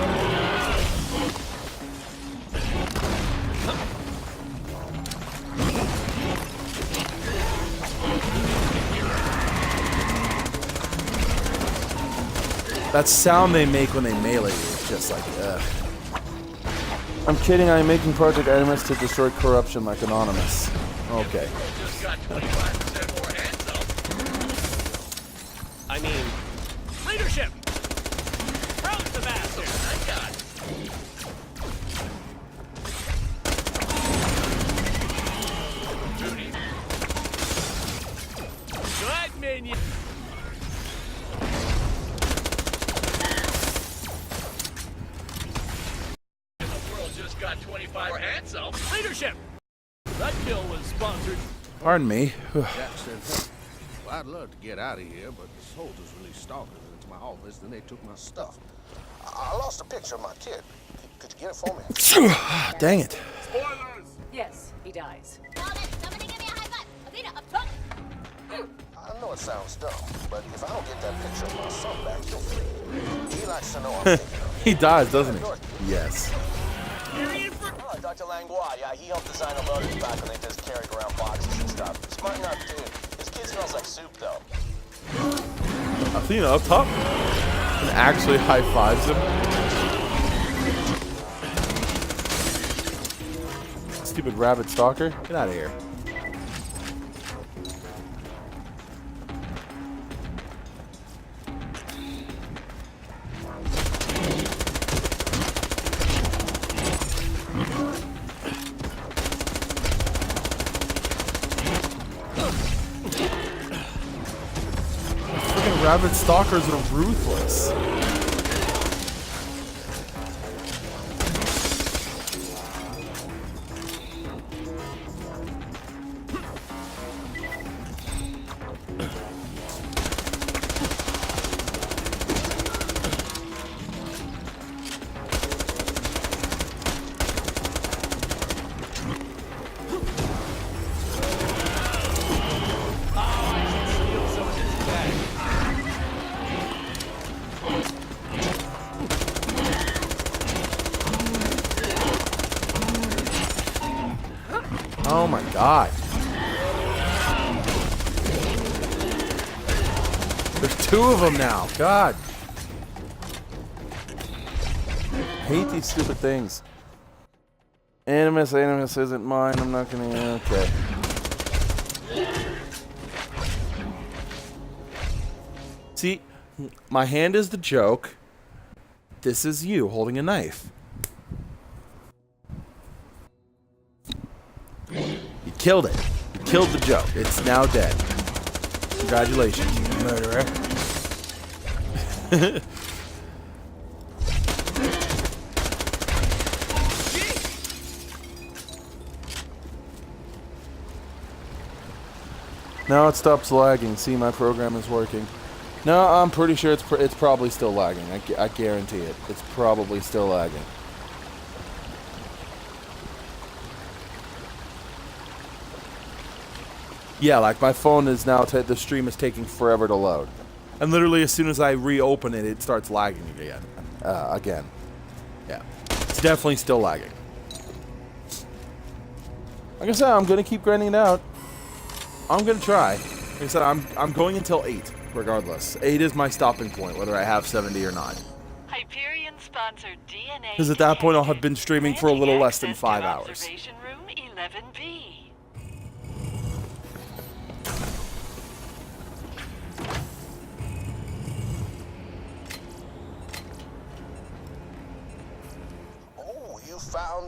That sound they make when they melee you is just like, ugh. I'm kidding, I am making Project Animus to destroy corruption like Anonymous. Okay. Just got 25% more hands up. I mean, leadership! Roast the bastard! I got Duty. Good minion! Got 25 more hands up. Leadership! That kill was sponsored. Pardon me. Jackson, well, I'd love to get out of here, but the soldiers released stalkers into my office, and they took my stuff. I lost a picture of my kid. Could you get it for me? Dang it. Yes, he dies. Somebody give me a high five. Alita, up top. I know it sounds dumb, but if I don't get that picture of my son back, he'll flee. He likes to know I'm thinking of him. He dies, doesn't he? Yes. Oh, Dr. Langlois, yeah, he helped design a loaders back when they just carried around boxes and stuff. Smart enough, dude. His kid smells like soup, though. Athena up top and actually high fives him. Stupid rabbit stalker. Get out of here. Rabbit stalkers are ruthless. Oh my god. There's 2 of them now. God. I hate these stupid things. Animus isn't mine. I'm not gonna. Okay. See, my hand is the joke. This is you holding a knife. You killed it. You killed the joke. It's now dead. Congratulations, you murderer. Now it stops lagging. See, my program is working. No, I'm pretty sure it's probably still lagging. I guarantee it. It's probably still lagging. Yeah, like my phone is now, the stream is taking forever to load. And literally as soon as I reopen it, it starts lagging again. Yeah. It's definitely still lagging. Like I said, I'm gonna keep grinding it out. I'm gonna try. Like I said, I'm going until 8, regardless. 8 is my stopping point, whether I have 70 or not. Hyperion sponsored DNA. Because at that point, I'll have been streaming for a little less than 5 hours. Observation room 11B.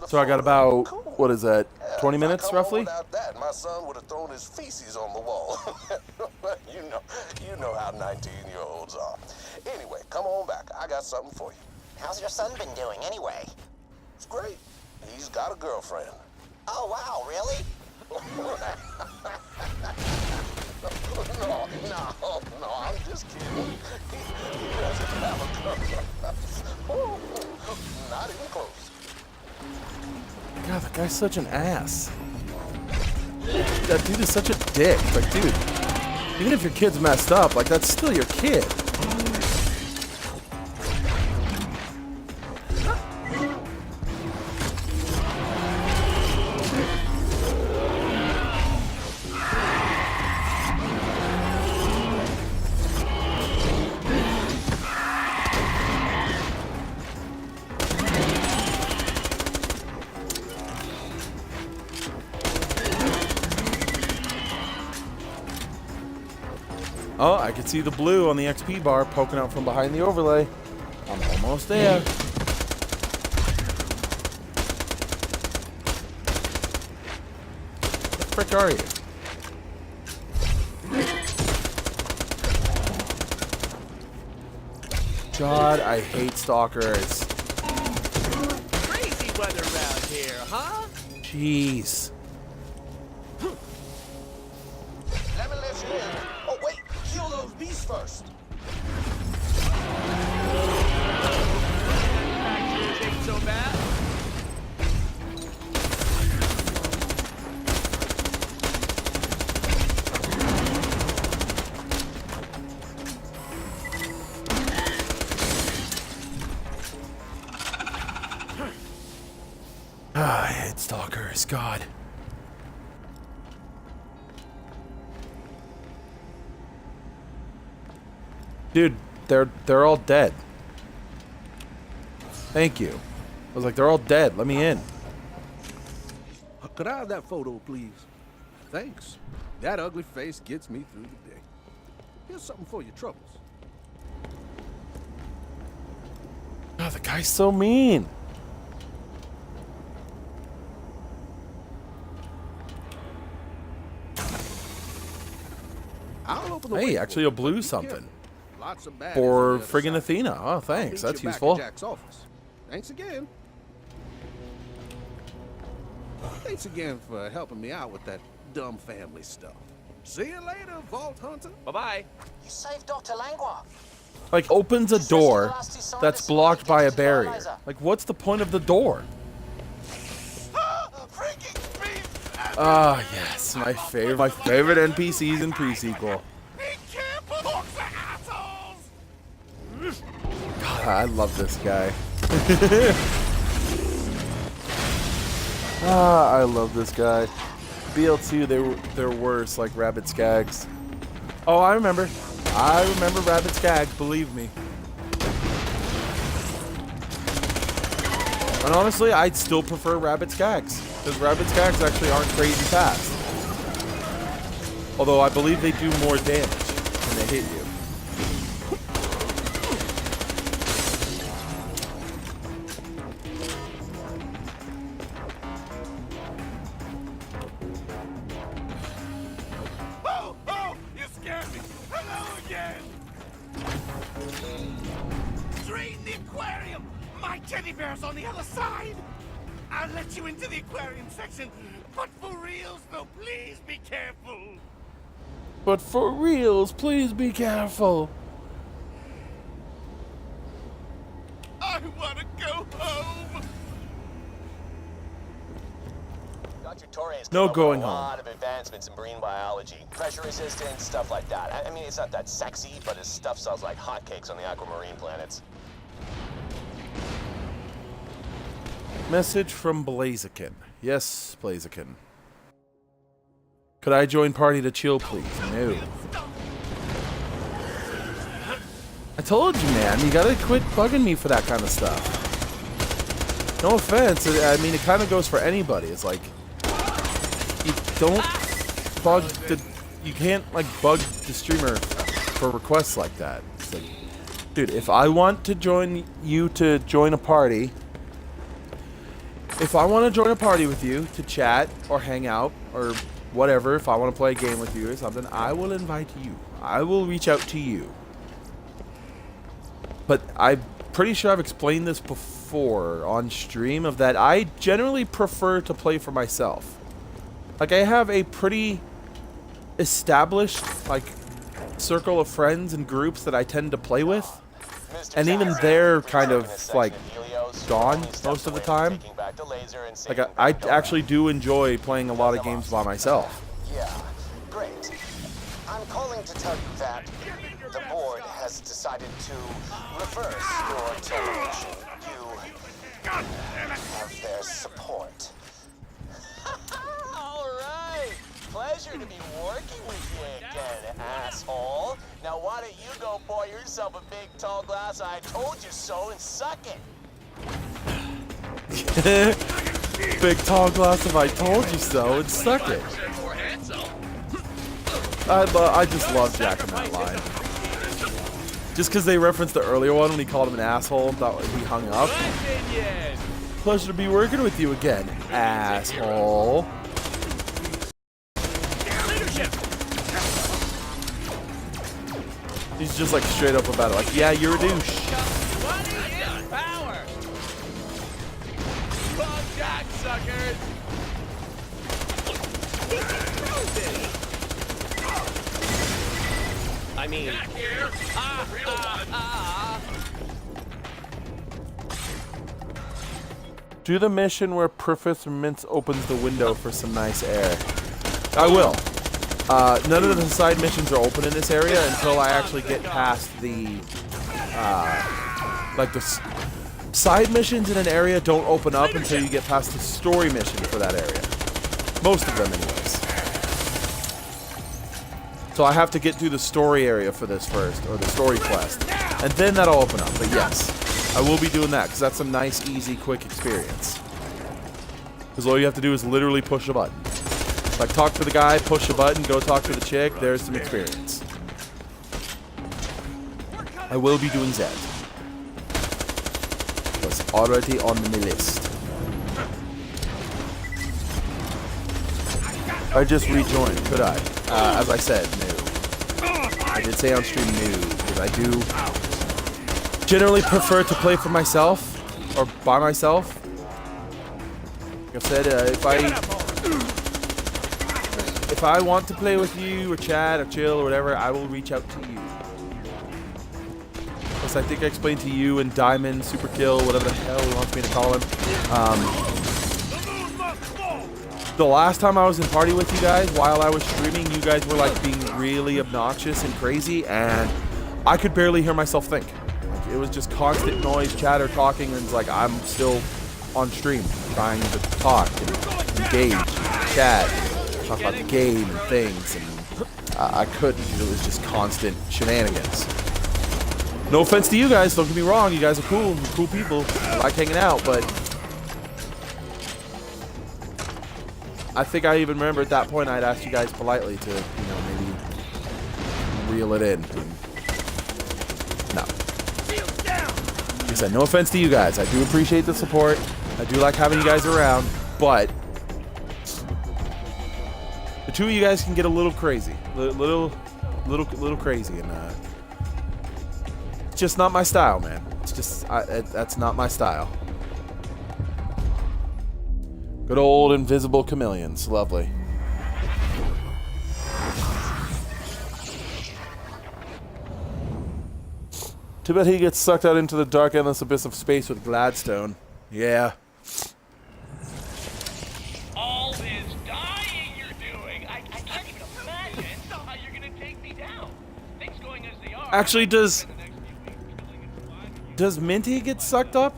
So I got about, what is that, 20 minutes roughly? Without that, my son would have thrown his feces on the wall. you know how 19-year-olds are. Anyway, come on back. I got something for you. How's your son been doing anyway? It's great. He's got a girlfriend. Oh, wow, really? No, I'm just kidding. He doesn't have a girlfriend. Not even close. God, that guy's such an ass. That dude is such a dick. Like, dude, even if your kid's messed up, like, that's still your kid. Oh, I can see the blue on the XP bar poking out from behind the overlay. I'm almost there. What the frick are you? God, I hate stalkers. Crazy weather around here, huh? Jeez. Let me let you in. Oh, wait. Kill those beasts first. Manufacturers ain't so bad. Ah, I hate stalkers. God. Dude, they're all dead. Thank you. I was like, they're all dead. Let me in. Could I have that photo, please? Thanks. That ugly face gets me through the day. Here's something for your troubles. Oh, the guy's so mean. I'll open the Hey, way actually, for a you, blue but be something. careful. Lots of baddies For on the other friggin' side. Athena. Oh, I'll thanks. meet That's you back useful. at Jack's office. Thanks again. Thanks again for helping me out with that dumb family stuff. See you later, Vault Hunter. Bye-bye. You saved Dr. Langlois. Like, opens a door that's blocked by a barrier. Like, what's the point of the door? Ah, yes, my favorite NPCs in pre-sequel. God, I love this guy. Ah, I love this guy. BL2, they're worse, like Rabbit Skags. Oh, I remember. I remember Rabbit Skags, believe me. And honestly, I'd still prefer Rabbit Skags, because Rabbit Skags actually aren't crazy fast. Although I believe they do more damage when they hit you. Oh, you scared me. Hello again. Drain the aquarium. My teddy bear's on the other side. I'll let you into the aquarium section, but for reals, though, please be careful. But for reals, please be careful. I want to go home. Dr. Torres No came up going with a home. lot of advancements in marine biology. Pressure resistant, stuff like that. I mean, it's not that sexy, but his stuff sells like hotcakes on the aquamarine planets. Message from Blaziken. Yes, Blaziken. Could I join party to chill, please? No. I told you, man. You gotta quit bugging me for that kind of stuff. No offense. I mean, it kind of goes for anybody. It's like, you don't bug the... You can't, like, bug the streamer for requests like that. It's like, dude, if I want to join you to join a party... If I want to join a party with you to chat or hang out or whatever, if I want to play a game with you or something, I will invite you. I will reach out to you. But I'm pretty sure I've explained this before on stream of that I generally prefer to play for myself. Like, I have a pretty established, like, circle of friends and groups that I tend to play with. And even they're kind of, like, gone most of the time. Like, I actually do enjoy playing a lot of games by myself. Yeah, great. I'm calling to tell you that the board has decided to reverse your termination. You have their support. All right. Pleasure to be working with you again, asshole. Now why don't you go pour yourself a big tall glass of I told you so and suck it. Big tall glass of I told you so and suck it. I just love Jack in that line. Just because they referenced the earlier one when he called him an asshole and thought he hung up. Pleasure to be working with you again, asshole. He's just like straight up about it, like, yeah, you're a douche. Jack, suckers! I mean... Do the mission where Professor Mintz opens the window for some nice air. I will. None of the side missions are open in this area until I actually get past the... like the... Side missions in an area don't open up until you get past the story mission for that area. Most of them, anyways. So I have to get through the story area for this first, or the story quest. And then that'll open up, but yes. I will be doing that, because that's some nice, easy, quick experience. Because all you have to do is literally push a button. Like, talk to the guy, push a button, go talk to the chick, there's some experience. I will be doing that. Was already on the list. I just rejoined, could I? As I said, no. I did say on stream no, because I do generally prefer to play for myself, or by myself. Like I said, if I want to play with you, or chat, or chill, or whatever, I will reach out to you. I think I explained to you and Diamond, Superkill, whatever the hell he wants me to call him. The last time I was in party with you guys, while I was streaming, you guys were like being really obnoxious and crazy, and I could barely hear myself think. Like, it was just constant noise, chatter, talking, and it's like I'm still on stream trying to talk and engage, chat, talk about the game and things, and I couldn't because it was just constant shenanigans. No offense to you guys, don't get me wrong, you guys are cool people, I like hanging out, but I think I even remember at that point I'd asked you guys politely to, you know, maybe reel it in. No. Like I said, no offense to you guys, I do appreciate the support, I do like having you guys around, but the two of you guys can get a little crazy, little crazy, and it's just not my style, man. It's just, that's not my style. Good old invisible chameleons. Lovely. Too bad he gets sucked out into the dark, endless abyss of space with Gladstone. Yeah. All this dying you're doing, I can't even imagine how you're gonna take me down. Things going as they are. Actually, does Minty get sucked up?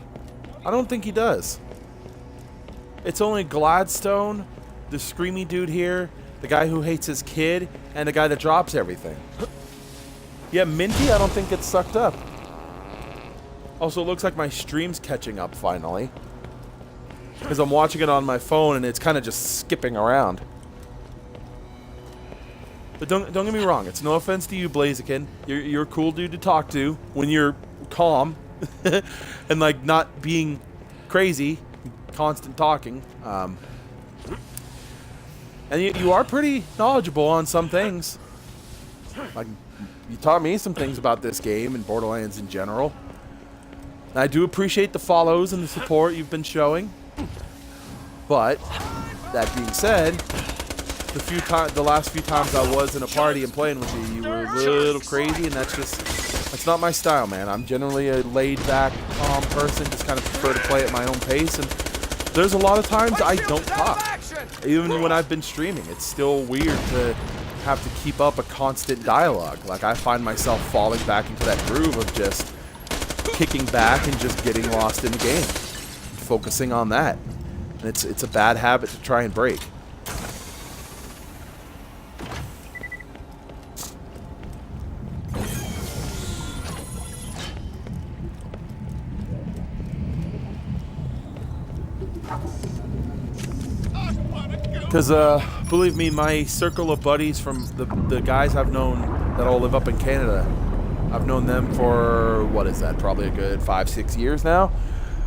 I don't think he does. It's only Gladstone, the screamy dude here, The guy who hates his kid, and the guy that drops everything. Yeah, Minty, I don't think gets sucked up. Also, it looks like my stream's catching up finally. Because I'm watching it on my phone, and it's kind of just skipping around. But don't get me wrong, it's no offense to you, Blaziken. You're a cool dude to talk to when you're calm and like not being crazy, constant talking. And you are pretty knowledgeable on some things. Like you taught me some things about this game and Borderlands in general. And I do appreciate the follows and the support you've been showing. But that being said, the last few times I was in a party and playing with you, you were a little crazy, and that's not my style, man. I'm generally a laid-back, calm person, just kind of prefer to play at my own pace, and there's a lot of times I don't talk. Even when I've been streaming, it's still weird to have to keep up a constant dialogue. Like, I find myself falling back into that groove of just kicking back and just getting lost in the game, focusing on that. And it's a bad habit to try and break. Because, believe me, my circle of buddies from the guys I've known that all live up in Canada, I've known them for, what is that, probably a good 5-6 years now.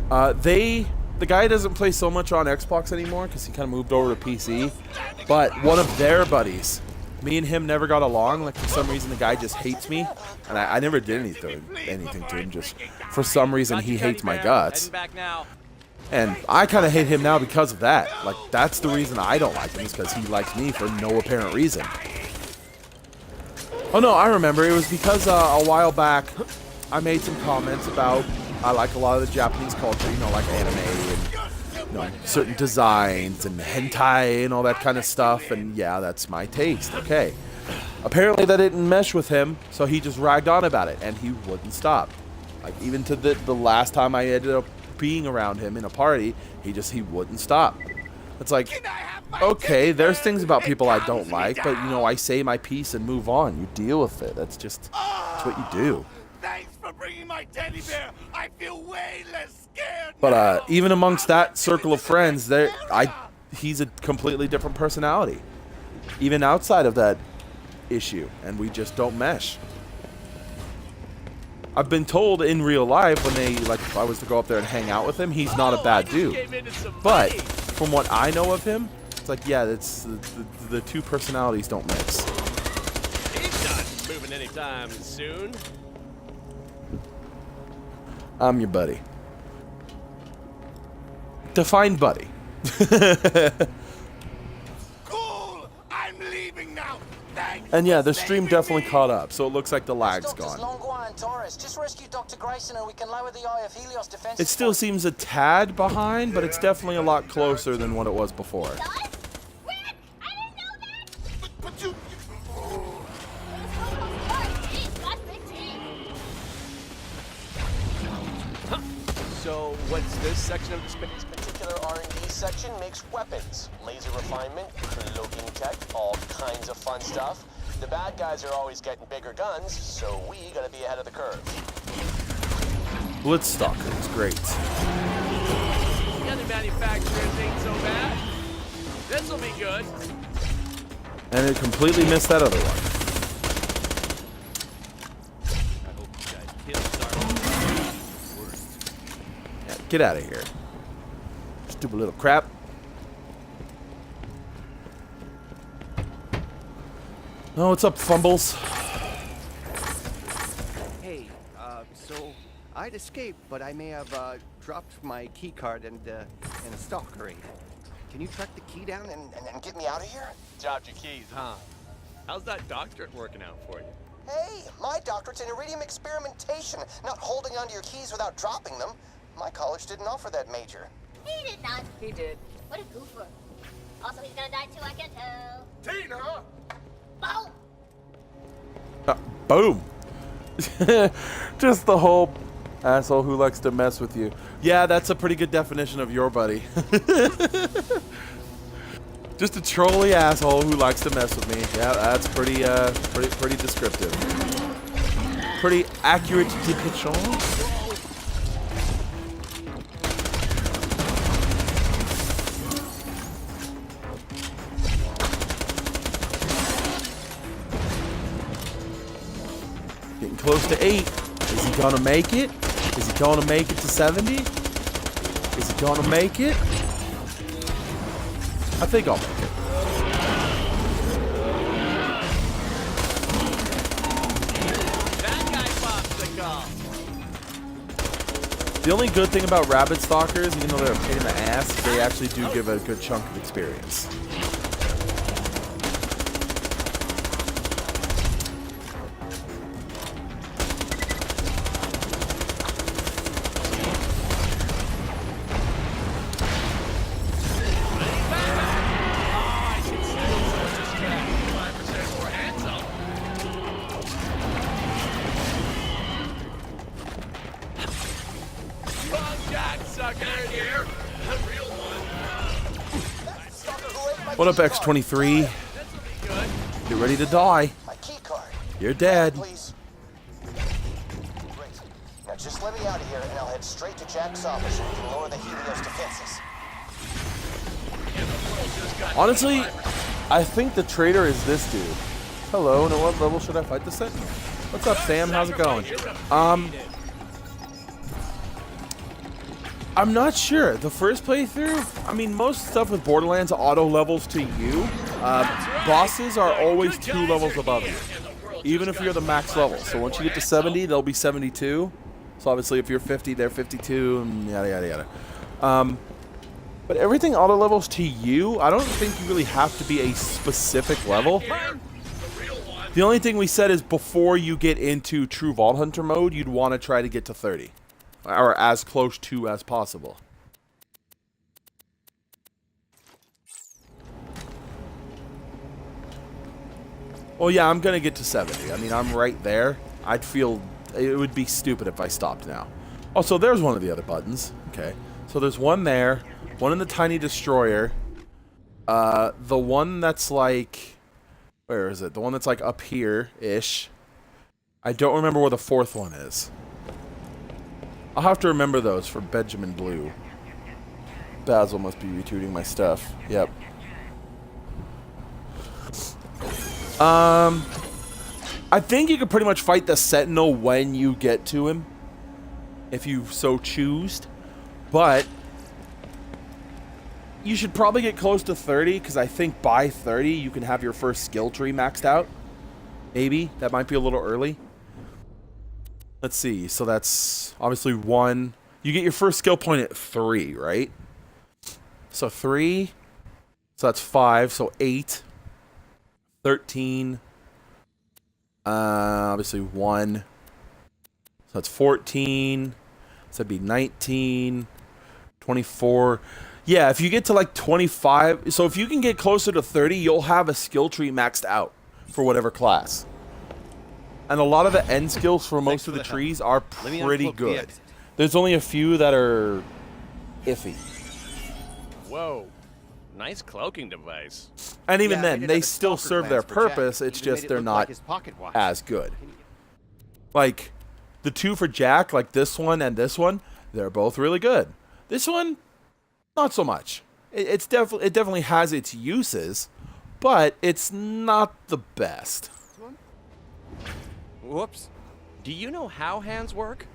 The guy doesn't play so much on Xbox anymore because he kind of moved over to PC. But one of their buddies, me and him never got along. Like, for some reason, the guy just hates me. And I never did anything to him. Just for some reason, he hates my guts. And I kind of hate him now because of that. Like, that's the reason I don't like him, is because he likes me for no apparent reason. Oh, no, I remember. It was because a while back, I made some comments about I like a lot of the Japanese culture, you know, like anime and, you know, certain designs and hentai and all that kind of stuff. And yeah, that's my taste. Okay. Apparently that didn't mesh with him, so he just ragged on about it, and he wouldn't stop. Like, even to the last time I ended up being around him in a party, he wouldn't stop. It's like, okay, there's things about people I don't like, but, you know, I say my piece and move on. You deal with it. That's what you do. Thanks for bringing my teddy bear. I feel way less scared. But even amongst that circle of friends, he's a completely different personality, even outside of that issue, and we just don't mesh. I've been told in real life if I was to go up there and hang out with him, he's not a bad dude. But from what I know of him, it's like, yeah, it's the two personalities don't mix. He's not moving anytime soon. I'm your buddy. Define buddy. Cool. I'm leaving now. Thanks. And yeah, the stream definitely caught up, so it looks like the lag's gone. Just rescue Dr. Grayson and we can lower the Eye of Helios defense. It still seems a tad behind, but it's definitely a lot closer than what it was before. So what's this section of the space? This particular R&D section makes weapons, laser refinement, cloaking tech, all kinds of fun stuff. The bad guys are always getting bigger guns, so we gotta be ahead of the curve. Blitzstalker is great. The other manufacturers ain't so bad. This'll be good. And it completely missed that other one. I hope you guys kill Worst. Yeah, get out of here. Stupid little crap. Oh, what's up, Fumbles? Hey, so I'd escaped, but I may have dropped my key card in a stalker raid. Can you track the key down and get me out of here? Dropped your keys, huh? How's that doctorate working out for you? Hey, my doctorate's in iridium experimentation, not holding onto your keys without dropping them. My college didn't offer that major. He did not. He did. What a goofer. Also, he's gonna die too, I can tell. Tina! Boom! Boom. Just the whole asshole who likes to mess with you. Yeah, that's a pretty good definition of your buddy. Just a trolly asshole who likes to mess with me. Yeah, that's pretty descriptive. Pretty accurate depiction. Getting close to 8. Is he gonna make it? Is he gonna make it to 70? Is he gonna make it? I think I'll make it. That guy popsicle. The only good thing about Rabbit Stalkers, even though they're a pain in the ass, they actually do give a good chunk of experience. What up, X23? Get ready to die. My key card. You're dead. Please. Great. Now just let me out of here and I'll head straight to Jack's office so we can lower the Helios defenses. Honestly, I think the traitor is this dude. Hello, and at what level should I fight the Sentinel? What's up, Sam? How's it going? I'm not sure. The first playthrough, I mean, most stuff with Borderlands auto levels to you. Bosses are always 2 levels above you, even if you're the max level. So once you get to 70, they'll be 72. So obviously, if you're 50, they're 52, and yada yada yada. But everything auto levels to you. I don't think you really have to be a specific level. The only thing we said is before you get into true Vault Hunter mode, you'd want to try to get to 30. Or as close to as possible. Well, yeah, I'm going to get to 70. I mean, I'm right there. I'd feel... It would be stupid if I stopped now. Oh, so there's one of the other buttons. Okay. So there's one there. One in the Tiny Destroyer. The one that's like... Where is it? The one that's like up here-ish. I don't remember where the 4th one is. I'll have to remember those for Benjamin Blue. Basil must be retweeting my stuff. Yep. I think you can pretty much fight the Sentinel when you get to him, if you so choose. But you should probably get close to 30, because I think by 30 you can have your first skill tree maxed out. Maybe. That might be a little early. Let's see. So that's obviously 1. You get your first skill point at 3, right? So 3. So that's 5. So 8. 13. Obviously 1. So that's 14. So that'd be 19. 24. Yeah, if you get to like 25. So if you can get closer to 30, you'll have a skill tree maxed out for whatever class. And a lot of the end skills for most of the trees are pretty good. There's only a few that are iffy. Whoa. Nice cloaking device. And even then, they still serve their purpose. It's just they're not as good. Like, the 2 for Jack, like this one and this one, they're both really good. This one, not so much. It definitely has its uses, but it's not the best. Whoops. Do you know how hands work?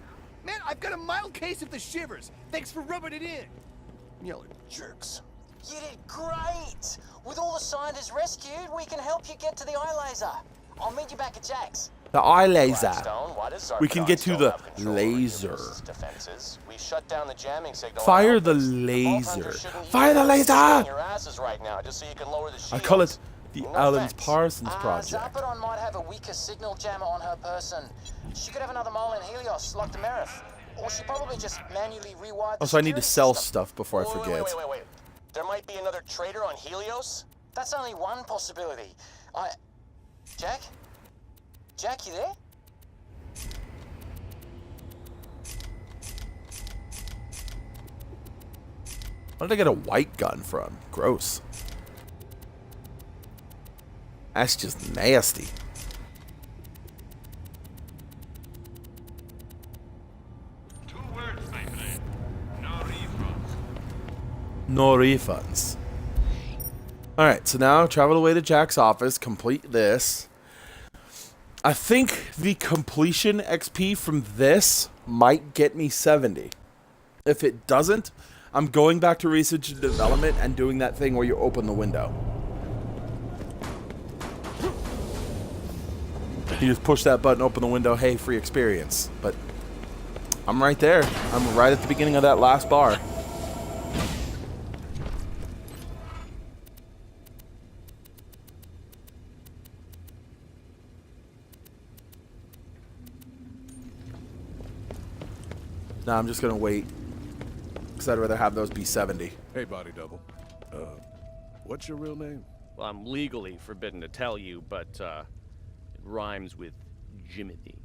Man, I've got a mild case of the shivers. Thanks for rubbing it in. You jerks. You did great! With all the scientists rescued, we can help you get to the eye laser. I'll meet you back at Jack's. The eye laser. We can get to the laser. We shut down the jamming signal. Fire the laser. Fire the laser! I call it the Alan Parsons Project. Zarpedon might have a weaker signal jammer on her person. She could have another mole in Helios, like the Merith. Or she probably just manually rewired the Also, I need to sell system. stuff before I forget. Wait. There might be another traitor on Helios? That's only one possibility. Jack? Jack, you there? Where did I get a white gun from? Gross. That's just nasty. No refunds. Alright, so now travel away to Jack's office, complete this. I think the completion XP from this might get me 70. If it doesn't, I'm going back to research and development and doing that thing where you open the window. You just push that button, open the window, hey, free experience. But I'm right there. I'm right at the beginning of that last bar. Nah, I'm just gonna wait. Because I'd rather have those be 70. Hey, Body Double. What's your real name? Well, I'm legally forbidden to tell you, but it rhymes with Jimothy.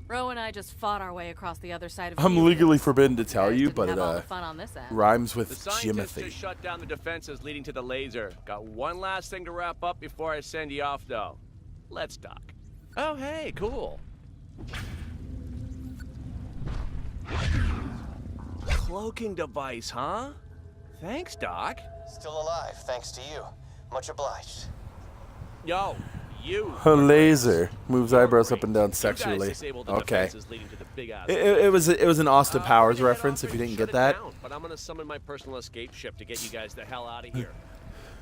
Ro and I just fought our way across the other side of I'm legally forbidden to tell you, but have all the it fun on this end. rhymes with The scientists Jimothy. just shut down the defenses leading to the laser. Got one last thing to wrap up before I send you off, though. Let's talk. Oh, hey, cool. Cloaking device, huh? Thanks, Doc. Still alive, thanks to you. Much obliged. Yo, you. A laser moves eyebrows up and down sexually. Okay. It was an Austin Powers reference. If you didn't get that. But I'm gonna summon my personal escape ship to get you guys the hell out of here.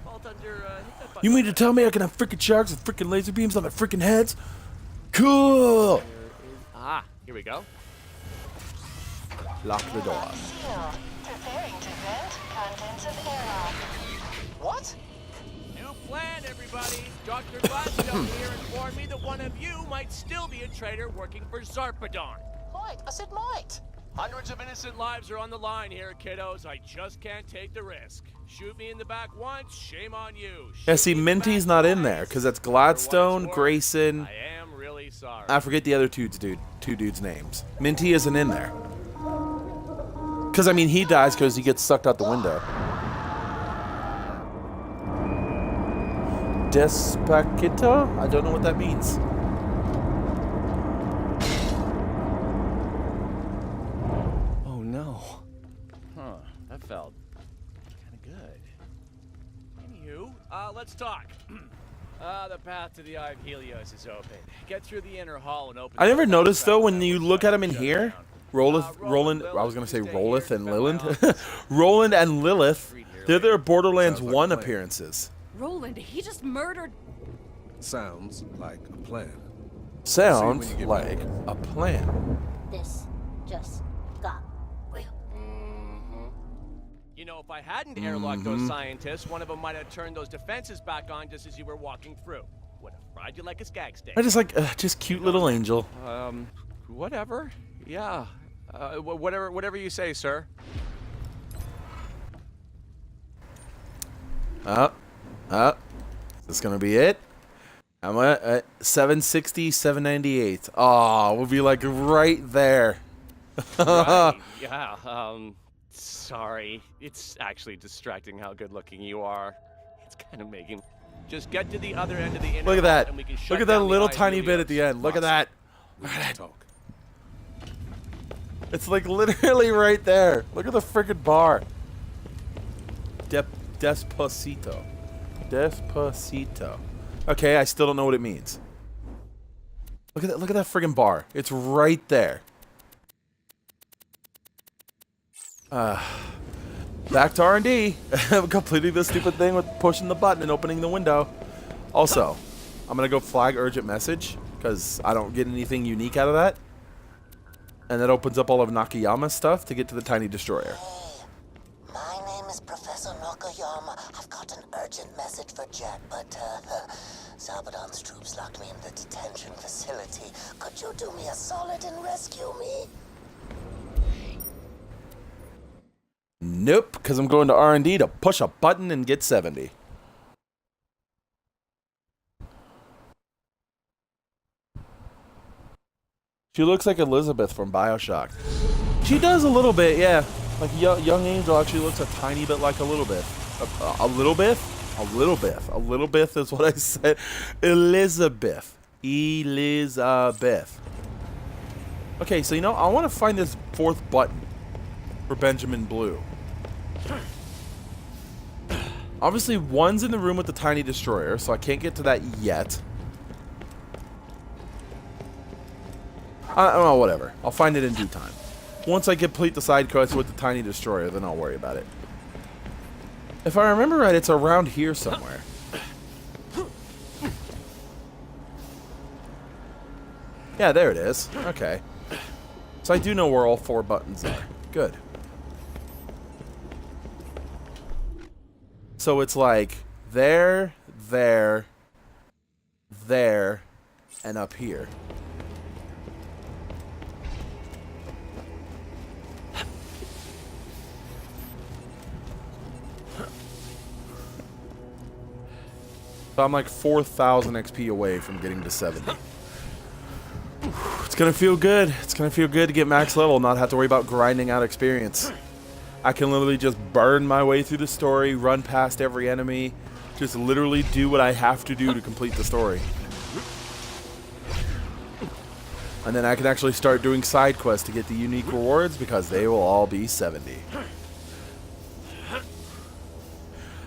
Vault under, hit that button. You mean to tell me I can have freaking sharks with freaking laser beams on their freaking heads? Cool. Ah, here we go. Lock the door. Preparing to vent contents of airlock. What? New plan, everybody. Dr. Gladstone here informed me that one of you might still be a traitor working for Zarpedon. Might. I said might. Hundreds of innocent lives are on the line here, kiddos. I just can't take the risk. Shoot me in the back once, shame on you. Yeah, see, Minty's not in there because that's Gladstone, Grayson. I am really sorry. I forget the other two dudes' names. Minty isn't in there. Because, I mean, he dies because he gets sucked out the window. Despacito? I don't know what that means. Oh, no. Huh. That felt kind of good. Anywho, let's talk. The path to the Eye of Helios is open. Get through the inner hall and open. I never noticed, though, when you look at him in here, Roland, I was going to say Rolith and Lilith. Roland and Lilith, they're their Borderlands 1 appearances. Roland, he just murdered. Sounds like a plan. Sounds like a plan. This just got real. You know, if I hadn't airlocked those scientists, one of them might have turned those defenses back on just as you were walking through. Would have fried you like a skag steak. I just like, just cute little angel. Whatever. Yeah. Whatever you say, sir. Is this gonna be it? I'm at 760, 798. Oh, we'll be like right there. Right. Yeah. Sorry. It's actually distracting how good looking you are. It's kind of making. Just get to the other end of the inner Look at that. and we can shut Look at that down the little Eye of tiny bit at the end. Look at that. Talk. It's like literally right there. Look at the freaking bar. Despacito. Despacito. Okay, I still don't know what it means. Look at that friggin' bar. It's right there. Back to R&D. Completing this stupid thing with pushing the button and opening the window. Also, I'm gonna go flag urgent message because I don't get anything unique out of that. And that opens up all of Nakayama's stuff to get to the tiny destroyer. My name is Professor Nakayama. I've got an urgent message for Jack, but Zarpedon's troops locked me in the detention facility. Could you do me a solid and rescue me? Nope, because I'm going to R&D to push a button and get 70. She looks like Elizabeth from BioShock. She does a little bit, yeah. Like young Angel actually looks a tiny bit like a little bit. A little bit? Elizabeth. Elizabeth is what I said. Elizabeth. Elizabeth. Okay, so you know, I want to find this 4th button for Benjamin Blue. Obviously, 1's in the room with the tiny destroyer, so I can't get to that yet. Oh, whatever. I'll find it in due time. Once I complete the side quest with the tiny destroyer, then I'll worry about it. If I remember right, it's around here somewhere. Yeah, there it is. Okay. So I do know where all 4 buttons are. Good. So it's like there, there, there, and up here. So I'm like 4,000 XP away from getting to 70. It's gonna feel good. It's gonna feel good to get max level, not have to worry about grinding out experience. I can literally just burn my way through the story, run past every enemy, just literally do what I have to do to complete the story. And then I can actually start doing side quests to get the unique rewards because they will all be 70.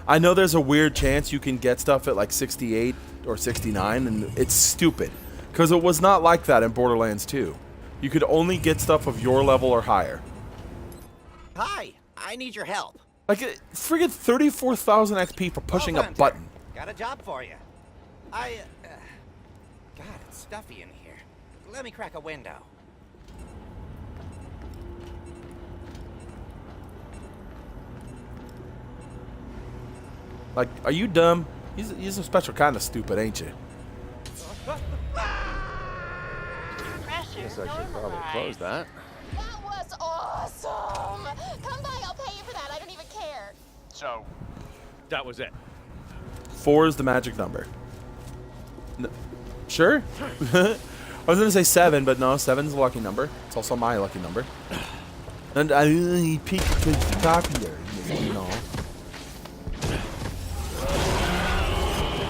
I know there's a weird chance you can get stuff at like 68 or 69, and it's stupid. Because it was not like that in Borderlands 2. You could only get stuff of your level or higher. Hi, I need your help. Like, friggin' 34,000 XP for pushing a button. Got a job for you. God, it's stuffy in here. Let me crack a window. Like, are you dumb? He's a special kind of stupid, ain't you? Guess I should probably close that. That was awesome! Come by, I'll pay you for that. I don't even care. So, that was it. 4 is the magic number. No. Sure? I was gonna say 7, but no, 7's a lucky number. It's also my lucky number. And I really picked because it's popular, you know.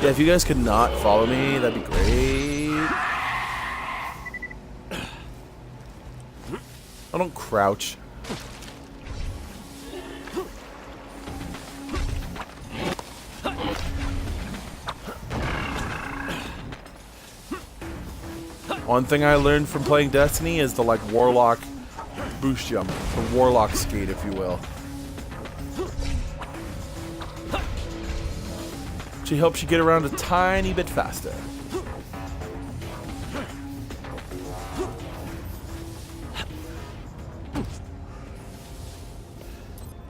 Yeah, if you guys could not follow me, that'd be great. I don't crouch. One thing I learned from playing Destiny is the like Warlock boost jump, the Warlock skate, if you will. She helps you get around a tiny bit faster.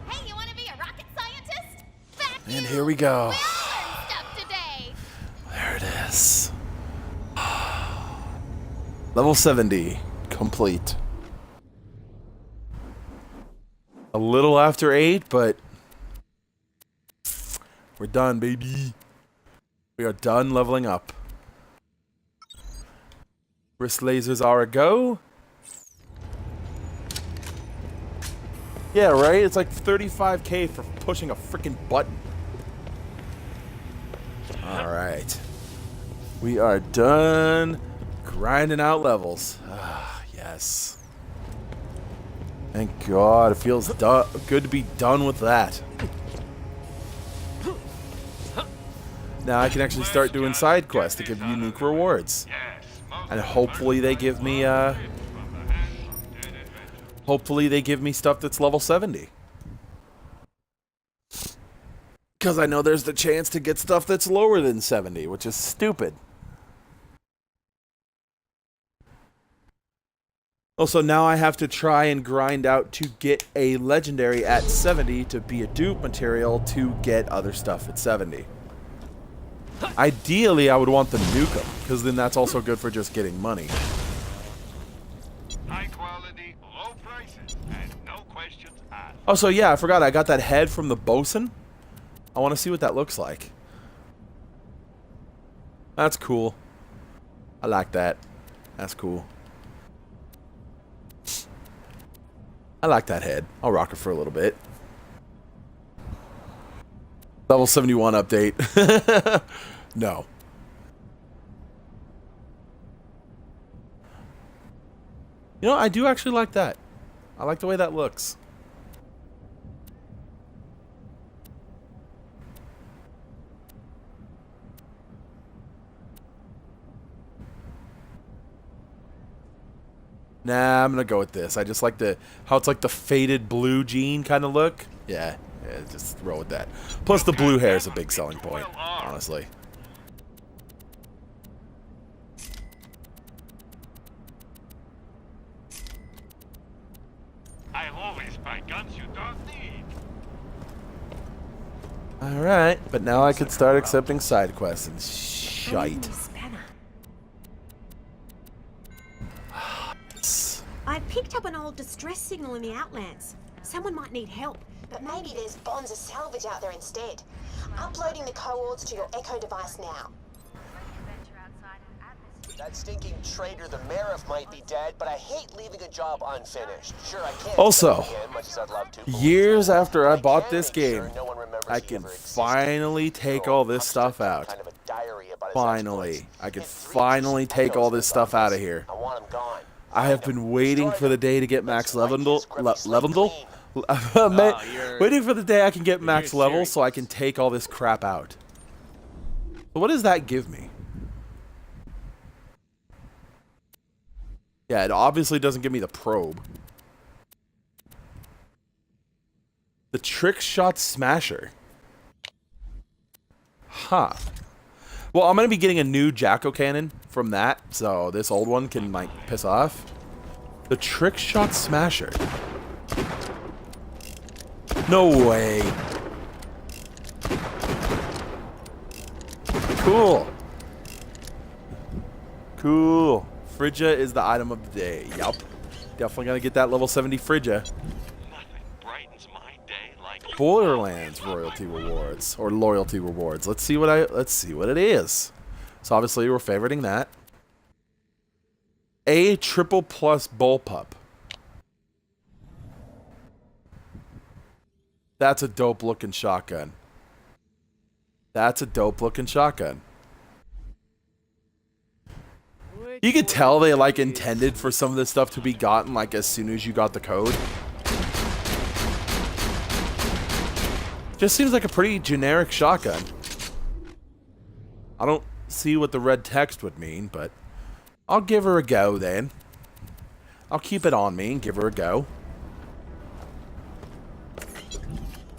Hey, you want to be a rocket scientist? And here we go. We all learned stuff today. There it is. Level 70 complete. A little after 8, but we're done, baby. We are done leveling up. Wrist lasers are a go. Yeah, right? It's like 35k for pushing a freaking button. Alright. We are done grinding out levels. Ah, yes. Thank God. It feels good to be done with that. Now I can actually start doing side quests to give unique rewards. And hopefully they give me stuff that's level 70. Because I know there's the chance to get stuff that's lower than 70, which is stupid. Also, now I have to try and grind out to get a legendary at 70 to be a dupe material to get other stuff at 70. Ideally, I would want the Nukem, because then that's also good for just getting money. High quality, low prices, and no questions asked. Oh, so yeah, I forgot. I got that head from the bosun. I want to see what that looks like. That's cool. I like that. That's cool. I like that head. I'll rock it for a little bit. Level 71 update. No. You know, I do actually like that. I like the way that looks. Nah, I'm gonna go with this. I just like how it's like the faded blue jean kind of look. Yeah, just roll with that. Plus the blue hair is a big selling point, honestly. I always buy guns you don't need. Alright, but now I could start accepting side quests and shite. I picked up an old distress signal in the Outlands. Someone might need help. But maybe there's bonds of salvage out there instead. Uploading the coords to your Echo device now. That stinking traitor, the Marif, might be dead, but I hate leaving a job unfinished. Sure, I can't Also, again, much as I'd love to, years after I bought this game, I can finally take all this stuff out. Finally. I can finally take all this stuff out of here. I have been waiting for the day to get max level. Waiting for the day I can get max level so I can take all this crap out. So what does that give me? Yeah, it obviously doesn't give me the probe. The trick shot smasher. Huh. Well, I'm going to be getting a new Jacko cannon from that, so this old one can, like, piss off. The trick shot smasher. No way. Cool. Cool. Phrygia is the item of the day. Yup. Definitely gonna get that level 70 Phrygia. Borderlands royalty rewards or loyalty rewards. Let's see what it is. So obviously we're favoriting that. A triple plus bullpup. That's a dope looking shotgun. That's a dope looking shotgun. You could tell they like intended for some of this stuff to be gotten like as soon as you got the code. Just seems like a pretty generic shotgun. I don't see what the red text would mean, but I'll give her a go then. I'll keep it on me and give her a go.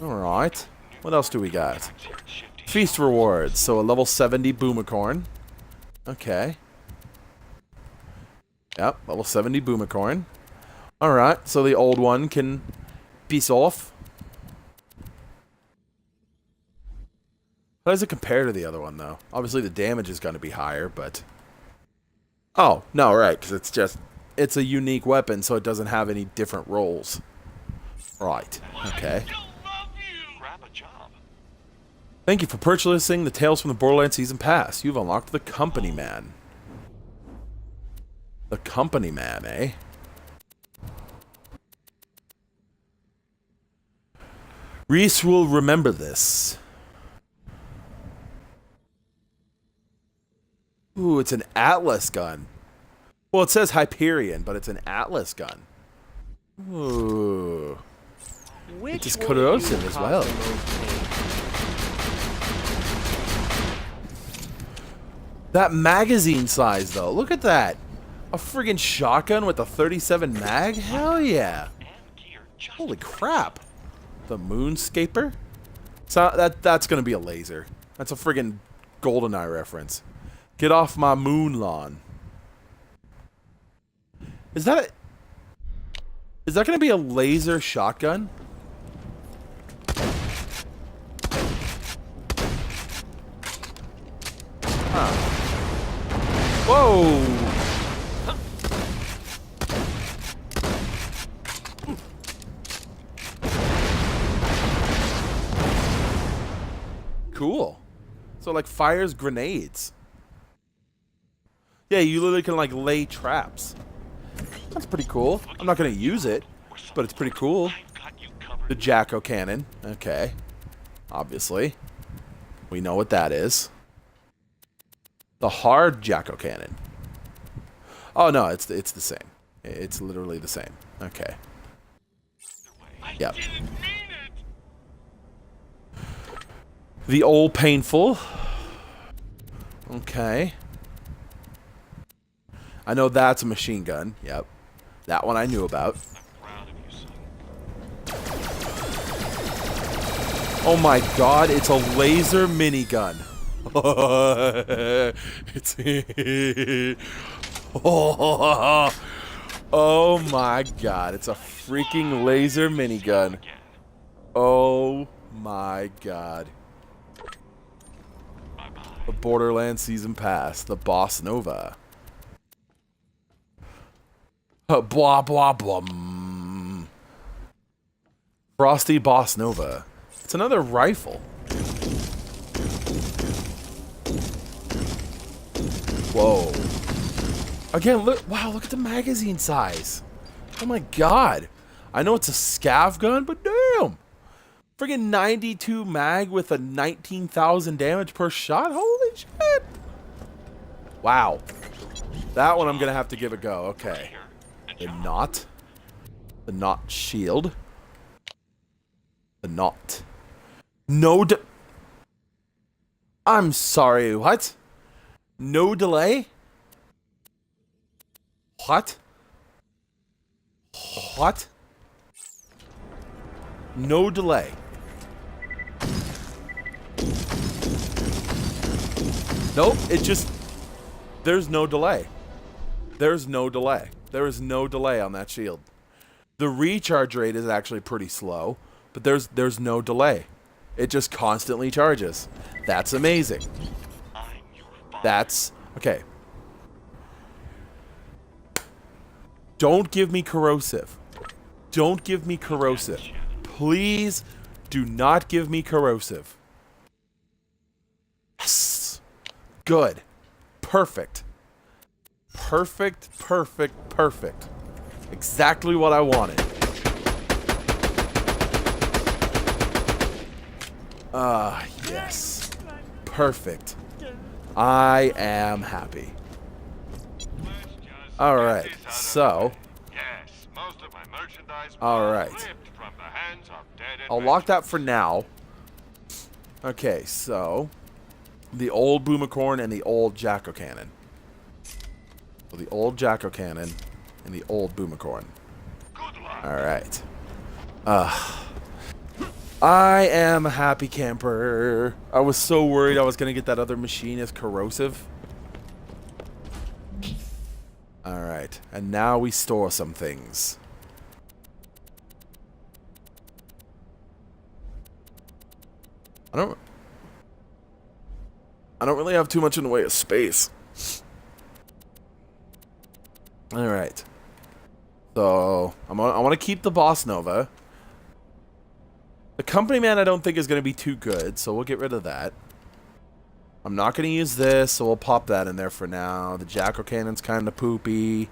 Alright. What else do we got? Feast rewards. So a level 70 Boomicorn. Okay. Yep, level 70 Boomicorn. Alright, so the old one can piece off. How does it compare to the other one, though? Obviously, the damage is going to be higher, but... Oh, no, right, because it's a unique weapon, so it doesn't have any different rolls. Right, okay. Thank you for purchasing the Tales from the Borderlands Season Pass. You've unlocked the Company Man. The Company Man, eh? Reese will remember this. Ooh, it's an Atlas gun. Well, it says Hyperion, but it's an Atlas gun. Ooh. It is corrosive as well. That magazine size, though. Look at that. A friggin' shotgun with a 37 mag? Hell yeah. Holy crap. The Moonscaper? So that's gonna be a laser. That's a friggin' GoldenEye reference. Get off my moon lawn. Is that gonna be a laser shotgun? Huh. Whoa! Cool. So like fires grenades. Yeah, you literally can like lay traps. That's pretty cool. I'm not gonna use it, but it's pretty cool. The Jacko cannon. Okay. Obviously. We know what that is. The hard Jacko cannon. Oh no, it's the same. It's literally the same. Okay. Yep. The old painful. Okay. I know that's a machine gun. Yep. That one I knew about. Oh my god, it's a laser minigun. It's oh my god, it's a freaking laser minigun. Oh my god. The Borderlands Season Pass, the Boss Nova. Blah blah blah. Frosty Boss Nova. It's another rifle. Whoa. Again, look. Wow, look at the magazine size. Oh my god. I know it's a scav gun, but damn. Friggin' 92 mag with a 19,000 damage per shot. Holy shit. Wow. That one I'm going to have to give a go. Okay. The knot. The knot shield. The knot. No I'm sorry, what? No delay? What? What? No delay. Nope, it just... There's no delay. There's no delay. There is no delay on that shield. The recharge rate is actually pretty slow, but there's no delay. It just constantly charges. That's amazing. That's... Okay. Don't give me corrosive. Don't give me corrosive. Please do not give me corrosive. Yes. Good. Perfect. Perfect, perfect, perfect. Exactly what I wanted. Yes. Perfect. I am happy. Alright, so... Alright. I'll lock that for now. Okay, so... The old Boomacorn and the old Jacko cannon. So the old Jacko cannon and the old Boomacorn. Alright. I am a happy camper. I was so worried I was going to get that other machine as corrosive. Alright, and now we store some things. I don't really have too much in the way of space. Alright. So, I want to keep the Boss Nova. The Company Man I don't think is going to be too good, so we'll get rid of that. I'm not going to use this, so we'll pop that in there for now. The Jacko Cannon's kind of poopy.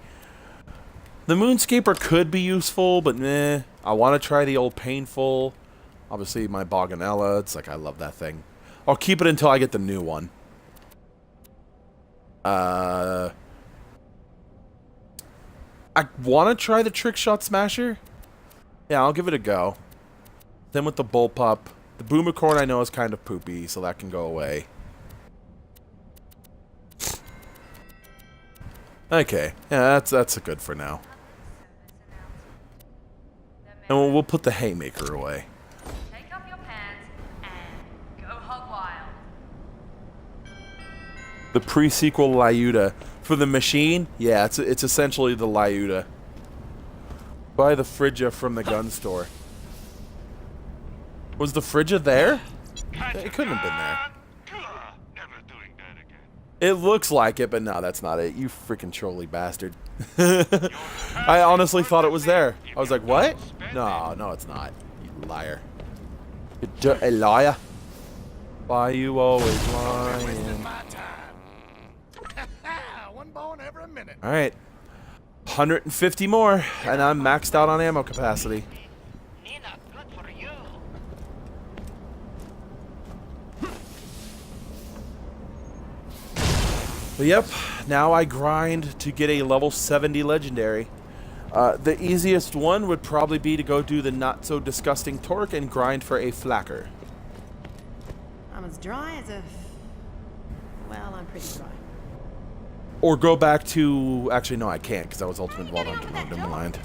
The Moonscaper could be useful, but meh. I want to try the old Painful. Obviously, my Boganella. It's like, I love that thing. I'll keep it until I get the new one. I want to try the Trick Shot Smasher. Yeah, I'll give it a go. Then with the Bullpup. The Boomacorn I know is kind of poopy, so that can go away. Okay, yeah, that's a good for now. And we'll put the Haymaker away. Take up your pants and go hog wild. The pre-sequel Lyuda. For the machine, yeah, it's essentially the Lyuda. Buy the Frigga from the gun store. Was the Frigga there? It couldn't have been there. It looks like it, but no, that's not it. You freaking trolly bastard. I honestly thought it was there. I was like, what? No, it's not. You liar. You dirty liar. Why you always lying? Alright. 150 more, and I'm maxed out on ammo capacity. But yep, now I grind to get a level 70 legendary. The easiest one would probably be to go do the not so disgusting torque and grind for a flacker. I'm as dry as a... Well, I'm pretty dry. Or go back to... Actually, no, I can't, because that was Ultimate Vault Hunter mode. Never mind.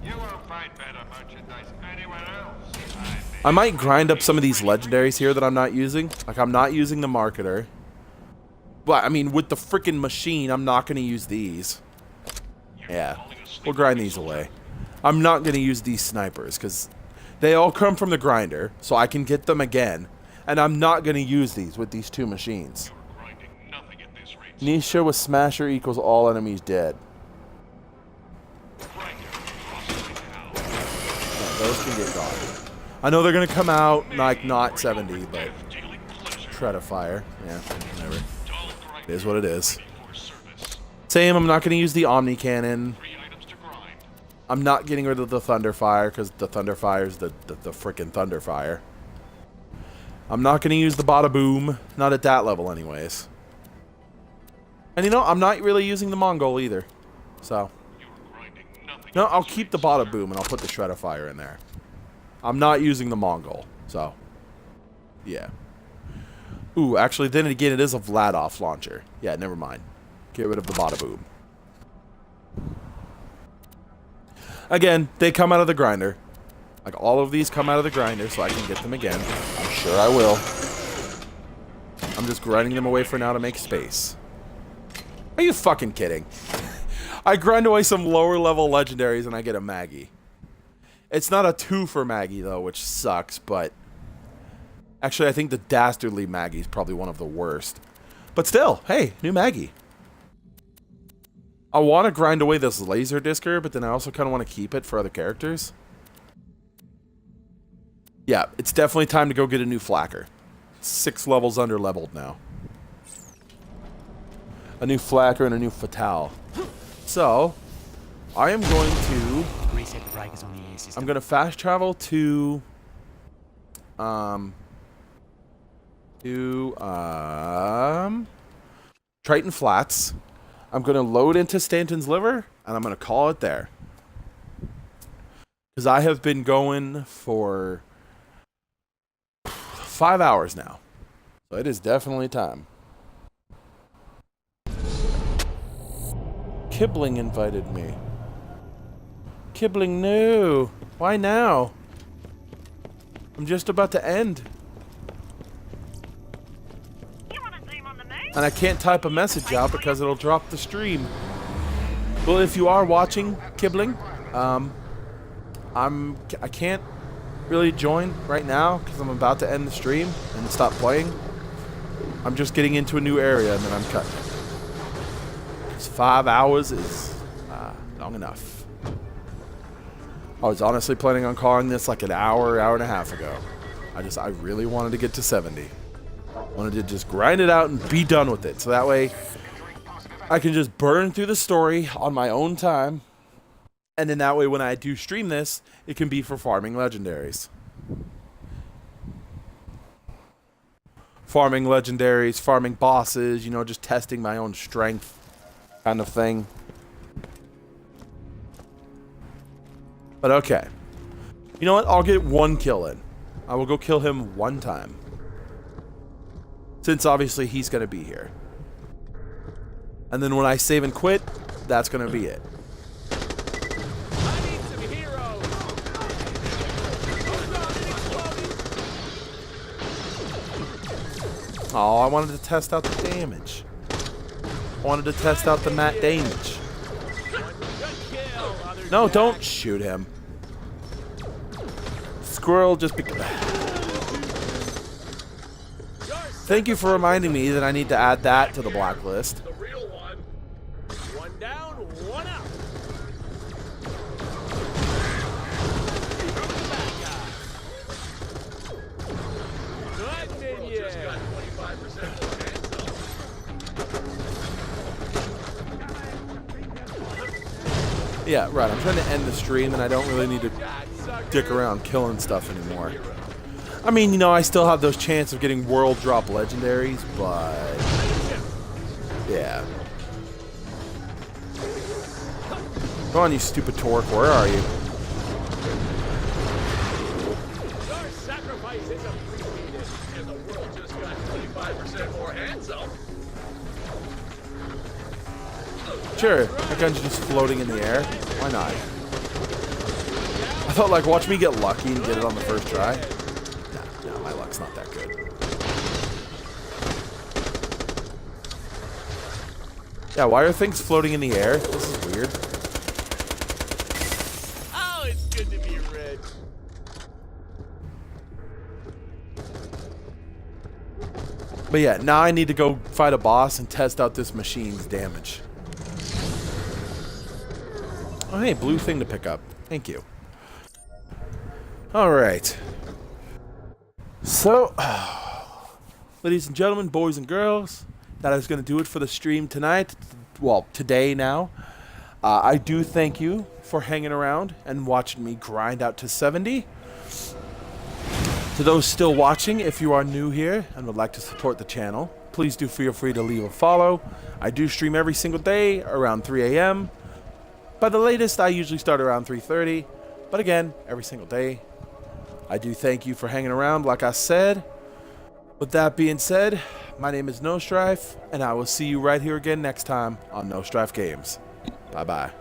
You won't find better merchandise anywhere else. I might grind up some of these legendaries here that I'm not using. Like, I'm not using the Marketer. But, I mean, with the freaking machine, I'm not going to use these. Yeah, we'll grind these away. I'm not going to use these snipers, because they all come from the grinder, so I can get them again. And I'm not going to use these with these two machines. Nisha with Smasher equals all enemies dead. Yeah, those can get gone. I know they're going to come out like not 70, but Tread of Fire. Yeah, whatever. It is what it is. Same, I'm not going to use the Omni Cannon. I'm not getting rid of the Thunderfire because the Thunderfire is the frickin' Thunderfire. I'm not going to use the Bada Boom. Not at that level anyways. And you know, I'm not really using the Mongol either. So. No, I'll keep the Bada Boom and I'll put the Shred of Fire in there. I'm not using the Mongol. So. Yeah. Ooh, actually, then again, it is a Vladoff launcher. Yeah, never mind. Get rid of the Bada Boom. Again, they come out of the grinder. Like, all of these come out of the grinder, so I can get them again. I'm sure I will. I'm just grinding them away for now to make space. Are you fucking kidding? I grind away some lower level legendaries and I get a Maggie. It's not a 2 for Maggie, though, which sucks, but... Actually, I think the Dastardly Maggie is probably one of the worst. But still, hey, new Maggie. I want to grind away this Laser Discer, but then I also kind of want to keep it for other characters. Yeah, it's definitely time to go get a new Flacker. 6 levels under leveled now. A new Flacker and a new Fatale. So, I am going to... Reset the breakers on the air system. I'm going to fast travel to... Triton Flats. I'm going to load into Stanton's Liver, and I'm going to call it there. Because I have been going for 5 hours now. So it is definitely time. Kibling invited me. Kibling, no. Why now? I'm just about to end. And I can't type a message out because it'll drop the stream. Well, if you are watching, Kibling, I can't really join right now because I'm about to end the stream and stop playing. I'm just getting into a new area and then I'm cutting it. 5 hours is long enough. I was honestly planning on calling this like an hour and a half ago. I really wanted to get to 70. Wanted to just grind it out and be done with it. So that way I can just burn through the story on my own time. And then that way when I do stream this, it can be for farming legendaries. Farming legendaries, farming bosses, you know, just testing my own strength kind of thing. But okay. You know what? I'll get 1 kill in. I will go kill him 1 time. Since obviously he's going to be here. And then when I save and quit, that's going to be it. Oh, I wanted to test out the damage. I wanted to test out the mat damage. No, don't shoot him. Squirrel just be... Thank you for reminding me that I need to add that to the blacklist. The real one. One down, one out. Good minion. Just got 25% Yeah, right. I'm trying to end the stream and I don't really need to dick around killing stuff anymore. I mean, you know, I still have those chances of getting world drop legendaries, but Yeah. Come on, you stupid Torque. Where are you? Your sacrifice is appreciated, and the world just got 25% more handsome. Sure, that gun's just floating in the air. Why not? I thought, like, watch me get lucky and get it on the first try. No, my luck's not that good. Yeah, why are things floating in the air? This is weird. Oh, it's good to be rich. But yeah, now I need to go fight a boss and test out this machine's damage. Oh, hey, blue thing to pick up. Thank you. Alright. So, ladies and gentlemen, boys and girls, that is going to do it for the stream tonight. Well, today now. I do thank you for hanging around and watching me grind out to 70. To those still watching, if you are new here and would like to support the channel, please do feel free to leave a follow. I do stream every single day around 3 a.m. By the latest, I usually start around 3:30. But again, every single day. I do thank you for hanging around, like I said. With that being said, my name is No Strife, and I will see you right here again next time on No Strife Games. Bye-bye.